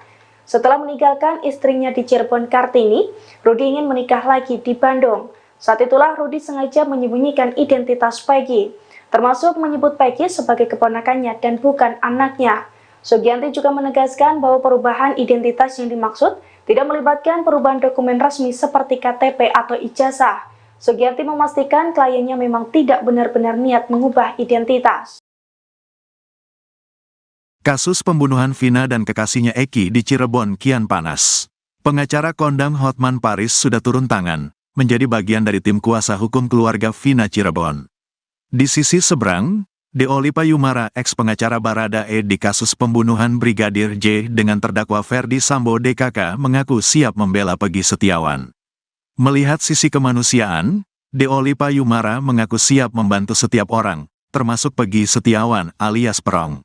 Setelah meninggalkan istrinya di Cirebon Kartini, Rudi ingin menikah lagi di Bandung. Saat itulah Rudi sengaja menyembunyikan identitas Peggy, termasuk menyebut Peggy sebagai keponakannya dan bukan anaknya. Sugianti juga menegaskan bahwa perubahan identitas yang dimaksud tidak melibatkan perubahan dokumen resmi seperti KTP atau ijazah. Sugianti memastikan kliennya memang tidak benar-benar niat mengubah identitas. Kasus pembunuhan Vina dan kekasihnya Eki di Cirebon kian panas. Pengacara kondang Hotman Paris sudah turun tangan, menjadi bagian dari tim kuasa hukum keluarga Vina Cirebon. Di sisi seberang, Deolipa Yumara, ex-pengacara Barada E di kasus pembunuhan Brigadir J dengan terdakwa Ferdi Sambo DKK mengaku siap membela Peggy Setiawan. Melihat sisi kemanusiaan, Deolipa Yumara mengaku siap membantu setiap orang, termasuk Peggy Setiawan alias Perong.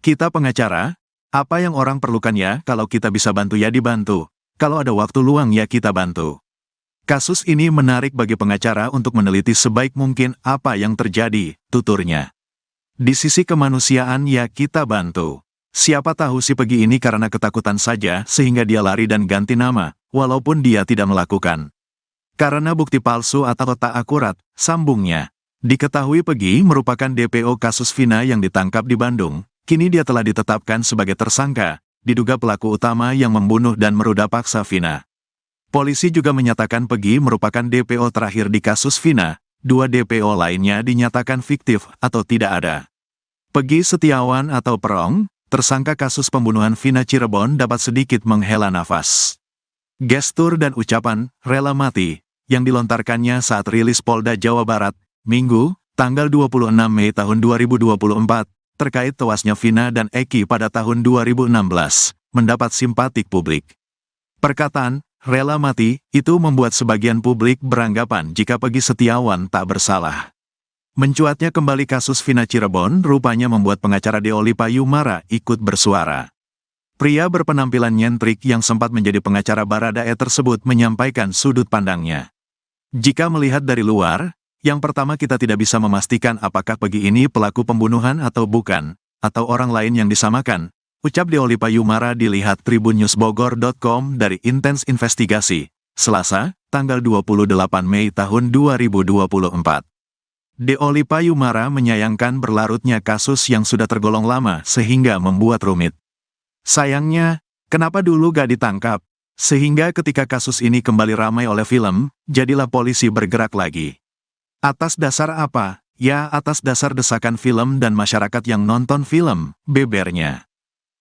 Kita pengacara, apa yang orang perlukan ya, kalau kita bisa bantu ya dibantu, kalau ada waktu luang ya kita bantu. Kasus ini menarik bagi pengacara untuk meneliti sebaik mungkin apa yang terjadi, tuturnya. Di sisi kemanusiaan ya kita bantu. Siapa tahu si Peggy ini karena ketakutan saja sehingga dia lari dan ganti nama, walaupun dia tidak melakukan. Karena bukti palsu atau tak akurat, sambungnya. Diketahui Peggy merupakan DPO kasus Vina yang ditangkap di Bandung. Kini dia telah ditetapkan sebagai tersangka, diduga pelaku utama yang membunuh dan meruda paksa Vina. Polisi juga menyatakan Peggy merupakan DPO terakhir di kasus Vina, 2 DPO lainnya dinyatakan fiktif atau tidak ada. Peggy Setiawan atau Perong, tersangka kasus pembunuhan Vina Cirebon dapat sedikit menghela nafas. Gestur dan ucapan "rela mati" yang dilontarkannya saat rilis Polda Jawa Barat, Minggu, tanggal 26 Mei tahun 2024, terkait tewasnya Vina dan Eki pada tahun 2016, mendapat simpatik publik. Perkataan "rela mati" itu membuat sebagian publik beranggapan jika Peggy Setiawan tak bersalah. Mencuatnya kembali kasus Vina Cirebon rupanya membuat pengacara Deoli Payumara ikut bersuara. Pria berpenampilan nyentrik yang sempat menjadi pengacara Baradae tersebut menyampaikan sudut pandangnya. Jika melihat dari luar, yang pertama kita tidak bisa memastikan apakah Peggy ini pelaku pembunuhan atau bukan, atau orang lain yang disamakan, ucap Deoli Payumara dilihat tribunnewsbogor.com dari Intens Investigasi, Selasa, tanggal 28 Mei tahun 2024. Deoli Payumara menyayangkan berlarutnya kasus yang sudah tergolong lama sehingga membuat rumit. Sayangnya, kenapa dulu gak ditangkap? Sehingga ketika kasus ini kembali ramai oleh film, jadilah polisi bergerak lagi. Atas dasar apa? Ya, atas dasar desakan film dan masyarakat yang nonton film, bebernya.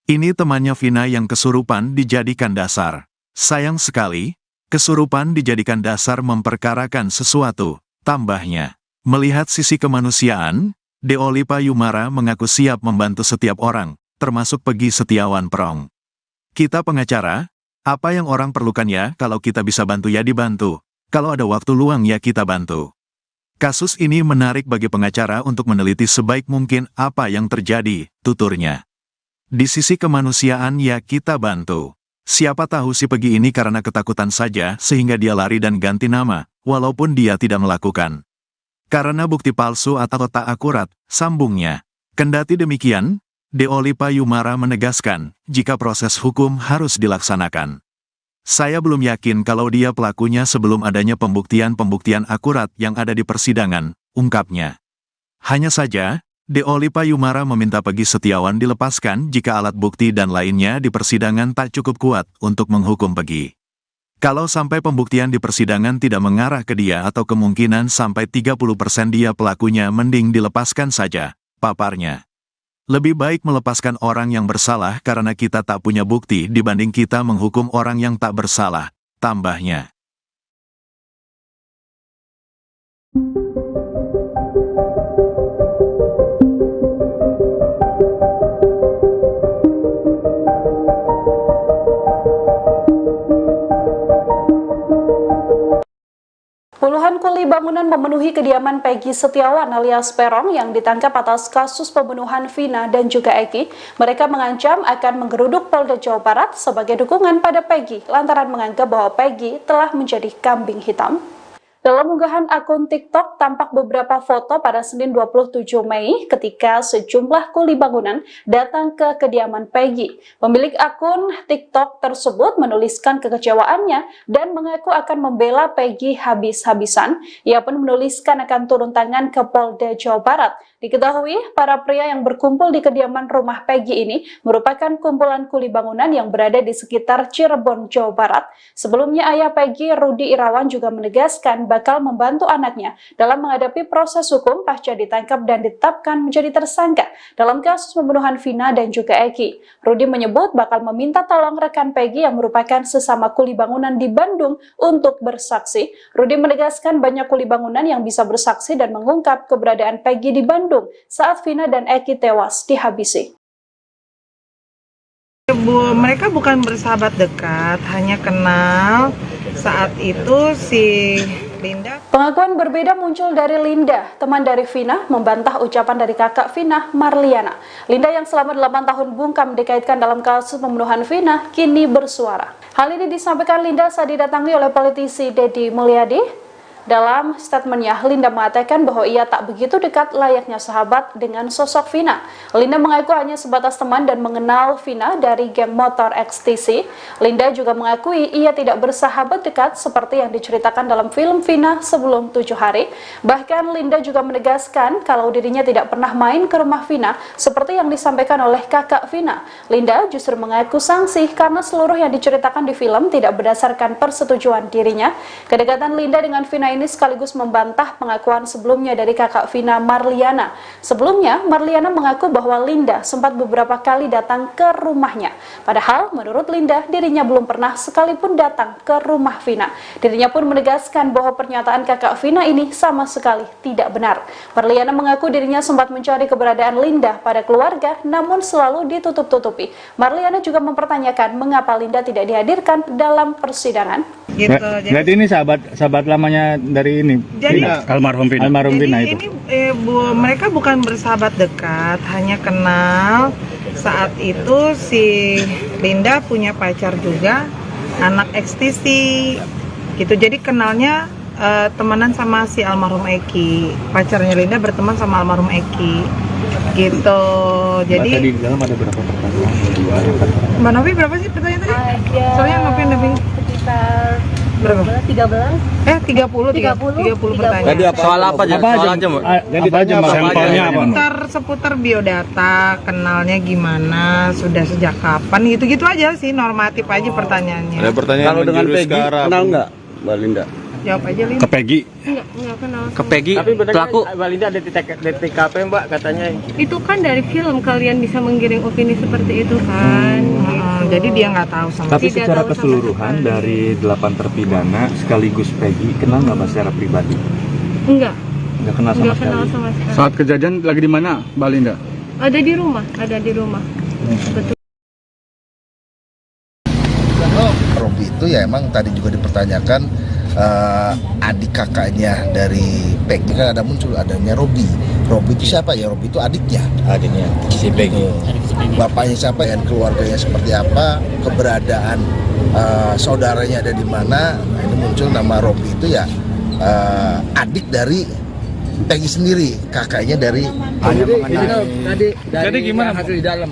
Ini temannya Vina yang kesurupan dijadikan dasar. Sayang sekali, kesurupan dijadikan dasar memperkarakan sesuatu, tambahnya. Melihat sisi kemanusiaan, Deoli Payumara mengaku siap membantu setiap orang, termasuk Peggy Setiawan Perong. Kita pengacara, apa yang orang perlukan ya kalau kita bisa bantu ya dibantu, kalau ada waktu luang ya kita bantu. Kasus ini menarik bagi pengacara untuk meneliti sebaik mungkin apa yang terjadi, tuturnya. Di sisi kemanusiaan ya kita bantu. Siapa tahu si Peggy ini karena ketakutan saja sehingga dia lari dan ganti nama, walaupun dia tidak melakukan. Karena bukti palsu atau tak akurat, sambungnya. Kendati demikian, Deoli Payumara menegaskan, jika proses hukum harus dilaksanakan. Saya belum yakin kalau dia pelakunya sebelum adanya pembuktian-pembuktian akurat yang ada di persidangan, ungkapnya. Hanya saja, Deoli Payumara meminta Peggy Setiawan dilepaskan jika alat bukti dan lainnya di persidangan tak cukup kuat untuk menghukum Peggy. Kalau sampai pembuktian di persidangan tidak mengarah ke dia atau kemungkinan sampai 30% dia pelakunya, mending dilepaskan saja, paparnya. Lebih baik melepaskan orang yang bersalah karena kita tak punya bukti dibanding kita menghukum orang yang tak bersalah, tambahnya. Puluhan kuli bangunan memenuhi kediaman Peggy Setiawan alias Perong yang ditangkap atas kasus pembunuhan Vina dan juga Eki. Mereka mengancam akan menggeruduk Polda Jawa Barat sebagai dukungan pada Peggy lantaran menganggap bahwa Peggy telah menjadi kambing hitam. Dalam unggahan akun TikTok tampak beberapa foto pada Senin 27 Mei ketika sejumlah kuli bangunan datang ke kediaman Peggy. Pemilik akun TikTok tersebut menuliskan kekecewaannya dan mengaku akan membela Peggy habis-habisan. Ia pun menuliskan akan turun tangan ke Polda Jawa Barat. Diketahui, para pria yang berkumpul di kediaman rumah Peggy ini merupakan kumpulan kuli bangunan yang berada di sekitar Cirebon, Jawa Barat. Sebelumnya ayah Peggy, Rudi Irawan, juga menegaskan bakal membantu anaknya dalam menghadapi proses hukum pasca ditangkap dan ditetapkan menjadi tersangka dalam kasus pembunuhan Vina dan juga Eki. Rudi menyebut bakal meminta tolong rekan Peggy yang merupakan sesama kuli bangunan di Bandung untuk bersaksi. Rudi menegaskan banyak kuli bangunan yang bisa bersaksi dan mengungkap keberadaan Peggy di Bandung saat Vina dan Eki tewas dihabisi. Mereka bukan bersahabat dekat, hanya kenal saat itu si Linda. Pengakuan berbeda muncul dari Linda, teman dari Vina, membantah ucapan dari kakak Vina, Marliana. Linda yang selama 8 tahun bungkam dikaitkan dalam kasus pembunuhan Vina, kini bersuara. Hal ini disampaikan Linda saat didatangi oleh politisi Deddy Mulyadi. Dalam statementnya, Linda mengatakan bahwa ia tak begitu dekat layaknya sahabat dengan sosok Vina. Linda mengaku hanya sebatas teman dan mengenal Vina dari geng motor XTC. Linda juga mengakui ia tidak bersahabat dekat seperti yang diceritakan dalam film Vina sebelum 7 hari. Bahkan Linda juga menegaskan kalau dirinya tidak pernah main ke rumah Vina seperti yang disampaikan oleh kakak Vina. Linda justru mengaku sangsi karena seluruh yang diceritakan di film tidak berdasarkan persetujuan dirinya. Kedekatan Linda dengan Vina ini sekaligus membantah pengakuan sebelumnya dari kakak Vina, Marliana. Sebelumnya, Marliana mengaku bahwa Linda sempat beberapa kali datang ke rumahnya. Padahal, menurut Linda, dirinya belum pernah sekalipun datang ke rumah Vina. Dirinya pun menegaskan bahwa pernyataan kakak Vina ini sama sekali tidak benar. Marliana mengaku dirinya sempat mencari keberadaan Linda pada keluarga, namun selalu ditutup-tutupi. Marliana juga mempertanyakan mengapa Linda tidak dihadirkan dalam persidangan. Gitu. Berarti ini sahabat lamanya dari ini, Jadi- almarhum Vina. Jadi mereka bukan bersahabat dekat, hanya kenal. Saat itu si Linda punya pacar juga, anak XTC gitu. Jadi kenalnya temenan sama si almarhum Eki. Pacarnya Linda berteman sama almarhum Eki gitu. Jadi Tadi di dalam ada berapa pertanyaan? Mbak Novi berapa sih pertanyaan tadi? Soalnya Novi Sekitar berapa? 13. 30 pertanyaan. Tadi soal apa aja? Yang ditanya sampelnya apa? Seputar biodata, kenalnya gimana, sudah sejak kapan, gitu-gitu aja sih, normatif aja pertanyaannya. Ada pertanyaan kalau dengan Peggy kenal nggak, Mbak Linda? Jawab aja, Lin. Ke Peggy? Enggak kenal. Ke Peggy, pelaku Mbak Linda ada di TKP Mbak katanya. Itu kan dari film kalian bisa menggiring opini seperti itu kan. Jadi dia nggak tahu sama Tapi Tidak secara tahu sama keseluruhan sekali. dari 8 terpidana sekaligus Peggy, kenal nggak Mbak secara pribadi? Enggak Nggak kenal sama sekali? kenal sama sekali. Saat kejadian lagi di mana, Mbak Linda? Ada di rumah. Betul. Robi itu ya emang tadi juga dipertanyakan adik kakaknya dari Peggy, kan ada muncul adanya Robi. Robi itu siapa ya? Robi itu adiknya si Peggy. Bapaknya siapa dan keluarganya seperti apa, keberadaan saudaranya ada di mana. Nah, ini muncul nama Robi itu ya adik dari Peggy sendiri, kakaknya dari Tadi gimana hasil di dalam?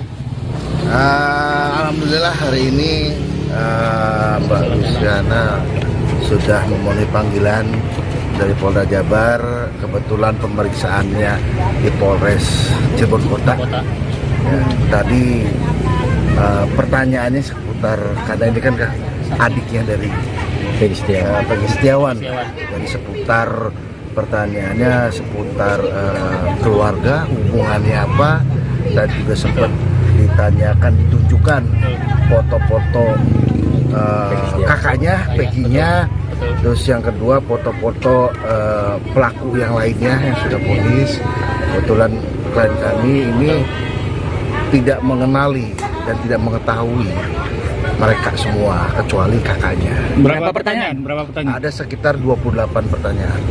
Alhamdulillah hari ini Mbak Luciana sudah memenuhi panggilan dari Polda Jabar. Kebetulan pemeriksaannya di Polres Cirebon Kota. Ya, tadi pertanyaannya seputar, karena ini kan adiknya dari Peggy Setiawan. Jadi seputar pertanyaannya seputar keluarga, hubungannya apa, dan juga sempat ditanyakan, ditunjukkan foto-foto kakaknya, Peggy-nya. Terus yang kedua foto-foto pelaku yang lainnya yang sudah vonis. Kebetulan klien kami ini tidak mengenali dan tidak mengetahui mereka semua kecuali kakaknya. Berapa pertanyaan? Ada sekitar 28 pertanyaan.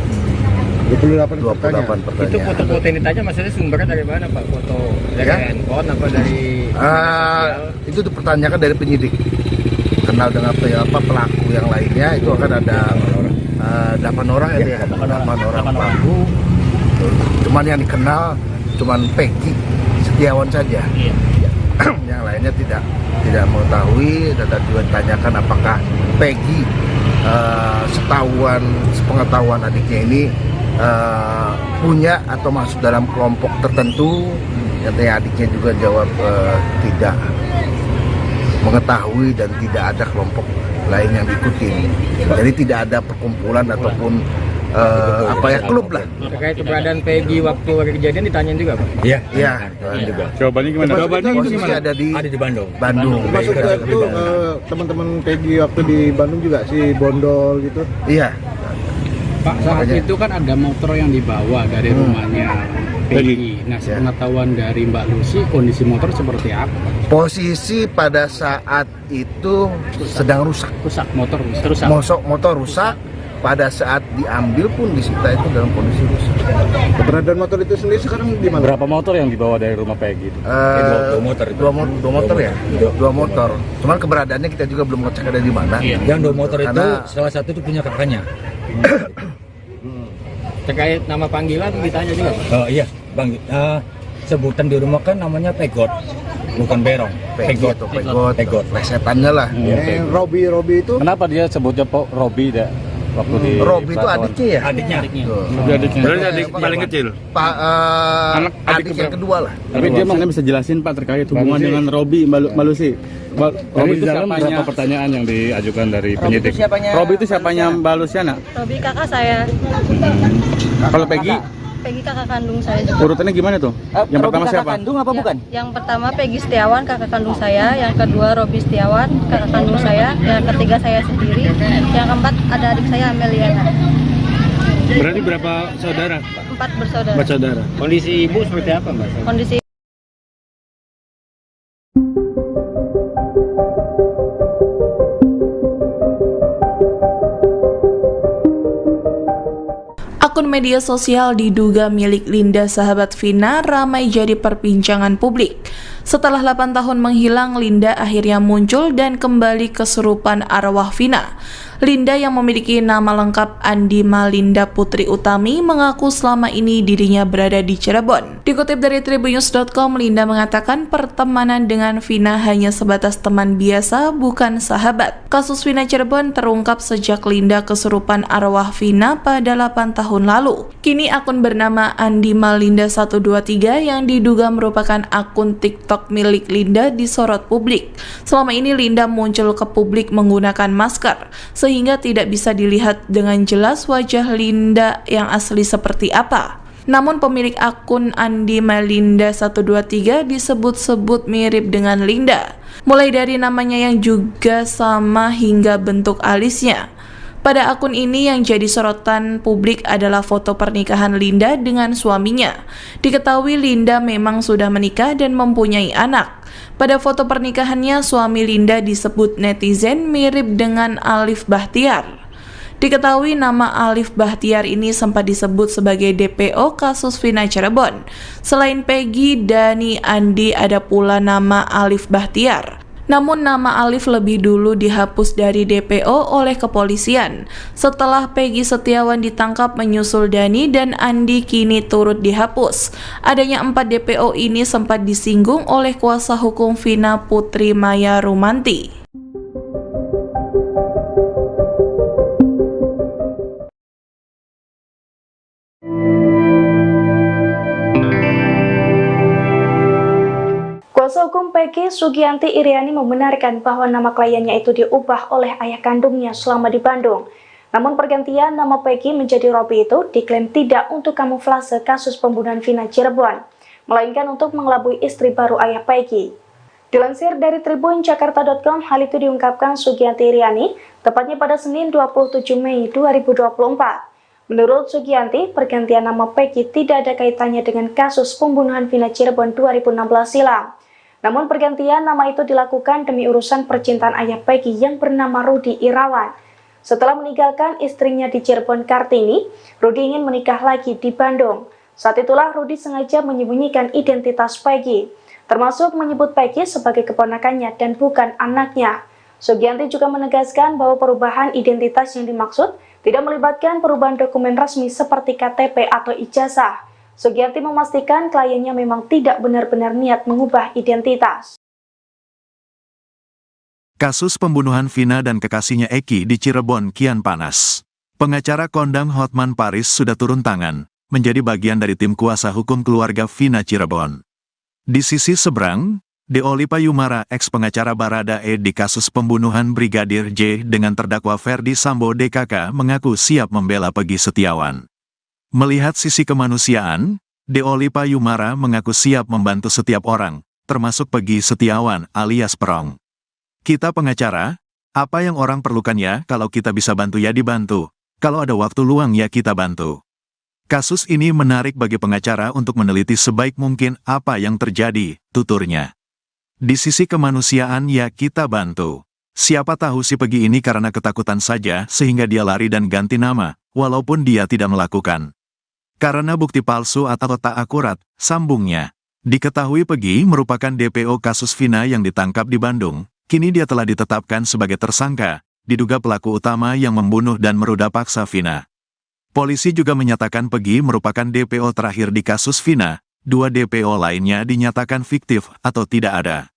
28 pertanyaan. Itu foto-foto yang ditanya maksudnya sumbernya dari mana Pak? Foto dari handphone apa dari Itu dipertanyakan dari penyidik. Kenal dengan pelaku yang lainnya, itu akan ada 8 orang ya, 8 orang pelaku. Cuman yang dikenal cuman Peggy Setiawan saja. Yang lainnya tidak mengetahui, dan juga ditanyakan apakah Peggy sepengetahuan adiknya ini punya atau masuk dalam kelompok tertentu. Katanya adiknya juga jawab tidak mengetahui dan tidak ada kelompok lain yang diikuti. Jadi tidak ada perkumpulan ataupun klub lah. Terkait keberadaan Peggy waktu kejadian ditanyain juga Pak? Iya. juga. Jawabannya gimana? Jawabannya itu gimana? Ada di Bandung. Maksudnya itu teman-teman Peggy waktu di Bandung juga si Bondol gitu. Iya. Pak, saat itu kan ada motor yang dibawa dari rumahnya Peggy. Nah, sepengetahuan dari Mbak Lucy, kondisi motor seperti apa? Posisi pada saat itu sedang rusak. Motor rusak. Motor rusak. Pada saat diambil pun disita itu dalam kondisi rusak. Keberadaan motor itu sendiri sekarang di mana? Berapa motor yang dibawa dari rumah Peggy itu? Dua motor ya? Dua motor. Cuman keberadaannya kita juga belum ngecek ada di mana. Yang 2 motor itu salah satu itu punya kakaknya. Terkait nama panggilan ditanya juga Pak? Oh iya, Bang. Sebutan di rumah kan namanya pegot, bukan berong. Pegot. Plesetannya lah. Robi itu Kenapa dia sebutnya Robi deh? Waktu di Robi itu Pelaton. adiknya ya? Adiknya. Berarti adik paling kecil. Adik yang kedua lah. Tapi dia makanya bisa jelasin Pak terkait hubungan dengan Robi Mbak Lucy. Robi itu siapanya? Berapa pertanyaan yang diajukan dari penyidik? Robi itu siapanya Mbak Luciana? Robi kakak saya. Kalau Peggy? Peggy kakak kandung saya juga. Urutannya gimana tuh? Yang pertama siapa? Yang pertama Peggy Setiawan kakak kandung saya, yang kedua Robi Setiawan kakak kandung saya, yang ketiga saya sendiri, yang keempat ada adik saya Ameliana. Berarti berapa saudara? 4 bersaudara. Saudara. Kondisi ibu seperti apa Mbak? Kondisi Akun media sosial diduga milik Linda sahabat Vina ramai jadi perbincangan publik. Setelah 8 tahun menghilang, Linda akhirnya muncul dan kembali kesurupan arwah Vina. Linda yang memiliki nama lengkap Andi Malinda Putri Utami mengaku selama ini dirinya berada di Cirebon. Dikutip dari tribunnews.com, Linda mengatakan pertemanan dengan Vina hanya sebatas teman biasa, bukan sahabat. Kasus Vina Cirebon terungkap sejak Linda kesurupan arwah Vina pada 8 tahun lalu. Kini akun bernama Andi Malinda 123 yang diduga merupakan akun TikTok milik Linda disorot publik. Selama ini Linda muncul ke publik menggunakan masker, sehingga tidak bisa dilihat dengan jelas wajah Linda yang asli seperti apa. Namun pemilik akun Andi Malinda 123 disebut-sebut mirip dengan Linda, mulai dari namanya yang juga sama hingga bentuk alisnya. Pada akun ini yang jadi sorotan publik adalah foto pernikahan Linda dengan suaminya. Diketahui Linda memang sudah menikah dan mempunyai anak. Pada foto pernikahannya, suami Linda disebut netizen mirip dengan Alif Bahtiar. Diketahui nama Alif Bahtiar ini sempat disebut sebagai DPO kasus Vina Cirebon. Selain Peggy, Dani, Andi, ada pula nama Alif Bahtiar. Namun nama Alif lebih dulu dihapus dari DPO oleh kepolisian. Setelah Peggy Setiawan ditangkap menyusul Dani dan Andi kini turut dihapus. Adanya 4 DPO ini sempat disinggung oleh kuasa hukum Vina Putri Maya Rumanti. Kuasa hukum Peggy Sugianti Iriani membenarkan bahwa nama kliennya itu diubah oleh ayah kandungnya selama di Bandung. Namun pergantian nama Peggy menjadi Robi itu diklaim tidak untuk kamuflase kasus pembunuhan Vina Cirebon, melainkan untuk mengelabui istri baru ayah Peggy. Dilansir dari tribunjakarta.com, hal itu diungkapkan Sugianti Iriani tepatnya pada Senin 27 Mei 2024. Menurut Sugianti, pergantian nama Peggy tidak ada kaitannya dengan kasus pembunuhan Vina Cirebon 2016 silam. Namun pergantian nama itu dilakukan demi urusan percintaan ayah Peggy yang bernama Rudi Irawan. Setelah meninggalkan istrinya di Cirebon Kartini, Rudi ingin menikah lagi di Bandung. Saat itulah Rudi sengaja menyembunyikan identitas Peggy, termasuk menyebut Peggy sebagai keponakannya dan bukan anaknya. Sugianti juga menegaskan bahwa perubahan identitas yang dimaksud tidak melibatkan perubahan dokumen resmi seperti KTP atau ijazah. Sugianti memastikan kliennya memang tidak benar-benar niat mengubah identitas. Kasus pembunuhan Vina dan kekasihnya Eki di Cirebon kian panas. Pengacara kondang Hotman Paris sudah turun tangan, menjadi bagian dari tim kuasa hukum keluarga Vina Cirebon. Di sisi seberang, Deolipa Yumara, ex-pengacara Baradae di kasus pembunuhan Brigadir J dengan terdakwa Ferdi Sambo DKK mengaku siap membela Peggy Setiawan. Melihat sisi kemanusiaan, Deolipa Yumara mengaku siap membantu setiap orang, termasuk Peggy Setiawan alias Perong. Kita pengacara, apa yang orang perlukan ya, kalau kita bisa bantu ya dibantu, kalau ada waktu luang ya kita bantu. Kasus ini menarik bagi pengacara untuk meneliti sebaik mungkin apa yang terjadi, tuturnya. Di sisi kemanusiaan ya kita bantu. Siapa tahu si Peggy ini karena ketakutan saja sehingga dia lari dan ganti nama, walaupun dia tidak melakukan. Karena bukti palsu atau tak akurat, sambungnya. Diketahui Peggy merupakan DPO kasus Vina yang ditangkap di Bandung, kini dia telah ditetapkan sebagai tersangka, diduga pelaku utama yang membunuh dan meruda paksa Vina. Polisi juga menyatakan Peggy merupakan DPO terakhir di kasus Vina, 2 DPO lainnya dinyatakan fiktif atau tidak ada.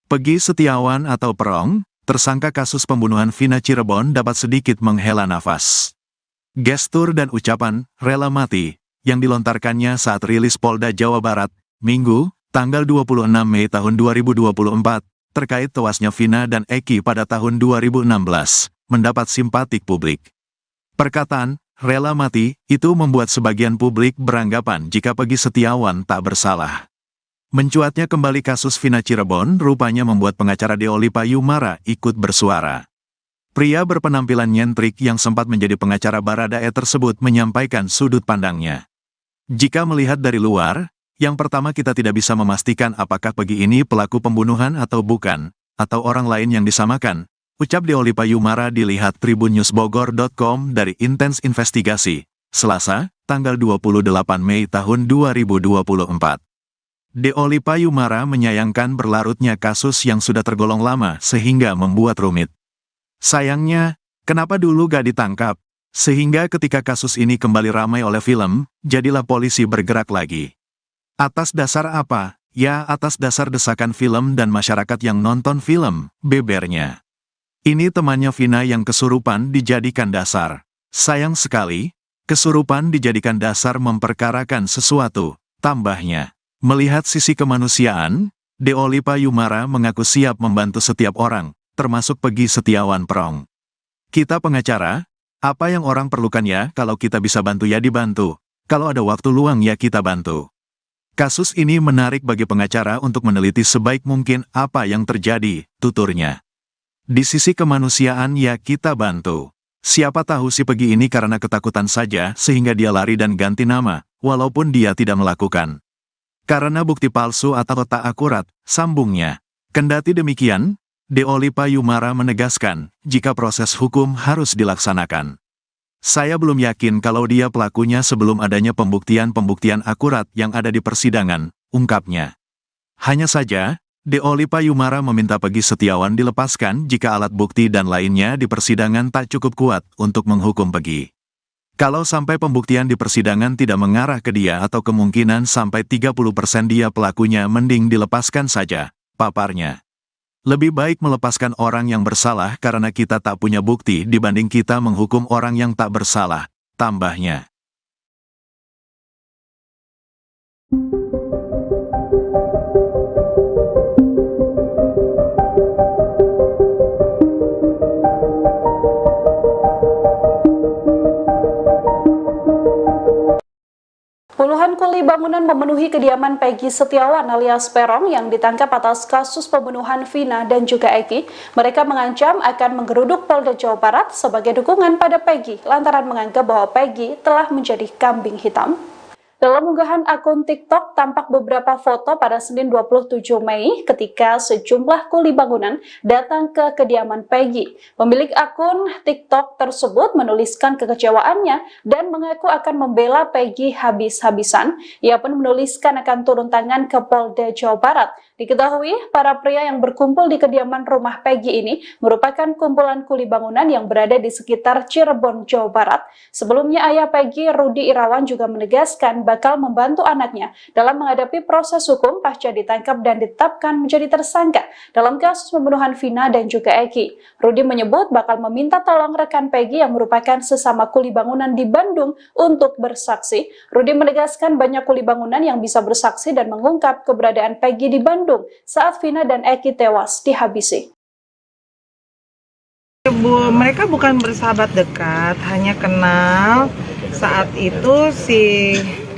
Peggy Setiawan atau Perong, tersangka kasus pembunuhan Vina Cirebon dapat sedikit menghela nafas. Gestur dan ucapan "rela mati" yang dilontarkannya saat rilis Polda Jawa Barat, Minggu, tanggal 26 Mei tahun 2024, terkait tewasnya Vina dan Eki pada tahun 2016, mendapat simpatik publik. Perkataan "rela mati" itu membuat sebagian publik beranggapan jika Peggy Setiawan tak bersalah. Mencuatnya kembali kasus Vina Cirebon rupanya membuat pengacara Deoli Payumara ikut bersuara. Pria berpenampilan nyentrik yang sempat menjadi pengacara Baradae tersebut menyampaikan sudut pandangnya. Jika melihat dari luar, yang pertama kita tidak bisa memastikan apakah Peggy ini pelaku pembunuhan atau bukan, atau orang lain yang disamakan, ucap Deoli Payumara dilihat tribunnewsbogor.com dari Intens Investigasi, Selasa, tanggal 28 Mei tahun 2024. Deoli Payumara menyayangkan berlarutnya kasus yang sudah tergolong lama sehingga membuat rumit. Sayangnya, kenapa dulu gak ditangkap? Sehingga ketika kasus ini kembali ramai oleh film, jadilah polisi bergerak lagi. Atas dasar apa? Ya atas dasar desakan film dan masyarakat yang nonton film, bebernya. Ini temannya Vina yang kesurupan dijadikan dasar. Sayang sekali, kesurupan dijadikan dasar memperkarakan sesuatu, tambahnya. Melihat sisi kemanusiaan, Deoli Payumara mengaku siap membantu setiap orang, termasuk Peggy Setiawan Perong. Kita pengacara, apa yang orang perlukan ya kalau kita bisa bantu ya dibantu, kalau ada waktu luang ya kita bantu. Kasus ini menarik bagi pengacara untuk meneliti sebaik mungkin apa yang terjadi, tuturnya. Di sisi kemanusiaan ya kita bantu. Siapa tahu si Peggy ini karena ketakutan saja sehingga dia lari dan ganti nama, walaupun dia tidak melakukan. Karena bukti palsu atau tak akurat, sambungnya. Kendati demikian, Deoli Payumara menegaskan, jika proses hukum harus dilaksanakan. Saya belum yakin kalau dia pelakunya sebelum adanya pembuktian-pembuktian akurat yang ada di persidangan, ungkapnya. Hanya saja, Deoli Payumara meminta Peggy Setiawan dilepaskan jika alat bukti dan lainnya di persidangan tak cukup kuat untuk menghukum Peggy. Kalau sampai pembuktian di persidangan tidak mengarah ke dia atau kemungkinan sampai 30% dia pelakunya mending dilepaskan saja, paparnya. Lebih baik melepaskan orang yang bersalah karena kita tak punya bukti dibanding kita menghukum orang yang tak bersalah, tambahnya. Puluhan kuli bangunan memenuhi kediaman Peggy Setiawan alias Perong yang ditangkap atas kasus pembunuhan Vina dan juga Eki. Mereka mengancam akan menggeruduk Polda Jawa Barat sebagai dukungan pada Peggy lantaran menganggap bahwa Peggy telah menjadi kambing hitam. Dalam unggahan akun TikTok tampak beberapa foto pada Senin 27 Mei ketika sejumlah kuli bangunan datang ke kediaman Peggy. Pemilik akun TikTok tersebut menuliskan kekecewaannya dan mengaku akan membela Peggy habis-habisan. Ia pun menuliskan akan turun tangan ke Polda Jawa Barat. Diketahui, para pria yang berkumpul di kediaman rumah Peggy ini merupakan kumpulan kuli bangunan yang berada di sekitar Cirebon, Jawa Barat. Sebelumnya ayah Peggy, Rudi Irawan, juga menegaskan bakal membantu anaknya dalam menghadapi proses hukum pasca ditangkap dan ditetapkan menjadi tersangka dalam kasus pembunuhan Vina dan juga Eki. Rudi menyebut bakal meminta tolong rekan Peggy yang merupakan sesama kuli bangunan di Bandung untuk bersaksi. Rudi menegaskan banyak kuli bangunan yang bisa bersaksi dan mengungkap keberadaan Peggy di Bandung saat Vina dan Eki tewas dihabisi. Mereka bukan bersahabat dekat, hanya kenal saat itu si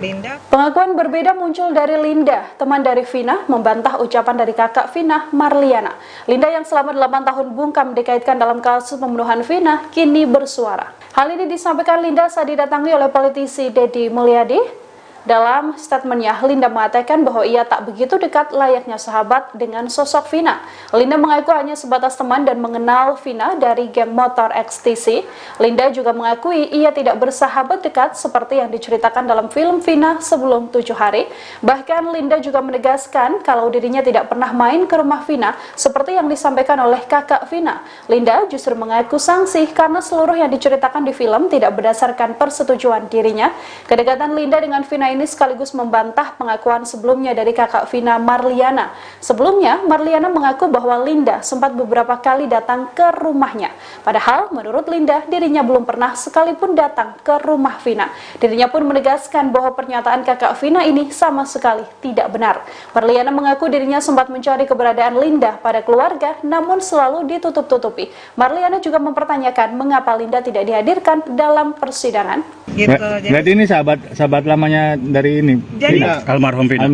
Linda. Pengakuan berbeda muncul dari Linda, teman dari Vina, membantah ucapan dari kakak Vina, Marliana. Linda yang selama 8 tahun bungkam dikaitkan dalam kasus pembunuhan Vina, kini bersuara. Hal ini disampaikan Linda saat didatangi oleh politisi Deddy Mulyadi. Dalam statementnya, Linda mengatakan bahwa ia tak begitu dekat layaknya sahabat dengan sosok Vina. Linda mengaku hanya sebatas teman dan mengenal Vina dari geng motor XTC. Linda juga mengakui ia tidak bersahabat dekat seperti yang diceritakan dalam film Vina sebelum 7 hari. Bahkan Linda juga menegaskan kalau dirinya tidak pernah main ke rumah Vina seperti yang disampaikan oleh kakak Vina. Linda justru mengaku sangsi karena seluruh yang diceritakan di film tidak berdasarkan persetujuan dirinya. Kedekatan Linda dengan Vina ini sekaligus membantah pengakuan sebelumnya dari kakak Vina, Marliana. Sebelumnya, Marliana mengaku bahwa Linda sempat beberapa kali datang ke rumahnya. Padahal, menurut Linda, dirinya belum pernah sekalipun datang ke rumah Vina. Dirinya pun menegaskan bahwa pernyataan kakak Vina ini sama sekali tidak benar. Marliana mengaku dirinya sempat mencari keberadaan Linda pada keluarga, namun selalu ditutup-tutupi. Marliana juga mempertanyakan mengapa Linda tidak dihadirkan dalam persidangan. Gitu. Jadi ini sahabat lamanya dari ini. Jadi almarhum Vina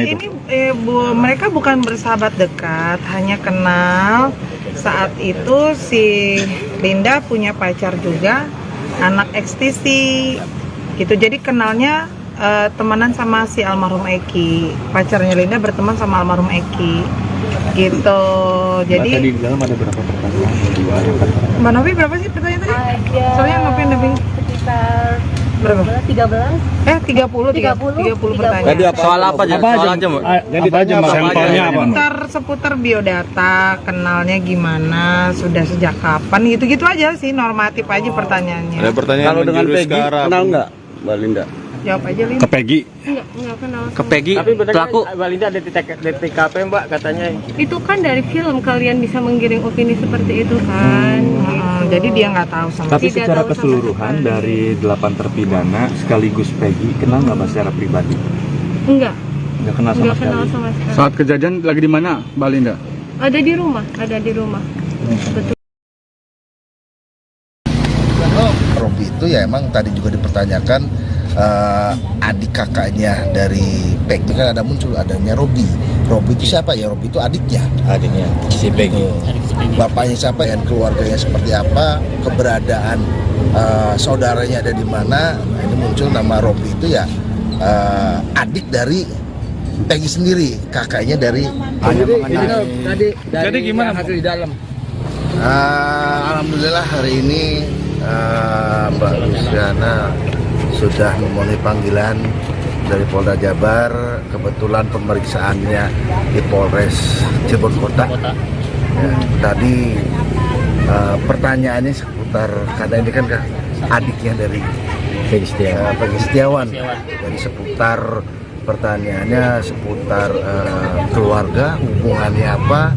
itu. Ini mereka bukan bersahabat dekat, hanya kenal. Saat itu si Linda punya pacar juga, anak XTC. Gitu. Jadi kenalnya temenan sama si almarhum Eki. Pacarnya Linda berteman sama almarhum Eki. Gitu. Jadi tadi di dalam ada berapa pertanyaan? Mbak Novi berapa sih pertanyaan tadi? Soalnya Novi Sekitar berapa? 30 pertanyaan. Tadi soal apa aja? Soal aja, Mbak. Jadi aja sampelnya apa? Seputar biodata, kenalnya gimana, sudah sejak kapan, gitu-gitu aja sih, normatif aja pertanyaannya. Ada pertanyaan kalau dengan Peggy kenal nggak, Mbak Linda? Jawab aja, Linda. Ke Peggy? Enggak kenal. Ke Peggy, pelaku Mbak Linda ada di TKP Mbak katanya. Itu kan dari film kalian bisa menggiring opini seperti itu kan. Jadi dia nggak tahu sama. Tapi secara keseluruhan dari 8 terpidana sekaligus Peggy kenal nggak Mbak secara pribadi? Enggak. Nggak kenal sama sekali. Saat kejadian lagi di mana, Mbak Linda? Ada di rumah. Betul. Robi itu ya emang tadi juga dipertanyakan adik kakaknya dari Peggy, kan ada muncul adanya Robi. Robi itu siapa ya? Robi itu adiknya si Peggy. Bapaknya siapa dan keluarganya seperti apa, keberadaan saudaranya ada di mana. Nah, ini muncul nama Robi itu ya adik dari Peggy sendiri, kakaknya dari Jadi gimana hasil di dalam? Alhamdulillah hari ini Mbak Luciana sudah memenuhi panggilan dari Polda Jabar. Kebetulan pemeriksaannya di Polres Cirebon Kota. Ya, tadi pertanyaannya seputar, karena ini kan adiknya dari Peggy Setiawan. Jadi seputar pertanyaannya seputar keluarga, hubungannya apa,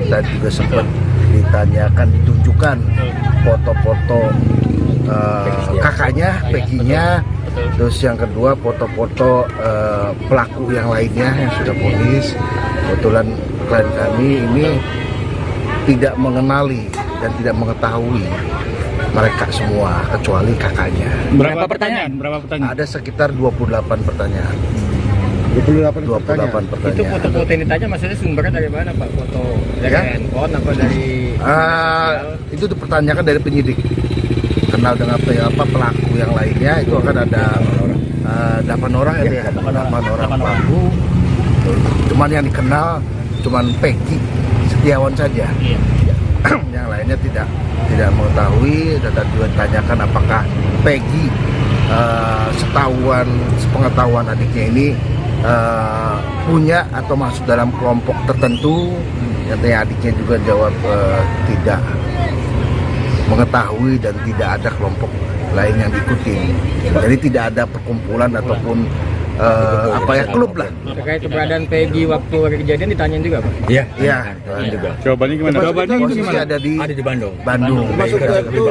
dan juga sempat ditanyakan, ditunjukkan foto-foto kakaknya, Peggy-nya. Terus yang kedua foto-foto pelaku yang lainnya yang sudah vonis. Kebetulan klien kami ini tidak mengenali dan tidak mengetahui mereka semua kecuali kakaknya. Berapa pertanyaan? Ada sekitar 28 pertanyaan. 28 pertanyaan. Itu foto-foto yang ditanya maksudnya sumbernya dari mana Pak? Foto dari handphone apa dari itu dipertanyakan dari penyidik. Kenal dengan pelaku yang lainnya, itu akan ada 8 orang ya, 8 orang pelaku. Cuman yang dikenal cuman Peggy Setiawan saja. Yang lainnya tidak mengetahui. Dan juga ditanyakan apakah Peggy sepengetahuan adiknya ini punya atau masuk dalam kelompok tertentu. Yang adiknya juga jawab tidak mengetahui dan tidak ada kelompok lain yang diikuti. Jadi tidak ada perkumpulan ataupun klub lah. Terkait keberadaan Peggy waktu kejadian ditanyain juga Pak? Iya. Jawabannya gimana? Posisi ada di Bandung. Maksud itu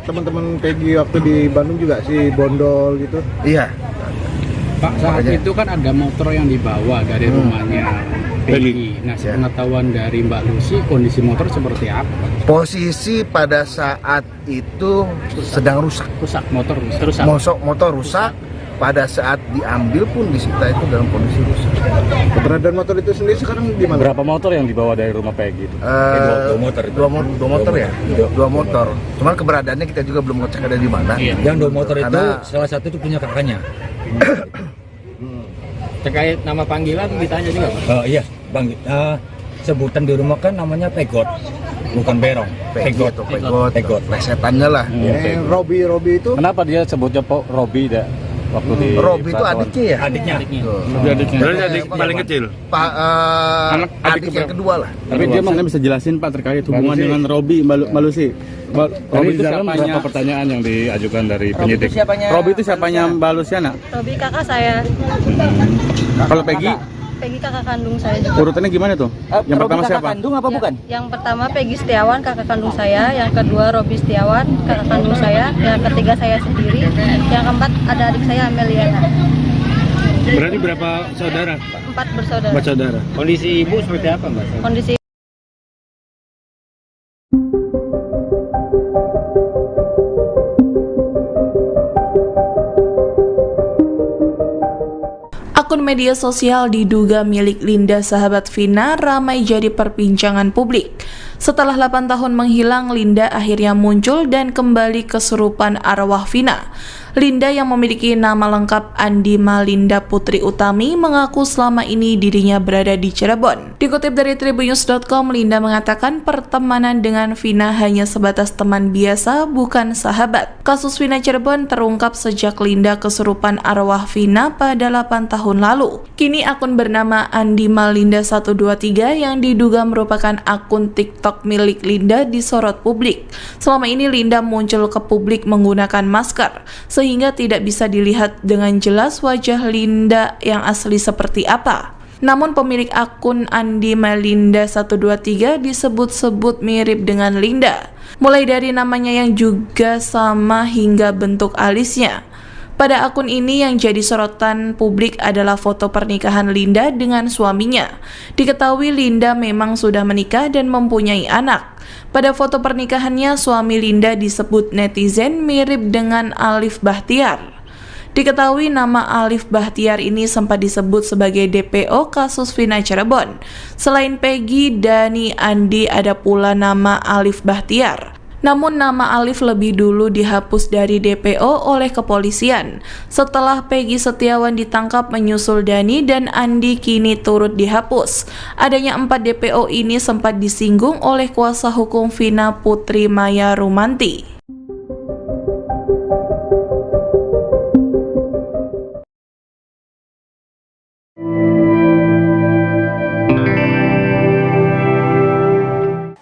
teman-teman Peggy waktu di Bandung juga si Bondol gitu. Iya. Pak, saat itu kan ada motor yang dibawa dari rumahnya Peggy. Nah, sepengetahuan dari Mbak Lucy, kondisi motor seperti apa? Posisi pada saat itu sedang rusak. Motor rusak. Motor rusak. Pada saat diambil pun disita itu dalam kondisi rusak. Keberadaan motor itu sendiri sekarang di mana? Berapa motor yang dibawa dari rumah Peggy itu? Dua motor. Cuman keberadaannya kita juga belum ngecek ada di mana. Yang 2 motor itu salah satu itu punya kakaknya. Terkait nama panggilan ditanya juga Pak? Iya, Bang. Sebutan di rumah kan namanya pegot, bukan berong. Pegot. Pegot. Plesetannya lah. Robi itu Kenapa dia sebutnya Robi deh? Waktu di Robi itu adiknya ya? Adiknya. Berarti adik paling kecil. Adik yang kedua lah. Tapi dia mungkin bisa jelasin Pak terkait hubungan dengan Robi Malusi. Robi itu siapanya? Berapa pertanyaan yang diajukan dari penyidik? Robi itu siapanya Mbak Luciana? Robi kakak saya. Kalau Peggy? Peggy kakak kandung saya juga. Urutannya gimana tuh? Yang pertama siapa? Kandung apa bukan? Yang pertama Peggy Setiawan kakak kandung saya, yang kedua Robi Setiawan kakak kandung saya, yang ketiga saya sendiri, yang keempat ada adik saya Ameliana. Berarti berapa saudara? 4 bersaudara. 4 saudara. Kondisi ibu seperti apa Mbak? Kondisi Akun media sosial diduga milik Linda sahabat Vina ramai jadi perbincangan publik. Setelah 8 tahun menghilang, Linda akhirnya muncul dan kembali kesurupan arwah Vina. Linda yang memiliki nama lengkap Andi Malinda Putri Utami mengaku selama ini dirinya berada di Cirebon. Dikutip dari tribunnews.com, Linda mengatakan pertemanan dengan Vina hanya sebatas teman biasa, bukan sahabat. Kasus Vina Cirebon terungkap sejak Linda kesurupan arwah Vina pada 8 tahun lalu. Kini akun bernama Andi Malinda 123 yang diduga merupakan akun TikTok milik Linda disorot publik. Selama ini Linda muncul ke publik menggunakan masker, sehingga tidak bisa dilihat dengan jelas wajah Linda yang asli seperti apa. Namun pemilik akun Andi Malinda 123 disebut-sebut mirip dengan Linda, mulai dari namanya yang juga sama hingga bentuk alisnya. Pada akun ini yang jadi sorotan publik adalah foto pernikahan Linda dengan suaminya. Diketahui Linda memang sudah menikah dan mempunyai anak. Pada foto pernikahannya, suami Linda disebut netizen mirip dengan Alif Bahtiar. Diketahui nama Alif Bahtiar ini sempat disebut sebagai DPO kasus Vina Cirebon. Selain Peggy, Dani, Andi, ada pula nama Alif Bahtiar. Namun nama Alif lebih dulu dihapus dari DPO oleh kepolisian. Setelah Peggy Setiawan ditangkap menyusul Dani dan Andi kini turut dihapus. Adanya 4 DPO ini sempat disinggung oleh kuasa hukum Vina Putri Maya Rumanti.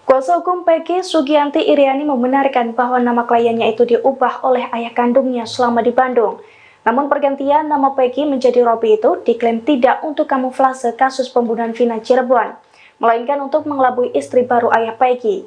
Kuasa hukum Peggy Sugianti Iriani membenarkan bahwa nama kliennya itu diubah oleh ayah kandungnya selama di Bandung. Namun pergantian nama Peggy menjadi Robi itu diklaim tidak untuk kamuflase kasus pembunuhan Vina Cirebon, melainkan untuk mengelabui istri baru ayah Peggy.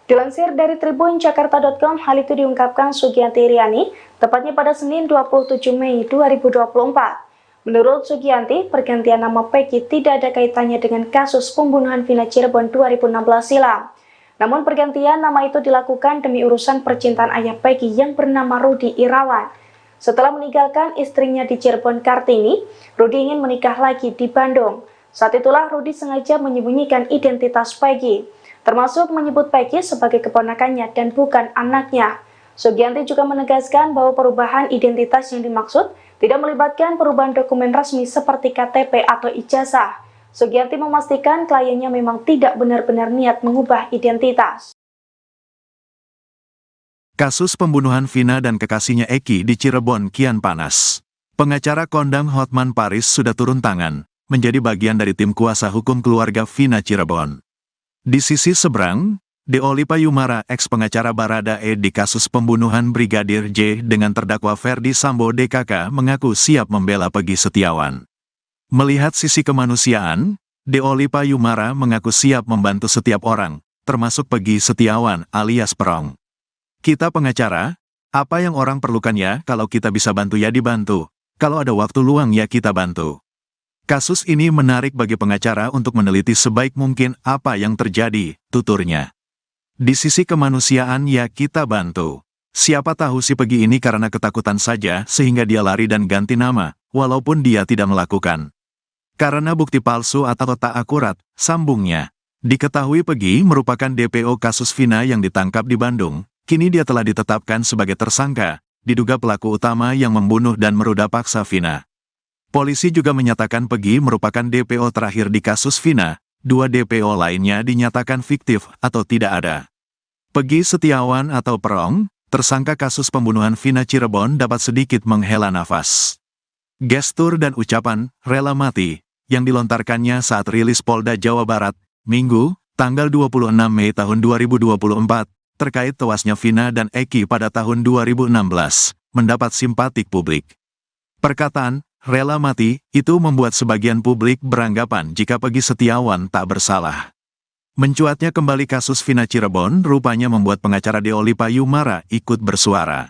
Dilansir dari tribunjakarta.com, hal itu diungkapkan Sugianti Iriani tepatnya pada Senin 27 Mei 2024. Menurut Sugianti, pergantian nama Peggy tidak ada kaitannya dengan kasus pembunuhan Vina Cirebon 2016 silam. Namun pergantian nama itu dilakukan demi urusan percintaan ayah Peggy yang bernama Rudi Irawan. Setelah meninggalkan istrinya di Cirebon Kartini, Rudi ingin menikah lagi di Bandung. Saat itulah Rudi sengaja menyembunyikan identitas Peggy, termasuk menyebut Peggy sebagai keponakannya dan bukan anaknya. Sugianti juga menegaskan bahwa perubahan identitas yang dimaksud tidak melibatkan perubahan dokumen resmi seperti KTP atau ijazah. Sugianti memastikan kliennya memang tidak benar-benar niat mengubah identitas. Kasus pembunuhan Vina dan kekasihnya Eki di Cirebon kian panas. Pengacara kondang Hotman Paris sudah turun tangan, menjadi bagian dari tim kuasa hukum keluarga Vina Cirebon. Di sisi seberang, Deolipa Yumara, ex-pengacara Baradae di kasus pembunuhan Brigadir J dengan terdakwa Ferdi Sambo DKK mengaku siap membela Peggy Setiawan. Melihat sisi kemanusiaan, Deolipa Yumara mengaku siap membantu setiap orang, termasuk Peggy Setiawan alias Perong. Kita pengacara, apa yang orang perlukan ya, kalau kita bisa bantu ya dibantu, kalau ada waktu luang ya kita bantu. Kasus ini menarik bagi pengacara untuk meneliti sebaik mungkin apa yang terjadi, tuturnya. Di sisi kemanusiaan ya kita bantu. Siapa tahu si Peggy ini karena ketakutan saja sehingga dia lari dan ganti nama, walaupun dia tidak melakukan. Karena bukti palsu atau tak akurat, sambungnya. Diketahui Peggy merupakan DPO kasus Vina yang ditangkap di Bandung, kini dia telah ditetapkan sebagai tersangka, diduga pelaku utama yang membunuh dan meruda paksa Vina. Polisi juga menyatakan Peggy merupakan DPO terakhir di kasus Vina, 2 DPO lainnya dinyatakan fiktif atau tidak ada. Peggy Setiawan atau Perong, tersangka kasus pembunuhan Vina Cirebon dapat sedikit menghela nafas. Gestur dan ucapan "rela mati" yang dilontarkannya saat rilis Polda Jawa Barat, Minggu, tanggal 26 Mei tahun 2024, terkait tewasnya Vina dan Eki pada tahun 2016, mendapat simpatik publik. Perkataan "rela mati" itu membuat sebagian publik beranggapan jika Peggy Setiawan tak bersalah. Mencuatnya kembali kasus Vina Cirebon rupanya membuat pengacara Deolipa Yumara ikut bersuara.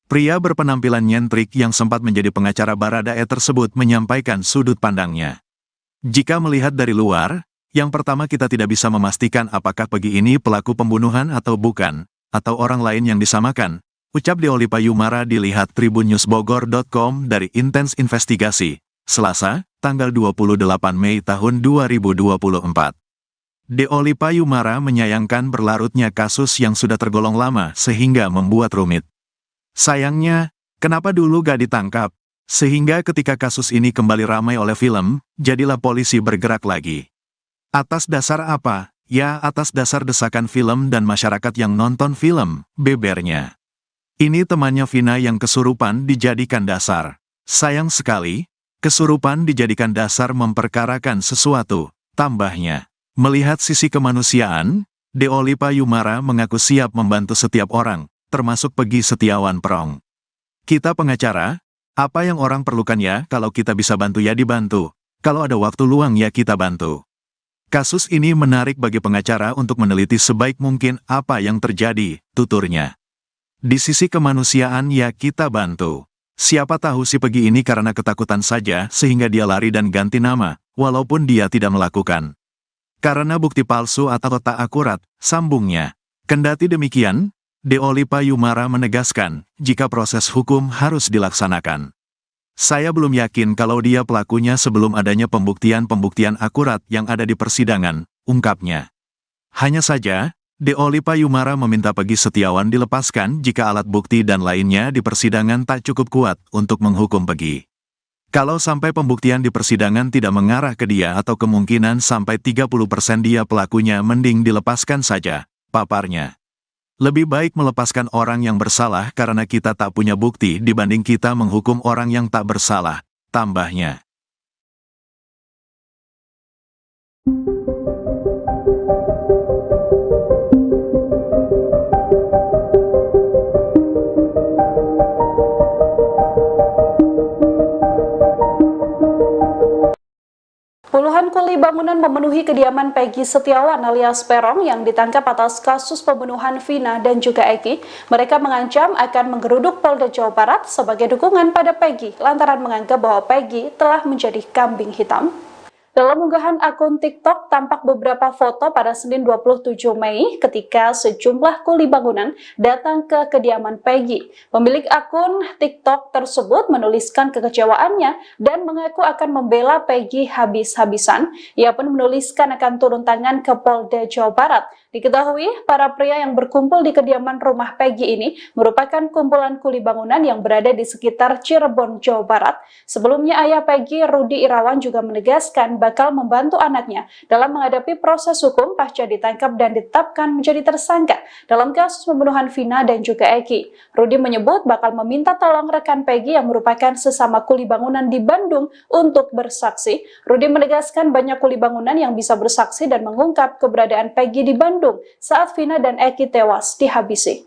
Pria berpenampilan nyentrik yang sempat menjadi pengacara Baradae tersebut menyampaikan sudut pandangnya. Jika melihat dari luar, yang pertama kita tidak bisa memastikan apakah Peggy ini pelaku pembunuhan atau bukan, atau orang lain yang disamakan, ucap Deolipa Yumara dilihat tribunNewsBogor.com dari Intens Investigasi, Selasa, tanggal 28 Mei tahun 2024. Deolipa Yumara menyayangkan berlarutnya kasus yang sudah tergolong lama sehingga membuat rumit. Sayangnya, kenapa dulu gak ditangkap? Sehingga ketika kasus ini kembali ramai oleh film, jadilah polisi bergerak lagi. Atas dasar apa? Ya, atas dasar desakan film dan masyarakat yang nonton film, bebernya. Ini temannya Vina yang kesurupan dijadikan dasar. Sayang sekali, kesurupan dijadikan dasar memperkarakan sesuatu, tambahnya. Melihat sisi kemanusiaan, Deolipa Yumara mengaku siap membantu setiap orang, termasuk Peggy Setiawan Perong. Kita pengacara, apa yang orang perlukan ya, kalau kita bisa bantu ya dibantu, kalau ada waktu luang ya kita bantu. Kasus ini menarik bagi pengacara untuk meneliti sebaik mungkin apa yang terjadi, tuturnya. Di sisi kemanusiaan ya kita bantu. Siapa tahu si Peggy ini karena ketakutan saja sehingga dia lari dan ganti nama, walaupun dia tidak melakukan. Karena bukti palsu atau tak akurat, sambungnya. Kendati demikian, Deolipa Yumara menegaskan, jika proses hukum harus dilaksanakan. Saya belum yakin kalau dia pelakunya sebelum adanya pembuktian-pembuktian akurat yang ada di persidangan, ungkapnya. Hanya saja, Deolipa Yumara meminta Peggy Setiawan dilepaskan jika alat bukti dan lainnya di persidangan tak cukup kuat untuk menghukum Peggy. Kalau sampai pembuktian di persidangan tidak mengarah ke dia atau kemungkinan sampai 30% dia pelakunya, mending dilepaskan saja, paparnya. Lebih baik melepaskan orang yang bersalah karena kita tak punya bukti dibanding kita menghukum orang yang tak bersalah, tambahnya. Puluhan kuli bangunan memenuhi kediaman Peggy Setiawan alias Perong yang ditangkap atas kasus pembunuhan Vina dan juga Eki. Mereka mengancam akan menggeruduk Polda Jawa Barat sebagai dukungan pada Peggy lantaran menganggap bahwa Peggy telah menjadi kambing hitam. Dalam unggahan akun TikTok tampak beberapa foto pada Senin 27 Mei ketika sejumlah kuli bangunan datang ke kediaman Peggy. Pemilik akun TikTok tersebut menuliskan kekecewaannya dan mengaku akan membela Peggy habis-habisan. Ia pun menuliskan akan turun tangan ke Polda Jawa Barat. Diketahui, para pria yang berkumpul di kediaman rumah Peggy ini merupakan kumpulan kuli bangunan yang berada di sekitar Cirebon, Jawa Barat. Sebelumnya ayah Peggy, Rudi Irawan, juga menegaskan bakal membantu anaknya dalam menghadapi proses hukum pasca ditangkap dan ditetapkan menjadi tersangka dalam kasus pembunuhan Vina dan juga Eki. Rudi menyebut bakal meminta tolong rekan Peggy yang merupakan sesama kuli bangunan di Bandung untuk bersaksi. Rudi menegaskan banyak kuli bangunan yang bisa bersaksi dan mengungkap keberadaan Peggy di Bandung saat Vina dan Eki tewas dihabisi.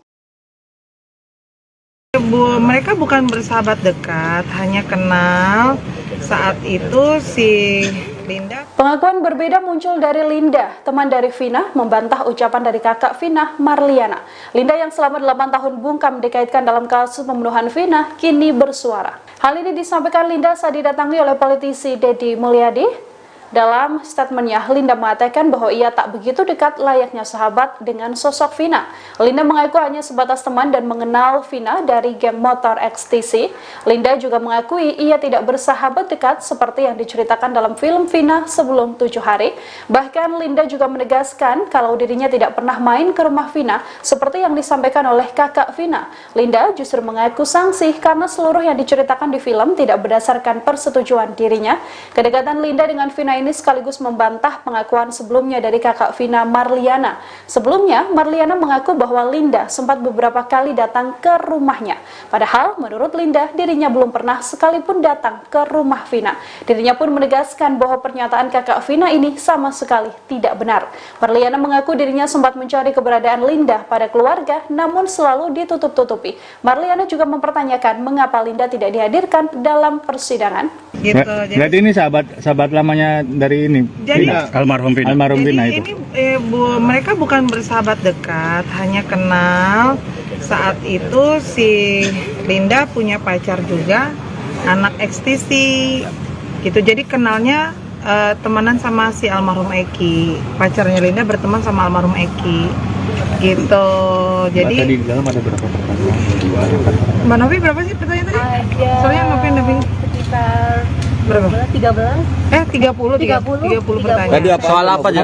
Mereka bukan bersahabat dekat, hanya kenal saat itu si Linda. Pengakuan berbeda muncul dari Linda, teman dari Vina, membantah ucapan dari kakak Vina, Marliana. Linda yang selama 8 tahun bungkam dikaitkan dalam kasus pembunuhan Vina, kini bersuara. Hal ini disampaikan Linda saat didatangi oleh politisi Deddy Mulyadi. Dalam statementnya, Linda mengatakan bahwa ia tak begitu dekat layaknya sahabat dengan sosok Vina. Linda mengaku hanya sebatas teman dan mengenal Vina dari geng motor XTC. Linda juga mengakui ia tidak bersahabat dekat seperti yang diceritakan dalam film Vina sebelum 7 hari. Bahkan Linda juga menegaskan kalau dirinya tidak pernah main ke rumah Vina seperti yang disampaikan oleh kakak Vina. Linda justru mengaku sangsi karena seluruh yang diceritakan di film tidak berdasarkan persetujuan dirinya. Kedekatan Linda dengan Vina ini sekaligus membantah pengakuan sebelumnya dari kakak Vina, Marliana. Sebelumnya, Marliana mengaku bahwa Linda sempat beberapa kali datang ke rumahnya. Padahal, menurut Linda, dirinya belum pernah sekalipun datang ke rumah Vina. Dirinya pun menegaskan bahwa pernyataan kakak Vina ini sama sekali tidak benar. Marliana mengaku dirinya sempat mencari keberadaan Linda pada keluarga, namun selalu ditutup-tutupi. Marliana juga mempertanyakan mengapa Linda tidak dihadirkan dalam persidangan. Gitu. Berarti ini sahabat lamanya dari ini, Jadi, Vina, almarhum Vina itu. Ini mereka bukan bersahabat dekat, hanya kenal. Saat itu si Linda punya pacar juga, anak XTC gitu. Jadi kenalnya temenan sama si almarhum Eki. Pacarnya Linda berteman sama almarhum Eki gitu. Jadi tadi di dalam ada berapa pertanyaan? Mbak Novi berapa sih pertanyaan tadi? Soalnya Novi Sekitar berapa? 13. 30 pertanyaan. Tadi soal apa aja?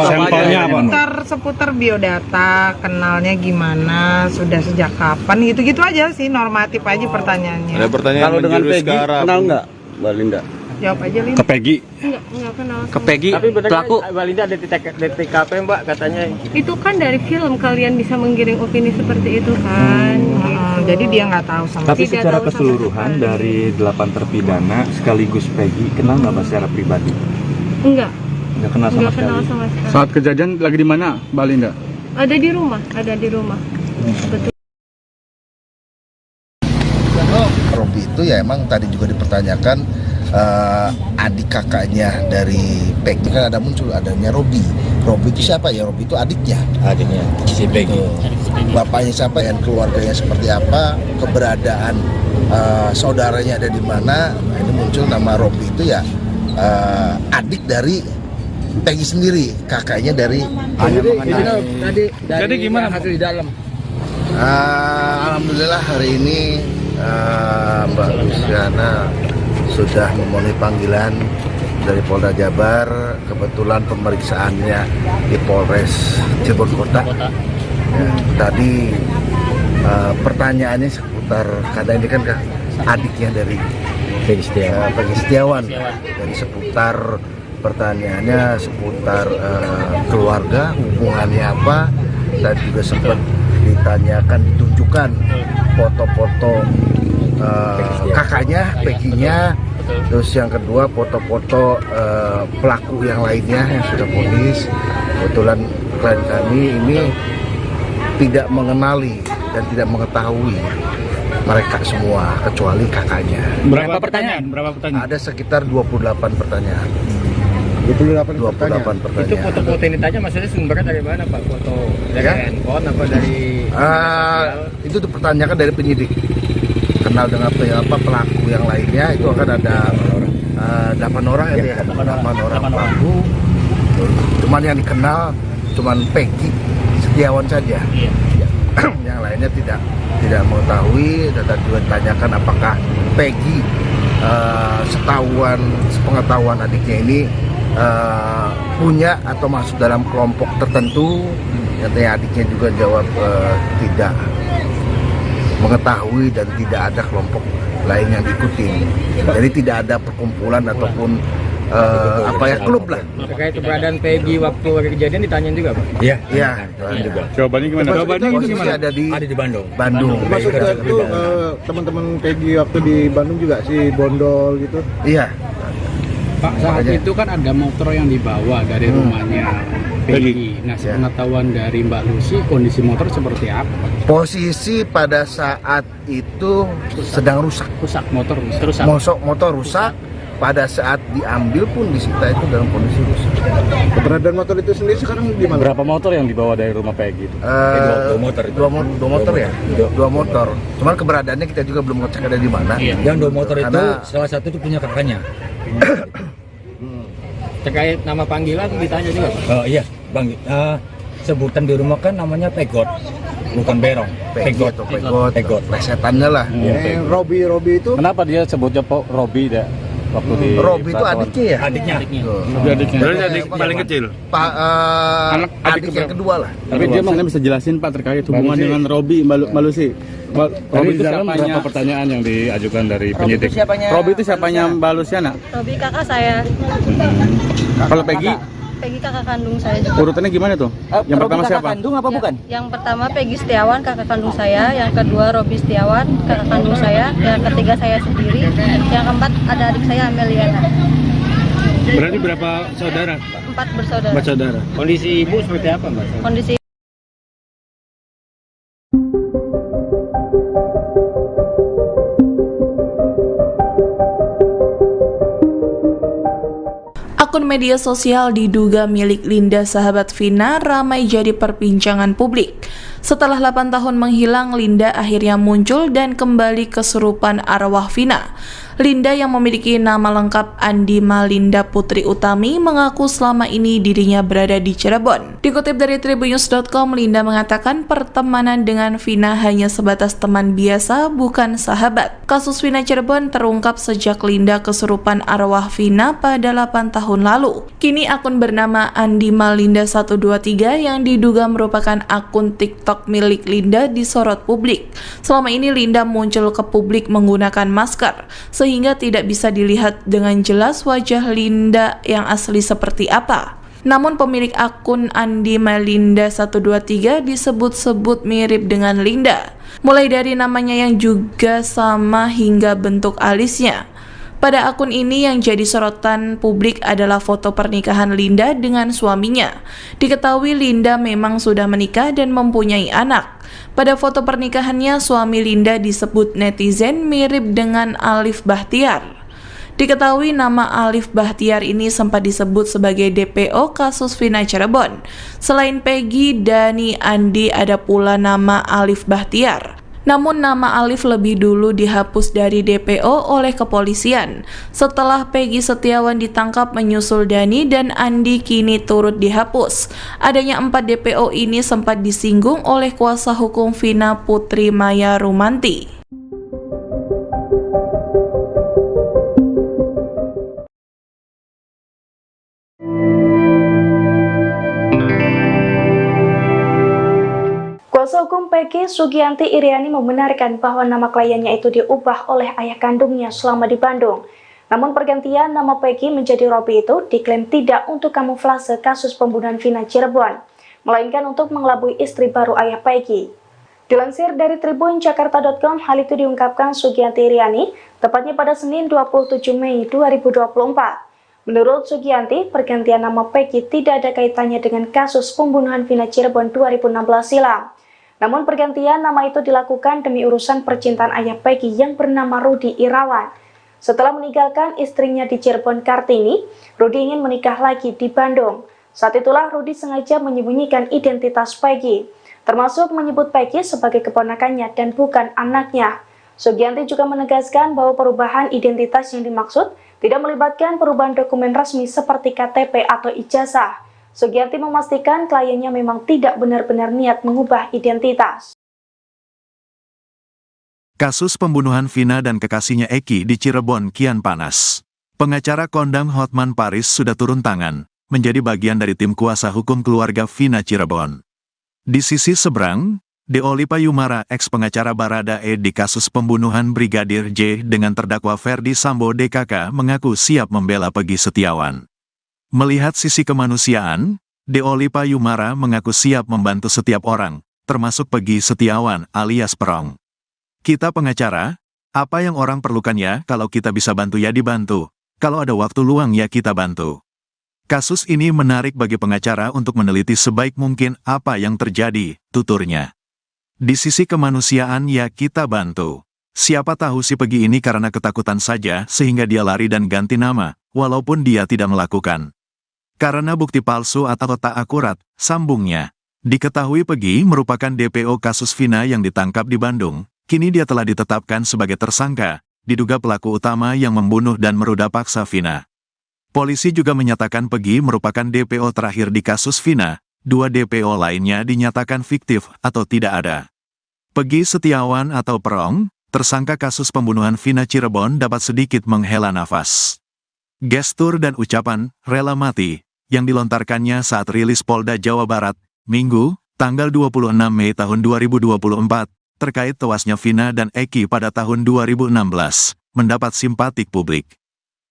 Sampelnya apa? Seputar biodata, kenalnya gimana, sudah sejak kapan, gitu-gitu aja sih, normatif aja pertanyaannya. Ada pertanyaan kalau dengan Peggy, kenal nggak Mbak Linda? Jawab aja, Lin. Ke Peggy? Enggak kenal. Ke Peggy, Tapi benar pelaku? Mbak Linda ada di TKP Mbak katanya. Itu kan dari film kalian bisa menggiring opini seperti itu kan. Jadi dia nggak tahu sama Tapi Tidak secara tahu sama keseluruhan sekali. dari 8 terpidana sekaligus Peggy, kenal nggak Mbak secara pribadi? Enggak Nggak kenal sama sekali? kenal sama sekali. Saat kejadian lagi di mana, Mbak Linda? Ada di rumah. Betul. Robi itu ya emang tadi juga dipertanyakan adik kakaknya dari Peggy, kan ada muncul adanya Robi. Robi itu siapa ya? Robi itu adiknya si Peggy. Bapaknya siapa dan keluarganya seperti apa, keberadaan saudaranya ada di mana. Nah, ini muncul nama Robi itu ya adik dari Peggy sendiri, kakaknya dari Jadi gimana hasil di dalam? Alhamdulillah hari ini Mbak Luciana sudah memenuhi panggilan dari Polda Jabar. Kebetulan pemeriksaannya di Polres Cirebon Kota. Ya, tadi pertanyaannya seputar, karena ini kan adiknya dari Peggy Setiawan. Dari seputar pertanyaannya seputar keluarga, hubungannya apa, dan juga sempat ditanyakan, ditunjukkan foto-foto kakaknya, Peggy-nya. Terus yang kedua foto-foto pelaku yang lainnya yang sudah vonis. Kebetulan klien kami ini tidak mengenali dan tidak mengetahui mereka semua kecuali kakaknya. Berapa pertanyaan? Ada sekitar 28 pertanyaan. 28 pertanyaan. Itu foto-foto ini tanya maksudnya sumbernya dari mana Pak? Foto dari handphone apa dari itu dipertanyakan dari penyidik. Kenal dengan pelaku yang lainnya, itu akan ada 8 orang ya, 8 orang pelaku. Cuman yang dikenal cuman Peggy Setiawan saja. Yang lainnya tidak mengetahui, dan juga ditanyakan apakah Peggy sepengetahuan adiknya ini punya atau masuk dalam kelompok tertentu. Nyatanya adiknya juga jawab tidak mengetahui dan tidak ada kelompok lain yang diikuti. Jadi tidak ada perkumpulan ataupun klub lah. Terkait keberadaan Peggy waktu kejadian ditanyain juga Pak? Iya, juga. Jawabannya gimana? Ada di Bandung. Maksudnya itu teman-teman Peggy waktu di Bandung juga si Bondol gitu. Iya. Pak, saat itu kan ada motor yang dibawa dari rumahnya Peggy. Nah, sepengetahuan dari Mbak Lucy, kondisi motor seperti apa? Posisi pada saat itu sedang rusak. Motor rusak. Motor rusak. Pada saat diambil pun disita itu dalam kondisi rusak. Keberadaan motor itu sendiri sekarang di mana? Berapa motor yang dibawa dari rumah Peggy itu? Dua motor ya? Dua motor. Cuman keberadaannya kita juga belum ngecek ada di mana. Yang 2 motor itu salah satu itu punya kakaknya. Terkait nama panggilan ditanya juga, Pak? Oh iya, Bang. Sebutan di rumah kan namanya pegot, bukan berong. Pegot. Pegot. Plesetannya lah. Robi itu Kenapa dia sebutnya Robi deh? Waktu di Robi itu adiknya ya? Adiknya. Berarti adik paling kecil. Adik yang kedua lah. Tapi dia mungkin bisa jelasin Pak terkait hubungan dengan Robi Mbak Lucy. Robi itu siapanya? Berapa pertanyaan yang diajukan dari penyidik? Robi itu siapanya Mbak Luciana? Robi kakak saya. Kalau Peggy? Peggy kakak kandung saya juga. Urutannya gimana tuh? Yang pertama siapa? Kandung apa bukan? Yang pertama Peggy Setiawan kakak kandung saya, yang kedua Robi Setiawan kakak kandung saya, yang ketiga saya sendiri, yang keempat ada adik saya Ameliana. Berarti berapa saudara? 4 bersaudara. 4 saudara. Kondisi ibu seperti apa, Mbak? Kondisi Akun media sosial diduga milik Linda sahabat Vina ramai jadi perbincangan publik. Setelah 8 tahun menghilang, Linda akhirnya muncul dan kembali kesurupan arwah Vina. Linda yang memiliki nama lengkap Andi Malinda Putri Utami mengaku selama ini dirinya berada di Cirebon. Dikutip dari Tribunnews.com, Linda mengatakan pertemanan dengan Vina hanya sebatas teman biasa, bukan sahabat. Kasus Vina Cirebon terungkap sejak Linda kesurupan arwah Vina pada 8 tahun lalu. Kini akun bernama Andi Malinda 123 yang diduga merupakan akun TikTok milik Linda disorot publik. Selama ini Linda muncul ke publik menggunakan masker, sehingga tidak bisa dilihat dengan jelas wajah Linda yang asli seperti apa. Namun pemilik akun Andi Malinda 123 disebut-sebut mirip dengan Linda, mulai dari namanya yang juga sama hingga bentuk alisnya. Pada akun ini yang jadi sorotan publik adalah foto pernikahan Linda dengan suaminya. Diketahui Linda memang sudah menikah dan mempunyai anak. Pada foto pernikahannya, suami Linda disebut netizen mirip dengan Alif Bahtiar. Diketahui nama Alif Bahtiar ini sempat disebut sebagai DPO kasus Vina Cirebon. Selain Peggy, Dani, Andi, ada pula nama Alif Bahtiar. Namun nama Alif lebih dulu dihapus dari DPO oleh kepolisian. Setelah Peggy Setiawan ditangkap menyusul Dani dan Andi kini turut dihapus. Adanya 4 DPO ini sempat disinggung oleh kuasa hukum Vina Putri Maya Rumanti. Kuasa hukum Peggy Sugianti Iriani membenarkan bahwa nama kliennya itu diubah oleh ayah kandungnya selama di Bandung. Namun pergantian nama Peggy menjadi Robi itu diklaim tidak untuk kamuflase kasus pembunuhan Vina Cirebon, melainkan untuk mengelabui istri baru ayah Peggy. Dilansir dari tribunjakarta.com, hal itu diungkapkan Sugianti Iriani tepatnya pada Senin 27 Mei 2024. Menurut Sugianti, pergantian nama Peggy tidak ada kaitannya dengan kasus pembunuhan Vina Cirebon 2016 silam. Namun pergantian nama itu dilakukan demi urusan percintaan ayah Peggy yang bernama Rudi Irawan. Setelah meninggalkan istrinya di Cirebon Kartini, Rudi ingin menikah lagi di Bandung. Saat itulah Rudi sengaja menyembunyikan identitas Peggy, termasuk menyebut Peggy sebagai keponakannya dan bukan anaknya. Sugianti juga menegaskan bahwa perubahan identitas yang dimaksud tidak melibatkan perubahan dokumen resmi seperti KTP atau ijazah. Sugianti memastikan kliennya memang tidak benar-benar niat mengubah identitas. Kasus pembunuhan Vina dan kekasihnya Eki di Cirebon kian panas. Pengacara kondang Hotman Paris sudah turun tangan, menjadi bagian dari tim kuasa hukum keluarga Vina Cirebon. Di sisi seberang, Deoli Payumara, ex-pengacara Baradae di kasus pembunuhan Brigadir J dengan terdakwa Ferdi Sambo DKK mengaku siap membela Peggy Setiawan. Melihat sisi kemanusiaan, Deoli Payumara mengaku siap membantu setiap orang, termasuk Peggy Setiawan alias Perong. Kita pengacara, apa yang orang perlukan ya, kalau kita bisa bantu ya dibantu, kalau ada waktu luang ya kita bantu. Kasus ini menarik bagi pengacara untuk meneliti sebaik mungkin apa yang terjadi, tuturnya. Di sisi kemanusiaan ya kita bantu. Siapa tahu si Peggy ini karena ketakutan saja sehingga dia lari dan ganti nama, walaupun dia tidak melakukan. Karena bukti palsu atau tak akurat, sambungnya. Diketahui Peggy merupakan DPO kasus Vina yang ditangkap di Bandung. Kini dia telah ditetapkan sebagai tersangka, diduga pelaku utama yang membunuh dan meruda paksa Vina. Polisi juga menyatakan Peggy merupakan DPO terakhir di kasus Vina, 2 DPO lainnya dinyatakan fiktif atau tidak ada. Peggy Setiawan atau Perong, tersangka kasus pembunuhan Vina Cirebon dapat sedikit menghela nafas. Gestur dan ucapan "rela mati" yang dilontarkannya saat rilis Polda Jawa Barat, Minggu, tanggal 26 Mei tahun 2024, terkait tewasnya Vina dan Eki pada tahun 2016, mendapat simpatik publik.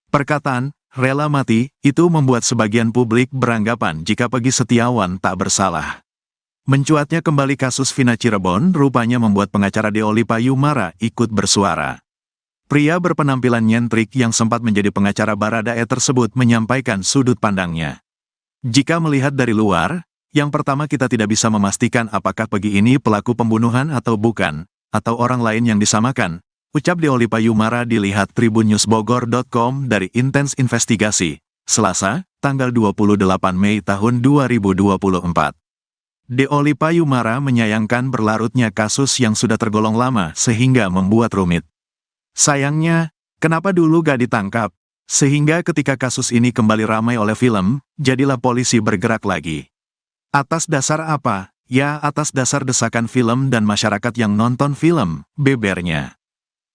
Perkataan "rela mati" itu membuat sebagian publik beranggapan jika Peggy Setiawan tak bersalah. Mencuatnya kembali kasus Vina Cirebon rupanya membuat pengacara Deoli Payumara ikut bersuara. Pria berpenampilan nyentrik yang sempat menjadi pengacara Baradae tersebut menyampaikan sudut pandangnya. Jika melihat dari luar, yang pertama kita tidak bisa memastikan apakah Peggy ini pelaku pembunuhan atau bukan, atau orang lain yang disamakan, ucap Deoli Payumara dilihat tribunnewsbogor.com dari Intens Investigasi, Selasa, tanggal 28 Mei tahun 2024. Deoli Payumara menyayangkan berlarutnya kasus yang sudah tergolong lama sehingga membuat rumit. Sayangnya, kenapa dulu gak ditangkap? Sehingga ketika kasus ini kembali ramai oleh film, jadilah polisi bergerak lagi. Atas dasar apa? Ya, atas dasar desakan film dan masyarakat yang nonton film, bebernya.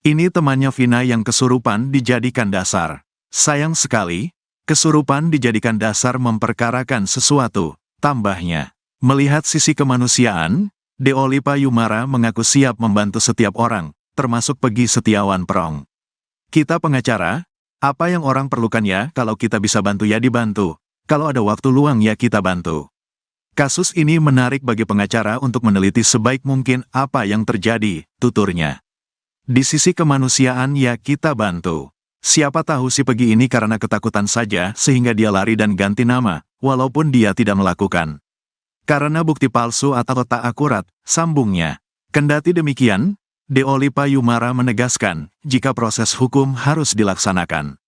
Ini temannya Vina yang kesurupan dijadikan dasar. Sayang sekali, kesurupan dijadikan dasar memperkarakan sesuatu, tambahnya. Melihat sisi kemanusiaan, Deoli Payumara mengaku siap membantu setiap orang, termasuk Peggy Setiawan Perong. Kita pengacara, apa yang orang perlukan ya, kalau kita bisa bantu ya dibantu, kalau ada waktu luang ya kita bantu. Kasus ini menarik bagi pengacara untuk meneliti sebaik mungkin apa yang terjadi, tuturnya. Di sisi kemanusiaan ya kita bantu. Siapa tahu si Peggy ini karena ketakutan saja sehingga dia lari dan ganti nama, walaupun dia tidak melakukan. Karena bukti palsu atau tak akurat, sambungnya. Kendati demikian, Deoli Payumara menegaskan, jika proses hukum harus dilaksanakan.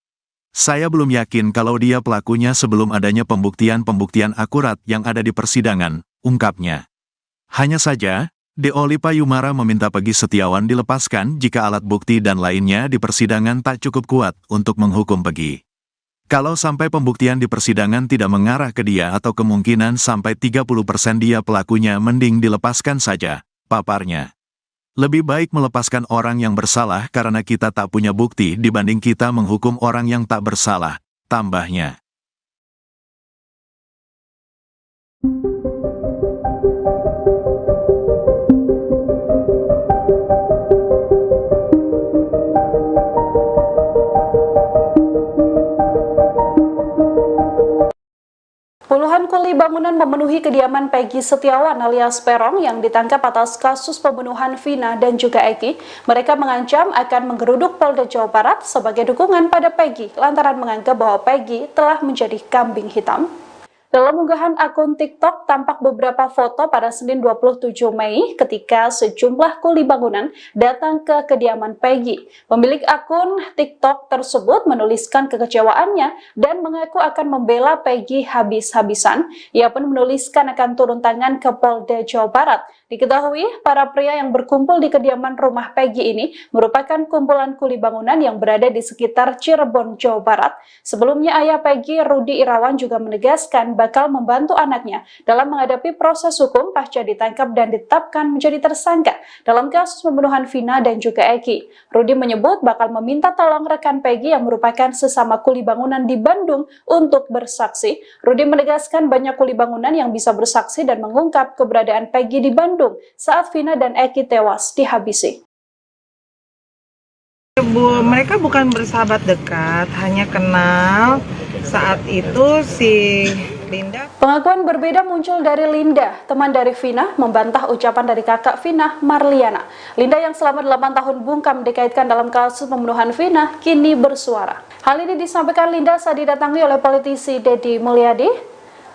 Saya belum yakin kalau dia pelakunya sebelum adanya pembuktian-pembuktian akurat yang ada di persidangan, ungkapnya. Hanya saja, Deoli Payumara meminta Peggy Setiawan dilepaskan jika alat bukti dan lainnya di persidangan tak cukup kuat untuk menghukum Peggy. Kalau sampai pembuktian di persidangan tidak mengarah ke dia atau kemungkinan sampai 30% dia pelakunya, mending dilepaskan saja, paparnya. Lebih baik melepaskan orang yang bersalah karena kita tak punya bukti dibanding kita menghukum orang yang tak bersalah, tambahnya. Puluhan kuli bangunan memenuhi kediaman Peggy Setiawan alias Perong yang ditangkap atas kasus pembunuhan Vina dan juga Eki. Mereka mengancam akan menggeruduk Polda Jawa Barat sebagai dukungan pada Peggy lantaran menganggap bahwa Peggy telah menjadi kambing hitam. Dalam unggahan akun TikTok tampak beberapa foto pada Senin 27 Mei ketika sejumlah kuli bangunan datang ke kediaman Peggy. Pemilik akun TikTok tersebut menuliskan kekecewaannya dan mengaku akan membela Peggy habis-habisan. Ia pun menuliskan akan turun tangan ke Polda Jawa Barat. Diketahui, para pria yang berkumpul di kediaman rumah Peggy ini merupakan kumpulan kuli bangunan yang berada di sekitar Cirebon, Jawa Barat. Sebelumnya ayah Peggy, Rudi Irawan, juga menegaskan bakal membantu anaknya dalam menghadapi proses hukum pasca ditangkap dan ditetapkan menjadi tersangka dalam kasus pembunuhan Vina dan juga Eki. Rudi menyebut bakal meminta tolong rekan Peggy yang merupakan sesama kuli bangunan di Bandung untuk bersaksi. Rudi menegaskan banyak kuli bangunan yang bisa bersaksi dan mengungkap keberadaan Peggy di Bandung saat Vina dan Eki tewas dihabisi. Mereka bukan bersahabat dekat, hanya kenal saat itu si Linda. Pengakuan berbeda muncul dari Linda, teman dari Vina, membantah ucapan dari kakak Vina, Marliana. Linda yang selama 8 tahun bungkam dikaitkan dalam kasus pembunuhan Vina, kini bersuara. Hal ini disampaikan Linda saat didatangi oleh politisi Deddy Mulyadi.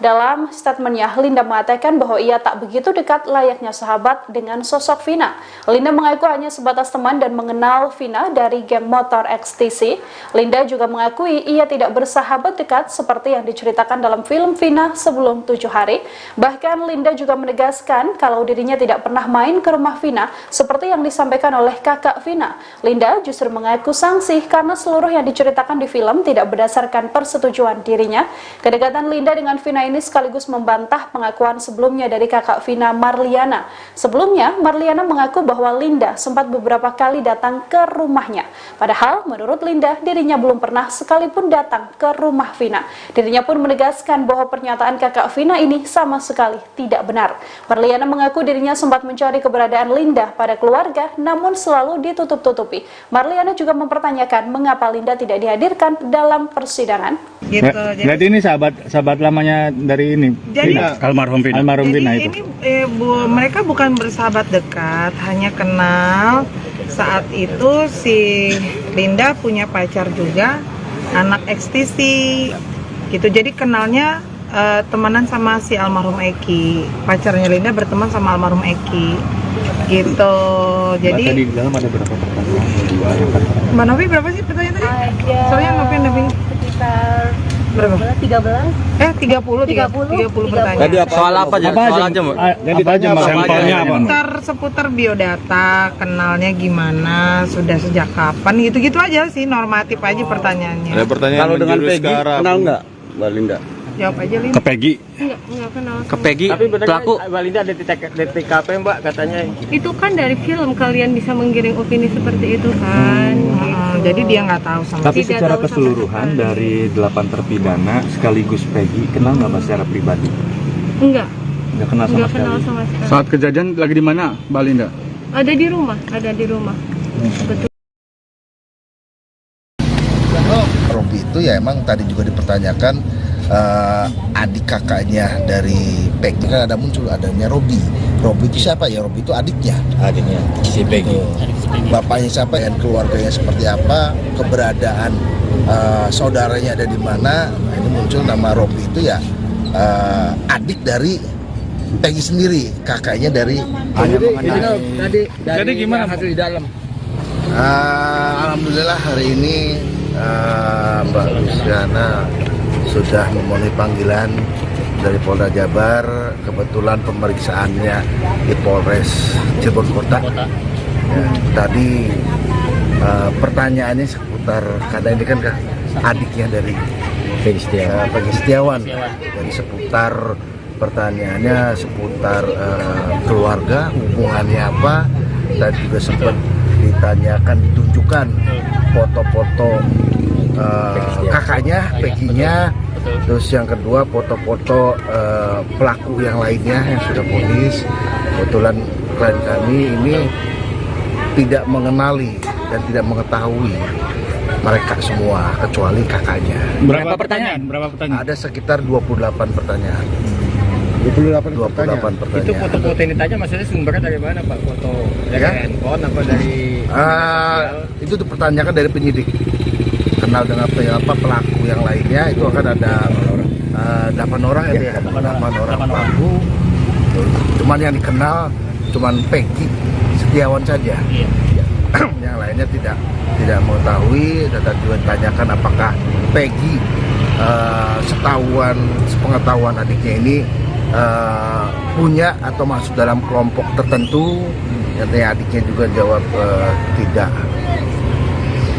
Dalam statementnya, Linda mengatakan bahwa ia tak begitu dekat layaknya sahabat dengan sosok Vina. Linda mengaku hanya sebatas teman dan mengenal Vina dari geng motor XTC. Linda juga mengakui ia tidak bersahabat dekat seperti yang diceritakan dalam film Vina sebelum 7 hari. Bahkan Linda juga menegaskan kalau dirinya tidak pernah main ke rumah Vina seperti yang disampaikan oleh kakak Vina. Linda justru mengaku sangsi karena seluruh yang diceritakan di film tidak berdasarkan persetujuan dirinya. Kedekatan Linda dengan Vina ini sekaligus membantah pengakuan sebelumnya dari kakak Vina, Marliana. Sebelumnya, Marliana mengaku bahwa Linda sempat beberapa kali datang ke rumahnya. Padahal, menurut Linda, dirinya belum pernah sekalipun datang ke rumah Vina. Dirinya pun menegaskan bahwa pernyataan kakak Vina ini sama sekali tidak benar. Marliana mengaku dirinya sempat mencari keberadaan Linda pada keluarga, namun selalu ditutup-tutupi. Marliana juga mempertanyakan mengapa Linda tidak dihadirkan dalam persidangan. Gitu. Jadi ini sahabat lamanya dari ini. Jadi almarhum Vina itu. Mereka bukan bersahabat dekat, hanya kenal. Saat itu si Linda punya pacar juga, anak XTC gitu. Jadi kenalnya temenan sama si almarhum Eki. Pacarnya Linda berteman sama almarhum Eki gitu. Jadi tadi di dalam ada berapa pertanyaan? Mbak Novi berapa sih pertanyaan tadi? Soalnya Novi Sekitar berapa? 13. 30 pertanyaan. Tadi soal apa aja? Soal aja, Mbak. Sampelnya apa? Seputar biodata, kenalnya gimana, sudah sejak kapan, gitu-gitu aja sih, normatif aja pertanyaannya. Ada pertanyaan kalau dengan Peggy kenal nggak, Mbak Linda? Jawab aja Linda. Ke Peggy? Enggak kenal. Ke Peggy, tapi pelaku Mbak Linda ada di TKP Mbak katanya. Itu kan dari film kalian bisa menggiring opini seperti itu kan. Jadi dia nggak tahu sama. Tapi secara keseluruhan dari 8 terpidana sekaligus Peggy kenal nggak Mbak secara pribadi? Enggak. Nggak kenal sama sekali. Sama sekali. Saat kejadian lagi di mana, Mbak Linda? Ada di rumah. Betul. Robi itu ya emang tadi juga dipertanyakan adik kakaknya dari Peggy, kan ada muncul adanya Robi. Robi itu siapa ya? Robi itu adiknya si Peggy. Bapaknya siapa dan keluarganya seperti apa, keberadaan saudaranya ada di mana. Nah, ini muncul nama Robi itu ya adik dari Peggy sendiri, kakaknya dari Jadi gimana hasil di dalam? Alhamdulillah hari ini Mbak Luciana sudah memenuhi panggilan dari Polda Jabar. Kebetulan pemeriksaannya di Polres Cirebon Kota. Ya, tadi pertanyaannya seputar, karena ini kan adiknya dari Peggy Setiawan. Jadi seputar pertanyaannya seputar keluarga, hubungannya apa. Dan juga sempat ditanyakan, ditunjukkan foto-foto kakaknya, Peggy-nya. Terus yang kedua foto-foto pelaku yang lainnya yang sudah vonis. Kebetulan klien kami ini tidak mengenali dan tidak mengetahui mereka semua kecuali kakaknya. Berapa pertanyaan? Ada sekitar 28 pertanyaan. 28 pertanyaan. Itu foto-foto ini tanya maksudnya sumbernya dari mana Pak? Foto dari handphone apa dari itu dipertanyakan dari penyidik. Kenal dengan pelaku yang lainnya, itu akan ada 8 orang ya, 8 orang pelaku. Cuman yang dikenal cuman Peggy Setiawan saja. Yang lainnya tidak mengetahui. Dan juga ditanyakan apakah Peggy sepengetahuan adiknya ini punya atau masuk dalam kelompok tertentu. Katanya adiknya juga jawab tidak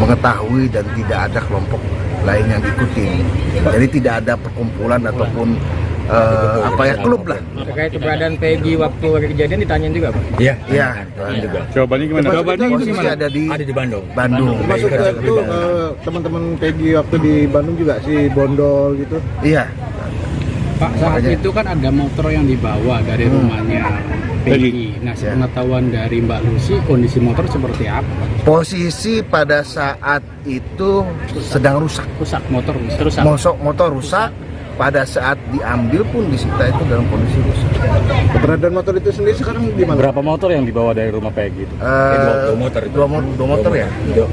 mengetahui dan tidak ada kelompok lain yang diikuti. Jadi tidak ada perkumpulan ataupun klub lah. Terkait keberadaan Peggy waktu kejadian ditanyain juga Pak? Iya. Juga. Jawabannya gimana? Posisi ada di Bandung. Maksudnya itu teman-teman Peggy waktu di Bandung juga si Bondol gitu? Iya. Pak, saat itu kan ada motor yang dibawa dari rumahnya Peggy. Nah, sepengetahuan dari Mbak Lucy, kondisi motor seperti apa? Posisi pada saat itu sedang rusak. Motor rusak. Motor rusak. Pada saat diambil pun disita itu dalam kondisi rusak. Keberadaan motor itu sendiri sekarang di mana? Berapa motor yang dibawa dari rumah Peggy itu?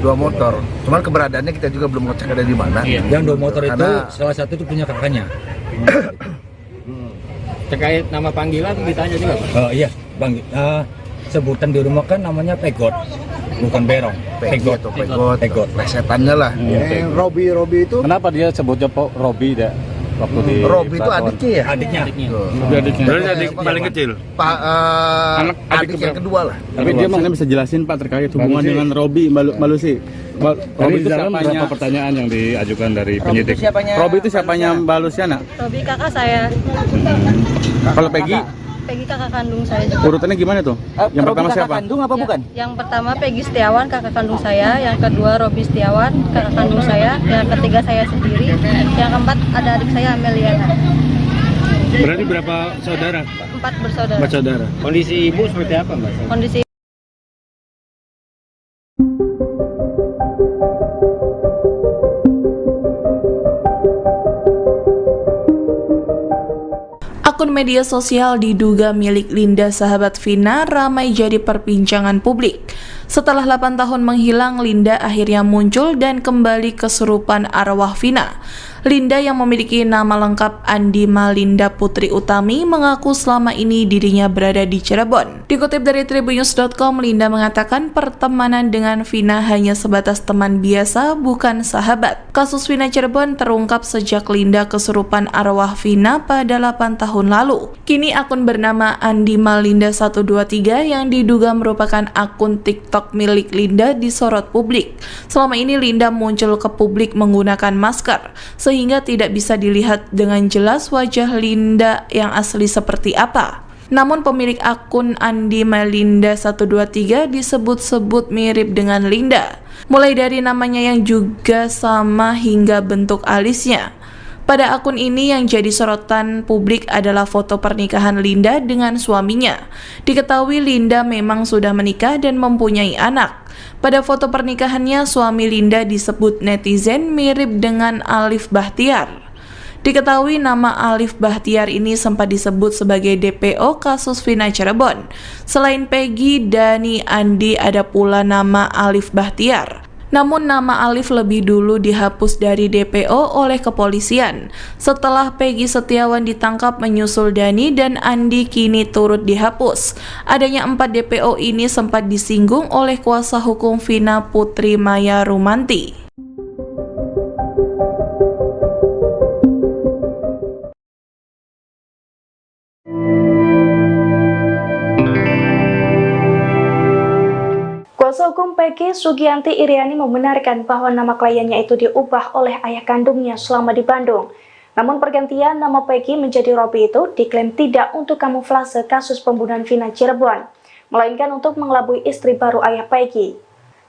Dua motor. Cuman keberadaannya kita juga belum ngecek ada di mana. Yang 2 motor itu salah satu itu punya kakaknya. Terkait nama panggilan ditanya juga Pak? Oh iya, Bang. Sebutan di rumah kan namanya pegot, bukan berong. Pegot. Pegot. Plesetannya lah. Robi itu Kenapa dia sebutnya Robi deh? Waktu di Robi itu adiknya ya? Adiknya. Berarti adik paling kecil. Adik yang kedua lah. Tapi dia mungkin bisa jelasin Pak terkait hubungan dengan Robi Malusi. Robi itu siapanya? Berapa pertanyaan yang diajukan dari penyidik? Robi itu siapanya Mbak Luciana? Robi kakak saya. Kalau Peggy? Peggy kakak kandung saya juga. Urutannya gimana tuh? Yang pertama siapa? Kandung apa bukan? Yang pertama Peggy Setiawan kakak kandung saya, yang kedua Robi Setiawan kakak kandung saya, yang ketiga saya sendiri, yang keempat ada adik saya Ameliana. Berarti berapa saudara? 4 bersaudara. 4 saudara. Kondisi ibu seperti apa Mbak? Kondisi Akun media sosial diduga milik Linda sahabat Vina ramai jadi perbincangan publik. Setelah 8 tahun menghilang, Linda akhirnya muncul dan kembali kesurupan arwah Vina. Linda yang memiliki nama lengkap Andi Malinda Putri Utami mengaku selama ini dirinya berada di Cirebon. Dikutip dari Tribunnews.com, Linda mengatakan pertemanan dengan Vina hanya sebatas teman biasa, bukan sahabat. Kasus Vina Cirebon terungkap sejak Linda kesurupan arwah Vina pada 8 tahun lalu. Kini akun bernama Andi Malinda 123 yang diduga merupakan akun TikTok milik Linda disorot publik. Selama ini Linda muncul ke publik menggunakan masker, sehingga tidak bisa dilihat dengan jelas wajah Linda yang asli seperti apa. Namun pemilik akun Andi Malinda 123 disebut-sebut mirip dengan Linda, mulai dari namanya yang juga sama hingga bentuk alisnya. Pada akun ini yang jadi sorotan publik adalah foto pernikahan Linda dengan suaminya. Diketahui Linda memang sudah menikah dan mempunyai anak. Pada foto pernikahannya, suami Linda disebut netizen mirip dengan Alif Bahtiar. Diketahui nama Alif Bahtiar ini sempat disebut sebagai DPO kasus Vina Cirebon. Selain Peggy, Dani, Andi, ada pula nama Alif Bahtiar. Namun nama Alif lebih dulu dihapus dari DPO oleh kepolisian. Setelah Peggy Setiawan ditangkap, menyusul Dani dan Andi kini turut dihapus. Adanya 4 DPO ini sempat disinggung oleh kuasa hukum Vina, Putri Maya Rumanti. Kuasa hukum Peggy, Sugianti Iriani, membenarkan bahwa nama kliennya itu diubah oleh ayah kandungnya selama di Bandung. Namun pergantian nama Peggy menjadi Robi itu diklaim tidak untuk kamuflase kasus pembunuhan Vina Cirebon, melainkan untuk mengelabui istri baru ayah Peggy.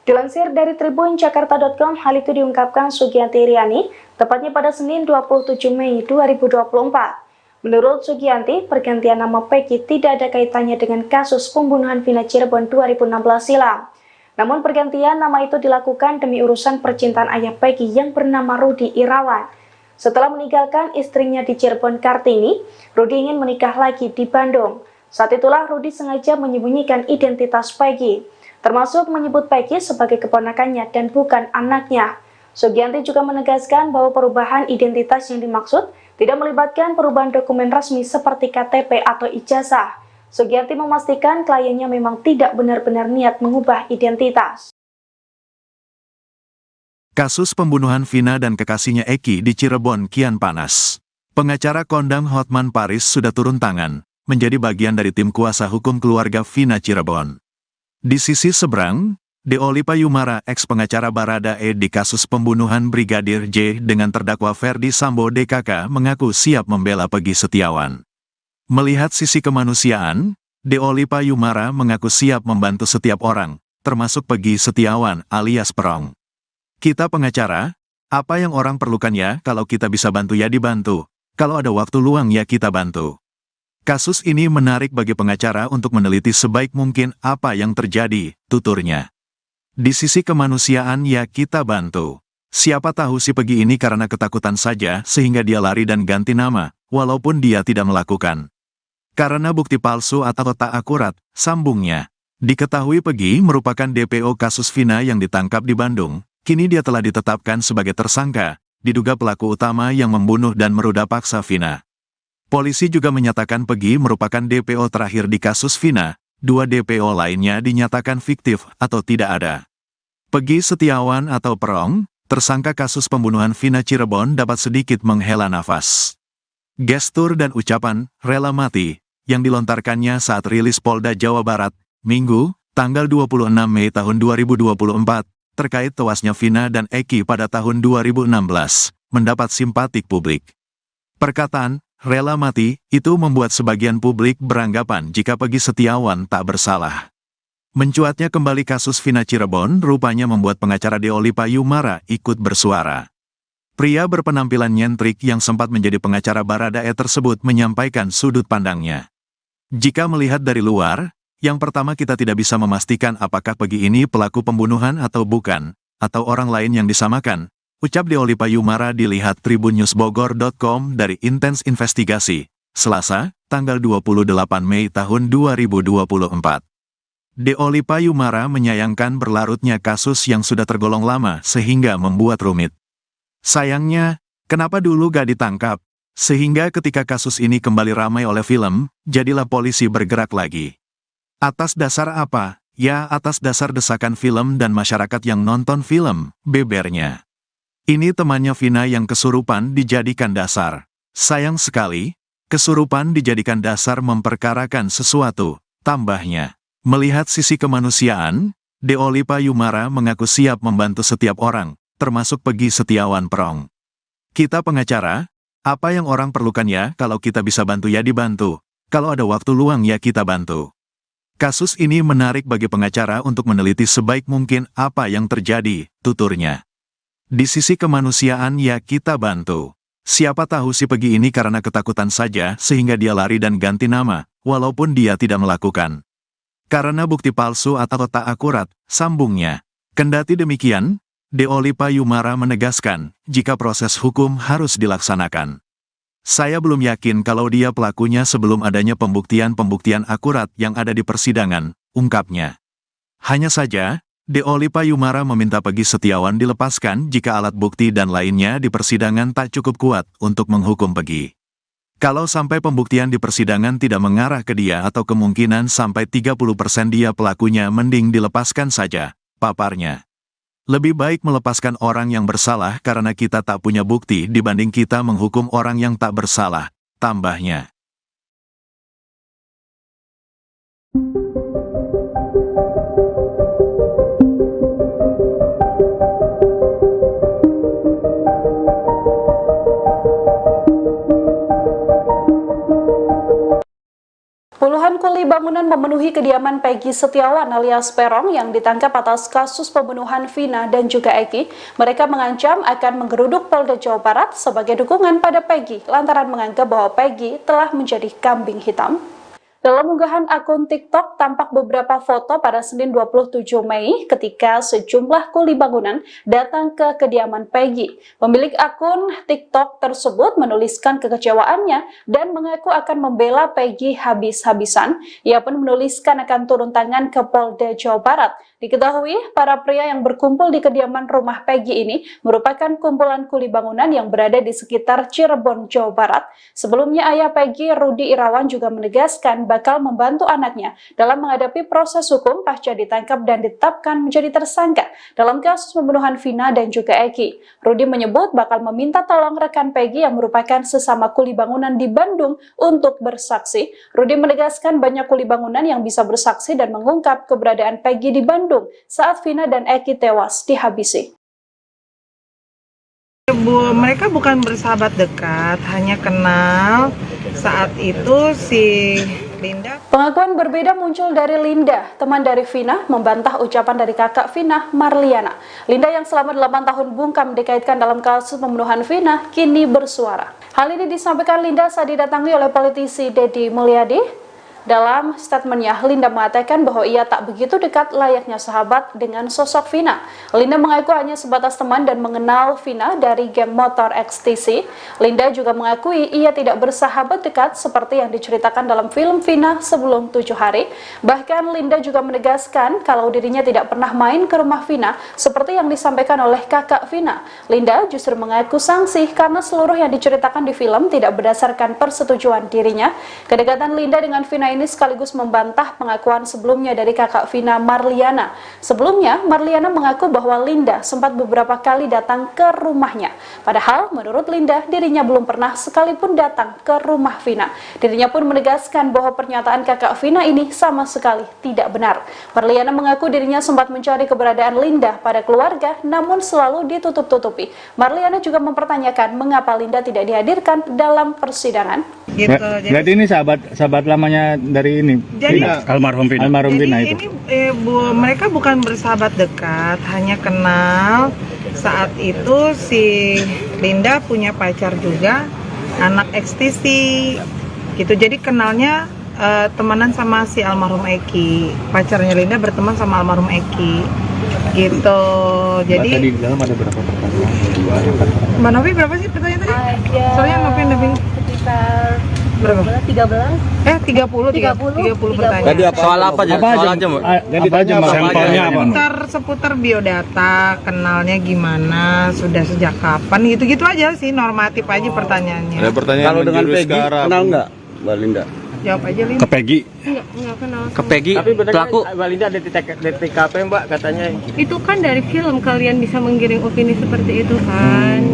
Dilansir dari tribunjakarta.com, hal itu diungkapkan Sugianti Iriani tepatnya pada Senin 27 Mei 2024. Menurut Sugianti, pergantian nama Peggy tidak ada kaitannya dengan kasus pembunuhan Vina Cirebon 2016 silam. Namun pergantian nama itu dilakukan demi urusan percintaan ayah Peggy yang bernama Rudi Irawan. Setelah meninggalkan istrinya di Cirebon Kartini, Rudi ingin menikah lagi di Bandung. Saat itulah Rudi sengaja menyembunyikan identitas Peggy, termasuk menyebut Peggy sebagai keponakannya dan bukan anaknya. Sugianti juga menegaskan bahwa perubahan identitas yang dimaksud tidak melibatkan perubahan dokumen resmi seperti KTP atau ijazah. Sugianti memastikan kliennya memang tidak benar-benar niat mengubah identitas. Kasus pembunuhan Vina dan kekasihnya Eki di Cirebon kian panas. Pengacara kondang Hotman Paris sudah turun tangan, menjadi bagian dari tim kuasa hukum keluarga Vina Cirebon. Di sisi seberang, Deolipa Yumara, ex-pengacara Barada E di kasus pembunuhan Brigadir J dengan terdakwa Ferdi Sambo DKK, mengaku siap membela Peggy Setiawan. Melihat sisi kemanusiaan, Deolipa Yumara mengaku siap membantu setiap orang, termasuk Peggy Setiawan alias Perong. Kita pengacara, apa yang orang perlukan ya, kalau kita bisa bantu ya dibantu, kalau ada waktu luang ya kita bantu. Kasus ini menarik bagi pengacara untuk meneliti sebaik mungkin apa yang terjadi, tuturnya. Di sisi kemanusiaan ya kita bantu. Siapa tahu si Peggy ini karena ketakutan saja sehingga dia lari dan ganti nama, walaupun dia tidak melakukan. Karena bukti palsu atau tak akurat, sambungnya. Diketahui Peggy merupakan DPO kasus Vina yang ditangkap di Bandung, kini dia telah ditetapkan sebagai tersangka, diduga pelaku utama yang membunuh dan meruda paksa Vina. Polisi juga menyatakan Peggy merupakan DPO terakhir di kasus Vina, 2 DPO lainnya dinyatakan fiktif atau tidak ada. Peggy Setiawan atau Perong, tersangka kasus pembunuhan Vina Cirebon dapat sedikit menghela nafas. Gestur dan ucapan "rela mati" yang dilontarkannya saat rilis Polda Jawa Barat, Minggu, tanggal 26 Mei tahun 2024, terkait tewasnya Vina dan Eki pada tahun 2016, mendapat simpatik publik. Perkataan "rela mati" itu membuat sebagian publik beranggapan jika Peggy Setiawan tak bersalah. Mencuatnya kembali kasus Vina Cirebon rupanya membuat pengacara Deoli Payumara ikut bersuara. Pria berpenampilan nyentrik yang sempat menjadi pengacara Baradae tersebut menyampaikan sudut pandangnya. Jika melihat dari luar, yang pertama kita tidak bisa memastikan apakah Peggy ini pelaku pembunuhan atau bukan, atau orang lain yang disamakan, ucap Deoli Payumara dilihat tribunnewsbogor.com dari Intens Investigasi, Selasa, tanggal 28 Mei tahun 2024. Deoli Payumara menyayangkan berlarutnya kasus yang sudah tergolong lama sehingga membuat rumit. Sayangnya, kenapa dulu gak ditangkap? Sehingga ketika kasus ini kembali ramai oleh film, jadilah polisi bergerak lagi. Atas dasar apa? Ya, atas dasar desakan film dan masyarakat yang nonton film, bebernya. Ini temannya Vina yang kesurupan dijadikan dasar. Sayang sekali, kesurupan dijadikan dasar memperkarakan sesuatu, tambahnya. Melihat sisi kemanusiaan, Deoli Payumara mengaku siap membantu setiap orang, termasuk Peggy Setiawan Perong. Kita pengacara, apa yang orang perlukan ya, kalau kita bisa bantu ya dibantu, kalau ada waktu luang ya kita bantu. Kasus ini menarik bagi pengacara untuk meneliti sebaik mungkin apa yang terjadi, tuturnya. Di sisi kemanusiaan ya kita bantu. Siapa tahu si Peggy ini karena ketakutan saja sehingga dia lari dan ganti nama, walaupun dia tidak melakukan. Karena bukti palsu atau tak akurat, sambungnya. Kendati demikian, Deoli Payumara menegaskan, jika proses hukum harus dilaksanakan. Saya belum yakin kalau dia pelakunya sebelum adanya pembuktian-pembuktian akurat yang ada di persidangan, ungkapnya. Hanya saja, Deoli Payumara meminta Peggy Setiawan dilepaskan jika alat bukti dan lainnya di persidangan tak cukup kuat untuk menghukum Peggy. Kalau sampai pembuktian di persidangan tidak mengarah ke dia atau kemungkinan sampai 30% dia pelakunya, mending dilepaskan saja, paparnya. Lebih baik melepaskan orang yang bersalah karena kita tak punya bukti dibanding kita menghukum orang yang tak bersalah, tambahnya. Puluhan kuli bangunan memenuhi kediaman Peggy Setiawan alias Perong yang ditangkap atas kasus pembunuhan Vina dan juga Eki. Mereka mengancam akan menggeruduk Polda Jawa Barat sebagai dukungan pada Peggy lantaran menganggap bahwa Peggy telah menjadi kambing hitam. Dalam unggahan akun TikTok tampak beberapa foto pada Senin 27 Mei ketika sejumlah kuli bangunan datang ke kediaman Peggy. Pemilik akun TikTok tersebut menuliskan kekecewaannya dan mengaku akan membela Peggy habis-habisan. Ia pun menuliskan akan turun tangan ke Polda Jawa Barat. Diketahui, para pria yang berkumpul di kediaman rumah Peggy ini merupakan kumpulan kuli bangunan yang berada di sekitar Cirebon, Jawa Barat. Sebelumnya ayah Peggy, Rudi Irawan, juga menegaskan bakal membantu anaknya dalam menghadapi proses hukum pasca ditangkap dan ditetapkan menjadi tersangka dalam kasus pembunuhan Vina dan juga Eki. Rudi menyebut bakal meminta tolong rekan Peggy yang merupakan sesama kuli bangunan di Bandung untuk bersaksi. Rudi menegaskan banyak kuli bangunan yang bisa bersaksi dan mengungkap keberadaan Peggy di Bandung saat Vina dan Eki tewas dihabisi. Mereka bukan bersahabat dekat, hanya kenal saat itu si Linda. Pengakuan berbeda muncul dari Linda, teman dari Vina, membantah ucapan dari kakak Vina, Marliana. Linda yang selama 8 tahun bungkam dikaitkan dalam kasus pembunuhan Vina, kini bersuara. Hal ini disampaikan Linda saat didatangi oleh politisi Deddy Mulyadi. Dalam statementnya, Linda mengatakan bahwa ia tak begitu dekat layaknya sahabat dengan sosok Vina. Linda mengaku hanya sebatas teman dan mengenal Vina dari geng motor XTC. Linda juga mengakui ia tidak bersahabat dekat seperti yang diceritakan dalam film Vina sebelum 7 hari. Bahkan Linda juga menegaskan kalau dirinya tidak pernah main ke rumah Vina seperti yang disampaikan oleh kakak Vina. Linda justru mengaku sangsi karena seluruh yang diceritakan di film tidak berdasarkan persetujuan dirinya. Kedekatan Linda dengan Vina ini sekaligus membantah pengakuan sebelumnya dari kakak Vina, Marliana. Sebelumnya, Marliana mengaku bahwa Linda sempat beberapa kali datang ke rumahnya. Padahal, menurut Linda, dirinya belum pernah sekalipun datang ke rumah Vina. Dirinya pun menegaskan bahwa pernyataan kakak Vina ini sama sekali tidak benar. Marliana mengaku dirinya sempat mencari keberadaan Linda pada keluarga, namun selalu ditutup-tutupi. Marliana juga mempertanyakan mengapa Linda tidak dihadirkan dalam persidangan. Gitu. Jadi ini sahabat lamanya dari ini. Jadi almarhum Vina itu. Mereka bukan bersahabat dekat, hanya kenal. Saat itu si Linda punya pacar juga, anak XTC gitu. Jadi kenalnya temenan sama si almarhum Eki. Pacarnya Linda berteman sama almarhum Eki gitu. Jadi tadi di dalam ada berapa pertanyaan? Mbak Novi berapa sih pertanyaan tadi? Soalnya Novi Sekitar berapa? 30 pertanyaan. Tadi soal apa aja? Yang ditanya sampelnya apa? Seputar biodata, kenalnya gimana, sudah sejak kapan, gitu-gitu aja sih, normatif aja pertanyaannya. Ada pertanyaan kalau dengan Peggy kenal nggak, Mbak Linda? Jawab aja Linda. Ke Peggy? Enggak kenal. Ke Peggy, tapi pelaku Mbak Linda ada di TKP Mbak katanya. Itu kan dari film kalian bisa menggiring opini seperti itu kan.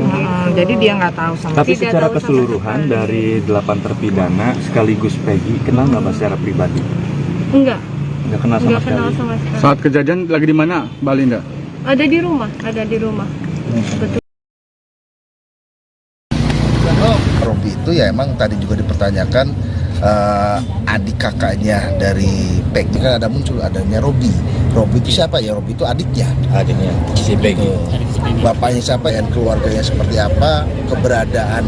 Jadi dia nggak tahu sama. Tapi secara keseluruhan dari 8 terpidana sekaligus Peggy kenal nggak Mbak secara pribadi? Enggak. Nggak kenal sama sekali. Sama sekali. Saat kejadian lagi di mana, Mbak Linda? Ada di rumah. Betul. Robi itu ya emang tadi juga dipertanyakan adik kakaknya dari Peggy, kan ada muncul adanya Robi. Robi itu siapa ya? Robi itu adiknya si Peggy. Bapaknya siapa dan keluarganya seperti apa, keberadaan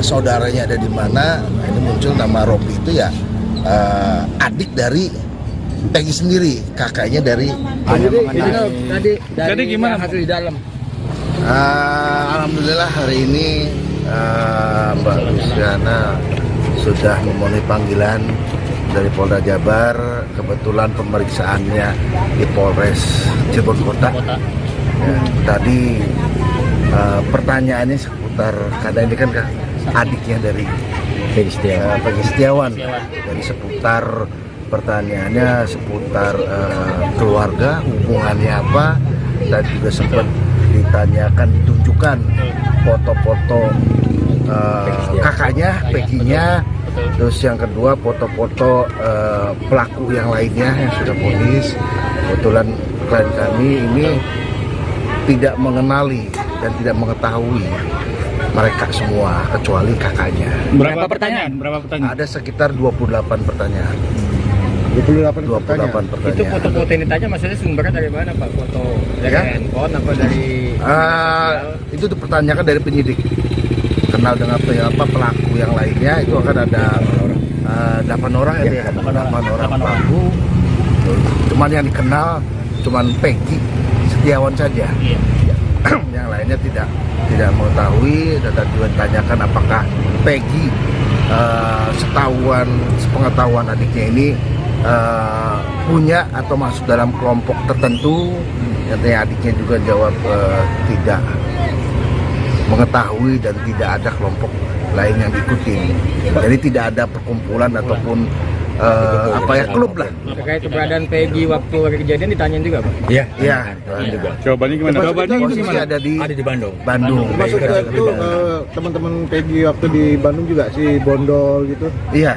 saudaranya ada di mana. Nah, ini muncul nama Robi itu ya adik dari Peggy sendiri, kakaknya dari Jadi gimana hasil di dalam? Alhamdulillah hari ini Mbak Luciana sudah memenuhi panggilan dari Polda Jabar. Kebetulan pemeriksaannya di Polres Cirebon Kota. Ya, tadi pertanyaannya seputar, karena ini kan adiknya dari Peggy Setiawan. Jadi seputar pertanyaannya seputar keluarga, hubungannya apa, dan juga sempat ditanyakan, ditunjukkan foto-foto kakaknya, Peggy-nya. Terus yang kedua foto-foto pelaku yang lainnya yang sudah vonis. Kebetulan klien kami ini tidak mengenali dan tidak mengetahui mereka semua kecuali kakaknya. Berapa pertanyaan? Ada sekitar 28 pertanyaan. 28 pertanyaan. Itu foto-foto ini tanya maksudnya sumbernya dari mana Pak? Foto dari handphone apa dari itu dipertanyakan dari penyidik. Kenal dengan pelaku yang lainnya, itu akan ada 8 orang ya, 8 orang pelaku. Cuman yang dikenal cuman Peggy Setiawan saja. Yang lainnya tidak mengetahui, dan juga ditanyakan apakah Peggy sepengetahuan adiknya ini punya atau masuk dalam kelompok tertentu. Nyatanya adiknya juga jawab tidak mengetahui dan tidak ada kelompok lain yang diikuti. Jadi tidak ada perkumpulan ataupun klub lah. Terkait keberadaan Peggy waktu kejadian ditanyain juga Pak? Iya. Jawabannya gimana? Posisi ada di Bandung. Maksud itu teman-teman Peggy waktu di Bandung juga si Bondol gitu? Iya.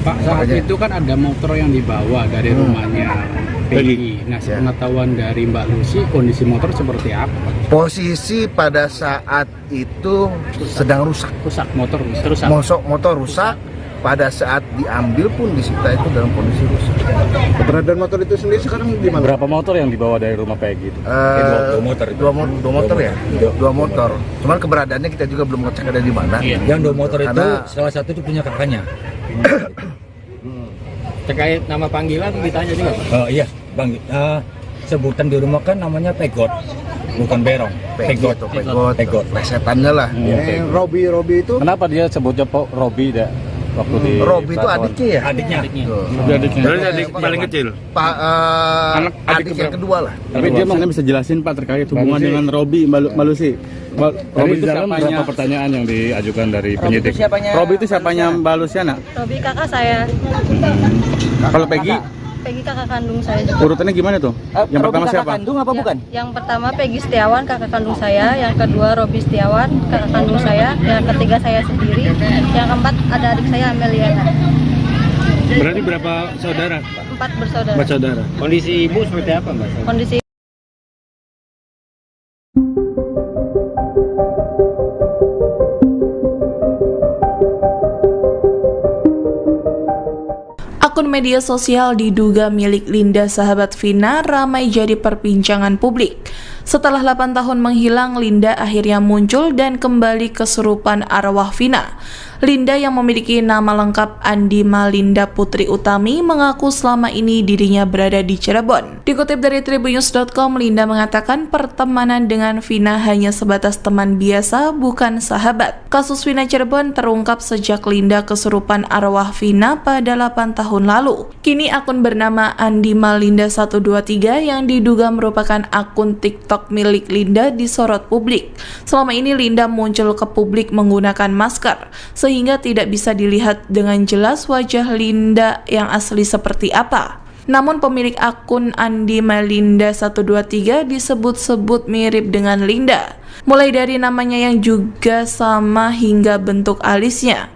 Pak, saat itu kan ada motor yang dibawa dari rumahnya Peggy. Nah, sepengetahuan dari Mbak Lucy, kondisi motor seperti apa? Posisi pada saat itu sedang rusak. Motor rusak. Pada saat diambil pun disita itu dalam kondisi rusak. Keberadaan motor itu sendiri sekarang di mana? Berapa motor yang dibawa dari rumah Peggy itu? Dua motor ya? Dua motor. Cuman keberadaannya kita juga belum ngecek ada di mana. Yang 2 motor itu salah satu itu punya kakaknya. Terkait nama panggilan ditanya juga Pak? Oh iya, Bang. Sebutan di rumah kan namanya pegot, bukan berong. Pegot. Pegot. Plesetannya lah. Robi itu Kenapa dia sebutnya Robi dah? Waktu di Robi itu adiknya ya? Adiknya. Berarti adik paling kecil. Pak, adik yang kedua lah. Tapi dia makanya bisa jelasin Pak terkait hubungan dengan Robi Malusi. Robi itu siapanya? Berapa pertanyaan yang diajukan dari penyidik? Robi itu siapanya Mbak Luciana? Robi kakak saya. Kalau Peggy? Peggy kakak kandung saya juga. Urutannya gimana tuh? Yang pertama siapa? Kandung apa bukan? Yang pertama Peggy Setiawan kakak kandung saya, yang kedua Robi Setiawan kakak kandung saya, yang ketiga saya sendiri, yang keempat ada adik saya Ameliana. Berarti berapa saudara? 4 bersaudara. 4 saudara. Kondisi ibu seperti apa Mbak? Kondisi Akun media sosial diduga milik Linda sahabat Vina ramai jadi perbincangan publik. Setelah 8 tahun menghilang, Linda akhirnya muncul dan kembali kesurupan arwah Vina. Linda yang memiliki nama lengkap Andi Malinda Putri Utami mengaku selama ini dirinya berada di Cirebon. Dikutip dari tribunnews.com, Linda mengatakan pertemanan dengan Vina hanya sebatas teman biasa, bukan sahabat. Kasus Vina Cirebon terungkap sejak Linda kesurupan arwah Vina pada 8 tahun lalu. Kini akun bernama Andi Malinda 123 yang diduga merupakan akun TikTok milik Linda disorot publik. Selama ini Linda muncul ke publik menggunakan masker, sehingga tidak bisa dilihat dengan jelas wajah Linda yang asli seperti apa. Namun pemilik akun Andi Malinda 123 disebut-sebut mirip dengan Linda, mulai dari namanya yang juga sama hingga bentuk alisnya.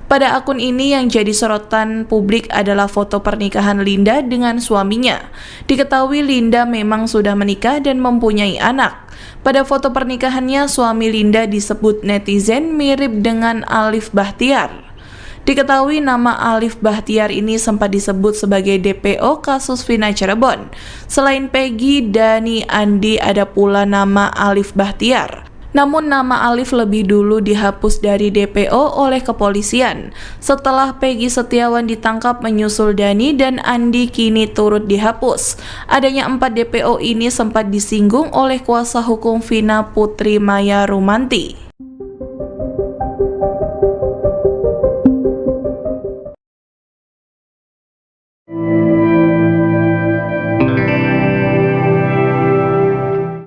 Pada akun ini yang jadi sorotan publik adalah foto pernikahan Linda dengan suaminya. Diketahui Linda memang sudah menikah dan mempunyai anak. Pada foto pernikahannya, suami Linda disebut netizen mirip dengan Alif Bahtiar. Diketahui nama Alif Bahtiar ini sempat disebut sebagai DPO kasus Vina Cirebon. Selain Peggy, Dani, Andi, ada pula nama Alif Bahtiar. Namun nama Alif lebih dulu dihapus dari DPO oleh kepolisian. Setelah Peggy Setiawan ditangkap menyusul Dani dan Andi kini turut dihapus. Adanya 4 DPO ini sempat disinggung oleh kuasa hukum Vina Putri Maya Rumanti.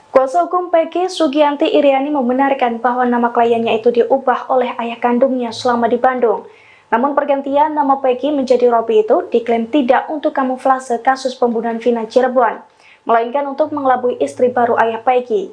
Kuasa hukum Peggy Sugianti Iriani membenarkan bahwa nama kliennya itu diubah oleh ayah kandungnya selama di Bandung. Namun pergantian nama Peggy menjadi Robi itu diklaim tidak untuk kamuflase kasus pembunuhan Vina Cirebon, melainkan untuk mengelabui istri baru ayah Peggy.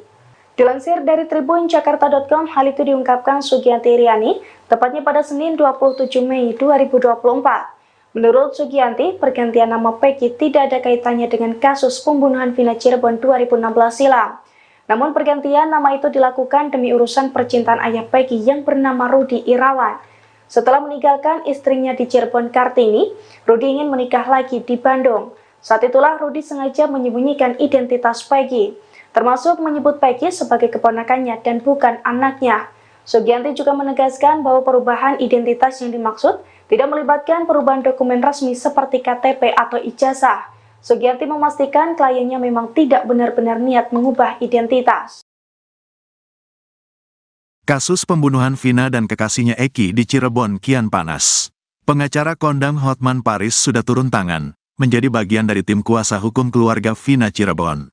Dilansir dari tribunjakarta.com, hal itu diungkapkan Sugianti Iriani tepatnya pada Senin 27 Mei 2024. Menurut Sugianti, pergantian nama Peggy tidak ada kaitannya dengan kasus pembunuhan Vina Cirebon 2016 silam. Namun pergantian nama itu dilakukan demi urusan percintaan ayah Peggy yang bernama Rudi Irawan. Setelah meninggalkan istrinya di Cirebon Kartini, Rudi ingin menikah lagi di Bandung. Saat itulah Rudi sengaja menyembunyikan identitas Peggy, termasuk menyebut Peggy sebagai keponakannya dan bukan anaknya. Sugianti juga menegaskan bahwa perubahan identitas yang dimaksud tidak melibatkan perubahan dokumen resmi seperti KTP atau ijazah. Sugianti memastikan kliennya memang tidak benar-benar niat mengubah identitas. Kasus pembunuhan Vina dan kekasihnya Eki di Cirebon kian panas. Pengacara kondang Hotman Paris sudah turun tangan, menjadi bagian dari tim kuasa hukum keluarga Vina Cirebon.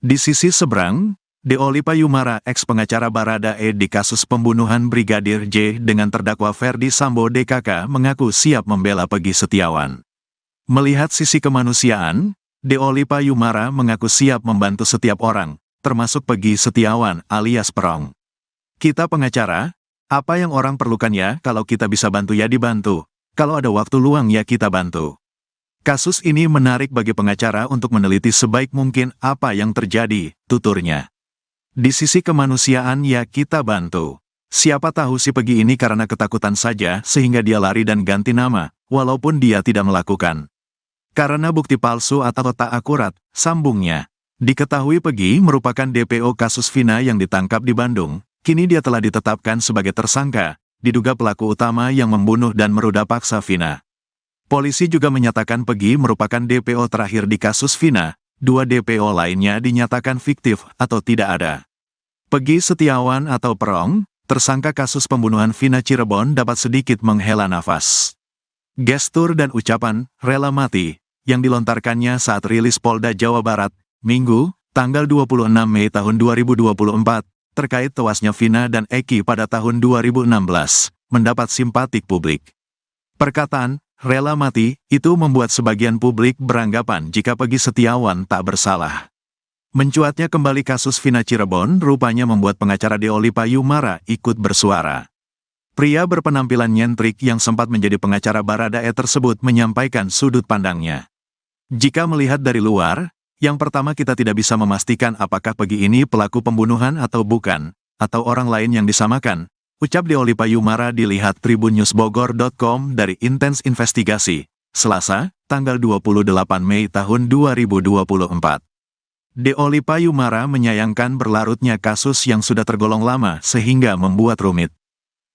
Di sisi seberang, Deolipa Yumara, ex-pengacara Baradae di kasus pembunuhan Brigadir J dengan terdakwa Ferdi Sambo DKK mengaku siap membela Peggy Setiawan. Melihat sisi kemanusiaan, Deolipa Yumara mengaku siap membantu setiap orang, termasuk Peggy Setiawan alias Perong. Kita pengacara, apa yang orang perlukan ya, kalau kita bisa bantu ya dibantu, kalau ada waktu luang ya kita bantu. Kasus ini menarik bagi pengacara untuk meneliti sebaik mungkin apa yang terjadi, tuturnya. Di sisi kemanusiaan ya kita bantu. Siapa tahu si Peggy ini karena ketakutan saja sehingga dia lari dan ganti nama, walaupun dia tidak melakukan. Karena bukti palsu atau tak akurat, sambungnya. Diketahui Peggy merupakan DPO kasus Vina yang ditangkap di Bandung, kini dia telah ditetapkan sebagai tersangka, diduga pelaku utama yang membunuh dan meruda paksa Vina. Polisi juga menyatakan Peggy merupakan DPO terakhir di kasus Vina, 2 DPO lainnya dinyatakan fiktif atau tidak ada. Peggy Setiawan atau Perong, tersangka kasus pembunuhan Vina Cirebon dapat sedikit menghela nafas. Gestur dan ucapan "rela mati" yang dilontarkannya saat rilis Polda Jawa Barat, Minggu, tanggal 26 Mei tahun 2024, terkait tewasnya Vina dan Eki pada tahun 2016, mendapat simpatik publik. Perkataan "rela mati" itu membuat sebagian publik beranggapan jika Peggy Setiawan tak bersalah. Mencuatnya kembali kasus Vina Cirebon rupanya membuat pengacara Deoli Payumara ikut bersuara. Pria berpenampilan nyentrik yang sempat menjadi pengacara Baradae tersebut menyampaikan sudut pandangnya. Jika melihat dari luar, yang pertama kita tidak bisa memastikan apakah Peggy ini pelaku pembunuhan atau bukan, atau orang lain yang disamakan, ucap Deoli Payumara dilihat tribunnewsbogor.com dari Intens Investigasi, Selasa, tanggal 28 Mei tahun 2024. Deoli Payumara menyayangkan berlarutnya kasus yang sudah tergolong lama sehingga membuat rumit.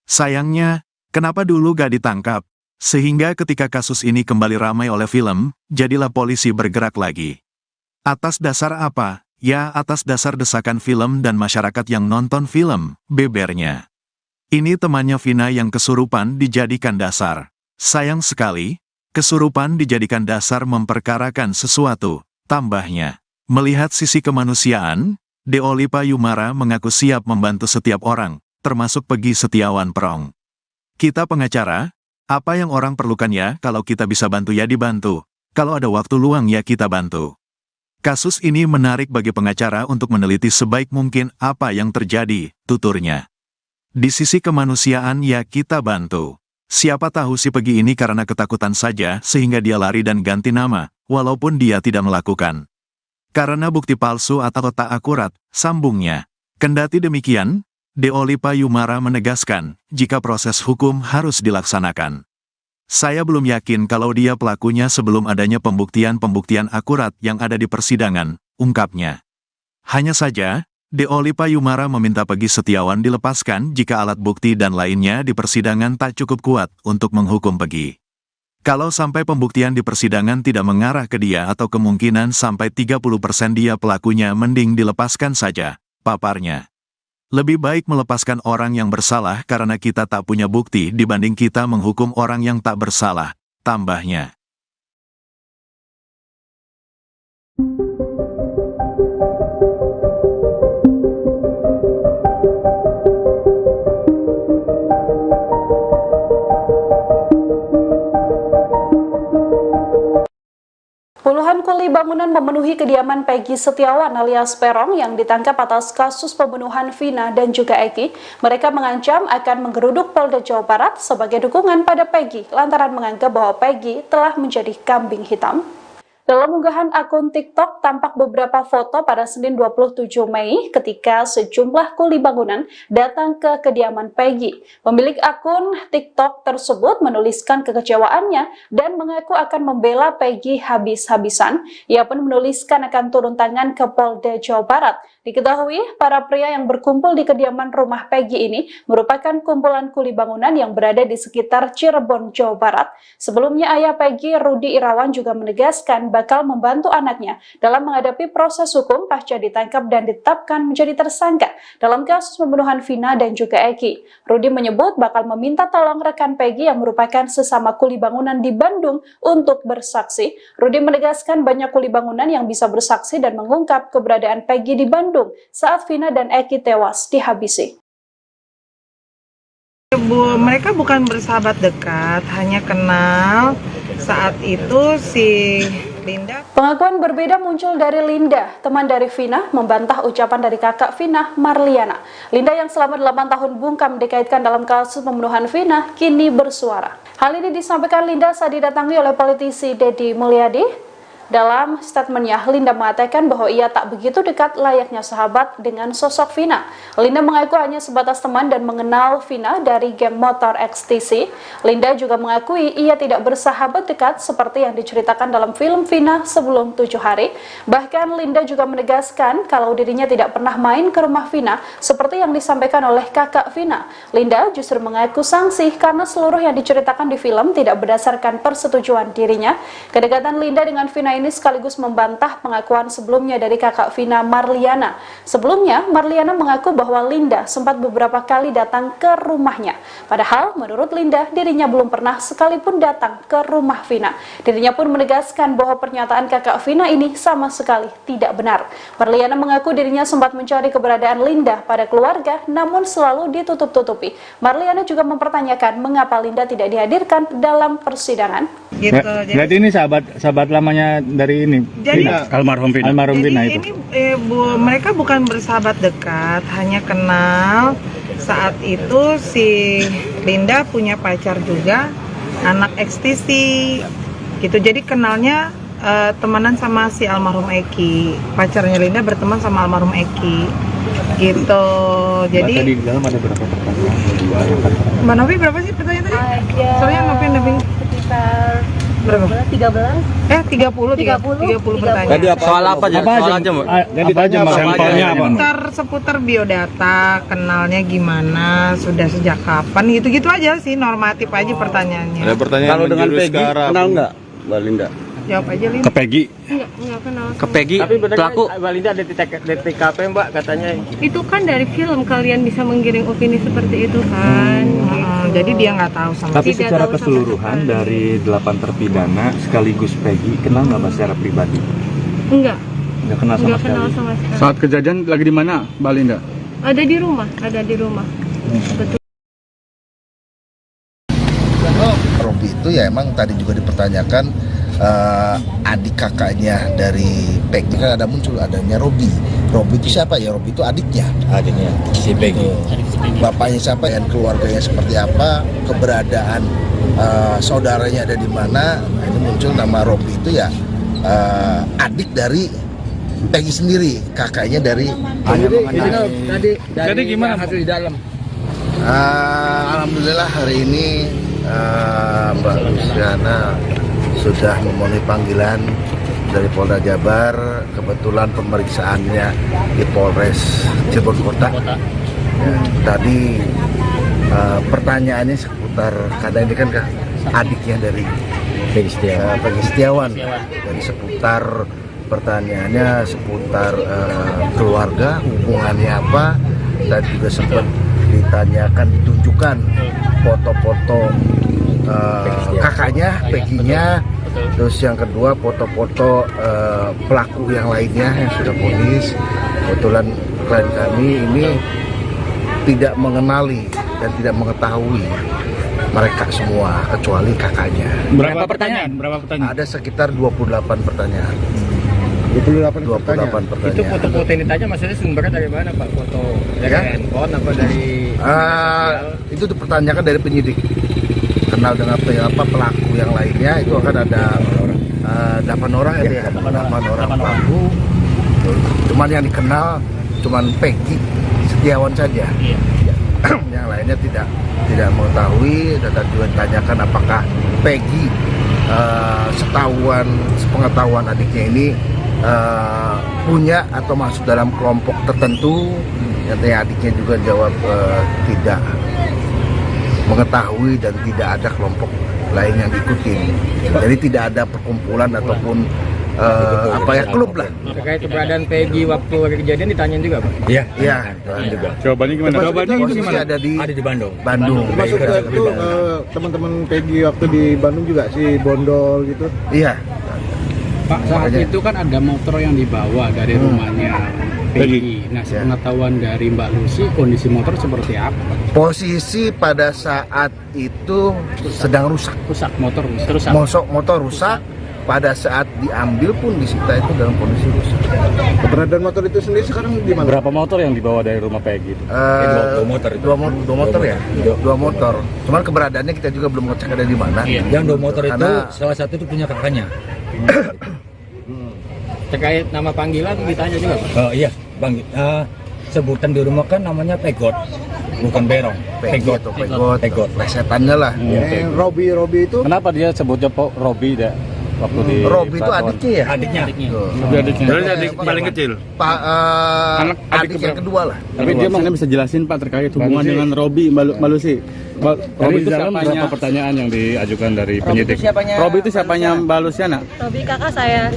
Sayangnya, kenapa dulu gak ditangkap? Sehingga ketika kasus ini kembali ramai oleh film, jadilah polisi bergerak lagi. Atas dasar apa? Ya, atas dasar desakan film dan masyarakat yang nonton film, bebernya. Ini temannya Vina yang kesurupan dijadikan dasar. Sayang sekali, kesurupan dijadikan dasar memperkarakan sesuatu, tambahnya. Melihat sisi kemanusiaan, Deoli Payumara mengaku siap membantu setiap orang, termasuk Peggy Setiawan Perong. Kita pengacara, apa yang orang perlukan ya, kalau kita bisa bantu ya dibantu, kalau ada waktu luang ya kita bantu. Kasus ini menarik bagi pengacara untuk meneliti sebaik mungkin apa yang terjadi, tuturnya. Di sisi kemanusiaan ya kita bantu. Siapa tahu si Peggy ini karena ketakutan saja sehingga dia lari dan ganti nama, walaupun dia tidak melakukan. Karena bukti palsu atau tak akurat, sambungnya. Kendati demikian, Deoli Payumara menegaskan, jika proses hukum harus dilaksanakan. Saya belum yakin kalau dia pelakunya sebelum adanya pembuktian-pembuktian akurat yang ada di persidangan, ungkapnya. Hanya saja, Deoli Payumara meminta Peggy Setiawan dilepaskan jika alat bukti dan lainnya di persidangan tak cukup kuat untuk menghukum Peggy. Kalau sampai pembuktian di persidangan tidak mengarah ke dia atau kemungkinan sampai 30% dia pelakunya, mending dilepaskan saja, paparnya. Lebih baik melepaskan orang yang bersalah karena kita tak punya bukti dibanding kita menghukum orang yang tak bersalah, tambahnya. Puluhan kuli bangunan memenuhi kediaman Peggy Setiawan alias Perong yang ditangkap atas kasus pembunuhan Vina dan juga Eki. Mereka mengancam akan menggeruduk Polda Jawa Barat sebagai dukungan pada Peggy lantaran menganggap bahwa Peggy telah menjadi kambing hitam. Dalam unggahan akun TikTok tampak beberapa foto pada Senin 27 Mei ketika sejumlah kuli bangunan datang ke kediaman Peggy. Pemilik akun TikTok tersebut menuliskan kekecewaannya dan mengaku akan membela Peggy habis-habisan. Ia pun menuliskan akan turun tangan ke Polda Jawa Barat. Diketahui, para pria yang berkumpul di kediaman rumah Peggy ini merupakan kumpulan kuli bangunan yang berada di sekitar Cirebon, Jawa Barat. Sebelumnya ayah Peggy, Rudi Irawan, juga menegaskan bakal membantu anaknya dalam menghadapi proses hukum pasca ditangkap dan ditetapkan menjadi tersangka dalam kasus pembunuhan Vina dan juga Eki. Rudi menyebut bakal meminta tolong rekan Peggy yang merupakan sesama kuli bangunan di Bandung untuk bersaksi. Rudi menegaskan banyak kuli bangunan yang bisa bersaksi dan mengungkap keberadaan Peggy di Bandung saat Vina dan Eki tewas dihabisi. Mereka bukan bersahabat dekat, hanya kenal saat itu si Linda. Pengakuan berbeda muncul dari Linda, teman dari Vina, membantah ucapan dari kakak Vina, Marliana. Linda yang selama 8 tahun bungkam dikaitkan dalam kasus pembunuhan Vina, kini bersuara. Hal ini disampaikan Linda saat didatangi oleh politisi Deddy Mulyadi. Dalam statementnya, Linda mengatakan bahwa ia tak begitu dekat layaknya sahabat dengan sosok Vina. Linda mengaku hanya sebatas teman dan mengenal Vina dari geng motor XTC. Linda juga mengakui ia tidak bersahabat dekat seperti yang diceritakan dalam film Vina sebelum 7 hari. Bahkan Linda juga menegaskan kalau dirinya tidak pernah main ke rumah Vina seperti yang disampaikan oleh kakak Vina. Linda justru mengaku sangsi karena seluruh yang diceritakan di film tidak berdasarkan persetujuan dirinya. Kedekatan Linda dengan Vina ini sekaligus membantah pengakuan sebelumnya dari kakak Vina, Marliana. Sebelumnya, Marliana mengaku bahwa Linda sempat beberapa kali datang ke rumahnya. Padahal, menurut Linda, dirinya belum pernah sekalipun datang ke rumah Vina. Dirinya pun menegaskan bahwa pernyataan kakak Vina ini sama sekali tidak benar. Marliana mengaku dirinya sempat mencari keberadaan Linda pada keluarga, namun selalu ditutup-tutupi. Marliana juga mempertanyakan mengapa Linda tidak dihadirkan dalam persidangan. Gitu. Berarti ini sahabat lamanya dari ini. Jadi almarhum Vina itu. Ini mereka bukan bersahabat dekat, hanya kenal. Saat itu si Linda punya pacar juga, anak XTC. Gitu. Jadi kenalnya temenan sama si almarhum Eki. Pacarnya Linda berteman sama almarhum Eki. Gitu. Jadi tadi di dalam ada berapa pertanyaan? Mbak Novi berapa sih pertanyaan tadi? Soalnya Novi Sekitar berapa? 13. 30 pertanyaan. Tadi apa? Soal apa aja? Soal aja, Mbak. Yang ditanya sampelnya apa? Seputar biodata, kenalnya gimana, sudah sejak kapan, gitu-gitu aja sih, normatif aja pertanyaannya. Ada pertanyaan kalau dengan Peggy kenal nggak, Mbak Linda? Jawab aja, Linda. Ke Peggy? Enggak kenal. Ke Peggy, Tapi benar pelaku. Mbak Linda ada di TKP Mbak katanya. Itu kan dari film kalian bisa menggiring opini seperti itu kan. Jadi dia nggak tahu sama Tapi Tidak secara tahu sama keseluruhan dari 8 terpidana sekaligus Peggy, kenal nggak Mbak secara pribadi? Enggak. Nggak kenal sama Enggak sekali? kenal sama sekali. Saat kejadian lagi di mana, Mbak Linda? Ada di rumah. Betul. Robi itu ya emang tadi juga dipertanyakan adik kakaknya dari Peggy, kan ada muncul adanya Robi. Robi itu siapa ya? Robi itu adiknya si Peggy. Bapaknya siapa dan keluarganya seperti apa, keberadaan saudaranya ada di mana. Nah, ini muncul nama Robi itu ya adik dari Peggy sendiri, kakaknya dari Tadi gimana hasil di dalam? Alhamdulillah hari ini Mbak Luciana sudah memenuhi panggilan dari Polda Jabar. Kebetulan pemeriksaannya di Polres Cirebon Kota. Ya, tadi pertanyaannya seputar, karena ini kan adiknya dari Peggy Setiawan. Jadi seputar pertanyaannya seputar keluarga, hubungannya apa, dan juga sempat ditanyakan, ditunjukkan foto-foto kakaknya, Peggy-nya. Terus yang kedua foto-foto pelaku yang lainnya yang sudah vonis. Kebetulan klien kami ini tidak mengenali dan tidak mengetahui mereka semua kecuali kakaknya. Berapa pertanyaan? Ada sekitar 28 pertanyaan. 28 pertanyaan. Itu foto-foto yang ditanya maksudnya sumbernya dari mana Pak? Foto dari handphone apa dari itu dipertanyakan dari penyidik. Kenal dengan pelaku yang lainnya, itu akan ada 8 orang ya, 8 orang pelaku. Cuman yang dikenal cuman Peggy Setiawan saja. Yang lainnya tidak mengetahui, dan juga ditanyakan apakah Peggy sepengetahuan adiknya ini punya atau masuk dalam kelompok tertentu. Yang adiknya juga jawab tidak mengetahui dan tidak ada kelompok lain yang diikutin. Jadi tidak ada perkumpulan ataupun klub lah. Terkait keberadaan Peggy waktu kejadian ditanyain juga Pak? Iya, juga. Jawabannya gimana? Ada di Bandung. Termasuk itu teman-teman Peggy waktu di Bandung juga si Bondol gitu. Iya. Pak, saat itu kan ada motor yang dibawa dari rumahnya Peggy. Nah, sepengetahuan dari Mbak Lucy, kondisi motor seperti apa? Posisi pada saat itu sedang rusak. Motor rusak. Pada saat diambil pun disita itu dalam kondisi rusak. Keberadaan motor itu sendiri sekarang di mana? Berapa motor yang dibawa dari rumah Peggy itu? Dua motor. Cuman keberadaannya kita juga belum ngecek ada di mana. Yang 2 motor itu salah satu itu punya kakaknya. Terkait nama panggilan ditanya juga Pak? Oh iya, Bang. Sebutan di rumah kan namanya pegot, bukan berong. Pegot. Pegot. Plesetannya lah. Robi itu Kenapa dia sebutnya Robi deh? Waktu di Robi itu adiknya ya? Adiknya. Adiknya. Berarti adik paling kecil. Adik yang kedua lah. Tapi dia mana bisa jelasin Pak terkait hubungan dengan Robi Mbak Lucy? Robi itu siapanya? Berapa pertanyaan yang diajukan dari penyidik? Robi itu siapanya Mbak Luciana? Robi kakak saya.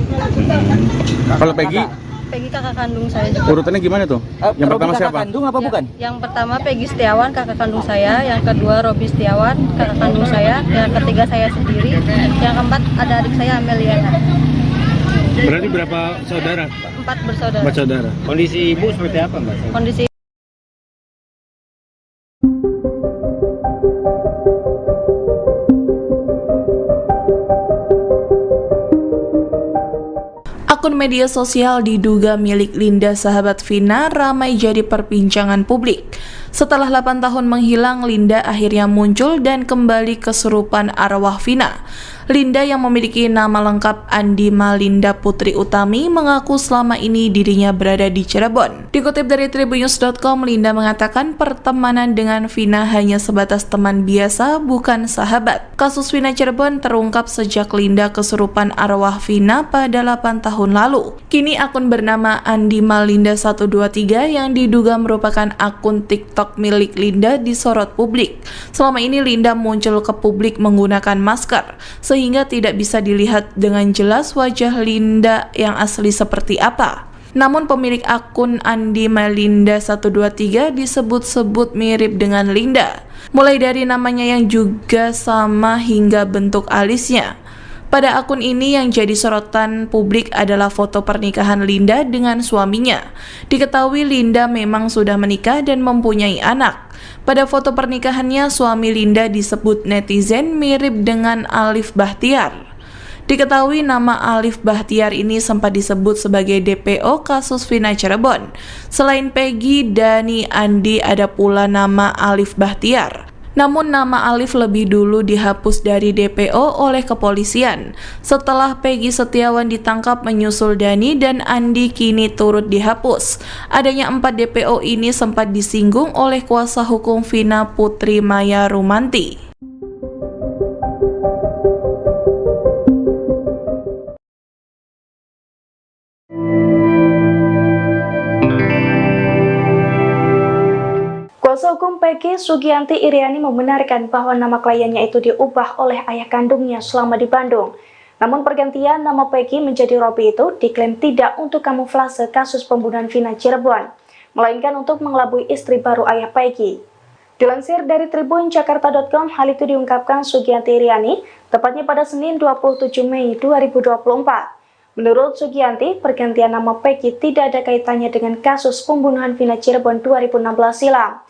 Kalau Peggy? Peggy kakak kandung saya juga. Urutannya gimana tuh? Yang pertama siapa? kandung apa bukan? Yang pertama Peggy Setiawan kakak kandung saya, yang kedua Robi Setiawan kakak kandung saya, yang ketiga saya sendiri, yang keempat ada adik saya Ameliana. Berarti berapa saudara? 4 bersaudara. 4 saudara. Kondisi ibu seperti apa Mbak? Kondisi Akun media sosial diduga milik Linda sahabat Vina ramai jadi perbincangan publik. Setelah 8 tahun menghilang, Linda akhirnya muncul dan kembali kesurupan arwah Vina. Linda yang memiliki nama lengkap Andi Malinda Putri Utami mengaku selama ini dirinya berada di Cirebon. Dikutip dari tribunnews.com, Linda mengatakan pertemanan dengan Vina hanya sebatas teman biasa, bukan sahabat. Kasus Vina Cirebon terungkap sejak Linda kesurupan arwah Vina pada 8 tahun lalu. Kini akun bernama Andi Malinda 123 yang diduga merupakan akun TikTok milik Linda disorot publik. Selama ini Linda muncul ke publik menggunakan masker, sehingga tidak bisa dilihat dengan jelas wajah Linda yang asli seperti apa. Namun pemilik akun Andi Malinda 123 disebut-sebut mirip dengan Linda, mulai dari namanya yang juga sama hingga bentuk alisnya. Pada akun ini yang jadi sorotan publik adalah foto pernikahan Linda dengan suaminya. Diketahui Linda memang sudah menikah dan mempunyai anak. Pada foto pernikahannya, suami Linda disebut netizen mirip dengan Alif Bahtiar. Diketahui nama Alif Bahtiar ini sempat disebut sebagai DPO kasus Vina Cirebon. Selain Peggy, Dani, Andi, ada pula nama Alif Bahtiar. Namun nama Alif lebih dulu dihapus dari DPO oleh kepolisian. Setelah Peggy Setiawan ditangkap menyusul Dani dan Andi kini turut dihapus. Adanya 4 DPO ini sempat disinggung oleh kuasa hukum Vina Putri Maya Rumanti. Kuasa hukum Peggy, Sugianti Iriani, membenarkan bahwa nama kliennya itu diubah oleh ayah kandungnya selama di Bandung. Namun pergantian nama Peggy menjadi Robi itu diklaim tidak untuk kamuflase kasus pembunuhan Vina Cirebon, melainkan untuk mengelabui istri baru ayah Peggy. Dilansir dari tribunjakarta.com, hal itu diungkapkan Sugianti Iriani tepatnya pada Senin 27 Mei 2024. Menurut Sugianti, pergantian nama Peggy tidak ada kaitannya dengan kasus pembunuhan Vina Cirebon 2016 silam.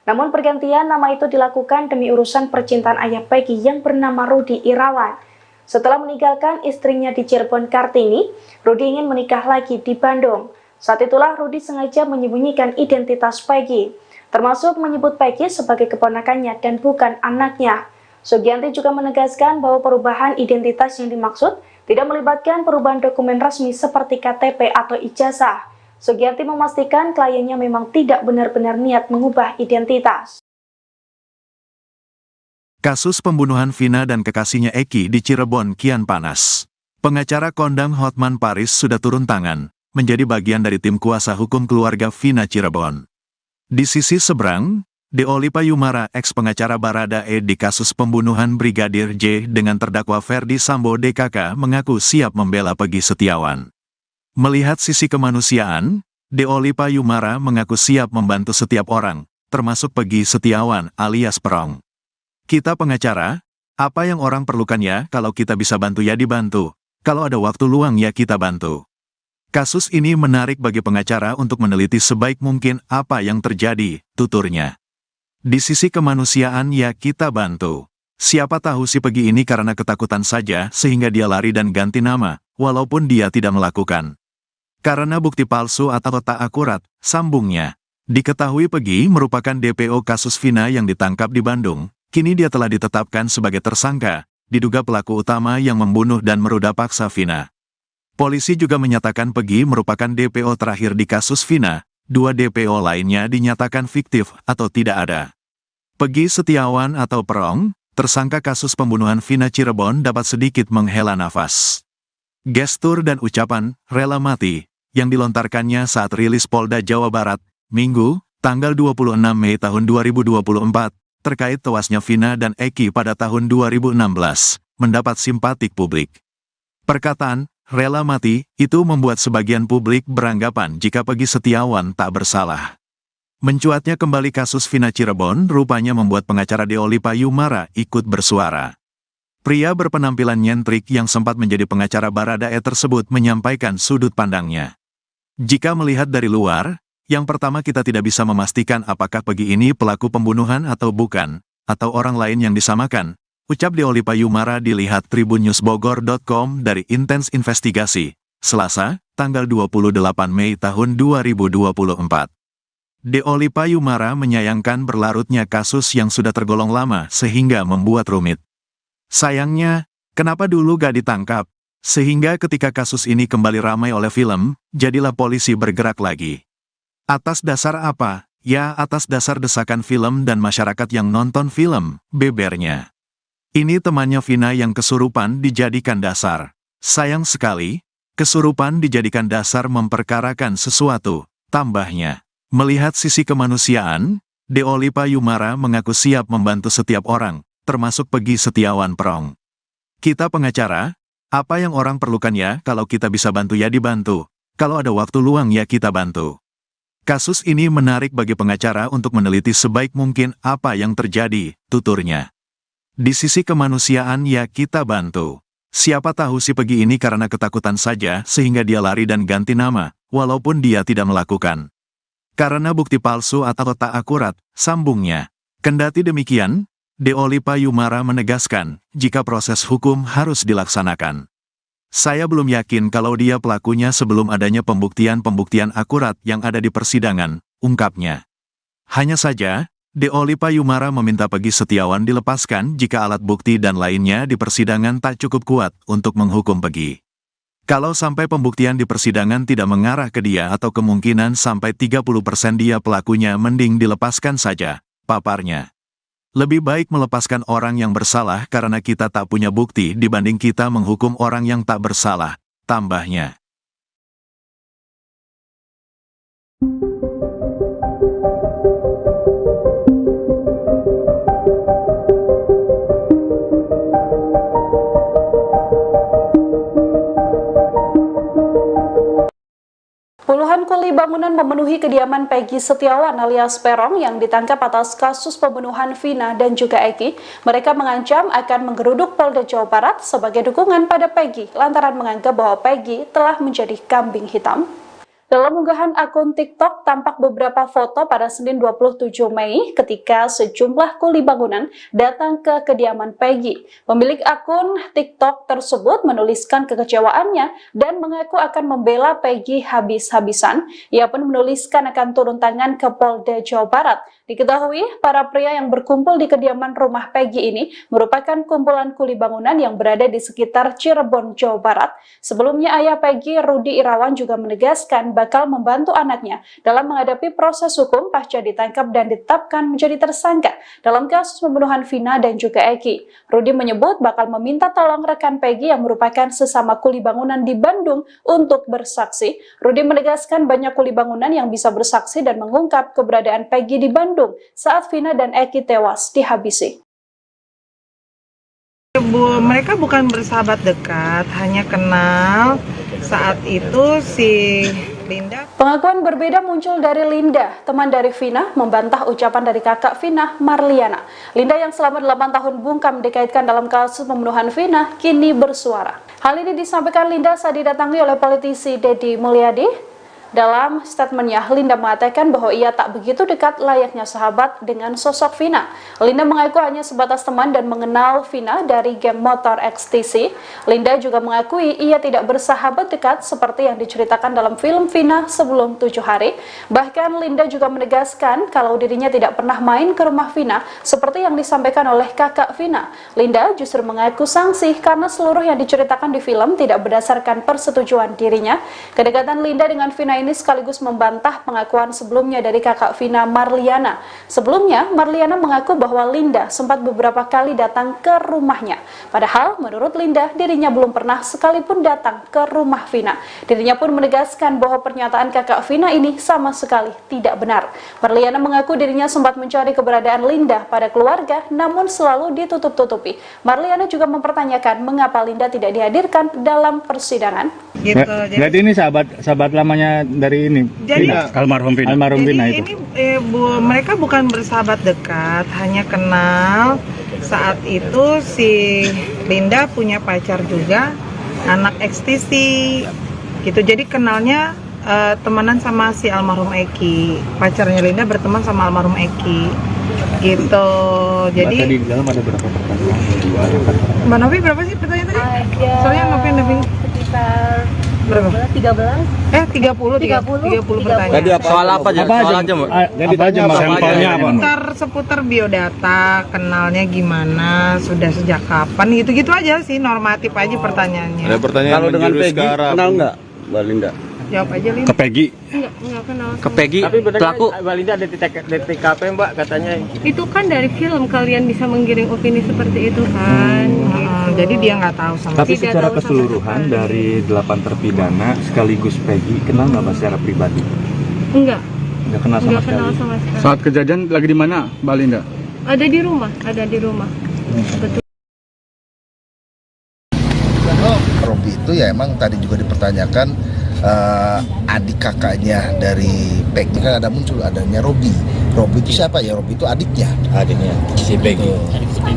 Namun pergantian nama itu dilakukan demi urusan percintaan ayah Peggy yang bernama Rudi Irawan. Setelah meninggalkan istrinya di Cirebon Kartini, Rudi ingin menikah lagi di Bandung. Saat itulah Rudi sengaja menyembunyikan identitas Peggy, termasuk menyebut Peggy sebagai keponakannya dan bukan anaknya. Sugianti juga menegaskan bahwa perubahan identitas yang dimaksud tidak melibatkan perubahan dokumen resmi seperti KTP atau ijazah. Sugianti memastikan kliennya memang tidak benar-benar niat mengubah identitas. Kasus pembunuhan Vina dan kekasihnya Eki di Cirebon kian panas. Pengacara kondang Hotman Paris sudah turun tangan, menjadi bagian dari tim kuasa hukum keluarga Vina Cirebon. Di sisi seberang, Deolipa Yumara, ex-pengacara Barada E di kasus pembunuhan Brigadir J dengan terdakwa Ferdi Sambo DKK, mengaku siap membela Peggy Setiawan. Melihat sisi kemanusiaan, Deolipa Yumara mengaku siap membantu setiap orang, termasuk Peggy Setiawan alias Perong. Kita pengacara, apa yang orang perlukan ya, kalau kita bisa bantu ya dibantu, kalau ada waktu luang ya kita bantu. Kasus ini menarik bagi pengacara untuk meneliti sebaik mungkin apa yang terjadi, tuturnya. Di sisi kemanusiaan ya kita bantu. Siapa tahu si Peggy ini karena ketakutan saja sehingga dia lari dan ganti nama, walaupun dia tidak melakukan. Karena bukti palsu atau tak akurat, sambungnya. Diketahui Peggy merupakan DPO kasus Vina yang ditangkap di Bandung, kini dia telah ditetapkan sebagai tersangka, diduga pelaku utama yang membunuh dan meruda paksa Vina. Polisi juga menyatakan Peggy merupakan DPO terakhir di kasus Vina, 2 DPO lainnya dinyatakan fiktif atau tidak ada. Peggy Setiawan atau Perong, tersangka kasus pembunuhan Vina Cirebon dapat sedikit menghela nafas. Gestur dan ucapan "rela mati" yang dilontarkannya saat rilis Polda Jawa Barat, Minggu, tanggal 26 Mei tahun 2024, terkait tewasnya Vina dan Eki pada tahun 2016, mendapat simpatik publik. Perkataan "rela mati" itu membuat sebagian publik beranggapan jika Peggy Setiawan tak bersalah. Mencuatnya kembali kasus Vina Cirebon rupanya membuat pengacara Deoli Payumara ikut bersuara. Pria berpenampilan nyentrik yang sempat menjadi pengacara Baradae tersebut menyampaikan sudut pandangnya. Jika melihat dari luar, yang pertama kita tidak bisa memastikan apakah Peggy ini pelaku pembunuhan atau bukan, atau orang lain yang disamakan, ucap Deoli Payumara dilihat tribunnewsbogor.com dari Intens Investigasi, Selasa, tanggal 28 Mei tahun 2024. Deoli Payumara menyayangkan berlarutnya kasus yang sudah tergolong lama sehingga membuat rumit. Sayangnya, kenapa dulu gak ditangkap? Sehingga ketika kasus ini kembali ramai oleh film, jadilah polisi bergerak lagi. Atas dasar apa? Ya, atas dasar desakan film dan masyarakat yang nonton film, bebernya. Ini temannya Vina yang kesurupan dijadikan dasar. Sayang sekali, kesurupan dijadikan dasar memperkarakan sesuatu, tambahnya. Melihat sisi kemanusiaan, Deoli Payumara mengaku siap membantu setiap orang, termasuk Peggy Setiawan Perong. Kita pengacara, apa yang orang perlukan ya, kalau kita bisa bantu ya dibantu, kalau ada waktu luang ya kita bantu. Kasus ini menarik bagi pengacara untuk meneliti sebaik mungkin apa yang terjadi, tuturnya. Di sisi kemanusiaan ya kita bantu. Siapa tahu si Peggy ini karena ketakutan saja sehingga dia lari dan ganti nama, walaupun dia tidak melakukan. Karena bukti palsu atau tak akurat, sambungnya. Kendati demikian, Deoli Payumara menegaskan, jika proses hukum harus dilaksanakan. Saya belum yakin kalau dia pelakunya sebelum adanya pembuktian-pembuktian akurat yang ada di persidangan, ungkapnya. Hanya saja, Deoli Payumara meminta Peggy Setiawan dilepaskan jika alat bukti dan lainnya di persidangan tak cukup kuat untuk menghukum Peggy. Kalau sampai pembuktian di persidangan tidak mengarah ke dia atau kemungkinan sampai 30% dia pelakunya, mending dilepaskan saja, paparnya. Lebih baik melepaskan orang yang bersalah karena kita tak punya bukti dibanding kita menghukum orang yang tak bersalah, tambahnya. Puluhan kuli bangunan memenuhi kediaman Peggy Setiawan alias Perong yang ditangkap atas kasus pembunuhan Vina dan juga Eki. Mereka mengancam akan menggeruduk Polda Jawa Barat sebagai dukungan pada Peggy lantaran menganggap bahwa Peggy telah menjadi kambing hitam. Dalam unggahan akun TikTok tampak beberapa foto pada Senin 27 Mei ketika sejumlah kuli bangunan datang ke kediaman Peggy. Pemilik akun TikTok tersebut menuliskan kekecewaannya dan mengaku akan membela Peggy habis-habisan. Ia pun menuliskan akan turun tangan ke Polda Jawa Barat. Diketahui, para pria yang berkumpul di kediaman rumah Peggy ini merupakan kumpulan kuli bangunan yang berada di sekitar Cirebon, Jawa Barat. Sebelumnya ayah Peggy, Rudi Irawan, juga menegaskan bakal membantu anaknya dalam menghadapi proses hukum pasca ditangkap dan ditetapkan menjadi tersangka dalam kasus pembunuhan Vina dan juga Eki. Rudi menyebut bakal meminta tolong rekan Peggy yang merupakan sesama kuli bangunan di Bandung untuk bersaksi. Rudi menegaskan banyak kuli bangunan yang bisa bersaksi dan mengungkap keberadaan Peggy di Bandung saat Vina dan Eki tewas dihabisi. Mereka bukan bersahabat dekat, hanya kenal saat itu si Linda. Pengakuan berbeda muncul dari Linda, teman dari Vina, membantah ucapan dari kakak Vina, Marliana. Linda yang selama 8 tahun bungkam dikaitkan dalam kasus pembunuhan Vina, kini bersuara. Hal ini disampaikan Linda saat didatangi oleh politisi Deddy Mulyadi. Dalam statementnya, Linda mengatakan bahwa ia tak begitu dekat layaknya sahabat dengan sosok Vina. Linda mengaku hanya sebatas teman dan mengenal Vina dari geng motor XTC. Linda juga mengakui ia tidak bersahabat dekat seperti yang diceritakan dalam film Vina sebelum 7 hari. Bahkan Linda juga menegaskan kalau dirinya tidak pernah main ke rumah Vina seperti yang disampaikan oleh kakak Vina. Linda justru mengaku sangsi karena seluruh yang diceritakan di film tidak berdasarkan persetujuan dirinya. Kedekatan Linda dengan Vina ini sekaligus membantah pengakuan sebelumnya dari kakak Vina, Marliana. Sebelumnya, Marliana mengaku bahwa Linda sempat beberapa kali datang ke rumahnya. Padahal, menurut Linda, dirinya belum pernah sekalipun datang ke rumah Vina. Dirinya pun menegaskan bahwa pernyataan kakak Vina ini sama sekali tidak benar. Marliana mengaku dirinya sempat mencari keberadaan Linda pada keluarga, namun selalu ditutup-tutupi. Marliana juga mempertanyakan mengapa Linda tidak dihadirkan dalam persidangan. Gitu. Jadi ini sahabat lamanya dari ini, Jadi- almarhum Vina itu. Mereka bukan bersahabat dekat, hanya kenal. Saat itu si Linda punya pacar juga, anak XTC gitu. Jadi kenalnya temenan sama si almarhum Eki. Pacarnya Linda berteman sama almarhum Eki gitu. Jadi di dalam ada berapa pertanyaan? Mbak Novi berapa sih pertanyaan tadi? Soalnya Novi Sekitar berapa? 13. 30 pertanyaan. Tadi soal apa aja? Soal aja, Mbak. Jadi tanya sampelnya apa? Seputar biodata, kenalnya gimana, sudah sejak kapan, gitu-gitu aja sih, normatif aja pertanyaannya. Ada pertanyaan kalau dengan Peggy kenal nggak, Mbak Linda? Jawab aja, Lin. Ke Peggy. Enggak kenal. Ke Peggy, Tapi benar pelaku. Mbak Linda ada di TKP Mbak katanya. Itu kan dari film kalian bisa menggiring opini seperti itu kan. Jadi dia nggak tahu sama Tapi Tidak secara tahu sama keseluruhan sekali. dari 8 terpidana sekaligus Peggy kenal nggak Mbak secara pribadi? Enggak, Nggak kenal sama enggak sekali. kenal sama sekali. Saat kejadian lagi di mana, Mbak Linda? Ada di rumah. Betul. Robi itu ya emang tadi juga dipertanyakan adik kakaknya dari Peggy kan ada muncul adanya Robi. Robi itu siapa ya? Robi itu adiknya. Adiknya si Peggy.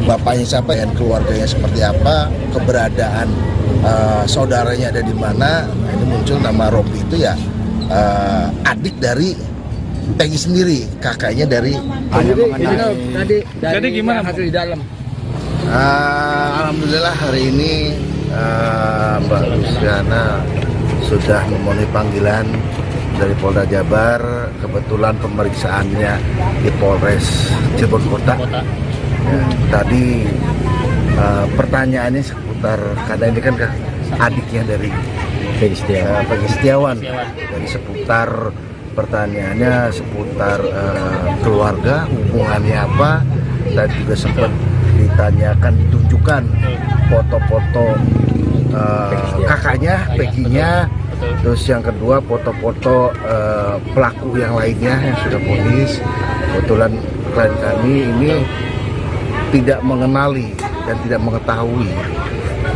Bapaknya siapa dan keluarganya seperti apa, keberadaan saudaranya ada di mana. Nah, ini muncul nama Robi itu ya adik dari Peggy sendiri, kakaknya dari Jadi gimana hasil di dalam? Alhamdulillah hari ini Mbak Luciana sudah memenuhi panggilan dari Polda Jabar. Kebetulan pemeriksaannya di Polres Cirebon Kota. Ya, tadi pertanyaannya seputar, karena ini kan adiknya dari Peggy Setiawan. Jadi seputar pertanyaannya seputar keluarga, hubungannya apa, dan juga sempat ditanyakan, ditunjukkan foto-foto kakaknya, Peggy-nya. Terus yang kedua foto-foto pelaku yang lainnya yang sudah vonis. Kebetulan klien kami ini tidak mengenali dan tidak mengetahui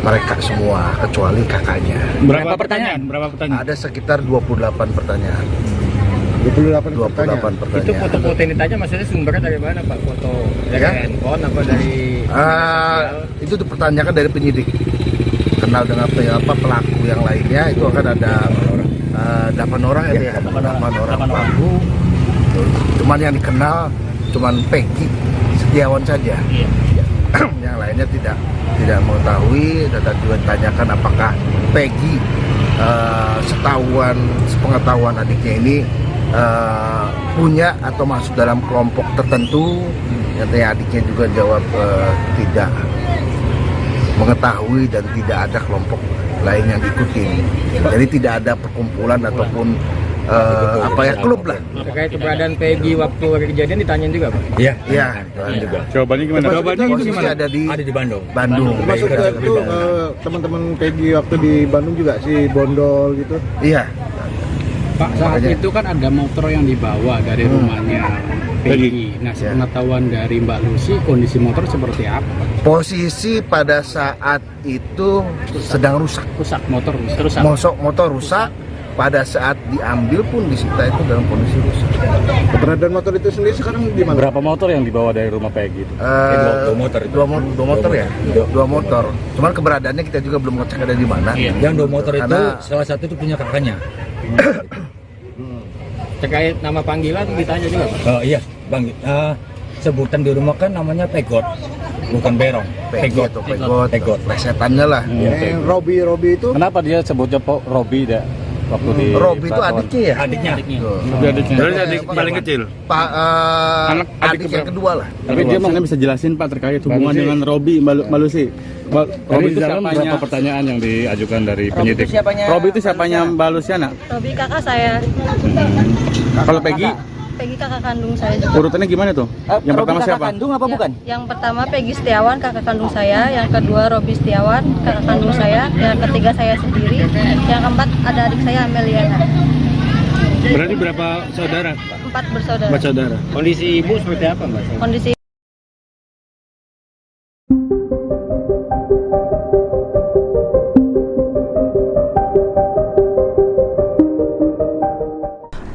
mereka semua kecuali kakaknya. Berapa pertanyaan? Ada sekitar 28 pertanyaan. 28 pertanyaan. Itu foto-foto ini tanya maksudnya sumbernya dari mana Pak? Foto dari handphone apa dari Itu dipertanyakan dari penyidik. Kenal dengan pelaku yang lainnya itu akan ada 8 orang ya, 8 orang pelaku. Cuman yang dikenal cuman Peggy Setiawan saja. Yang lainnya tidak mengetahui, dan juga ditanyakan apakah Peggy sepengetahuan adiknya ini punya atau masuk dalam kelompok tertentu. Nyatanya adiknya juga jawab tidak mengetahui dan tidak ada kelompok lain yang diikuti. Jadi tidak ada perkumpulan ataupun klub lah. terkait keberadaan Peggy waktu kejadian ditanyain juga Pak? Iya, juga. Jawabannya gimana? Jawabannya itu gimana? Ada di Bandung. Masuk itu teman-teman Peggy waktu di Bandung juga si Bondol gitu. Iya. Pak, saat itu kan ada motor yang dibawa dari rumahnya Peggy. Nah, sepengetahuan dari Mbak Lucy, kondisi motor seperti apa? Posisi pada saat itu sedang rusak. Motor rusak. Motor rusak. Pada saat diambil pun disita itu dalam kondisi rusak. Keberadaan motor itu sendiri sekarang di mana? Berapa motor yang dibawa dari rumah Peggy itu? Dua motor ya. Dua motor. Cuman keberadaannya kita juga belum ngecek ada di mana. Yang 2 motor itu salah satu itu punya kakaknya. Terkait nama panggilan ditanya juga Pak? Oh iya, Bang. Sebutan di rumah kan namanya pegot, bukan berong. Pegot, pegot. Plesetannya lah. Robi itu Kenapa dia sebutnya Robi dah? Waktu di Robi itu adiknya ya? Adiknya. Berarti adik paling kecil. Pak, adik yang kedua lah. Tapi dia mungkin bisa jelasin Pak terkait hubungan dengan Robi Malusi. Robi itu siapanya? Berapa pertanyaan yang diajukan dari penyidik? Robi itu siapanya Mbak Luciana? Robi kakak saya. Kalau Peggy? Peggy kakak kandung saya juga. Urutannya gimana tuh? Yang pertama siapa? Kandung apa bukan? Yang pertama Peggy Setiawan kakak kandung saya, yang kedua Robi Setiawan kakak kandung saya, yang ketiga saya sendiri, yang keempat ada adik saya Ameliana. Berarti berapa saudara? 4 bersaudara. 4 saudara. Kondisi ibu seperti apa Mbak? Kondisi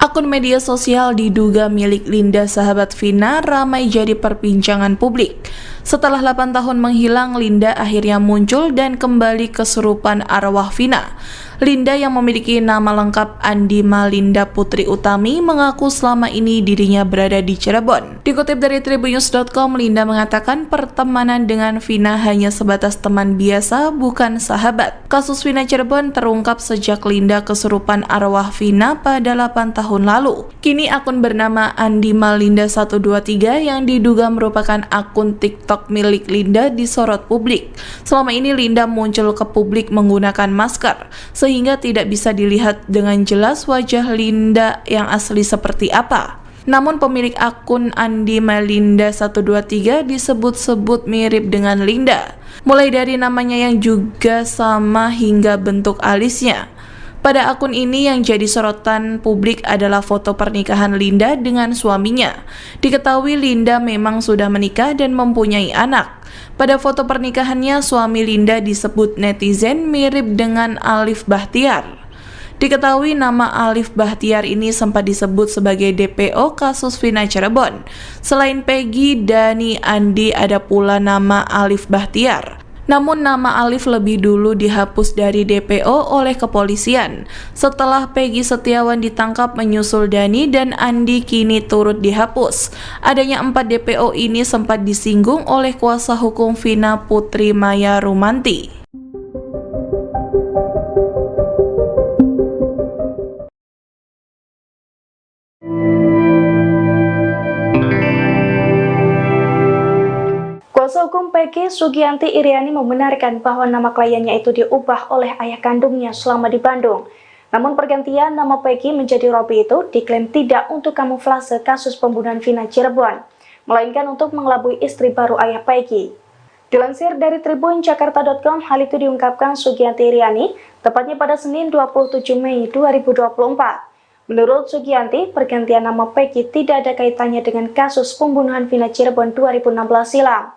Akun media sosial diduga milik Linda sahabat Vina ramai jadi perbincangan publik. Setelah 8 tahun menghilang, Linda akhirnya muncul dan kembali kesurupan arwah Vina. Linda yang memiliki nama lengkap Andi Malinda Putri Utami mengaku selama ini dirinya berada di Cirebon. Dikutip dari tribunnews.com, Linda mengatakan pertemanan dengan Vina hanya sebatas teman biasa, bukan sahabat. Kasus Vina Cirebon terungkap sejak Linda kesurupan arwah Vina pada 8 tahun lalu. Kini akun bernama Andi Malinda 123 yang diduga merupakan akun TikTok milik Linda disorot publik. Selama ini Linda muncul ke publik menggunakan masker, sehingga tidak bisa dilihat dengan jelas wajah Linda yang asli seperti apa. Namun pemilik akun Andi Malinda 123 disebut-sebut mirip dengan Linda, mulai dari namanya yang juga sama hingga bentuk alisnya. Pada akun ini yang jadi sorotan publik adalah foto pernikahan Linda dengan suaminya. Diketahui Linda memang sudah menikah dan mempunyai anak. Pada foto pernikahannya, suami Linda disebut netizen mirip dengan Alif Bahtiar. Diketahui nama Alif Bahtiar ini sempat disebut sebagai DPO kasus Vina Cirebon. Selain Peggy, Dani, Andi, ada pula nama Alif Bahtiar. Namun nama Alif lebih dulu dihapus dari DPO oleh kepolisian. Setelah Peggy Setiawan ditangkap menyusul Dani dan Andi kini turut dihapus. Adanya 4 DPO ini sempat disinggung oleh kuasa hukum Vina Putri Maya Rumanti. Kuasa hukum Peggy Sugianti Iriani membenarkan bahwa nama kliennya itu diubah oleh ayah kandungnya selama di Bandung. Namun pergantian nama Peggy menjadi Robi itu diklaim tidak untuk kamuflase kasus pembunuhan Vina Cirebon, melainkan untuk mengelabui istri baru ayah Peggy. Dilansir dari tribunjakarta.com, hal itu diungkapkan Sugianti Iriani tepatnya pada Senin 27 Mei 2024. Menurut Sugianti, pergantian nama Peggy tidak ada kaitannya dengan kasus pembunuhan Vina Cirebon 2016 silam.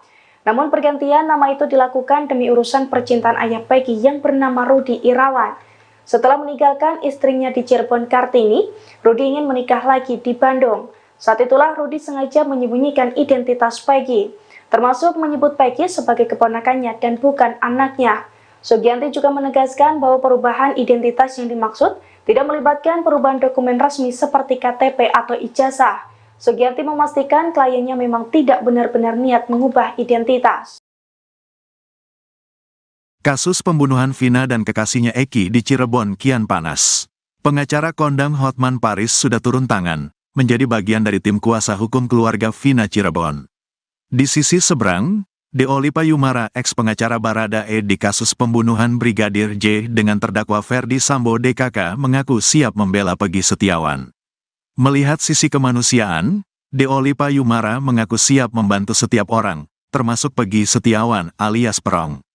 Namun pergantian nama itu dilakukan demi urusan percintaan ayah Peggy yang bernama Rudi Irawan. Setelah meninggalkan istrinya di Cirebon Kartini, Rudi ingin menikah lagi di Bandung. Saat itulah Rudi sengaja menyembunyikan identitas Peggy, termasuk menyebut Peggy sebagai keponakannya dan bukan anaknya. Sugianti juga menegaskan bahwa perubahan identitas yang dimaksud tidak melibatkan perubahan dokumen resmi seperti KTP atau ijazah. Sugianti memastikan kliennya memang tidak benar-benar niat mengubah identitas. Kasus pembunuhan Vina dan kekasihnya Eki di Cirebon kian panas. Pengacara kondang Hotman Paris sudah turun tangan, menjadi bagian dari tim kuasa hukum keluarga Vina Cirebon. Di sisi seberang, Deolipa Yumara, ex-pengacara Baradae di kasus pembunuhan Brigadir J dengan terdakwa Ferdi Sambo DKK mengaku siap membela Peggy Setiawan. Melihat sisi kemanusiaan, Deolipa Yumara mengaku siap membantu setiap orang, termasuk Peggy Setiawan alias Perong.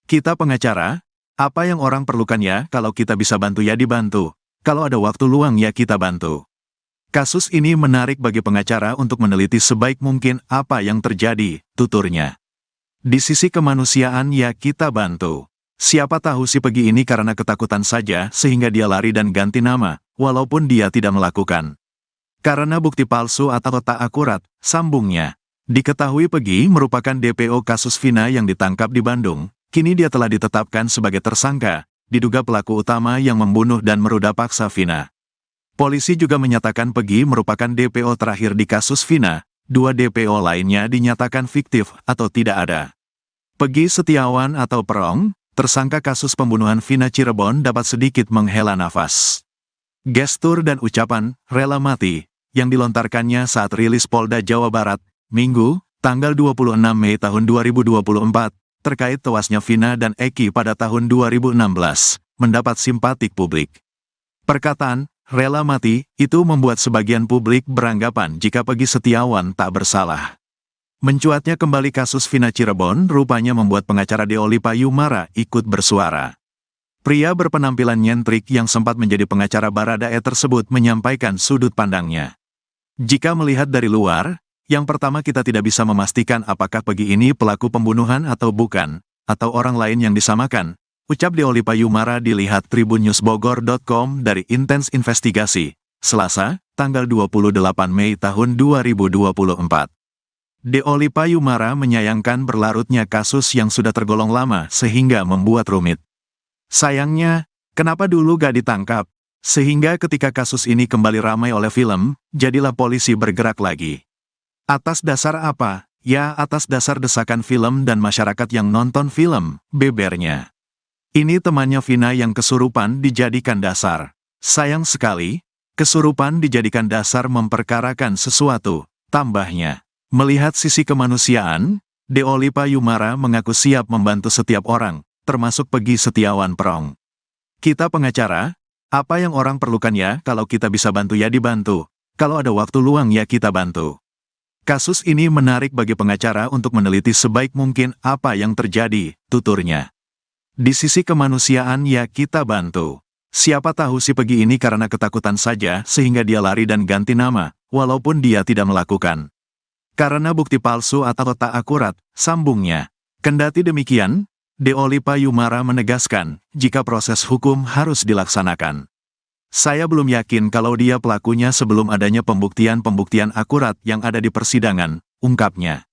Kita pengacara, apa yang orang perlukan ya, kalau kita bisa bantu ya dibantu, kalau ada waktu luang ya kita bantu. Kasus ini menarik bagi pengacara untuk meneliti sebaik mungkin apa yang terjadi, tuturnya. Di sisi kemanusiaan ya kita bantu. Siapa tahu si Peggy ini karena ketakutan saja sehingga dia lari dan ganti nama, walaupun dia tidak melakukan. Karena bukti palsu atau tak akurat, sambungnya. Diketahui Peggy merupakan DPO kasus Vina yang ditangkap di Bandung, kini dia telah ditetapkan sebagai tersangka, diduga pelaku utama yang membunuh dan meruda paksa Vina. Polisi juga menyatakan Peggy merupakan DPO terakhir di kasus Vina, 2 DPO lainnya dinyatakan fiktif atau tidak ada. Peggy Setiawan atau Perong, tersangka kasus pembunuhan Vina Cirebon dapat sedikit menghela nafas. Gestur dan ucapan "rela mati" yang dilontarkannya saat rilis Polda Jawa Barat, Minggu, tanggal 26 Mei tahun 2024, terkait tewasnya Vina dan Eki pada tahun 2016, mendapat simpatik publik. Perkataan "rela mati" itu membuat sebagian publik beranggapan jika Peggy Setiawan tak bersalah. Mencuatnya kembali kasus Vina Cirebon rupanya membuat pengacara Deoli Payumara ikut bersuara. Pria berpenampilan nyentrik yang sempat menjadi pengacara Baradae tersebut menyampaikan sudut pandangnya. Jika melihat dari luar, yang pertama kita tidak bisa memastikan apakah Peggy ini pelaku pembunuhan atau bukan, atau orang lain yang disamakan, ucap Deoli Payumara dilihat tribunnewsbogor.com dari Intens Investigasi, Selasa, tanggal 28 Mei tahun 2024. Deoli Payumara menyayangkan berlarutnya kasus yang sudah tergolong lama sehingga membuat rumit. Sayangnya, kenapa dulu gak ditangkap? Sehingga ketika kasus ini kembali ramai oleh film, jadilah polisi bergerak lagi. Atas dasar apa? Ya, atas dasar desakan film dan masyarakat yang nonton film, bebernya. Ini temannya Vina yang kesurupan dijadikan dasar. Sayang sekali, kesurupan dijadikan dasar memperkarakan sesuatu, tambahnya. Melihat sisi kemanusiaan, Deoli Payumara mengaku siap membantu setiap orang, termasuk Peggy Setiawan Perong. Kita pengacara, apa yang orang perlukan ya, kalau kita bisa bantu ya dibantu, kalau ada waktu luang ya kita bantu. Kasus ini menarik bagi pengacara untuk meneliti sebaik mungkin apa yang terjadi, tuturnya. Di sisi kemanusiaan ya kita bantu. Siapa tahu si Peggy ini karena ketakutan saja sehingga dia lari dan ganti nama, walaupun dia tidak melakukan. Karena bukti palsu atau tak akurat, sambungnya. Kendati demikian, Deoli Payumara menegaskan, jika proses hukum harus dilaksanakan. Saya belum yakin kalau dia pelakunya sebelum adanya pembuktian-pembuktian akurat yang ada di persidangan, ungkapnya.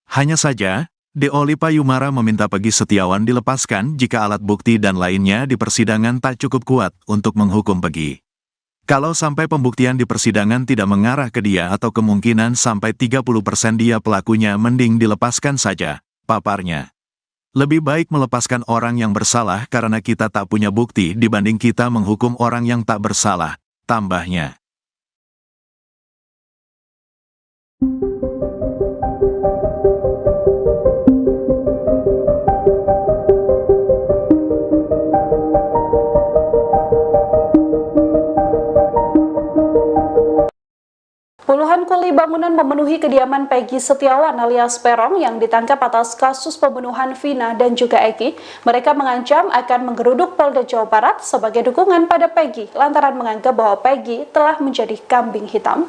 Hanya saja, Deoli Payumara meminta Peggy Setiawan dilepaskan jika alat bukti dan lainnya di persidangan tak cukup kuat untuk menghukum Peggy. Kalau sampai pembuktian di persidangan tidak mengarah ke dia atau kemungkinan sampai 30% dia pelakunya, mending dilepaskan saja, paparnya. Lebih baik melepaskan orang yang bersalah karena kita tak punya bukti dibanding kita menghukum orang yang tak bersalah, tambahnya. Puluhan kuli bangunan memenuhi kediaman Peggy Setiawan alias Perong yang ditangkap atas kasus pembunuhan Vina dan juga Eki. Mereka mengancam akan menggeruduk Polda Jawa Barat sebagai dukungan pada Peggy lantaran menganggap bahwa Peggy telah menjadi kambing hitam.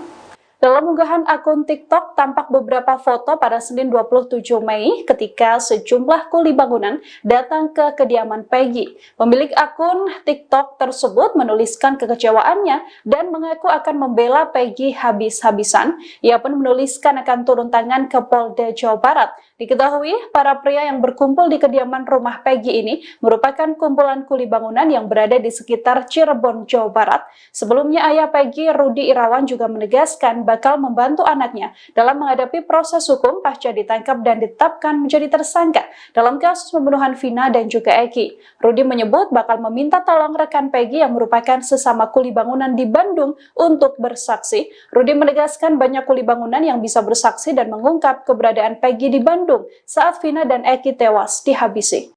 Dalam unggahan akun TikTok tampak beberapa foto pada Senin 27 Mei ketika sejumlah kuli bangunan datang ke kediaman Peggy. Pemilik akun TikTok tersebut menuliskan kekecewaannya dan mengaku akan membela Peggy habis-habisan. Ia pun menuliskan akan turun tangan ke Polda Jawa Barat. Diketahui, para pria yang berkumpul di kediaman rumah Peggy ini merupakan kumpulan kuli bangunan yang berada di sekitar Cirebon, Jawa Barat. Sebelumnya ayah Peggy, Rudi Irawan, juga menegaskan bakal membantu anaknya dalam menghadapi proses hukum pasca ditangkap dan ditetapkan menjadi tersangka dalam kasus pembunuhan Vina dan juga Eki. Rudi menyebut bakal meminta tolong rekan Peggy yang merupakan sesama kuli bangunan di Bandung untuk bersaksi. Rudi menegaskan banyak kuli bangunan yang bisa bersaksi dan mengungkap keberadaan Peggy di Bandung saat Vina dan Eki tewas dihabisi.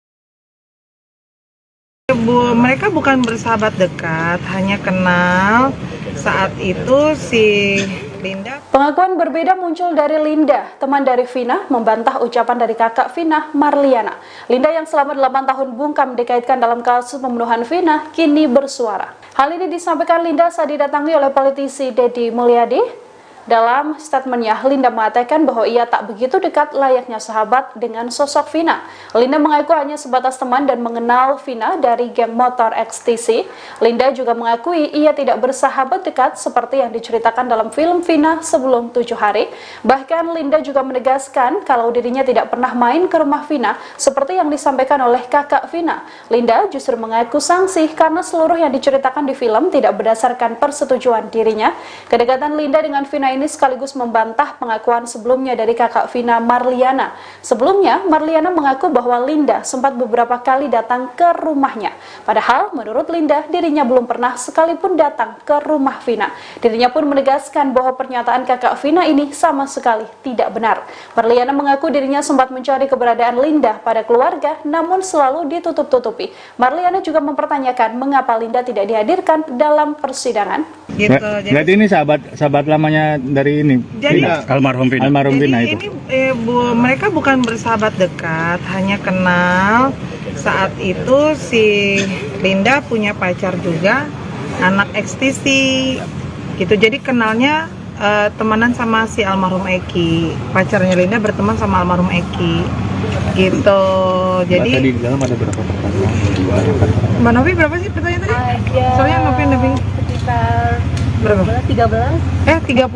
Mereka bukan bersahabat dekat, hanya kenal saat itu si Linda. Pengakuan berbeda muncul dari Linda, teman dari Vina, membantah ucapan dari kakak Vina, Marliana. Linda yang selama 8 tahun bungkam dikaitkan dalam kasus pembunuhan Vina, kini bersuara. Hal ini disampaikan Linda saat didatangi oleh politisi Deddy Mulyadi. Dalam statementnya, Linda mengatakan bahwa ia tak begitu dekat layaknya sahabat dengan sosok Vina. Linda mengaku hanya sebatas teman dan mengenal Vina dari geng motor XTC. Linda juga mengakui ia tidak bersahabat dekat seperti yang diceritakan dalam film Vina sebelum 7 hari. Bahkan Linda juga menegaskan kalau dirinya tidak pernah main ke rumah Vina seperti yang disampaikan oleh kakak Vina. Linda justru mengaku sangsi karena seluruh yang diceritakan di film tidak berdasarkan persetujuan dirinya. Kedekatan Linda dengan Vina ini sekaligus membantah pengakuan sebelumnya dari kakak Vina, Marliana. Sebelumnya, Marliana mengaku bahwa Linda sempat beberapa kali datang ke rumahnya. Padahal, menurut Linda, dirinya belum pernah sekalipun datang ke rumah Vina. Dirinya pun menegaskan bahwa pernyataan kakak Vina ini sama sekali tidak benar. Marliana mengaku dirinya sempat mencari keberadaan Linda pada keluarga, namun selalu ditutup-tutupi. Marliana juga mempertanyakan mengapa Linda tidak dihadirkan dalam persidangan. Gitu. Jadi ini sahabat lamanya dari ini. Jadi almarhum Vina itu. Mereka bukan bersahabat dekat, hanya kenal. Saat itu si Linda punya pacar juga, anak XTC. Gitu. Jadi kenalnya temenan sama si almarhum Eki. Pacarnya Linda berteman sama almarhum Eki. Gitu. Jadi tadi di dalam ada berapa pertanyaan? Mbak Novi berapa sih pertanyaan tadi? Soalnya Novi Sekitar berapa? 13. 30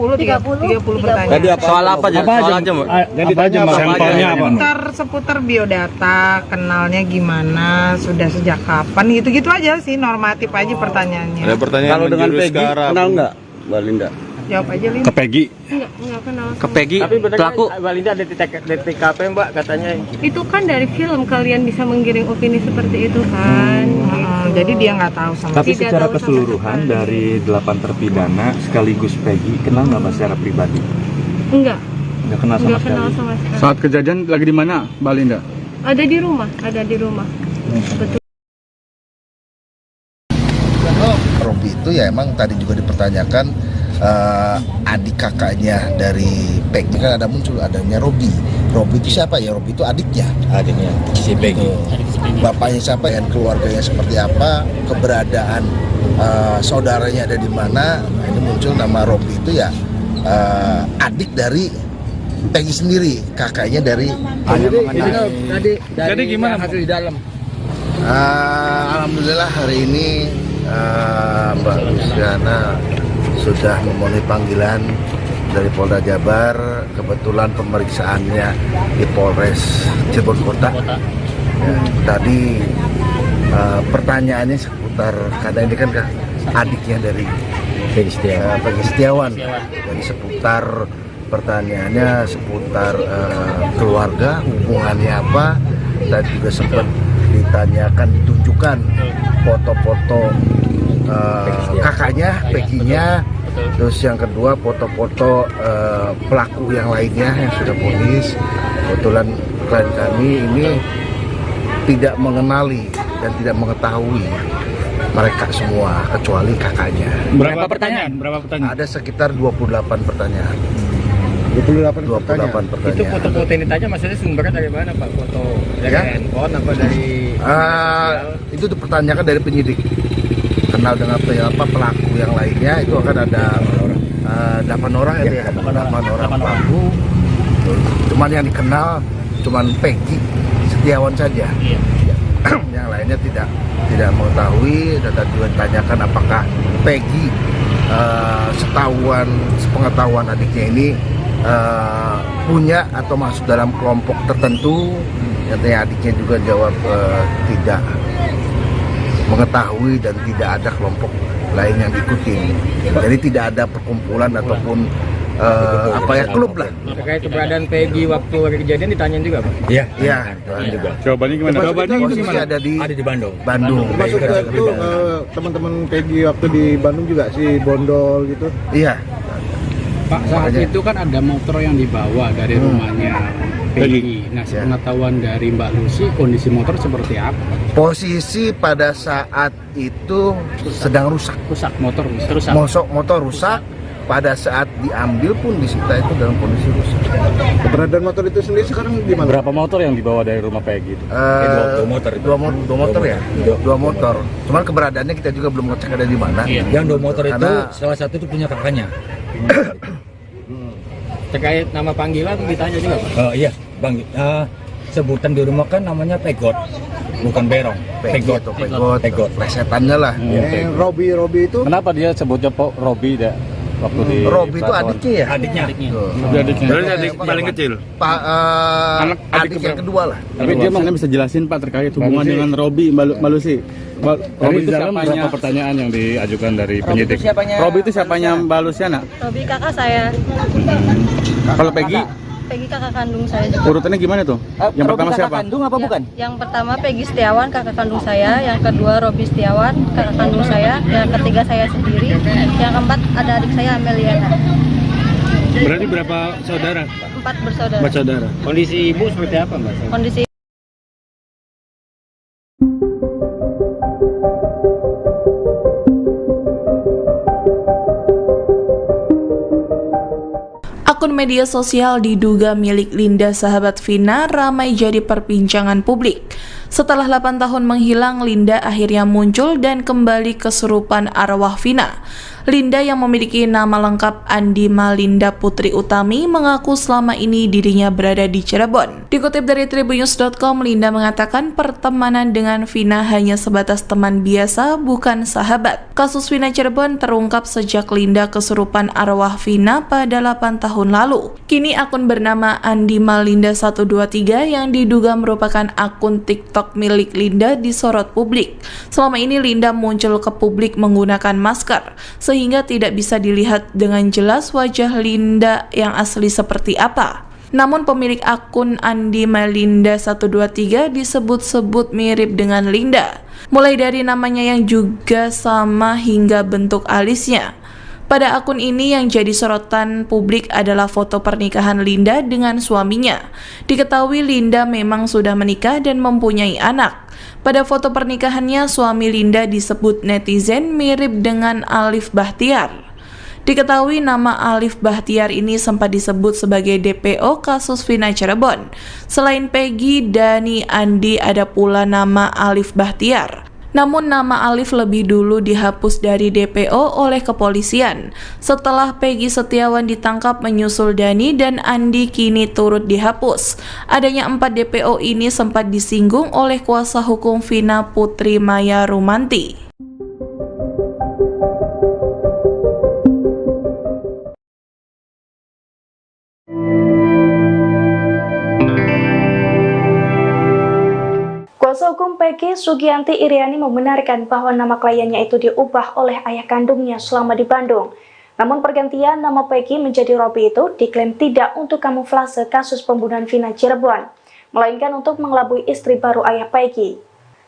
pertanyaan. Tadi apa? Soal apa aja? Soal aja, Mbak. Jadi tanya sampelnya apa? Seputar biodata, kenalnya gimana, sudah sejak kapan, gitu-gitu aja sih, normatif aja pertanyaannya. Ada pertanyaan kalau dengan Peggy, kenal nggak, Mbak Linda? Jawab aja, Linda. Ke Peggy? Enggak kenal. Ke Peggy, tapi pelaku Mbak Linda ada di TKP, Mbak, katanya. Itu kan dari film kalian bisa menggiring opini seperti itu kan. Jadi dia nggak tahu sama. Tapi secara keseluruhan dari 8 terpidana sekaligus Peggy, kenal nggak Mbak secara pribadi? Enggak. Nggak kenal sama sekali. Saat kejadian lagi di mana, Mbak Linda? Ada di rumah. Betul. Robi itu ya emang tadi juga dipertanyakan adik kakaknya dari Peggy, kan ada muncul adanya Robi. Robi itu siapa ya? Robi itu adiknya si Peggy. Bapaknya siapa dan keluarganya seperti apa, keberadaan saudaranya ada di mana. Nah, ini muncul nama Robi itu ya adik dari Peggy sendiri, kakaknya dari Jadi gimana hasil di dalam? Alhamdulillah hari ini Mbak Luciana sudah memenuhi panggilan dari Polda Jabar. Kebetulan pemeriksaannya di Polres Cirebon Kota. Ya, tadi pertanyaannya seputar, karena ini kan adiknya dari Peggy Setiawan. Jadi seputar pertanyaannya seputar keluarga, hubungannya apa, dan juga sempat ditanyakan, ditunjukkan foto-foto kakaknya, Peggy-nya. Terus yang kedua foto-foto pelaku yang lainnya yang sudah vonis. Kebetulan klien kami ini tidak mengenali dan tidak mengetahui mereka semua kecuali kakaknya. Berapa pertanyaan? Ada sekitar 28 pertanyaan. 28 pertanyaan. Itu foto-foto ini tanya maksudnya sumbernya dari mana, Pak? Foto dari handphone apa dari itu dipertanyakan dari penyidik. Kenal dengan pelaku yang lainnya, itu akan ada 8 orang ya, 8 orang pelaku. Cuman yang dikenal cuman Peggy Setiawan saja. Yang lainnya tidak mengetahui. Dan juga ditanyakan apakah Peggy sepengetahuan adiknya ini punya atau masuk dalam kelompok tertentu. Nyatanya adiknya juga jawab tidak mengetahui dan tidak ada kelompok lain yang diikuti. Jadi tidak ada perkumpulan ataupun klub lah. Terkait keberadaan Peggy waktu kejadian ditanyain juga, Pak? Iya, ditanyain juga. Jawabannya gimana? Jawabannya gimana? Ada di Bandung. Masuk itu teman-teman Peggy waktu di Bandung juga si Bondol gitu. Iya. Pak, saat itu kan ada motor yang dibawa dari rumahnya Peggy. Nah, sepengetahuan dari Mbak Lucy, kondisi motor seperti apa? Posisi pada saat itu sedang rusak. Motor rusak. Pada saat diambil pun disita itu dalam kondisi rusak. Keberadaan motor itu sendiri sekarang di mana? Berapa motor yang dibawa dari rumah Peggy itu? Dua motor. Cuman keberadaannya kita juga belum ngecek ada di mana. Yang 2 motor itu salah satu itu punya kakaknya. Terkait nama panggilan ditanya juga Pak? Iya, Bang. Sebutan di rumah kan namanya pegot, bukan berong. Pegot. Pegot. Plesetannya lah. Robi itu Kenapa dia sebutnya Robi deh? Waktu di Robi itu adiknya ya? Adiknya. Adiknya. Berarti adik paling kecil. Adik yang kedua lah. Tapi dia mana bisa jelasin Pak terkait hubungan dengan Robi Mbak Lucy? Robi itu siapanya? Berapa pertanyaan yang diajukan dari penyidik? Robi itu siapanya Mbak Luciana? Robi kakak saya. Kalau Peggy? Peggy kakak kandung saya juga. Urutannya gimana tuh? Yang pertama siapa? Kandung apa bukan? Yang pertama Peggy Setiawan kakak kandung saya, yang kedua Robi Setiawan kakak kandung saya, yang ketiga saya sendiri, yang keempat ada adik saya Ameliana. Berarti berapa saudara? 4 bersaudara. 4 saudara. Kondisi ibu seperti apa Mbak? Kondisi Akun media sosial diduga milik Linda sahabat Vina ramai jadi perbincangan publik. Setelah 8 tahun menghilang, Linda akhirnya muncul dan kembali kesurupan arwah Vina. Linda yang memiliki nama lengkap Andi Malinda Putri Utami mengaku selama ini dirinya berada di Cirebon. Dikutip dari tribunnews.com, Linda mengatakan pertemanan dengan Vina hanya sebatas teman biasa, bukan sahabat. Kasus Vina Cirebon terungkap sejak Linda kesurupan arwah Vina pada 8 tahun lalu. Kini akun bernama Andi Malinda 123 yang diduga merupakan akun TikTok milik Linda disorot publik. Selama ini Linda muncul ke publik menggunakan masker, sehingga tidak bisa dilihat dengan jelas wajah Linda yang asli seperti apa. Namun pemilik akun Andi Malinda 123 disebut-sebut mirip dengan Linda, mulai dari namanya yang juga sama hingga bentuk alisnya. Pada akun ini yang jadi sorotan publik adalah foto pernikahan Linda dengan suaminya. Diketahui Linda memang sudah menikah dan mempunyai anak. Pada foto pernikahannya, suami Linda disebut netizen mirip dengan Alif Bahtiar. Diketahui nama Alif Bahtiar ini sempat disebut sebagai DPO kasus Vina Cirebon. Selain Peggy, Dani, Andi, ada pula nama Alif Bahtiar. Namun nama Alif lebih dulu dihapus dari DPO oleh kepolisian. Setelah Peggy Setiawan ditangkap menyusul Dani dan Andi kini turut dihapus. Adanya 4 DPO ini sempat disinggung oleh kuasa hukum Vina Putri Maya Rumanti. Kuasa hukum Peggy, Sugianti Iriani, membenarkan bahwa nama kliennya itu diubah oleh ayah kandungnya selama di Bandung. Namun pergantian nama Peggy menjadi Robi itu diklaim tidak untuk kamuflase kasus pembunuhan Vina Cirebon, melainkan untuk mengelabui istri baru ayah Peggy.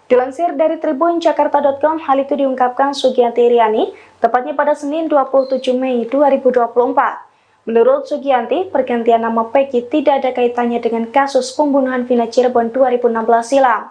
Dilansir dari tribunjakarta.com, hal itu diungkapkan Sugianti Iriani tepatnya pada Senin 27 Mei 2024. Menurut Sugianti, pergantian nama Peggy tidak ada kaitannya dengan kasus pembunuhan Vina Cirebon 2016 silam.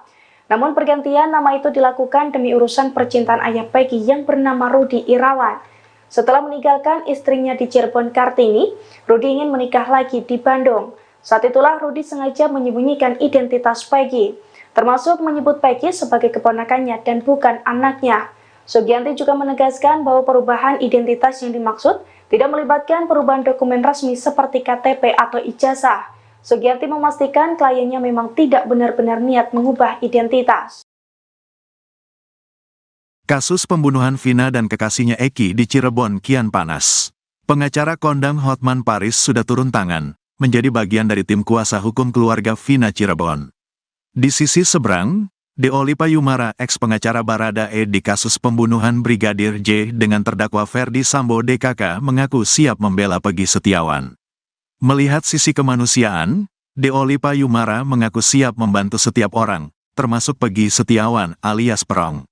Namun pergantian nama itu dilakukan demi urusan percintaan ayah Peggy yang bernama Rudi Irawan. Setelah meninggalkan istrinya di Cirebon Kartini, Rudi ingin menikah lagi di Bandung. Saat itulah Rudi sengaja menyembunyikan identitas Peggy, termasuk menyebut Peggy sebagai keponakannya dan bukan anaknya. Sugianti juga menegaskan bahwa perubahan identitas yang dimaksud tidak melibatkan perubahan dokumen resmi seperti KTP atau ijazah. Sugianti memastikan kliennya memang tidak benar-benar niat mengubah identitas. Kasus pembunuhan Vina dan kekasihnya Eki di Cirebon kian panas. Pengacara kondang Hotman Paris sudah turun tangan, menjadi bagian dari tim kuasa hukum keluarga Vina Cirebon. Di sisi seberang, Deoli Payumara, ex-pengacara Baradae di kasus pembunuhan Brigadir J dengan terdakwa Ferdi Sambo DKK, mengaku siap membela Peggy Setiawan. Melihat sisi kemanusiaan, Deoli Payumara mengaku siap membantu setiap orang, termasuk Peggy Setiawan alias Perong.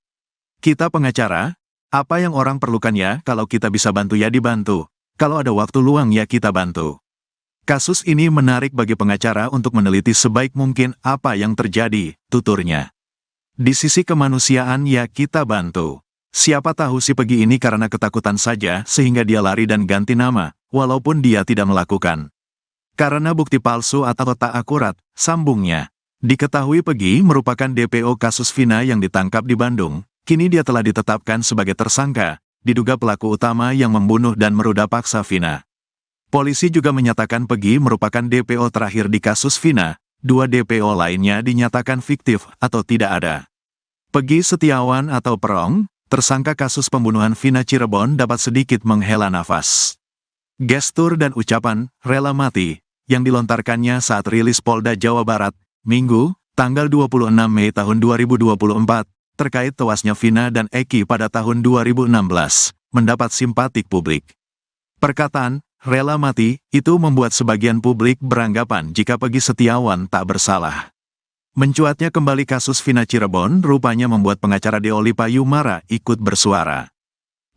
Kita pengacara, apa yang orang perlukan ya, kalau kita bisa bantu ya dibantu, kalau ada waktu luang ya kita bantu. Kasus ini menarik bagi pengacara untuk meneliti sebaik mungkin apa yang terjadi, tuturnya. Di sisi kemanusiaan ya kita bantu. Siapa tahu si Peggy ini karena ketakutan saja sehingga dia lari dan ganti nama, walaupun dia tidak melakukan. Karena bukti palsu atau tak akurat, sambungnya. Diketahui Peggy merupakan DPO kasus Vina yang ditangkap di Bandung. Kini dia telah ditetapkan sebagai tersangka, diduga pelaku utama yang membunuh dan meruda paksa Vina. Polisi juga menyatakan Peggy merupakan DPO terakhir di kasus Vina, 2 DPO lainnya dinyatakan fiktif atau tidak ada. Peggy Setiawan atau Perong, tersangka kasus pembunuhan Vina Cirebon dapat sedikit menghela nafas. Gestur dan ucapan "rela mati" yang dilontarkannya saat rilis Polda Jawa Barat, Minggu, tanggal 26 Mei tahun 2024, terkait tewasnya Vina dan Eki pada tahun 2016, mendapat simpatik publik. Perkataan "rela mati" itu membuat sebagian publik beranggapan jika Peggy Setiawan tak bersalah. Mencuatnya kembali kasus Vina Cirebon rupanya membuat pengacara Deoli Payumara ikut bersuara.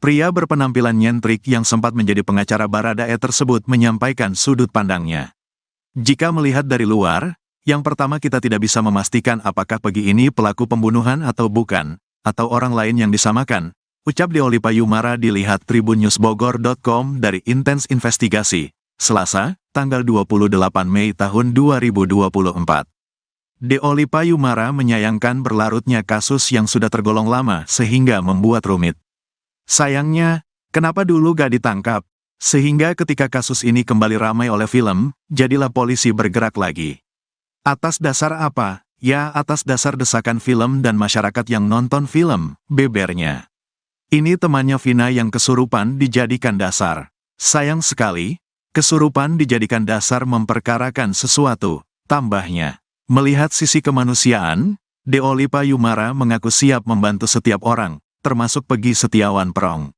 Pria berpenampilan nyentrik yang sempat menjadi pengacara Baradae tersebut menyampaikan sudut pandangnya. Jika melihat dari luar, yang pertama kita tidak bisa memastikan apakah Peggy ini pelaku pembunuhan atau bukan, atau orang lain yang disamakan, ucap Deoli Payumara dilihat tribunnewsbogor.com dari Intens Investigasi, Selasa, tanggal 28 Mei tahun 2024. Deoli Payumara menyayangkan berlarutnya kasus yang sudah tergolong lama sehingga membuat rumit. Sayangnya, kenapa dulu gak ditangkap? Sehingga ketika kasus ini kembali ramai oleh film, jadilah polisi bergerak lagi. Atas dasar apa? Ya, atas dasar desakan film dan masyarakat yang nonton film, bebernya. Ini temannya Vina yang kesurupan dijadikan dasar. Sayang sekali, kesurupan dijadikan dasar memperkarakan sesuatu, tambahnya. Melihat sisi kemanusiaan, Deoli Payumara mengaku siap membantu setiap orang, termasuk Peggy Setiawan Perong.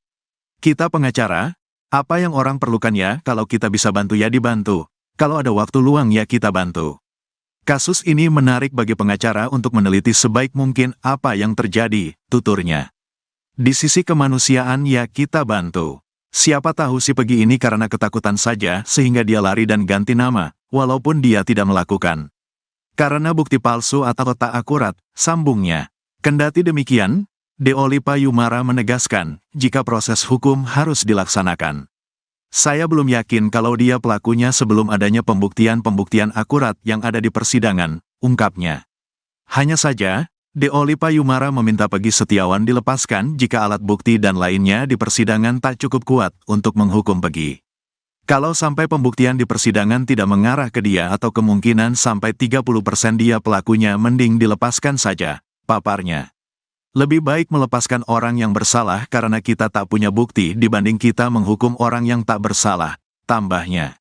Kita pengacara, apa yang orang perlukan ya, kalau kita bisa bantu ya dibantu, kalau ada waktu luang ya kita bantu. Kasus ini menarik bagi pengacara untuk meneliti sebaik mungkin apa yang terjadi, tuturnya. Di sisi kemanusiaan ya kita bantu. Siapa tahu si Peggy ini karena ketakutan saja sehingga dia lari dan ganti nama, walaupun dia tidak melakukan. Karena bukti palsu atau tak akurat, sambungnya. Kendati demikian, Deoli Payumara menegaskan, jika proses hukum harus dilaksanakan. Saya belum yakin kalau dia pelakunya sebelum adanya pembuktian-pembuktian akurat yang ada di persidangan, ungkapnya. Hanya saja, Deoli Payumara meminta Peggy Setiawan dilepaskan jika alat bukti dan lainnya di persidangan tak cukup kuat untuk menghukum Peggy. Kalau sampai pembuktian di persidangan tidak mengarah ke dia atau kemungkinan sampai 30% dia pelakunya, mending dilepaskan saja, paparnya. Lebih baik melepaskan orang yang bersalah karena kita tak punya bukti dibanding kita menghukum orang yang tak bersalah, tambahnya.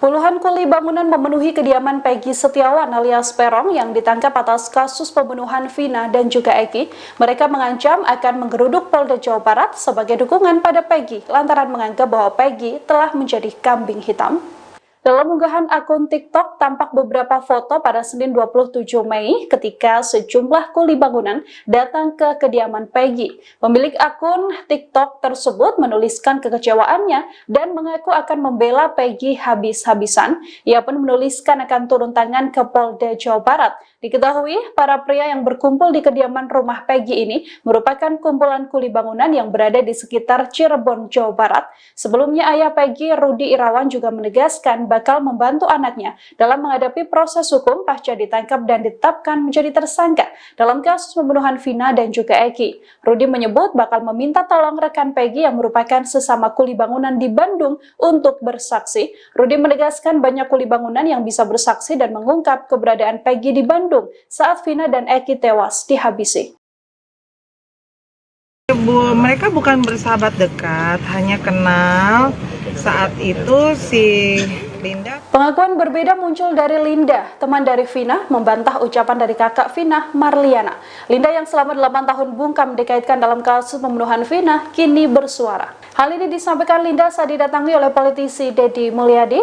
Puluhan kuli bangunan memenuhi kediaman Peggy Setiawan alias Perong yang ditangkap atas kasus pembunuhan Vina dan juga Eki. Mereka mengancam akan menggeruduk Polda Jawa Barat sebagai dukungan pada Peggy lantaran menganggap bahwa Peggy telah menjadi kambing hitam. Dalam unggahan akun TikTok tampak beberapa foto pada Senin 27 Mei ketika sejumlah kuli bangunan datang ke kediaman Peggy. Pemilik akun TikTok tersebut menuliskan kekecewaannya dan mengaku akan membela Peggy habis-habisan. Ia pun menuliskan akan turun tangan ke Polda Jawa Barat. Diketahui, para pria yang berkumpul di kediaman rumah Peggy ini merupakan kumpulan kuli bangunan yang berada di sekitar Cirebon, Jawa Barat. Sebelumnya ayah Peggy, Rudi Irawan, juga menegaskan bakal membantu anaknya dalam menghadapi proses hukum pasca ditangkap dan ditetapkan menjadi tersangka dalam kasus pembunuhan Vina dan juga Eki. Rudi menyebut bakal meminta tolong rekan Peggy yang merupakan sesama kuli bangunan di Bandung untuk bersaksi. Rudi menegaskan banyak kuli bangunan yang bisa bersaksi dan mengungkap keberadaan Peggy di Bandung saat Vina dan Eki tewas dihabisi. Mereka bukan bersahabat dekat, hanya kenal saat itu si Linda. Pengakuan berbeda muncul dari Linda, teman dari Vina, membantah ucapan dari kakak Vina, Marliana. Linda yang selama 8 tahun bungkam dikaitkan dalam kasus pembunuhan Vina, kini bersuara. Hal ini disampaikan Linda saat didatangi oleh politisi Deddy Mulyadi.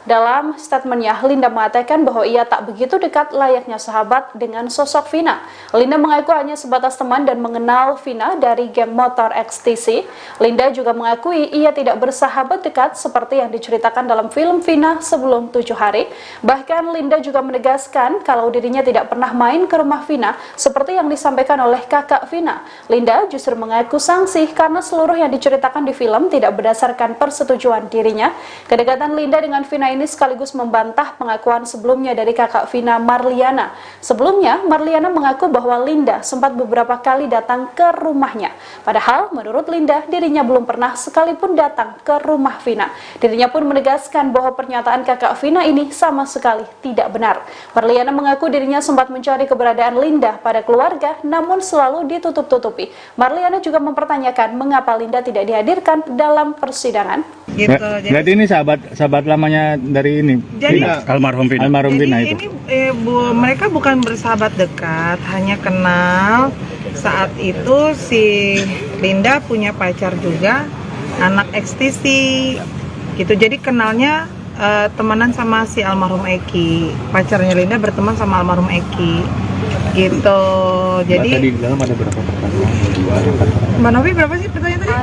Dalam statementnya, Linda mengatakan bahwa ia tak begitu dekat layaknya sahabat dengan sosok Vina. Linda mengaku hanya sebatas teman dan mengenal Vina dari geng motor XTC. Linda juga mengakui ia tidak bersahabat dekat seperti yang diceritakan dalam film Vina sebelum 7 hari. Bahkan Linda juga menegaskan kalau dirinya tidak pernah main ke rumah Vina seperti yang disampaikan oleh kakak Vina. Linda justru mengaku sangsi karena seluruh yang diceritakan di film tidak berdasarkan persetujuan dirinya. Kedekatan Linda dengan Vina ini sekaligus membantah pengakuan sebelumnya dari kakak Vina, Marliana. Sebelumnya, Marliana mengaku bahwa Linda sempat beberapa kali datang ke rumahnya. Padahal, menurut Linda, dirinya belum pernah sekalipun datang ke rumah Vina. Dirinya pun menegaskan bahwa pernyataan kakak Vina ini sama sekali tidak benar. Marliana mengaku dirinya sempat mencari keberadaan Linda pada keluarga, namun selalu ditutup-tutupi. Marliana juga mempertanyakan mengapa Linda tidak dihadirkan dalam persidangan. Gitu. Berarti ini sahabat lamanya dari ini, Jadi- almarhum Vina itu. Mereka bukan bersahabat dekat, hanya kenal. Saat itu si Linda punya pacar juga, anak XTC gitu. Jadi kenalnya temenan sama si almarhum Eki. Pacarnya Linda berteman sama almarhum Eki gitu. Jadi Tadi di dalam ada berapa pertanyaan? Mbak Novi berapa sih pertanyaan tadi?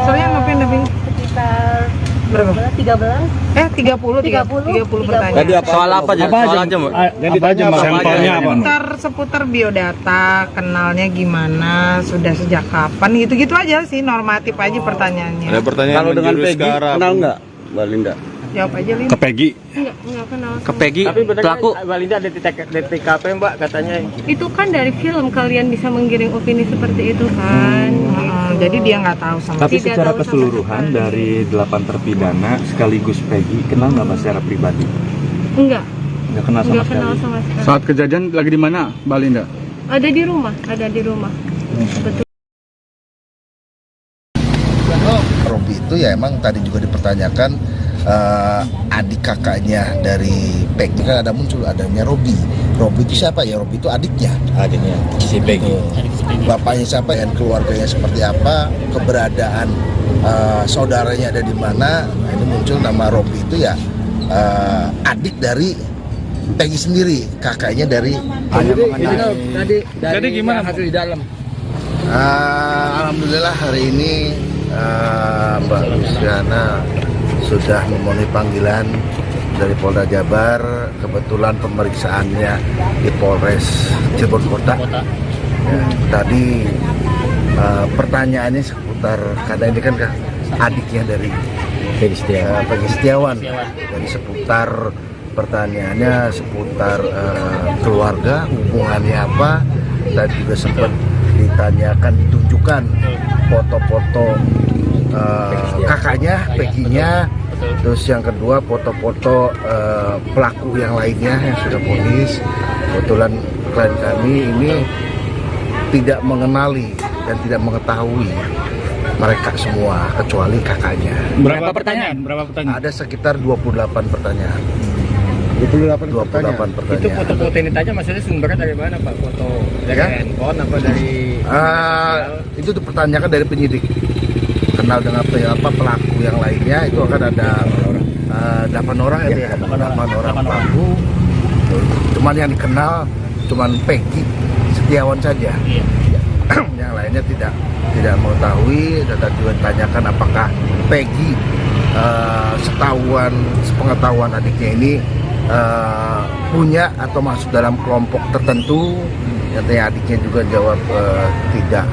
Soalnya Novi Sekitar berapa? 13. 30 pertanyaan. Soal apa aja? Soal aja, Mbak. Yang ditanya sampelnya apa? Seputar biodata, kenalnya gimana, sudah sejak kapan, gitu-gitu aja sih, normatif aja pertanyaannya. Ada pertanyaan Kalau dengan menjurus Peggy ke arah kenal nggak, Mbak Linda? Jawab aja, Lin. Ke Peggy. Enggak kenal. Ke Peggy, Tapi benar pelaku. Mbak Linda ada di TKP, Mbak, katanya. Itu kan dari film kalian bisa menggiring opini seperti itu kan. Jadi dia nggak tahu sama Tapi Tidak secara tahu sama keseluruhan sekali. dari 8 terpidana sekaligus Peggy, kenal nggak Mbak secara pribadi? Enggak Nggak kenal sama sekali? kenal sama sekali. Saat kejadian lagi di mana, Mbak Linda? Ada di rumah. Betul. Robi itu ya emang tadi juga dipertanyakan adik kakaknya dari Peggy, kan ada muncul adanya Robi. Robi itu siapa ya? Robi itu adiknya si Peggy. Bapaknya siapa dan keluarganya seperti apa, keberadaan saudaranya ada di mana. Nah, ini muncul nama Robi itu ya adik dari Peggy sendiri, kakaknya dari Jadi gimana hasil di dalam? Alhamdulillah hari ini Mbak Luciana sudah memenuhi panggilan dari Polda Jabar. Kebetulan pemeriksaannya di Polres Cirebon Kota. Ya, tadi pertanyaannya seputar, karena ini kan adiknya dari Peggy Setiawan. Jadi seputar pertanyaannya seputar keluarga, hubungannya apa, dan juga sempat ditanyakan, ditunjukkan foto-foto kakaknya, Peggy-nya. Terus yang kedua foto-foto pelaku yang lainnya yang sudah vonis. Kebetulan klien kami ini tidak mengenali dan tidak mengetahui mereka semua kecuali kakaknya. Berapa pertanyaan? Ada sekitar 28 pertanyaan. 28 pertanyaan. Itu foto-foto ini tanya maksudnya sumbernya dari mana, Pak? Foto dari handphone apa dari Itu dipertanyakan dari penyidik. Kenal dengan pelaku yang lainnya, itu akan ada 8 orang ya, 8 orang pelaku. Cuman yang dikenal cuman Peggy Setiawan saja. Yang lainnya tidak mengetahui. Dan juga ditanyakan apakah Peggy sepengetahuan adiknya ini punya atau masuk dalam kelompok tertentu. Katanya adiknya juga jawab tidak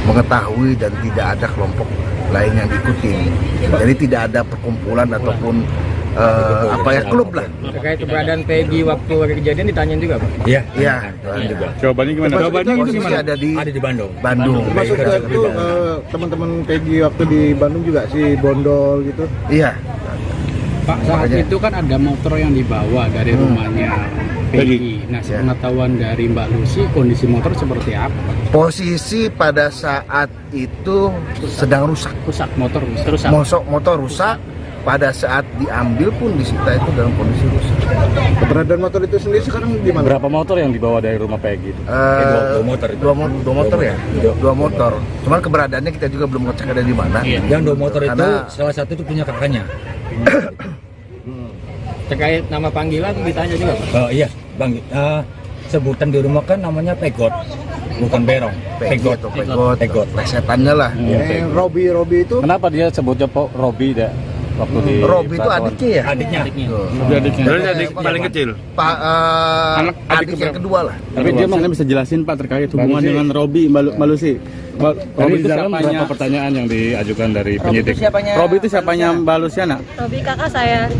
mengetahui dan tidak ada kelompok lain yang diikuti. Jadi tidak ada perkumpulan ataupun klub lah. terkait keberadaan Peggy waktu hari kejadian ditanyain juga, Pak? Iya. Juga. Jawabannya gimana? Jawabannya itu gimana? Ada di Bandung. Termasuk itu teman-teman Peggy waktu di Bandung juga si Bondol gitu. Iya. Pak, saat itu kan ada motor yang dibawa dari rumahnya Peggy. Nah, sepengetahuan dari Mbak Lucy, kondisi motor seperti apa? Posisi pada saat itu sedang rusak. Motor rusak. Motor rusak. Pada saat diambil pun disita itu dalam kondisi rusak. Keberadaan motor itu sendiri sekarang di mana? Berapa motor yang dibawa dari rumah Peggy itu? Dua motor ya. Dua motor. Cuman keberadaannya kita juga belum ngecek ada di mana. Yang 2 motor itu Karena- salah satu itu punya kakaknya. Terkait nama panggilan ditanya juga Pak? Oh iya, Bang. Sebutan di rumah kan namanya pegot, bukan berong. Pegot. Pegot. Plesetannya lah. Robi itu Kenapa dia sebutnya Robi dia? Waktu di Robi itu adiknya ya? Adiknya. Berarti adik paling kecil. Pak Adik adik yang kedua lah. Tapi dia mungkin bisa jelasin Pak terkait hubungan dengan Robi Mbak Lucy. Robi itu siapanya? Berapa pertanyaan yang diajukan dari penyidik? Robi itu siapanya Mbak Luciana? Robi kakak saya.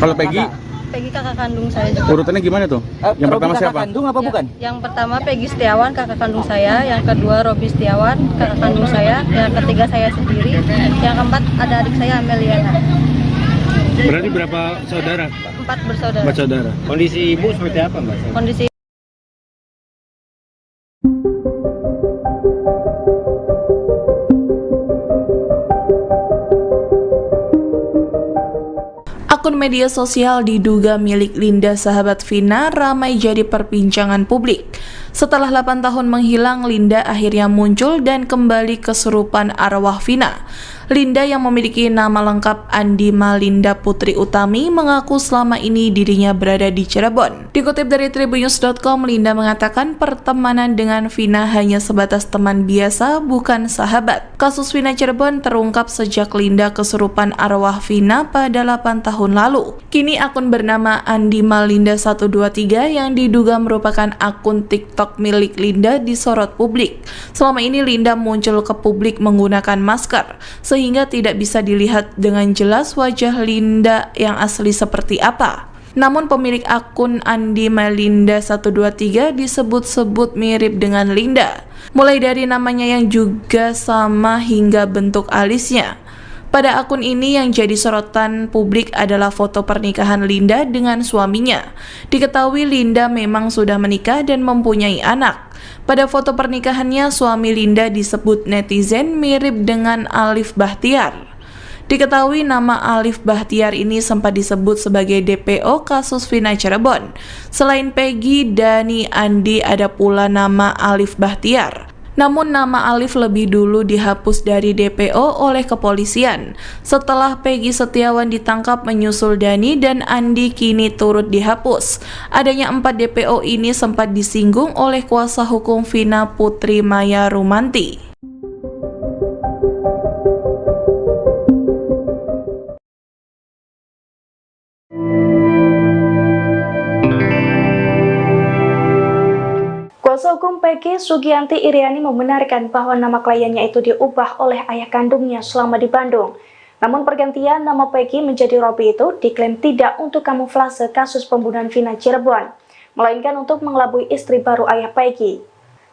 Kalau Peggy? Peggy kakak kandung saya juga. Urutannya gimana tuh? Yang pertama siapa? apa bukan? Yang pertama Peggy Setiawan kakak kandung saya, yang kedua Robi Setiawan kakak kandung saya, yang ketiga saya sendiri, yang keempat ada adik saya Ameliana. Berarti berapa saudara? 4 bersaudara. 4 saudara. Kondisi ibu seperti apa Mbak? Kondisi Akun media sosial diduga milik Linda sahabat Vina ramai jadi perbincangan publik. Setelah 8 tahun menghilang, Linda akhirnya muncul dan kembali kesurupan arwah Vina. Linda yang memiliki nama lengkap Andi Malinda Putri Utami mengaku selama ini dirinya berada di Cirebon. Dikutip dari tribunnews.com, Linda mengatakan pertemanan dengan Vina hanya sebatas teman biasa, bukan sahabat. Kasus Vina Cirebon terungkap sejak Linda kesurupan arwah Vina pada 8 tahun lalu. Kini akun bernama Andi Malinda 123 yang diduga merupakan akun TikTok milik Linda disorot publik. Selama ini Linda muncul ke publik menggunakan masker, sehingga tidak bisa dilihat dengan jelas wajah Linda yang asli seperti apa. Namun pemilik akun Andi Malinda 123 disebut-sebut mirip dengan Linda, mulai dari namanya yang juga sama hingga bentuk alisnya. Pada akun ini yang jadi sorotan publik adalah foto pernikahan Linda dengan suaminya. Diketahui Linda memang sudah menikah dan mempunyai anak. Pada foto pernikahannya, suami Linda disebut netizen mirip dengan Alif Bahtiar. Diketahui nama Alif Bahtiar ini sempat disebut sebagai DPO kasus Vina Cirebon. Selain Peggy, Dani, Andi, ada pula nama Alif Bahtiar. Namun nama Alif lebih dulu dihapus dari DPO oleh kepolisian. Setelah Peggy Setiawan ditangkap menyusul Dani dan Andi kini turut dihapus. Adanya 4 DPO ini sempat disinggung oleh kuasa hukum Vina Putri Maya Rumanti. Kuasa hukum Peggy Sugianti Iriani membenarkan bahwa nama kliennya itu diubah oleh ayah kandungnya selama di Bandung. Namun pergantian nama Peggy menjadi Robi itu diklaim tidak untuk kamuflase kasus pembunuhan Vina Cirebon, melainkan untuk mengelabui istri baru ayah Peggy.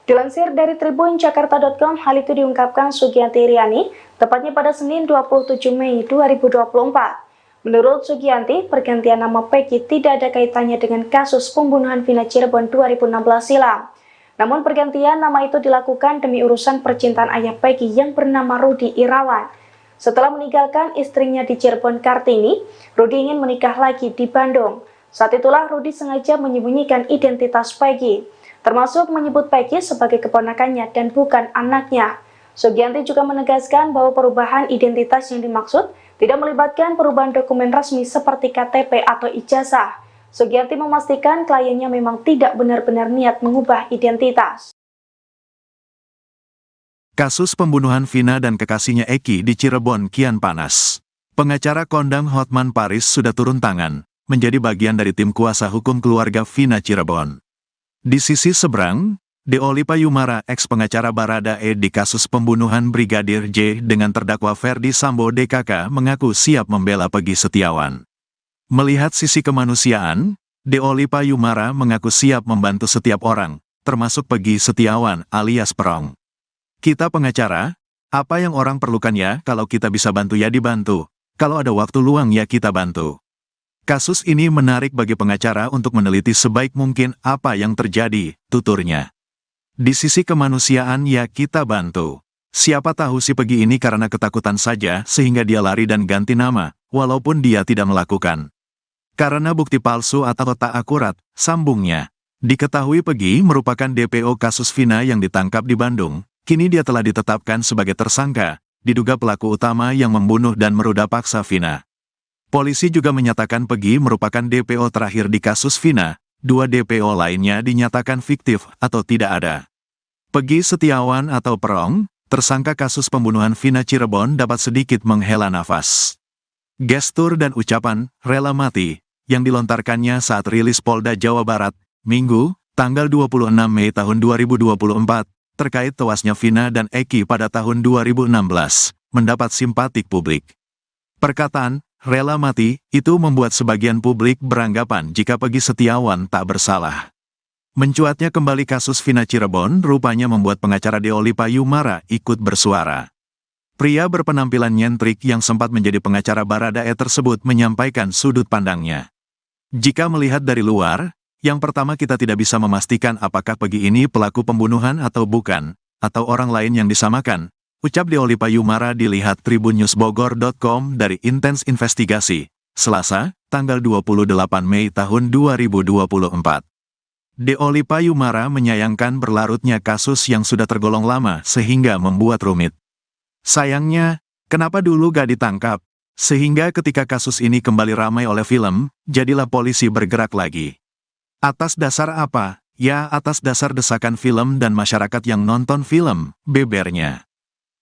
Dilansir dari tribunjakarta.com, hal itu diungkapkan Sugianti Iriani tepatnya pada Senin 27 Mei 2024. Menurut Sugianti, pergantian nama Peggy tidak ada kaitannya dengan kasus pembunuhan Vina Cirebon 2016 silam. Namun pergantian nama itu dilakukan demi urusan percintaan ayah Peggy yang bernama Rudi Irawan. Setelah meninggalkan istrinya di Cirebon Kartini, Rudi ingin menikah lagi di Bandung. Saat itulah Rudi sengaja menyembunyikan identitas Peggy, termasuk menyebut Peggy sebagai keponakannya dan bukan anaknya. Sugianti juga menegaskan bahwa perubahan identitas yang dimaksud tidak melibatkan perubahan dokumen resmi seperti KTP atau ijazah. Sugianti memastikan kliennya memang tidak benar-benar niat mengubah identitas. Kasus pembunuhan Vina dan kekasihnya Eki di Cirebon kian panas. Pengacara kondang Hotman Paris sudah turun tangan, menjadi bagian dari tim kuasa hukum keluarga Vina Cirebon. Di sisi seberang, Deolipa Yumara, ex-pengacara Baradae di kasus pembunuhan Brigadir J dengan terdakwa Ferdi Sambo DKK mengaku siap membela Peggy Setiawan. Melihat sisi kemanusiaan, Deolipa Yumara mengaku siap membantu setiap orang, termasuk Peggy Setiawan alias Perong. Kita pengacara, apa yang orang perlukan ya, kalau kita bisa bantu ya dibantu, kalau ada waktu luang ya kita bantu. Kasus ini menarik bagi pengacara untuk meneliti sebaik mungkin apa yang terjadi, tuturnya. Di sisi kemanusiaan ya kita bantu. Siapa tahu si Peggy ini karena ketakutan saja sehingga dia lari dan ganti nama, walaupun dia tidak melakukan. Karena bukti palsu atau tak akurat, sambungnya. Diketahui Peggy merupakan DPO kasus Vina yang ditangkap di Bandung, kini dia telah ditetapkan sebagai tersangka, diduga pelaku utama yang membunuh dan meruda paksa Vina. Polisi juga menyatakan Peggy merupakan DPO terakhir di kasus Vina, 2 DPO lainnya dinyatakan fiktif atau tidak ada. Peggy Setiawan atau Perong, tersangka kasus pembunuhan Vina Cirebon dapat sedikit menghela nafas. Gestur dan ucapan "rela mati" yang dilontarkannya saat rilis Polda Jawa Barat, Minggu, tanggal 26 Mei tahun 2024, terkait tewasnya Vina dan Eki pada tahun 2016, mendapat simpatik publik. Perkataan "rela mati" itu membuat sebagian publik beranggapan jika Peggy Setiawan tak bersalah. Mencuatnya kembali kasus Vina Cirebon rupanya membuat pengacara Deolipa Yumara ikut bersuara. Pria berpenampilan nyentrik yang sempat menjadi pengacara Baradae tersebut menyampaikan sudut pandangnya. Jika melihat dari luar, yang pertama kita tidak bisa memastikan apakah Peggy ini pelaku pembunuhan atau bukan, atau orang lain yang disamakan, ucap Deolipa Yumara dilihat tribunNewsBogor.com dari Intens Investigasi, Selasa, tanggal 28 Mei tahun 2024. Deolipa Yumara menyayangkan berlarutnya kasus yang sudah tergolong lama sehingga membuat rumit. Sayangnya, kenapa dulu gak ditangkap? Sehingga ketika kasus ini kembali ramai oleh film, jadilah polisi bergerak lagi. Atas dasar apa? Ya, atas dasar desakan film dan masyarakat yang nonton film, bebernya.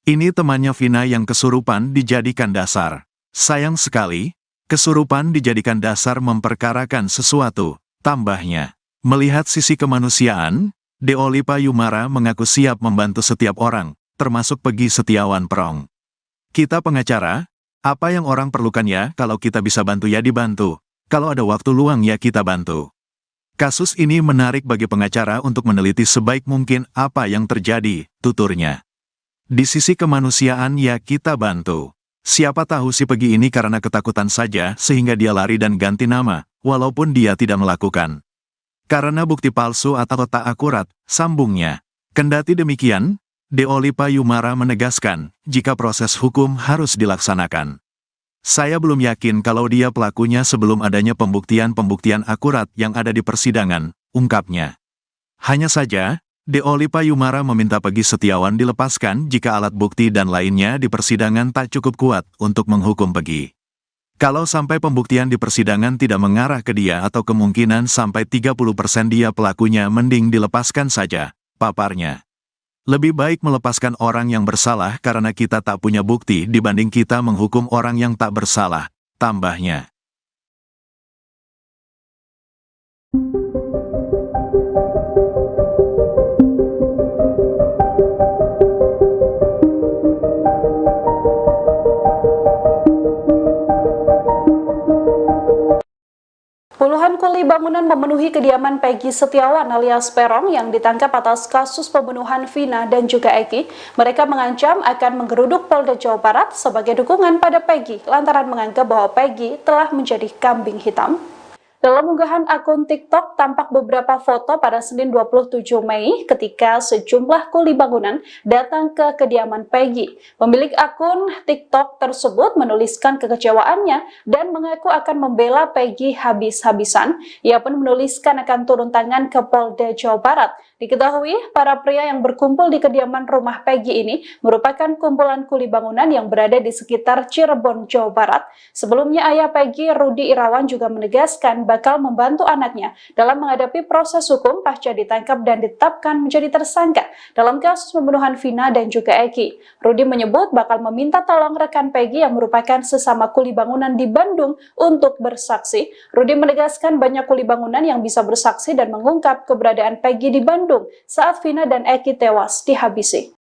Ini temannya Vina yang kesurupan dijadikan dasar. Sayang sekali, kesurupan dijadikan dasar memperkarakan sesuatu, tambahnya. Melihat sisi kemanusiaan, Deolipa Yumara mengaku siap membantu setiap orang, termasuk Peggy Setiawan Perong. Kita pengacara, apa yang orang perlukan ya, kalau kita bisa bantu ya dibantu, kalau ada waktu luang ya kita bantu. Kasus ini menarik bagi pengacara untuk meneliti sebaik mungkin apa yang terjadi, tuturnya. Di sisi kemanusiaan ya kita bantu. Siapa tahu si Peggy ini karena ketakutan saja sehingga dia lari dan ganti nama, walaupun dia tidak melakukan. Karena bukti palsu atau tak akurat, sambungnya. Kendati demikian, Deolipa Yumara menegaskan, jika proses hukum harus dilaksanakan. Saya belum yakin kalau dia pelakunya sebelum adanya pembuktian-pembuktian akurat yang ada di persidangan, ungkapnya. Hanya saja, Deolipa Yumara meminta Peggy Setiawan dilepaskan jika alat bukti dan lainnya di persidangan tak cukup kuat untuk menghukum Peggy. Kalau sampai pembuktian di persidangan tidak mengarah ke dia atau kemungkinan sampai 30% dia pelakunya, mending dilepaskan saja, paparnya. Lebih baik melepaskan orang yang bersalah karena kita tak punya bukti dibanding kita menghukum orang yang tak bersalah, tambahnya. Puluhan kuli bangunan memenuhi kediaman Peggy Setiawan alias Perong yang ditangkap atas kasus pembunuhan Vina dan juga Eki. Mereka mengancam akan menggeruduk Polda Jawa Barat sebagai dukungan pada Peggy lantaran menganggap bahwa Peggy telah menjadi kambing hitam. Dalam unggahan akun TikTok tampak beberapa foto pada Senin 27 Mei ketika sejumlah kuli bangunan datang ke kediaman Peggy. Pemilik akun TikTok tersebut menuliskan kekecewaannya dan mengaku akan membela Peggy habis-habisan. Ia pun menuliskan akan turun tangan ke Polda Jawa Barat. Diketahui, para pria yang berkumpul di kediaman rumah Peggy ini merupakan kumpulan kuli bangunan yang berada di sekitar Cirebon, Jawa Barat. Sebelumnya ayah Peggy, Rudi Irawan, juga menegaskan bakal membantu anaknya dalam menghadapi proses hukum pasca ditangkap dan ditetapkan menjadi tersangka dalam kasus pembunuhan Vina dan juga Eki. Rudi menyebut bakal meminta tolong rekan Peggy yang merupakan sesama kuli bangunan di Bandung untuk bersaksi. Rudi menegaskan banyak kuli bangunan yang bisa bersaksi dan mengungkap keberadaan Peggy di Bandung saat Vina dan Eki tewas dihabisi.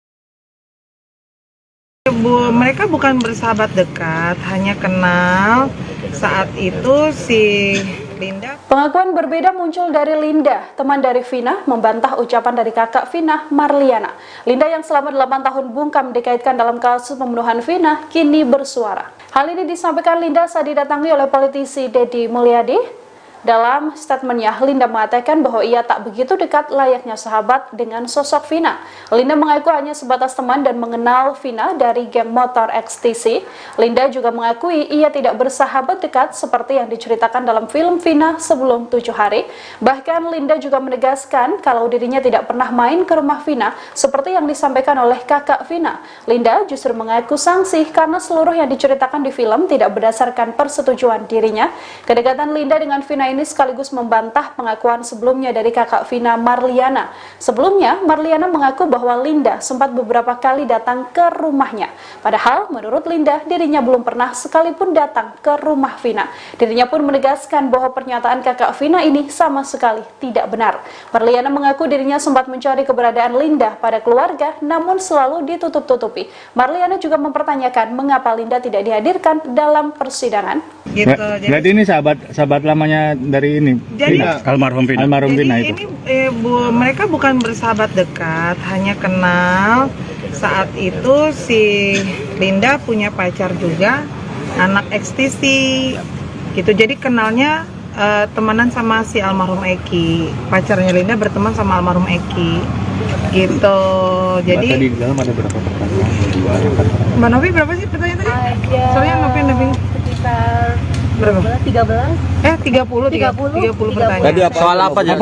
Mereka bukan bersahabat dekat, hanya kenal saat itu si Linda. Pengakuan berbeda muncul dari Linda, teman dari Vina, membantah ucapan dari kakak Vina, Marliana. Linda yang selama 8 tahun bungkam dikaitkan dalam kasus pembunuhan Vina, kini bersuara. Hal ini disampaikan Linda saat didatangi oleh politisi Deddy Mulyadi. Dalam statementnya, Linda mengatakan bahwa ia tak begitu dekat layaknya sahabat dengan sosok Vina. Linda mengaku hanya sebatas teman dan mengenal Vina dari geng motor XTC. Linda juga mengakui ia tidak bersahabat dekat seperti yang diceritakan dalam film Vina sebelum 7 hari. Bahkan Linda juga menegaskan kalau dirinya tidak pernah main ke rumah Vina seperti yang disampaikan oleh kakak Vina. Linda justru mengaku sangsi karena seluruh yang diceritakan di film tidak berdasarkan persetujuan dirinya. Kedekatan Linda dengan Vina ini sekaligus membantah pengakuan sebelumnya dari kakak Vina, Marliana. Sebelumnya, Marliana mengaku bahwa Linda sempat beberapa kali datang ke rumahnya. Padahal, menurut Linda, dirinya belum pernah sekalipun datang ke rumah Vina. Dirinya pun menegaskan bahwa pernyataan kakak Vina ini sama sekali tidak benar. Marliana mengaku dirinya sempat mencari keberadaan Linda pada keluarga, namun selalu ditutup-tutupi. Marliana juga mempertanyakan mengapa Linda tidak dihadirkan dalam persidangan. Gitu. Jadi ini sahabat lamanya dari ini, Vina, almarhum Vina. Almarhum Vina itu. Mereka bukan bersahabat dekat, hanya kenal. Saat itu si Linda punya pacar juga, anak XTC. Gitu. Jadi kenalnya temenan sama si almarhum Eki. Pacarnya Linda berteman sama almarhum Eki. Gitu. Jadi tadi di dalam ada berapa pertanyaan? Mbak Novi berapa sih pertanyaan tadi? Soalnya Novi Sekitar berapa? 13. 30 pertanyaan. Tadi soal apa aja?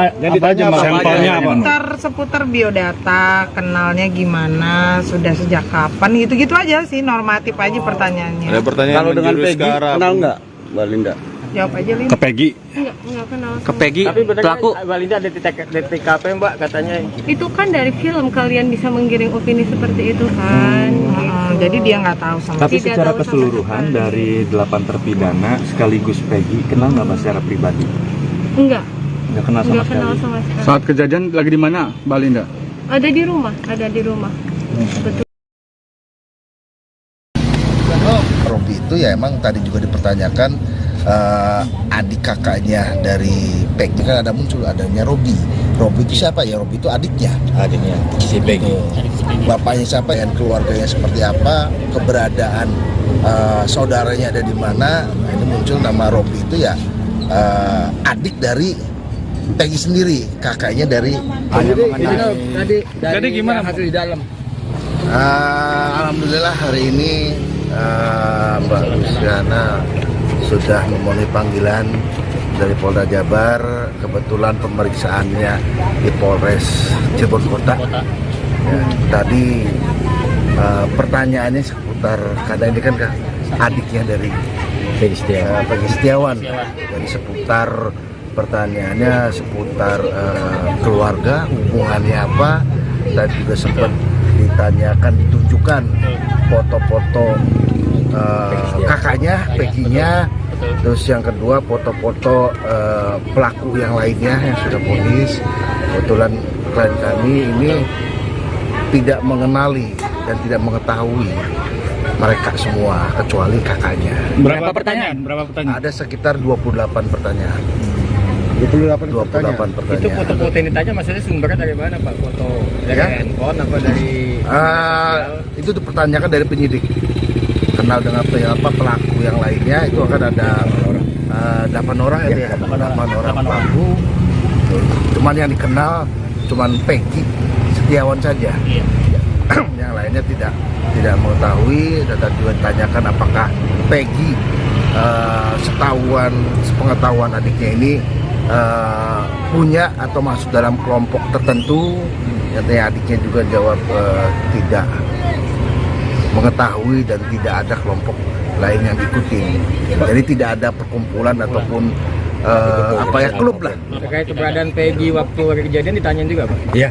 Jadi tanya sampelnya apa? Seputar biodata, kenalnya gimana, sudah sejak kapan, gitu-gitu aja sih, normatif aja pertanyaannya. Ada pertanyaan kalau dengan Peggy, kenal nggak Mbak Linda? Jawab aja Linda. Ke Peggy? Enggak kenal. Ke Peggy, Tapi pelaku Mbak Linda ada di TKP Mbak katanya. Itu kan dari film kalian bisa menggiring opini seperti itu kan. Jadi dia nggak tahu sama Tapi secara keseluruhan dari 8 terpidana sekaligus Peggy, kenal nggak Mbak secara pribadi? Enggak. Nggak kenal sama sekali? sama sekali. Saat kejadian lagi di mana Mbak Linda? Ada di rumah. Betul. Robi itu ya emang tadi juga dipertanyakan adik kakaknya dari Peggy, kan ada muncul adanya Robi. Robi itu siapa ya? Robi itu adiknya si Peggy. Bapaknya siapa dan keluarganya seperti apa, keberadaan saudaranya ada di mana. Nah, ini muncul nama Robi itu ya adik dari Peggy sendiri, kakaknya dari Jadi gimana hasil di dalam? Alhamdulillah hari ini Mbak Luciana sudah memenuhi panggilan dari Polda Jabar. Kebetulan pemeriksaannya di Polres Cirebon Kota. Ya, tadi pertanyaannya seputar, karena ini kan adiknya dari Peggy Setiawan. Jadi seputar pertanyaannya seputar keluarga, hubungannya apa, dan juga sempat ditanyakan, ditunjukkan foto-foto kakaknya, Peggy-nya. Terus yang kedua foto-foto pelaku yang lainnya yang sudah vonis. Kebetulan klien kami ini tidak mengenali dan tidak mengetahui mereka semua kecuali kakaknya. Berapa pertanyaan? Ada sekitar 28 pertanyaan. 28 pertanyaan. Itu foto-foto yang ditanya maksudnya sumbernya dari mana Pak? Foto dari handphone apa dari itu dipertanyakan dari penyidik. Kenal dengan pelaku yang lainnya, itu akan ada 8 orang ya, 8 orang pelaku. Cuman yang dikenal cuman Peggy Setiawan saja. Yang lainnya tidak mengetahui. Dan juga ditanyakan apakah Peggy sepengetahuan adiknya ini punya atau masuk dalam kelompok tertentu. Nyatanya adiknya juga jawab tidak mengetahui dan tidak ada kelompok lain yang diikuti. Jadi tidak ada perkumpulan ataupun klub lah. Terkait keberadaan Peggy waktu kejadian ditanyain juga Pak? Iya.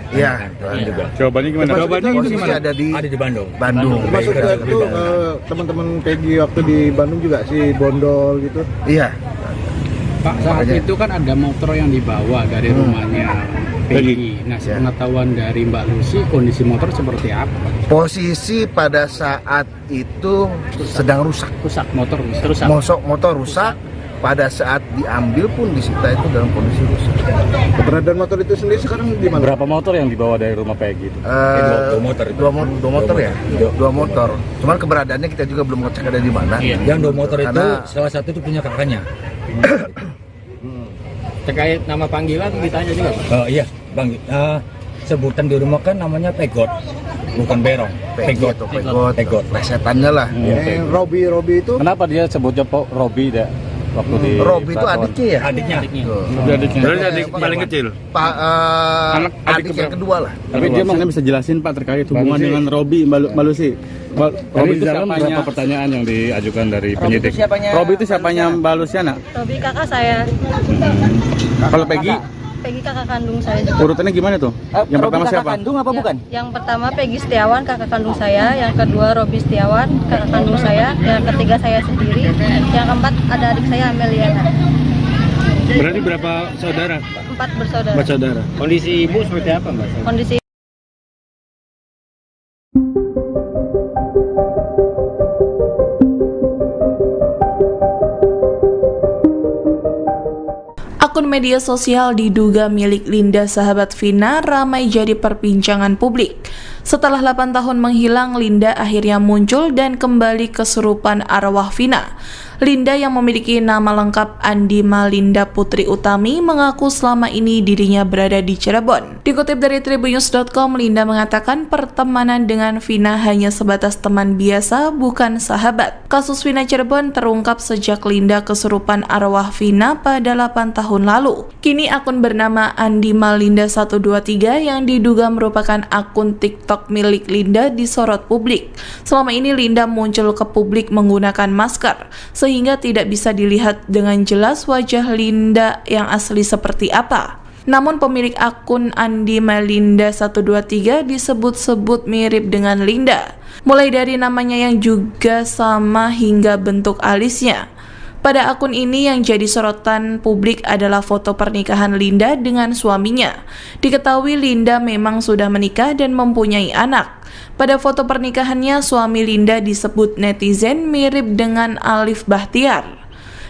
Juga. Jawabannya gimana? Jawabannya gimana? Ada di Bandung. Maksudnya itu teman-teman Peggy waktu di Bandung juga si Bondol gitu? Iya. Pak, saat itu kan ada motor yang dibawa dari rumahnya Peggy. Nah, sepengetahuan dari Mbak Lucy, kondisi motor seperti apa? Posisi pada saat itu sedang rusak. Motor rusak. Motor rusak. Pada saat diambil pun disita itu dalam kondisi rusak. Keberadaan motor itu sendiri sekarang di mana? Berapa motor yang dibawa dari rumah Peggy itu? Dua motor. Cuman keberadaannya kita juga belum ngecek ada di mana. Yang 2 motor itu salah satu itu punya kakaknya. Terkait nama panggilan ditanya juga Pak? Iya, Bang. Sebutan di rumah kan namanya pegot, bukan berong. Pegot. Pegot. Plesetannya lah. Robi itu Kenapa dia sebutnya Robi deh? Waktu di Robi itu adiknya ya? Adiknya. Berarti adik paling kecil. Adik yang kedua lah. Tapi dia mungkin bisa jelasin Pak terkait hubungan dengan Robi Mbak Lucy. Robi itu siapanya? Berapa pertanyaan yang diajukan dari penyidik? Robi itu siapanya Mbak Luciana? Robi kakak saya. Kalau Peggy? Peggy kakak kandung saya juga. Urutannya gimana tuh? Yang pertama siapa? kandung apa bukan? Yang pertama Peggy Setiawan kakak kandung saya, yang kedua Robi Setiawan kakak kandung saya, yang ketiga saya sendiri, yang keempat ada adik saya Ameliana. Berarti berapa saudara? 4 bersaudara. 4 saudara. Kondisi ibu seperti apa Mbak? Kondisi Akun media sosial diduga milik Linda sahabat Vina ramai jadi perbincangan publik. Setelah 8 tahun menghilang, Linda akhirnya muncul dan kembali kesurupan arwah Vina. Linda yang memiliki nama lengkap Andi Malinda Putri Utami mengaku selama ini dirinya berada di Cirebon. Dikutip dari Tribunnews.com, Linda mengatakan pertemanan dengan Vina hanya sebatas teman biasa, bukan sahabat. Kasus Vina Cirebon terungkap sejak Linda kesurupan arwah Vina pada 8 tahun lalu. Kini akun bernama Andi Malinda 123 yang diduga merupakan akun TikTok milik Linda disorot publik. Selama ini Linda muncul ke publik menggunakan masker, sehingga tidak bisa dilihat dengan jelas wajah Linda yang asli seperti apa. Namun pemilik akun Andi Malinda 123 disebut-sebut mirip dengan Linda, mulai dari namanya yang juga sama hingga bentuk alisnya. Pada akun ini yang jadi sorotan publik adalah foto pernikahan Linda dengan suaminya. Diketahui Linda memang sudah menikah dan mempunyai anak. Pada foto pernikahannya, suami Linda disebut netizen mirip dengan Alif Bahtiar.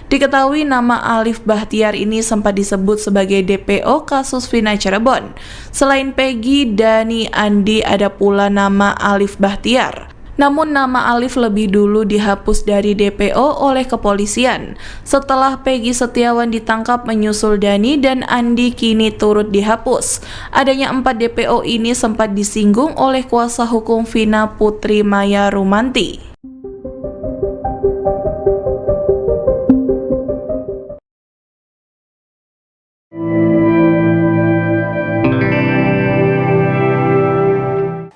Diketahui nama Alif Bahtiar ini sempat disebut sebagai DPO kasus Vina Cirebon. Selain Peggy, Dani, Andi, ada pula nama Alif Bahtiar. Namun nama Alif lebih dulu dihapus dari DPO oleh kepolisian. Setelah Peggy Setiawan ditangkap menyusul Dani dan Andi kini turut dihapus. Adanya 4 DPO ini sempat disinggung oleh kuasa hukum Vina Putri Maya Rumanti.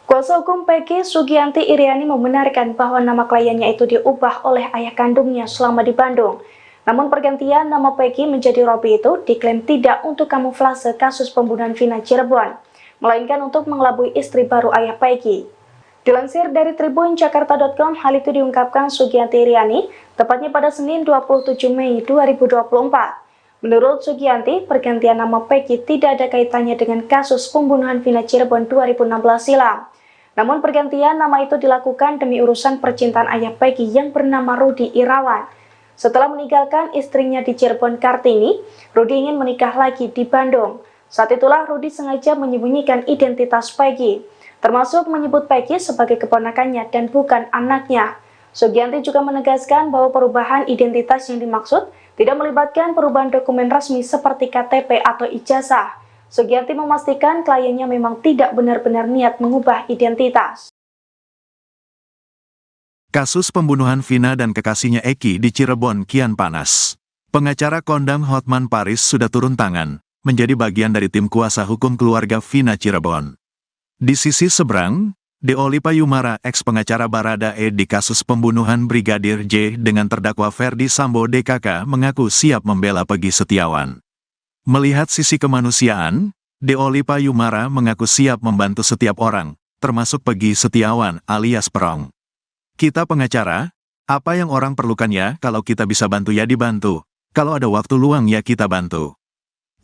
Kuasa hukum Peggy Sugianti Iriani membenarkan bahwa nama kliennya itu diubah oleh ayah kandungnya selama di Bandung. Namun pergantian nama Peggy menjadi Robi itu diklaim tidak untuk kamuflase kasus pembunuhan Vina Cirebon, melainkan untuk mengelabui istri baru ayah Peggy. Dilansir dari tribunjakarta.com, hal itu diungkapkan Sugianti Iriani tepatnya pada Senin 27 Mei 2024. Menurut Sugianti, pergantian nama Peggy tidak ada kaitannya dengan kasus pembunuhan Vina Cirebon 2016 silam. Namun pergantian nama itu dilakukan demi urusan percintaan ayah Peggy yang bernama Rudi Irawan. Setelah meninggalkan istrinya di Cirebon Kartini, Rudi ingin menikah lagi di Bandung. Saat itulah Rudi sengaja menyembunyikan identitas Peggy, termasuk menyebut Peggy sebagai keponakannya dan bukan anaknya. Sugianti juga menegaskan bahwa perubahan identitas yang dimaksud tidak melibatkan perubahan dokumen resmi seperti KTP atau ijazah. Sugianti memastikan kliennya memang tidak benar-benar niat mengubah identitas. Kasus pembunuhan Vina dan kekasihnya Eki di Cirebon kian panas. Pengacara kondang Hotman Paris sudah turun tangan, menjadi bagian dari tim kuasa hukum keluarga Vina Cirebon. Di sisi seberang, Deoli Payumara, ex-pengacara Baradae di kasus pembunuhan Brigadir J dengan terdakwa Ferdi Sambo DKK mengaku siap membela Peggy Setiawan. Melihat sisi kemanusiaan, Deoli Payumara mengaku siap membantu setiap orang, termasuk Peggy Setiawan alias Perong. Kita pengacara, apa yang orang perlukan ya, kalau kita bisa bantu ya dibantu, kalau ada waktu luang ya kita bantu.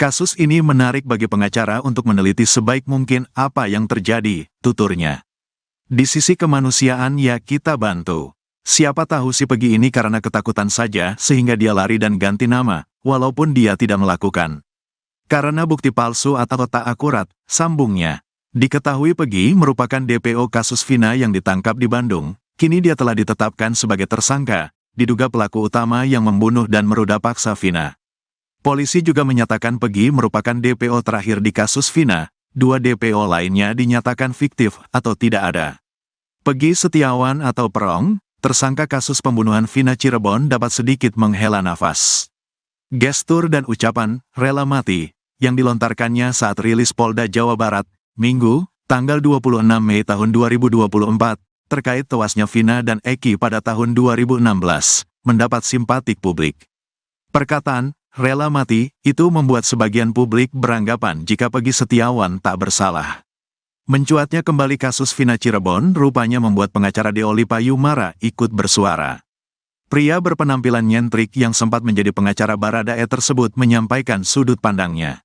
Kasus ini menarik bagi pengacara untuk meneliti sebaik mungkin apa yang terjadi, tuturnya. Di sisi kemanusiaan ya kita bantu. Siapa tahu si Peggy ini karena ketakutan saja sehingga dia lari dan ganti nama, walaupun dia tidak melakukan. Karena bukti palsu atau tak akurat, sambungnya. Diketahui Peggy merupakan DPO kasus Vina yang ditangkap di Bandung. Kini dia telah ditetapkan sebagai tersangka, diduga pelaku utama yang membunuh dan meruda paksa Vina. Polisi juga menyatakan Peggy merupakan DPO terakhir di kasus Vina, 2 DPO lainnya dinyatakan fiktif atau tidak ada. Peggy Setiawan atau Perong, tersangka kasus pembunuhan Vina Cirebon dapat sedikit menghela nafas. Gestur dan ucapan "rela mati" yang dilontarkannya saat rilis Polda Jawa Barat, Minggu, tanggal 26 Mei tahun 2024, terkait tewasnya Vina dan Eki pada tahun 2016, mendapat simpatik publik. Perkataan "rela mati" itu membuat sebagian publik beranggapan jika Peggy Setiawan tak bersalah. Mencuatnya kembali kasus Vina Cirebon rupanya membuat pengacara Deoli Payumara ikut bersuara. Pria berpenampilan nyentrik yang sempat menjadi pengacara Baradae tersebut menyampaikan sudut pandangnya.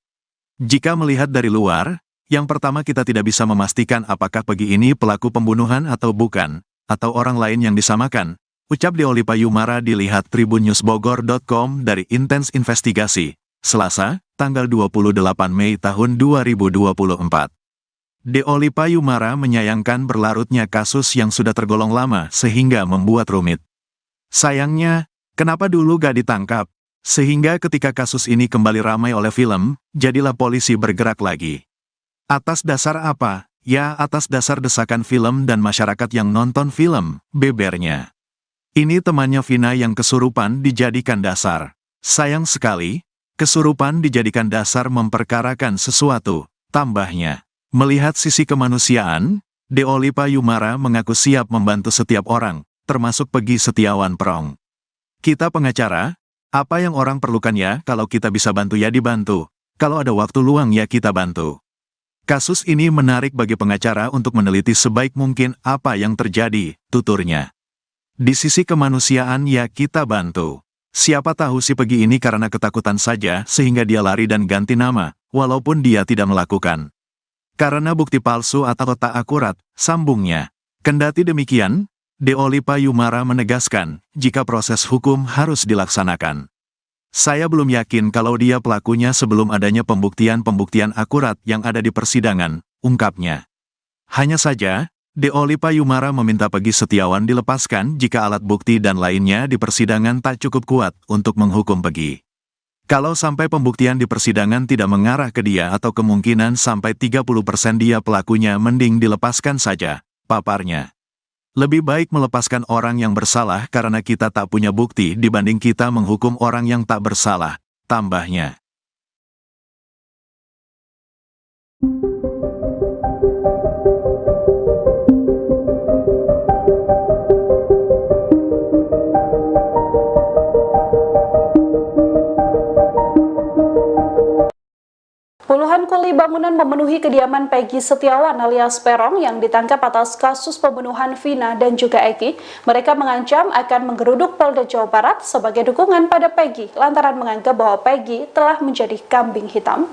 Jika melihat dari luar, yang pertama kita tidak bisa memastikan apakah Peggy ini pelaku pembunuhan atau bukan, atau orang lain yang disamakan, ucap Deoli Payumara dilihat tribunnewsbogor.com dari Intens Investigasi, Selasa, tanggal 28 Mei tahun 2024. Deoli Payumara menyayangkan berlarutnya kasus yang sudah tergolong lama sehingga membuat rumit. Sayangnya, kenapa dulu gak ditangkap? Sehingga ketika kasus ini kembali ramai oleh film, jadilah polisi bergerak lagi. Atas dasar apa? Ya, atas dasar desakan film dan masyarakat yang nonton film, bebernya. Ini temannya Vina yang kesurupan dijadikan dasar. Sayang sekali, kesurupan dijadikan dasar memperkarakan sesuatu, tambahnya. Melihat sisi kemanusiaan, Deoli Payumara mengaku siap membantu setiap orang, termasuk Peggy Setiawan Perong. Kita pengacara, apa yang orang perlukan ya, kalau kita bisa bantu ya dibantu, kalau ada waktu luang ya kita bantu. Kasus ini menarik bagi pengacara untuk meneliti sebaik mungkin apa yang terjadi, tuturnya. Di sisi kemanusiaan ya kita bantu. Siapa tahu si Peggy ini karena ketakutan saja sehingga dia lari dan ganti nama, walaupun dia tidak melakukan. Karena bukti palsu atau tak akurat, sambungnya. Kendati demikian, Deoli Payumara menegaskan, jika proses hukum harus dilaksanakan. Saya belum yakin kalau dia pelakunya sebelum adanya pembuktian-pembuktian akurat yang ada di persidangan, ungkapnya. Hanya saja, Deoli Payumara meminta Peggy Setiawan dilepaskan jika alat bukti dan lainnya di persidangan tak cukup kuat untuk menghukum Peggy. Kalau sampai pembuktian di persidangan tidak mengarah ke dia atau kemungkinan sampai 30% dia pelakunya, mending dilepaskan saja, paparnya. Lebih baik melepaskan orang yang bersalah karena kita tak punya bukti dibanding kita menghukum orang yang tak bersalah, tambahnya. Puluhan kuli bangunan memenuhi kediaman Peggy Setiawan alias Perong yang ditangkap atas kasus pembunuhan Vina dan juga Eki. Mereka mengancam akan menggeruduk Polda Jawa Barat sebagai dukungan pada Peggy lantaran menganggap bahwa Peggy telah menjadi kambing hitam.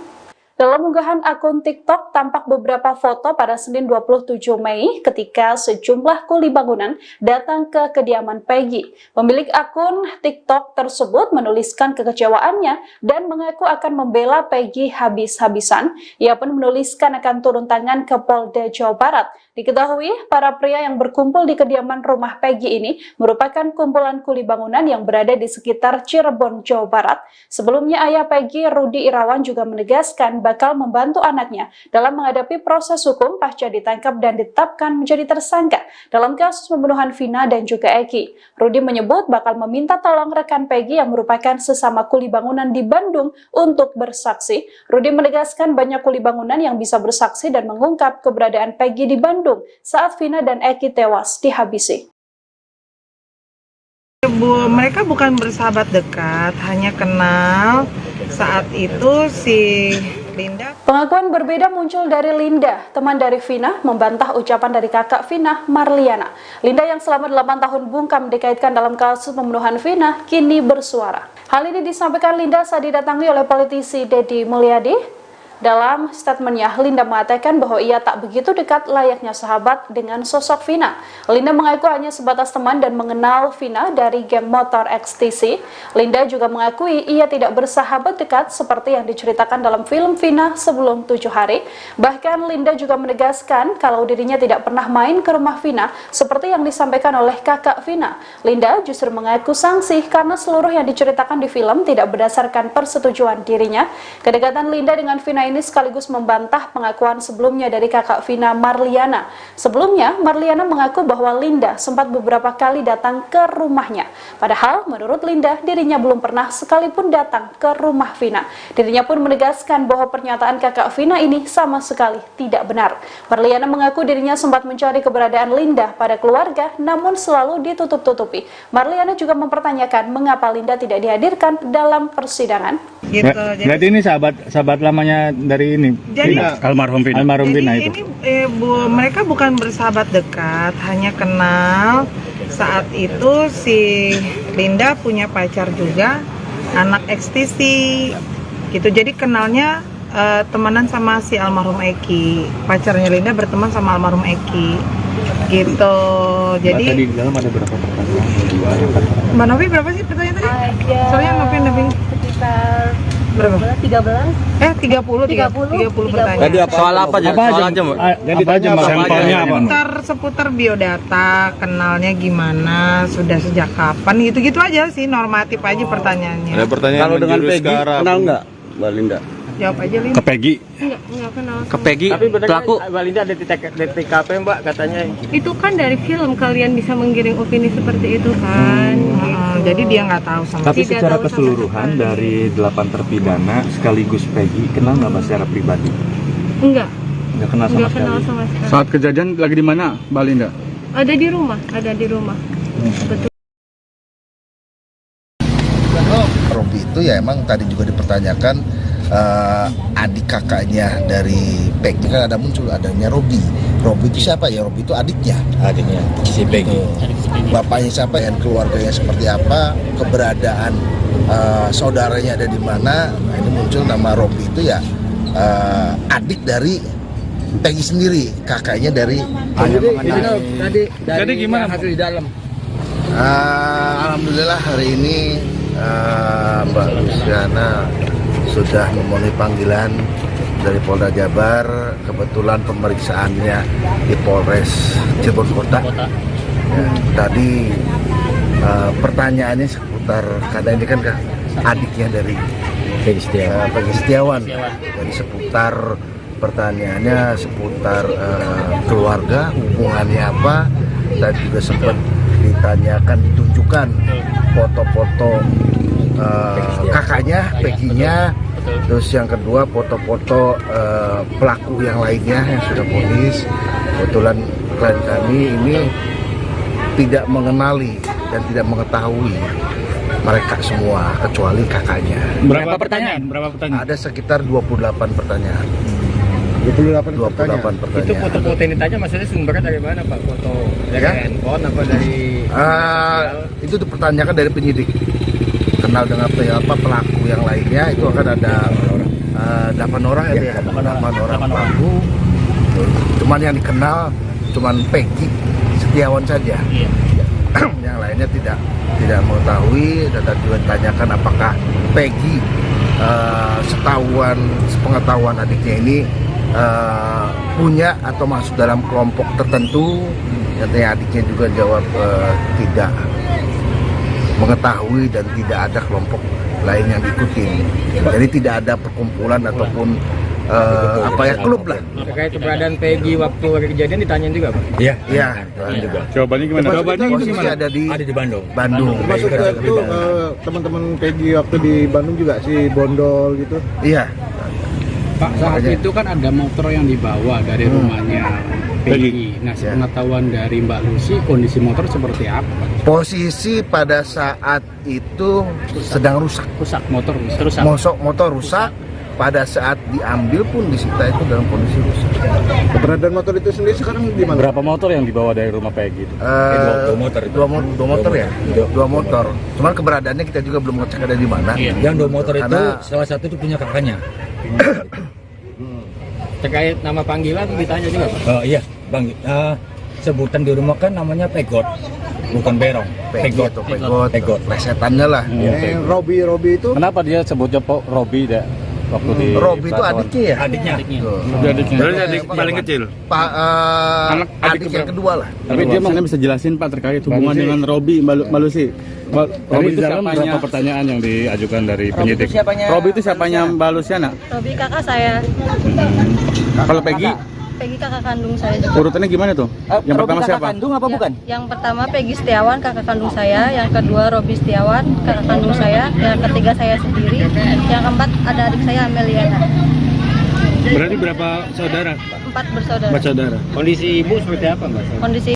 Dalam unggahan akun TikTok tampak beberapa foto pada Senin 27 Mei ketika sejumlah kuli bangunan datang ke kediaman Peggy. Pemilik akun TikTok tersebut menuliskan kekecewaannya dan mengaku akan membela Peggy habis-habisan. Ia pun menuliskan akan turun tangan ke Polda Jawa Barat. Diketahui, para pria yang berkumpul di kediaman rumah Peggy ini merupakan kumpulan kuli bangunan yang berada di sekitar Cirebon, Jawa Barat. Sebelumnya ayah Peggy, Rudi Irawan, juga menegaskan bakal membantu anaknya dalam menghadapi proses hukum pasca ditangkap dan ditetapkan menjadi tersangka dalam kasus pembunuhan Vina dan juga Eki. Rudi menyebut bakal meminta tolong rekan Peggy yang merupakan sesama kuli bangunan di Bandung untuk bersaksi. Rudi menegaskan banyak kuli bangunan yang bisa bersaksi dan mengungkap keberadaan Peggy di Bandung saat Vina dan Eki tewas dihabisi. Mereka bukan bersahabat dekat, hanya kenal saat itu si Linda. Pengakuan berbeda muncul dari Linda, teman dari Vina, membantah ucapan dari kakak Vina, Marliana. Linda yang selama 8 tahun bungkam dikaitkan dalam kasus pembunuhan Vina, kini bersuara. Hal ini disampaikan Linda saat didatangi oleh politisi Deddy Mulyadi. Dalam statementnya, Linda mengatakan bahwa ia tak begitu dekat layaknya sahabat dengan sosok Vina. Linda mengaku hanya sebatas teman dan mengenal Vina dari geng motor XTC. Linda juga mengakui ia tidak bersahabat dekat seperti yang diceritakan dalam film Vina sebelum 7 hari. Bahkan Linda juga menegaskan kalau dirinya tidak pernah main ke rumah Vina seperti yang disampaikan oleh kakak Vina. Linda justru mengaku sangsi karena seluruh yang diceritakan di film tidak berdasarkan persetujuan dirinya. Kedekatan Linda dengan Vina ini sekaligus membantah pengakuan sebelumnya dari kakak Vina, Marliana. Sebelumnya, Marliana mengaku bahwa Linda sempat beberapa kali datang ke rumahnya. Padahal, menurut Linda, dirinya belum pernah sekalipun datang ke rumah Vina. Dirinya pun menegaskan bahwa pernyataan kakak Vina ini sama sekali tidak benar. Marliana mengaku dirinya sempat mencari keberadaan Linda pada keluarga, namun selalu ditutup-tutupi. Marliana juga mempertanyakan mengapa Linda tidak dihadirkan dalam persidangan. Gitu. Berarti ini sahabat lamanya dari ini, Jadi- almarhum Vina. Jadi ini mereka bukan bersahabat dekat, hanya kenal. Saat itu si Linda punya pacar juga, anak XTC gitu. Jadi kenalnya temenan sama si almarhum Eki. Pacarnya Linda berteman sama almarhum Eki gitu. Jadi Tadi di dalam ada berapa pertanyaan? Mbak Novi berapa sih pertanyaan tadi? Soalnya Novi Sekitar berapa? 13. 30 pertanyaan. Soal apa aja? Soal aja, Mbak. Yang ditanya sampelnya apa? Seputar biodata, kenalnya gimana, sudah sejak kapan, gitu-gitu aja sih, normatif aja pertanyaannya. Kalau dengan Peggy, kenal nggak, Mbak Linda? Jawab aja, Lin. Ke Peggy. Enggak kenal. Ke Peggy, Tapi benar pelaku. Mbak Linda ada di TKP, Mbak, katanya. Itu kan dari film, kalian bisa menggiring opini seperti itu kan. Jadi dia nggak tahu sama Tapi Tidak secara tahu sama keseluruhan sekali. dari 8 terpidana sekaligus Peggy, kenal nggak Mbak secara pribadi? Enggak Nggak kenal sama sekali. kenal sama sekali. Saat kejadian lagi di mana, Mbak Linda? Ada di rumah. Betul. Robi itu ya emang tadi juga dipertanyakan adik kakaknya dari Peggy, kan ada muncul adanya Robi. Robi itu siapa ya? Robi itu adiknya si Peggy. Bapaknya siapa dan keluarganya seperti apa, keberadaan saudaranya ada di mana. Nah, ini muncul nama Robi itu ya adik dari Peggy sendiri, kakaknya dari Tadi gimana hasil di dalam? Alhamdulillah hari ini Mbak Luciana sudah memenuhi panggilan dari Polda Jabar. Kebetulan pemeriksaannya di Polres Cirebon Kota. Ya, tadi pertanyaannya seputar, karena ini kan adiknya dari Peggy Setiawan. Jadi seputar pertanyaannya seputar keluarga, hubungannya apa, dan juga sempat ditanyakan, ditunjukkan foto-foto kakaknya, Peggy-nya. Terus yang kedua foto-foto pelaku yang lainnya yang sudah vonis. Kebetulan klien kami ini tidak mengenali dan tidak mengetahui mereka semua kecuali kakaknya. Berapa pertanyaan? Ada sekitar 28 pertanyaan. 28 28 pertanyaan. Itu foto-foto yang ditanya maksudnya sumbernya dari mana, Pak? Foto dari Ya? handphone apa dari Itu dipertanyakan dari penyidik. Kenal dengan pelaku yang lainnya, itu akan ada 8 orang ya, 8 orang pelaku. Cuman yang dikenal cuman Peggy Setiawan saja. Yang lainnya tidak mengetahui. Dan juga ditanyakan apakah Peggy sepengetahuan adiknya ini punya atau masuk dalam kelompok tertentu. Katanya adiknya juga jawab tidak mengetahui dan tidak ada kelompok lain yang diikutin. Jadi tidak ada perkumpulan ataupun klub lah. terkait keberadaan Peggy waktu hari kejadian ditanyain juga, Pak? Iya. Juga. Jawabannya gimana? Jawabannya itu Posisi gimana? ada di Bandung. Termasuk itu teman-teman Peggy waktu di Bandung juga si Bondol gitu. Iya. Pak, saat itu kan ada motor yang dibawa dari rumahnya Peggy. Nah, sepengetahuan dari Mbak Lucy, kondisi motor seperti apa? Posisi pada saat itu sedang rusak. Motor rusak. Motor rusak. Pada saat diambil pun disita itu dalam kondisi rusak. Keberadaan motor itu sendiri sekarang di mana? Berapa motor yang dibawa dari rumah Peggy itu? Dua motor ya. Dua motor. Cuman keberadaannya kita juga belum ngecek ada di mana. Yang 2 motor itu Karena- salah satu itu punya kakaknya. Terkait nama panggilan ditanya juga Pak? Oh iya, Bang. Sebutan di rumah kan namanya pegot, bukan berong. Pegot, pegot, plesetannya lah. Robi itu Kenapa dia sebutnya Robi deh? Waktu di Robi itu adiknya ya? Adiknya. Berarti adik paling kecil. Adik yang kedua lah. Tapi dia makanya bisa jelasin Pak terkait hubungan dengan Robi Mbak Lucy. Robi itu siapanya? Berapa pertanyaan yang diajukan dari penyidik? Robi itu siapanya Mbak Luciana? Robi kakak saya. Kalau Peggy? Peggy kakak kandung saya juga. Urutannya gimana tuh? Yang pertama siapa? apa bukan? Yang pertama Peggy Setiawan kakak kandung saya, yang kedua Robi Setiawan kakak kandung saya, yang ketiga saya sendiri, yang keempat ada adik saya Ameliana. Berarti berapa saudara? 4 bersaudara. Kondisi ibu seperti apa Mbak? Kondisi